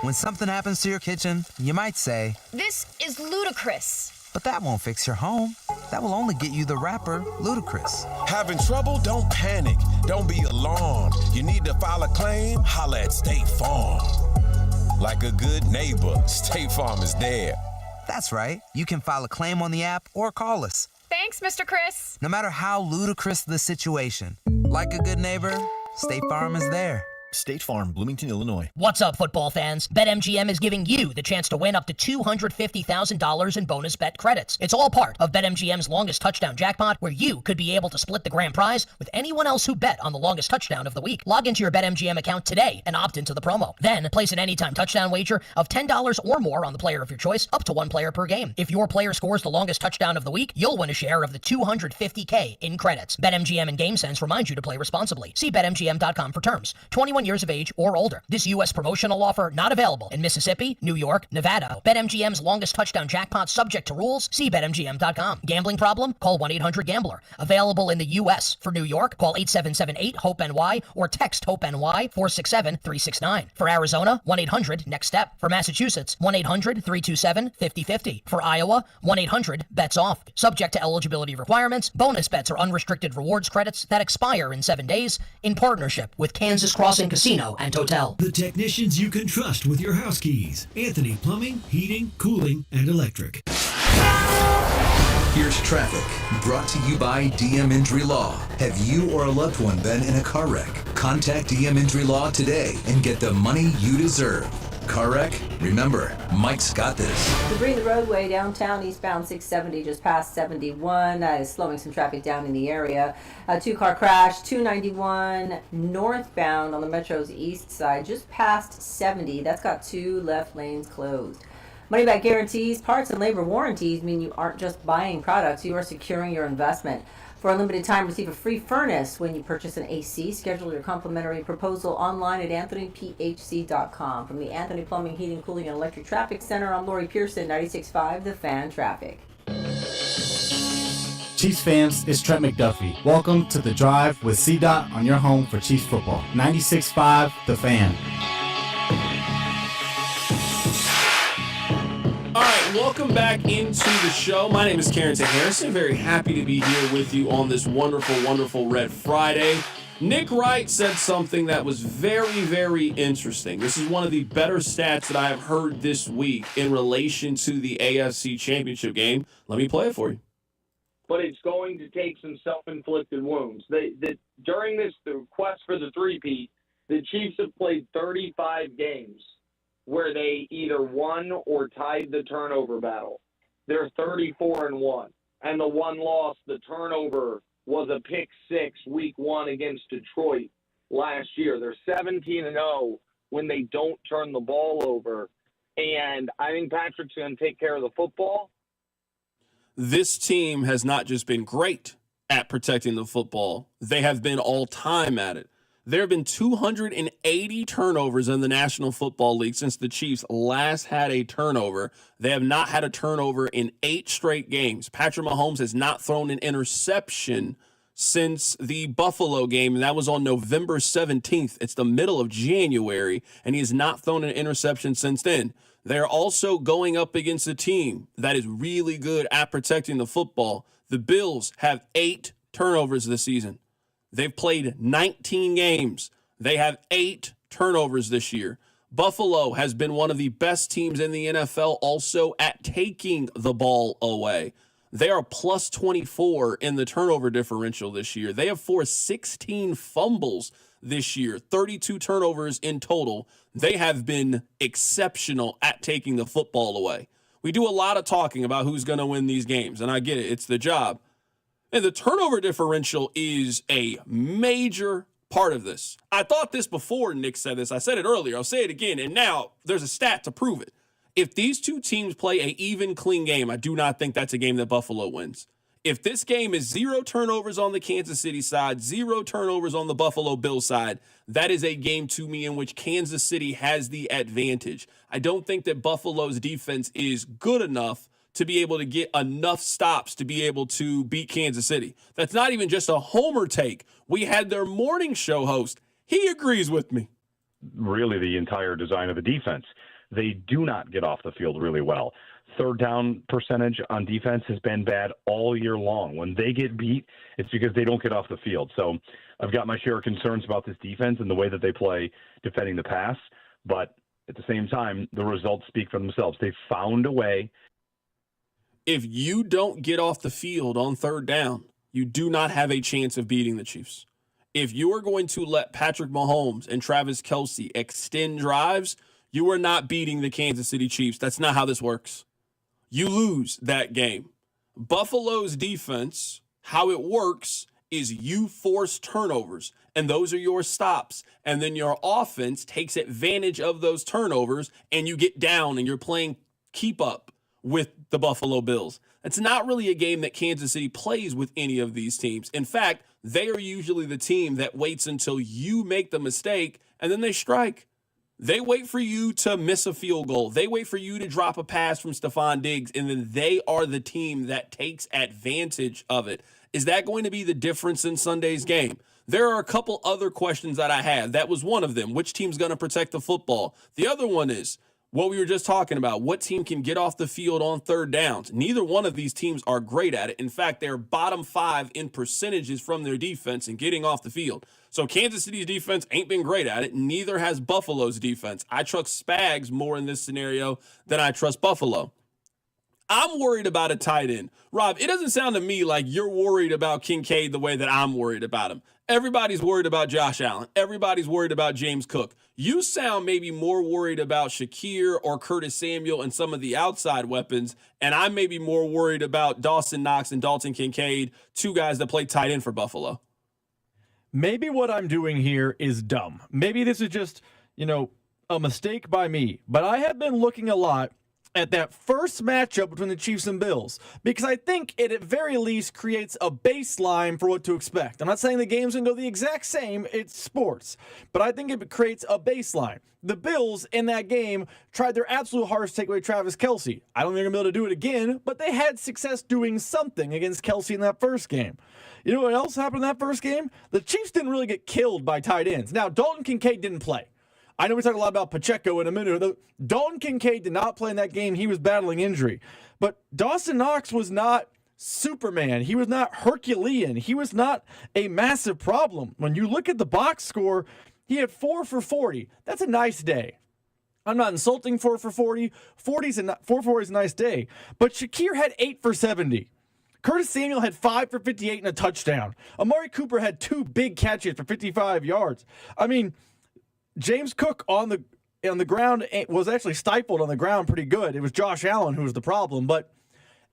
When something happens to your kitchen, you might say, This is ludicrous. but that won't fix your home. That will only get you the rapper, Ludacris. Having trouble? Don't panic. Don't be alarmed. You need to file a claim? Holla at State Farm. Like a good neighbor, State Farm is there. That's right. You can file a claim on the app or call us. Thanks, Mr. Chris. No matter how ludicrous the situation, like a good neighbor, State Farm is there. State Farm, Bloomington, Illinois. What's up, football fans? BetMGM is giving you the chance to win up to $250,000 in bonus bet credits. It's all part of BetMGM's longest touchdown jackpot, where you could be able to split the grand prize with anyone else who bet on the longest touchdown of the week. Log into your BetMGM account today and opt into the promo. Then place an anytime touchdown wager of $10 or more on the player of your choice, up to one player per game. If your player scores the longest touchdown of the week, you'll win a share of the $250K in credits. BetMGM and GameSense remind you to play responsibly. See BetMGM.com for terms. 21 years of age or older. This U.S. promotional offer not available in Mississippi, New York, Nevada. BetMGM's longest touchdown jackpot subject to rules. See BetMGM.com. Gambling problem? Call 1-800-GAMBLER. Available in the U.S. For New York, call 877-8-HOPE-NY or text HOPE-NY 467-369. For Arizona, 1-800-NEXT-STEP. For Massachusetts, 1-800-327-5050. For Iowa, 1-800-BETS-OFF. Subject to eligibility requirements. Bonus bets are unrestricted rewards credits that expire in 7 days in partnership with Kansas Crossing Casino and Hotel. The technicians you can trust with your house keys. Anthony Plumbing, Heating, Cooling, and Electric. Here's traffic, brought to you by DM Injury Law. Have you or a loved one been in a car wreck? Contact DM Injury Law today and get the money you deserve. Car wreck? Remember, Mike's got this. Debris in the roadway downtown, eastbound 670 just past 71. Is slowing some traffic down in the area. A two-car crash, 291 northbound on the Metro's east side, just past 70. That's got 2 left lanes closed. Money back guarantees, parts and labor warranties mean you aren't just buying products, you are securing your investment. For a limited time, receive a free furnace when you purchase an AC. Schedule your complimentary proposal online at anthonyphc.com. From the Anthony Plumbing, Heating, Cooling, and Electric Traffic Center, I'm Lori Pearson, 96.5 The Fan Traffic. Chiefs fans, it's Trent McDuffie. Welcome to The Drive with C-Dot on your home for Chiefs football. 96.5 The Fan. All right, welcome back into the show. My name is Carrington Harrison. Very happy to be here with you on this wonderful, wonderful Red Friday. Nick Wright said something that was very, very interesting. This is one of the better stats that I have heard this week in relation to the AFC Championship game. Let me play it for you. But it's going to take some self-inflicted wounds. During the quest for the three-peat, the Chiefs have played 35 games where they either won or tied the turnover battle. They're 34-1. And the one loss, the turnover, was a pick six week 1 against Detroit last year. They're 17-0 when they don't turn the ball over. And I think Patrick's going to take care of the football. This team has not just been great at protecting the football. They have been all-time at it. There have been 280 turnovers in the National Football League since the Chiefs last had a turnover. They have not had a turnover in 8 straight games. Patrick Mahomes has not thrown an interception since the Buffalo game, and that was on November 17th. It's the middle of January, and he has not thrown an interception since then. They're also going up against a team that is really good at protecting the football. The Bills have 8 turnovers this season. They've played 19 games. They have 8 turnovers this year. Buffalo has been one of the best teams in the NFL also at taking the ball away. They are plus 24 in the turnover differential this year. They have forced 16 fumbles this year, 32 turnovers in total. They have been exceptional at taking the football away. We do a lot of talking about who's going to win these games, and I get it. It's the job. And the turnover differential is a major part of this. I thought this before Nick said this. I said it earlier. I'll say it again, and now there's a stat to prove it. If these two teams play an even, clean game, I do not think that's a game that Buffalo wins. If this game is 0 turnovers on the Kansas City side, 0 turnovers on the Buffalo Bills side, that is a game to me in which Kansas City has the advantage. I don't think that Buffalo's defense is good enough to be able to get enough stops to be able to beat Kansas City. That's not even just a homer take. We had their morning show host. He agrees with me. Really the entire design of the defense. They do not get off the field really well. Third down percentage on defense has been bad all year long. When they get beat, it's because they don't get off the field. So I've got my share of concerns about this defense and the way that they play defending the pass. But at the same time, the results speak for themselves. They found a way. If you don't get off the field on third down, you do not have a chance of beating the Chiefs. If you are going to let Patrick Mahomes and Travis Kelce extend drives, you are not beating the Kansas City Chiefs. That's not how this works. You lose that game. Buffalo's defense, how it works is you force turnovers, and those are your stops. And then your offense takes advantage of those turnovers, and you get down, and you're playing keep up with the Buffalo Bills. It's not really a game that Kansas City plays with any of these teams. In fact, they are usually the team that waits until you make the mistake, and then they strike. They wait for you to miss a field goal. They wait for you to drop a pass from Stephon Diggs, and then they are the team that takes advantage of it. Is that going to be the difference in Sunday's game? There are a couple other questions that I have. That was one of them. Which team's going to protect the football? The other one is what we were just talking about. What team can get off the field on third downs? Neither one of these teams are great at it. In fact, they're bottom 5 in percentages from their defense and getting off the field. So Kansas City's defense ain't been great at it. Neither has Buffalo's defense. I trust Spags more in this scenario than I trust Buffalo. I'm worried about a tight end. Rob, it doesn't sound to me like you're worried about Kincaid the way that I'm worried about him. Everybody's worried about Josh Allen. Everybody's worried about James Cook. You sound maybe more worried about Shakir or Curtis Samuel and some of the outside weapons, and I'm maybe more worried about Dawson Knox and Dalton Kincaid, two guys that play tight end for Buffalo. Maybe what I'm doing here is dumb. Maybe this is just, a mistake by me. But I have been looking a lot at that first matchup between the Chiefs and Bills because I think it at very least creates a baseline for what to expect. I'm not saying the game's going to go the exact same. It's sports. But I think it creates a baseline. The Bills in that game tried their absolute hardest to take away Travis Kelce. I don't think they're going to be able to do it again, but they had success doing something against Kelce in that first game. You know what else happened in that first game? The Chiefs didn't really get killed by tight ends. Now, Dalton Kincaid didn't play. I know we talk a lot about Pacheco in a minute. Dalton Kincaid did not play in that game. He was battling injury. But Dawson Knox was not Superman. He was not Herculean. He was not a massive problem. When you look at the box score, he had 4 for 40. That's a nice day. I'm not insulting 4 for 40. 4 for 40 is a nice day. But Shakir had 8 for 70. Curtis Samuel had 5 for 58 and a touchdown. Amari Cooper had 2 big catches for 55 yards. I mean, James Cook on the ground was actually stifled on the ground pretty good. It was Josh Allen who was the problem, but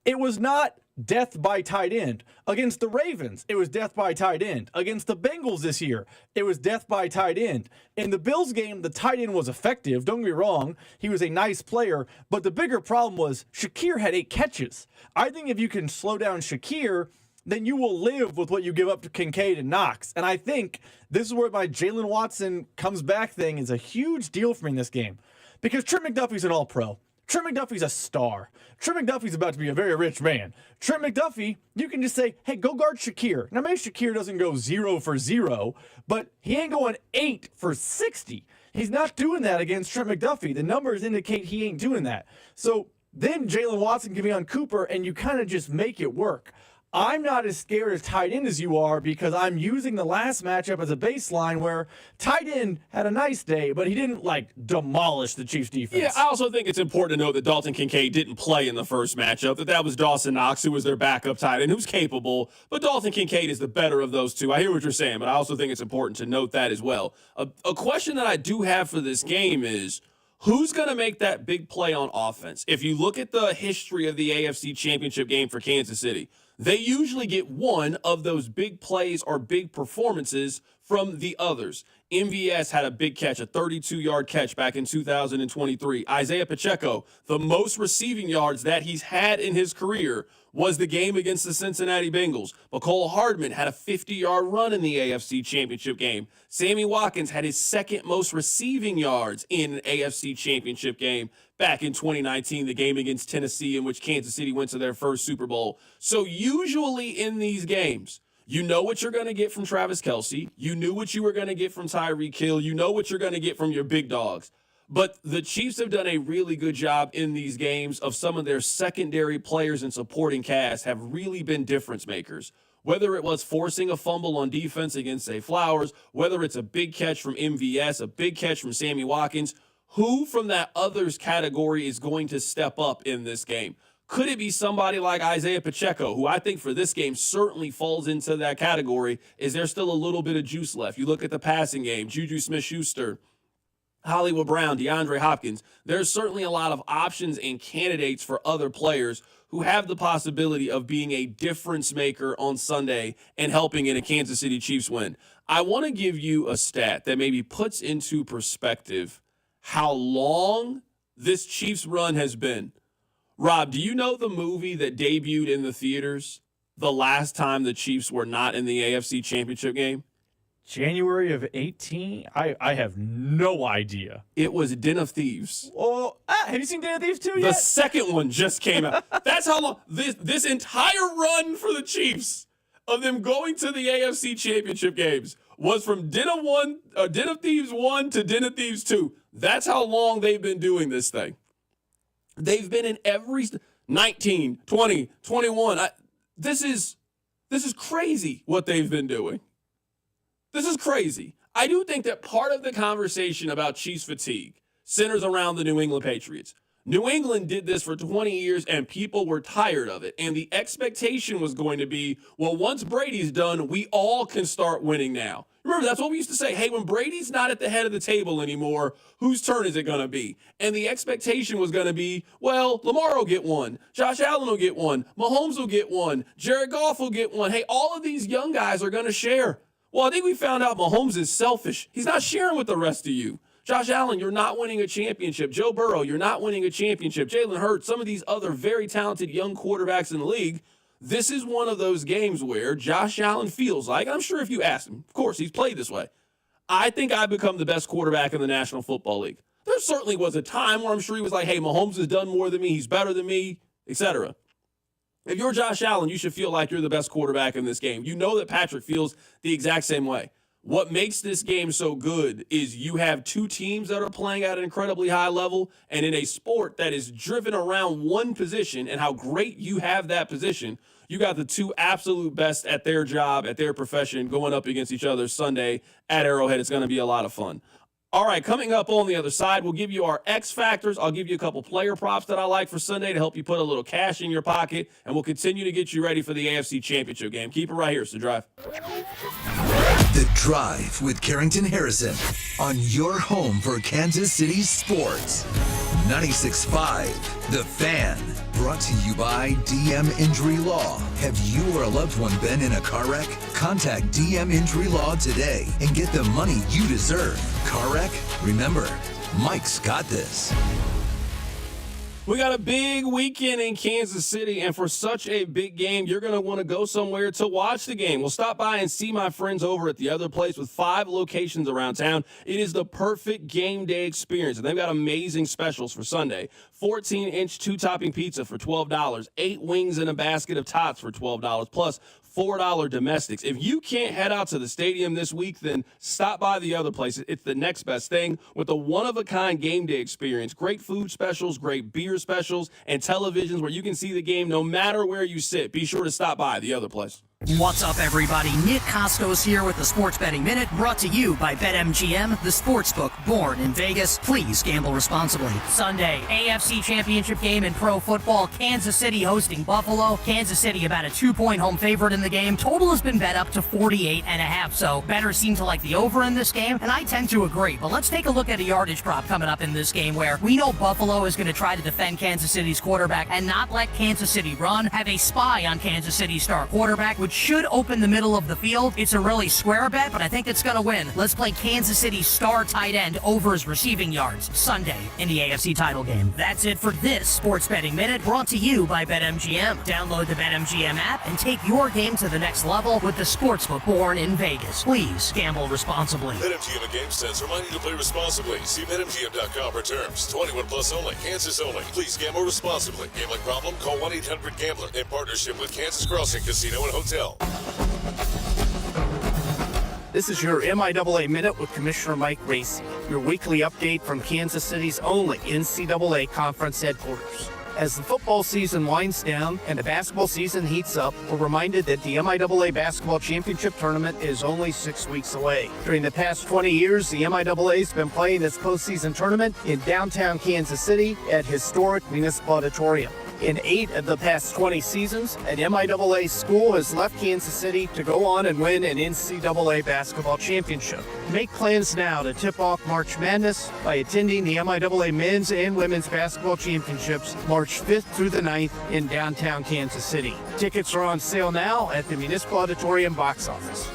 it was not death by tight end. Against the Ravens, it was death by tight end. Against the Bengals this year, it was death by tight end. In the Bills game, the tight end was effective. Don't get me wrong. He was a nice player, but the bigger problem was Shakir had 8 catches. I think if you can slow down Shakir, then you will live with what you give up to Kincaid and Knox. And I think this is where my Jalen Watson comes back thing is a huge deal for me in this game. Because Trent McDuffie's an all-pro. Trent McDuffie's a star. Trent McDuffie's about to be a very rich man. Trent McDuffie, you can just say, hey, go guard Shakir. Now, maybe Shakir doesn't go 0 for 0, but he ain't going 8 for 60. He's not doing that against Trent McDuffie. The numbers indicate he ain't doing that. So then Jalen Watson can be on Cooper, and you kind of just make it work. I'm not as scared as tight end as you are because I'm using the last matchup as a baseline where tight end had a nice day, but he didn't, demolish the Chiefs' defense. Yeah, I also think it's important to note that Dalton Kincaid didn't play in the first matchup, that was Dawson Knox, who was their backup tight end, who's capable, but Dalton Kincaid is the better of those two. I hear what you're saying, but I also think it's important to note that as well. A question that I do have for this game is, Who's going to make that big play on offense? If you look at the history of the AFC Championship game for Kansas City, they usually get one of those big plays or big performances from the others. MVS had a big catch, a 32-yard catch back in 2023. Isaiah Pacheco, the most receiving yards that he's had in his career was the game against the Cincinnati Bengals. McCole Hardman had a 50-yard run in the AFC Championship game. Sammy Watkins had his second most receiving yards in an AFC Championship game back in 2019, the game against Tennessee in which Kansas City went to their first Super Bowl. So usually in these games, you know what you're going to get from Travis Kelce. You knew what you were going to get from Tyreek Hill. You know what you're going to get from your big dogs. But the Chiefs have done a really good job in these games of some of their secondary players and supporting cast have really been difference makers. Whether it was forcing a fumble on defense against Zay Flowers, whether it's a big catch from MVS, a big catch from Sammy Watkins, who from that others category is going to step up in this game? Could it be somebody like Isaiah Pacheco, who I think for this game certainly falls into that category? Is there still a little bit of juice left? You look at the passing game, Juju Smith-Schuster, Hollywood Brown, DeAndre Hopkins. There's certainly a lot of options and candidates for other players who have the possibility of being a difference maker on Sunday and helping in a Kansas City Chiefs win. I want to give you a stat that maybe puts into perspective how long this Chiefs run has been. Rob, do you know the movie that debuted in the theaters the last time the Chiefs were not in the AFC Championship game? January of 18? I have no idea. It was Den of Thieves. Oh, have you seen Den of Thieves 2 yet? The second one just came out. That's how long this entire run for the Chiefs of them going to the AFC Championship games was from Den of Thieves 1 to Den of Thieves 2. That's how long they've been doing this thing. They've been in every 19, 20, 21. This is crazy what they've been doing. This is crazy. I do think that part of the conversation about Chiefs fatigue centers around the New England Patriots. New England did this for 20 years and people were tired of it. And the expectation was going to be, well, once Brady's done, we all can start winning now. Remember, that's what we used to say. Hey, when Brady's not at the head of the table anymore, whose turn is it going to be? And the expectation was going to be, well, Lamar will get one. Josh Allen will get one. Mahomes will get one. Jared Goff will get one. Hey, all of these young guys are going to share. Well, I think we found out Mahomes is selfish. He's not sharing with the rest of you. Josh Allen, you're not winning a championship. Joe Burrow, you're not winning a championship. Jalen Hurts, some of these other very talented young quarterbacks in the league. This is one of those games where Josh Allen feels like, I'm sure if you ask him, of course, he's played this way. I think I've become the best quarterback in the National Football League. There certainly was a time where I'm sure he was like, hey, Mahomes has done more than me. He's better than me, etc. If you're Josh Allen, you should feel like you're the best quarterback in this game. You know that Patrick feels the exact same way. What makes this game so good is you have two teams that are playing at an incredibly high level, and in a sport that is driven around one position and how great you have that position, you got the two absolute best at their job, at their profession, going up against each other Sunday at Arrowhead. It's going to be a lot of fun. All right, coming up on the other side, we'll give you our X factors. I'll give you a couple player props that I like for Sunday to help you put a little cash in your pocket, and we'll continue to get you ready for the AFC Championship game. Keep it right here. It's The Drive. The Drive with Carrington Harrison on your home for Kansas City sports. 96.5 The Fan. Brought to you by DM Injury Law. Have you or a loved one been in a car wreck? Contact DM Injury Law today and get the money you deserve. Car wreck? Remember, Mike's got this. We got a big weekend in Kansas City, and for such a big game, you're going to want to go somewhere to watch the game. We'll stop by and see my friends over at The Other Place with 5 locations around town. It is the perfect game day experience, and they've got amazing specials for Sunday. 14-inch 2-topping pizza for $12, 8 wings in a basket of tots for $12, plus $4 domestics. If you can't head out to the stadium this week, then stop by The Other Place. It's the next best thing with a one-of-a-kind game day experience. Great food specials, great beer specials, and televisions where you can see the game no matter where you sit. Be sure to stop by The Other Place. What's up, everybody? Nick Costos here with the Sports Betting Minute, brought to you by BetMGM, the sportsbook born in Vegas. Please gamble responsibly. Sunday, AFC Championship game in pro football. Kansas City hosting Buffalo. Kansas City about a 2-point home favorite in the game. Total has been bet up to 48.5, so bettors seem to like the over in this game, and I tend to agree. But let's take a look at a yardage prop coming up in this game where we know Buffalo is going to try to defend Kansas City's quarterback and not let Kansas City run. Have a spy on Kansas City's star quarterback, which should open the middle of the field. It's a really square bet, but I think it's going to win. Let's play Kansas City's star tight end over his receiving yards Sunday in the AFC title game. That's it for this Sports Betting Minute, brought to you by BetMGM. Download the BetMGM app and take your game to the next level with the sportsbook born in Vegas. Please gamble responsibly. BetMGM and GameSense remind you to play responsibly. See BetMGM.com for terms. 21 plus only. Kansas only. Please gamble responsibly. Gambling problem? Call 1-800-GAMBLER in partnership with Kansas Crossing Casino and Hotel. This is your MIAA Minute with Commissioner Mike Racy, your weekly update from Kansas City's only NCAA conference headquarters. As the football season winds down and the basketball season heats up, we're reminded that the MIAA Basketball Championship Tournament is only 6 weeks away. During the past 20 years, the MIAA has been playing its postseason tournament in downtown Kansas City at historic Municipal Auditorium. In 8 of the past 20 seasons, an MIAA school has left Kansas City to go on and win an NCAA basketball championship. Make plans now to tip off March Madness by attending the MIAA Men's and Women's Basketball Championships March 5th through the 9th in downtown Kansas City. Tickets are on sale now at the Municipal Auditorium box office.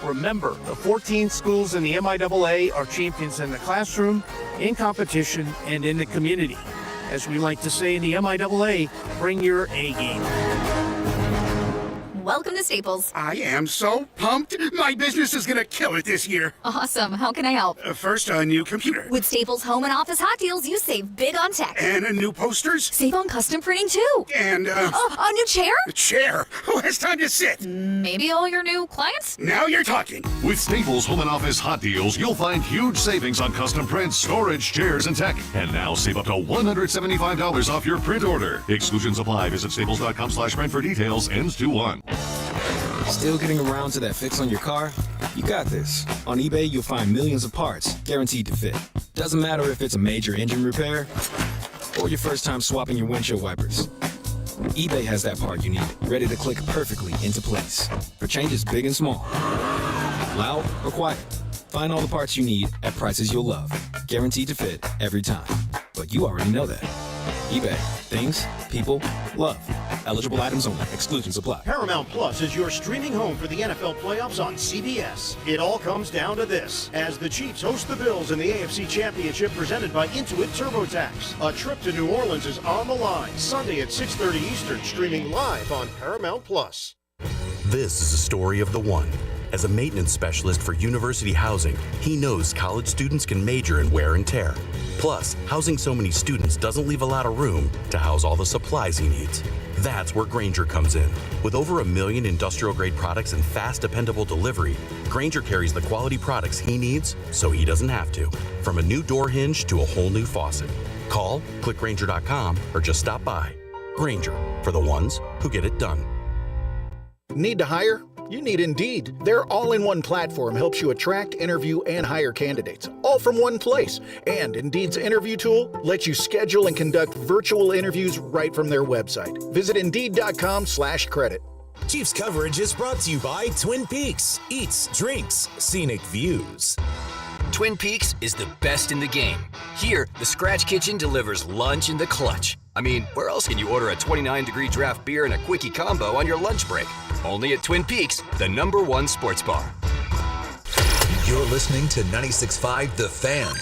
Remember, the 14 schools in the MIAA are champions in the classroom, in competition, and in the community. As we like to say in the MIAA, bring your A game. Welcome to Staples. I am so pumped. My business is going to kill it this year. Awesome. How can I help? First, a new computer. With Staples Home and Office Hot Deals, you save big on tech. And new posters. Save on custom printing, too. And, a new chair? A chair? Who has time to sit? Maybe all your new clients? Now you're talking. With Staples Home and Office Hot Deals, you'll find huge savings on custom prints, storage, chairs, and tech. And now save up to $175 off your print order. Exclusions apply. Visit staples.com/print for details. Ends 2/1. Still getting around to that fix on your car? You got this. On eBay, you'll find millions of parts guaranteed to fit. Doesn't matter if it's a major engine repair or your first time swapping your windshield wipers. eBay has that part you need, ready to click perfectly into place for changes big and small. Loud or quiet, find all the parts you need at prices you'll love. Guaranteed to fit every time. But you already know that. eBay. Things, people, love. Eligible items only. Exclusions apply. Paramount Plus is your streaming home for the NFL playoffs on CBS. It all comes down to this. As the Chiefs host the Bills in the AFC Championship presented by Intuit TurboTax. A trip to New Orleans is on the line. Sunday at 6:30 Eastern, streaming live on Paramount Plus. This is a story of the one. As a maintenance specialist for university housing, he knows college students can major in wear and tear. Plus, housing so many students doesn't leave a lot of room to house all the supplies he needs. That's where Grainger comes in. With over 1 million industrial-grade products and fast, dependable delivery, Grainger carries the quality products he needs so he doesn't have to. From a new door hinge to a whole new faucet. Call, click Grainger.com, or just stop by. Grainger, for the ones who get it done. Need to hire? You need Indeed. Their all-in-one platform helps you attract, interview, and hire candidates, all from one place. And Indeed's interview tool lets you schedule and conduct virtual interviews right from their website. Visit Indeed.com/credit. Chiefs coverage is brought to you by Twin Peaks. Eats, drinks, scenic views. Twin Peaks is the best in the game. Here, the Scratch Kitchen delivers lunch in the clutch. I mean, where else can you order a 29-degree draft beer and a quickie combo on your lunch break? Only at Twin Peaks, the #1 sports bar. You're listening to 96.5 The Fan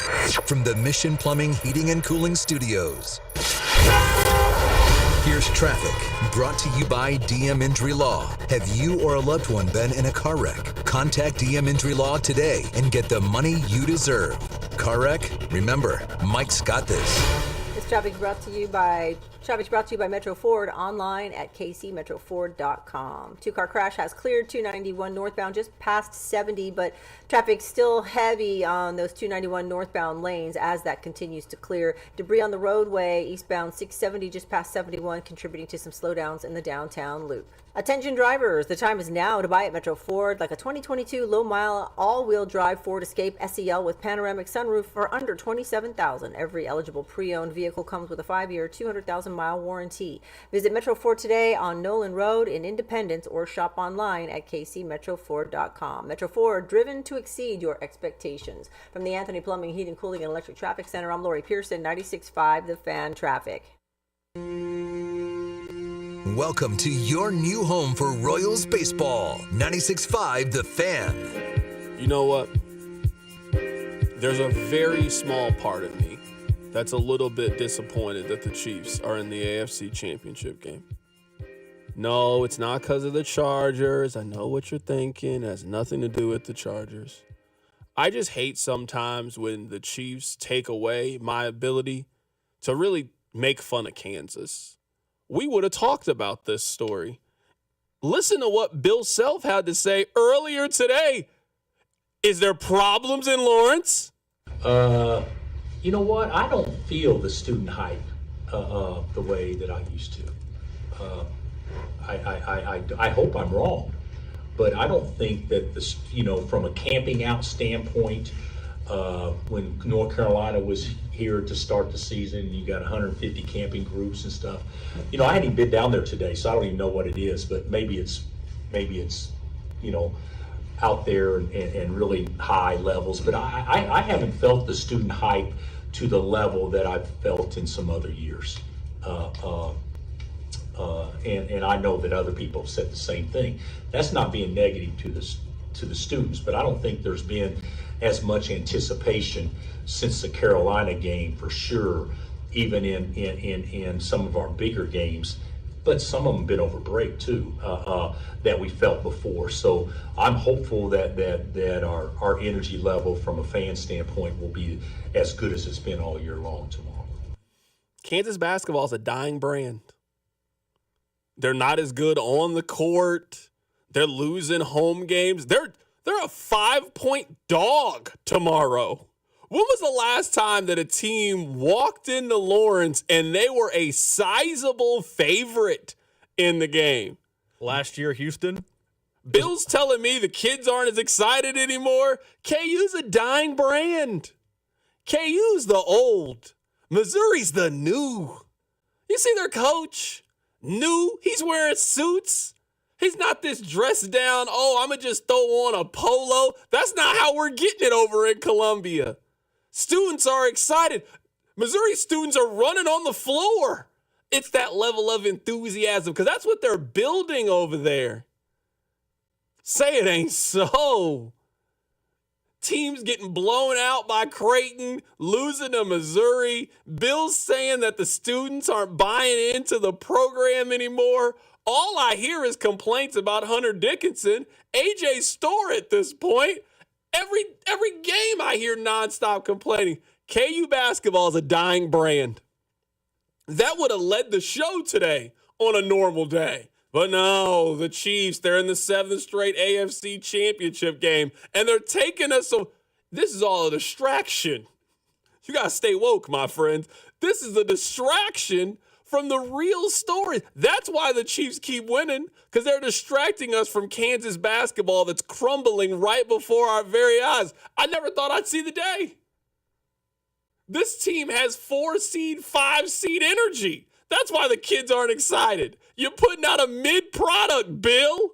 from the Mission Plumbing, Heating, and Cooling Studios. Here's traffic, brought to you by DM Injury Law. Have you or a loved one been in a car wreck? Contact DM Injury Law today and get the money you deserve. Car wreck? Remember, Mike's got this. This traffic is brought to you by Traffic's brought to you by Metro Ford, online at kcmetroford.com. Two-car crash has cleared 291 northbound just past 70, but traffic's still heavy on those 291 northbound lanes as that continues to clear. Debris on the roadway eastbound 670 just past 71, contributing to some slowdowns in the downtown loop. Attention drivers, the time is now to buy at Metro Ford like a 2022 low-mile all-wheel drive Ford Escape SEL with panoramic sunroof for under $27,000. Every eligible pre-owned vehicle comes with a 5-year, 200,000-mile warranty. Visit Metro Ford today on Nolan Road in Independence or shop online at kcmetroford.com. Metro Ford, driven to exceed your expectations. From the Anthony Plumbing, Heating, Cooling, and Electric Traffic Center, I'm Lori Pearson, 96.5 The Fan Traffic. Welcome to your new home for Royals baseball. 96.5 The Fan. You know what? There's a very small part of me that's a little bit disappointed that the Chiefs are in the AFC Championship game. No, it's not because of the Chargers. I know what you're thinking. It has nothing to do with the Chargers. I just hate sometimes when the Chiefs take away my ability to really make fun of Kansas. We would have talked about this story. Listen to what Bill Self had to say earlier today. Is there problems in Lawrence? You know what? I don't feel the student hype the way that I used to. I hope I'm wrong, but I don't think that from a camping out standpoint, when North Carolina was here to start the season, you got 150 camping groups and stuff. I hadn't even been down there today, so I don't even know what it is, but maybe it's out there and really high levels. But I haven't felt the student hype to the level that I've felt in some other years. And I know that other people have said the same thing. That's not being negative to the students, but I don't think there's been as much anticipation since the Carolina game, for sure, even in some of our bigger games, but some of them have been over break too, that we felt before. So I'm hopeful that our energy level from a fan standpoint will be as good as it's been all year long tomorrow. Kansas basketball is a dying brand. They're not as good on the court. They're losing home games. They're a 5-point dog tomorrow. When was the last time that a team walked into Lawrence and they were a sizable favorite in the game? Last year, Houston. Bill's telling me the kids aren't as excited anymore. KU's a dying brand. KU's the old. Missouri's the new. You see their coach? New. He's wearing suits. He's not this dressed down, I'm going to just throw on a polo. That's not how we're getting it over in Columbia. Students are excited. Missouri students are running on the floor. It's that level of enthusiasm because that's what they're building over there. Say it ain't so. Teams getting blown out by Creighton, losing to Missouri. Bill's saying that the students aren't buying into the program anymore. All I hear is complaints about Hunter Dickinson, AJ Storr at this point. Every game I hear nonstop complaining. KU basketball is a dying brand. That would have led the show today on a normal day. But no, the Chiefs, they're in the 7th straight AFC Championship game, and they're taking us. So this is all a distraction. You got to stay woke, my friends. This is a distraction from the real story. That's why the Chiefs keep winning, because they're distracting us from Kansas basketball that's crumbling right before our very eyes. I never thought I'd see the day. This team has 4-seed, 5-seed energy. That's why the kids aren't excited. You're putting out a mid-product, Bill.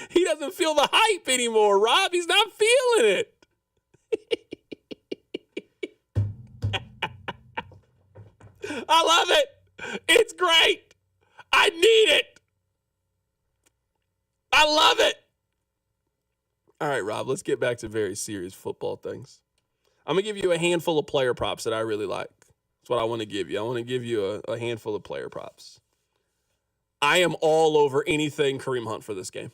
He doesn't feel the hype anymore, Rob. He's not feeling it. I love it. It's great. I need it. I love it. All right, Rob, let's get back to very serious football things. I'm going to give you a handful of player props that I really like. That's what I want to give you. I want to give you a handful of player props. I am all over anything Kareem Hunt for this game.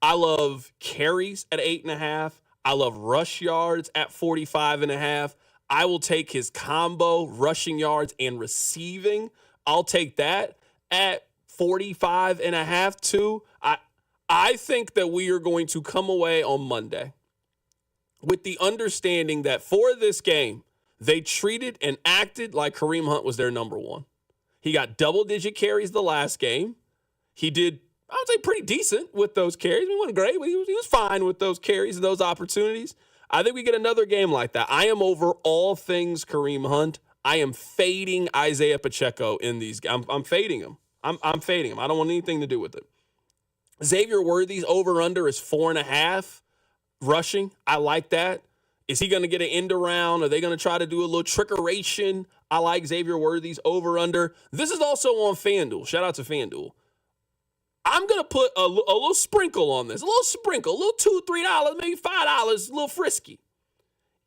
I love carries at 8.5. I love rush yards at 45.5. I will take his combo, rushing yards, and receiving. I'll take that at 45.5 too. I think that we are going to come away on Monday with the understanding that for this game, they treated and acted like Kareem Hunt was their number one. He got double-digit carries the last game. He did, I would say, pretty decent with those carries. He wasn't great, but he was fine with those carries and those opportunities. I think we get another game like that. I am over all things Kareem Hunt. I am fading Isaiah Pacheco in these. I'm fading him. I'm fading him. I don't want anything to do with it. Xavier Worthy's over-under is 4.5 rushing. I like that. Is he going to get an end around? Are they going to try to do a little trickeration? I like Xavier Worthy's over-under. This is also on FanDuel. Shout out to FanDuel. I'm going to put a little sprinkle on this. A little sprinkle. A little $2, $3, maybe $5. A little frisky.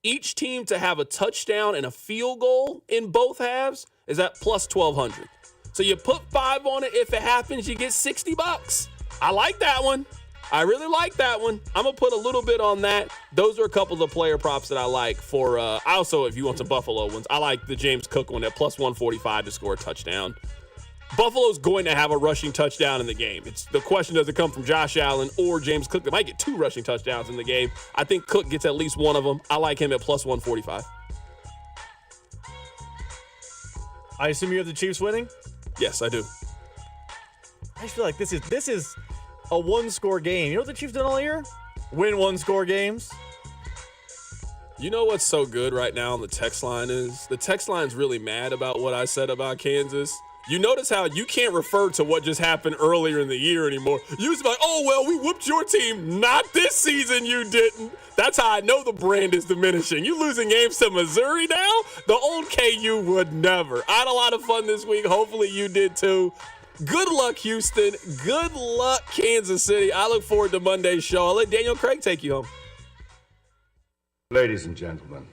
Each team to have a touchdown and a field goal in both halves is at plus 1,200. So you put 5 on it. If it happens, you get $60. I like that one. I really like that one. I'm going to put a little bit on that. Those are a couple of the player props that I like for, also, if you want some Buffalo ones, I like the James Cook one at plus 145 to score a touchdown. Buffalo's going to have a rushing touchdown in the game. It's the question, does it come from Josh Allen or James Cook? They might get 2 rushing touchdowns in the game. I think Cook gets at least one of them. I like him at plus 145. I assume you have the Chiefs winning? Yes, I do. I just feel like this is a one-score game. You know what the Chiefs done all year? Win one-score games. You know what's so good right now on the text line is? The text line's really mad about what I said about Kansas. You notice how you can't refer to what just happened earlier in the year anymore. You used to be like, oh, well, we whooped your team. Not this season, you didn't. That's how I know the brand is diminishing. You losing games to Missouri now? The old KU would never. I had a lot of fun this week. Hopefully you did too. Good luck, Houston. Good luck, Kansas City. I look forward to Monday's show. I'll let Daniel Craig take you home. Ladies and gentlemen,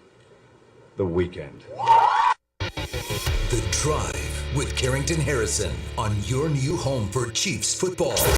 the weekend. The Drive with Carrington Harrison on your new home for Chiefs football.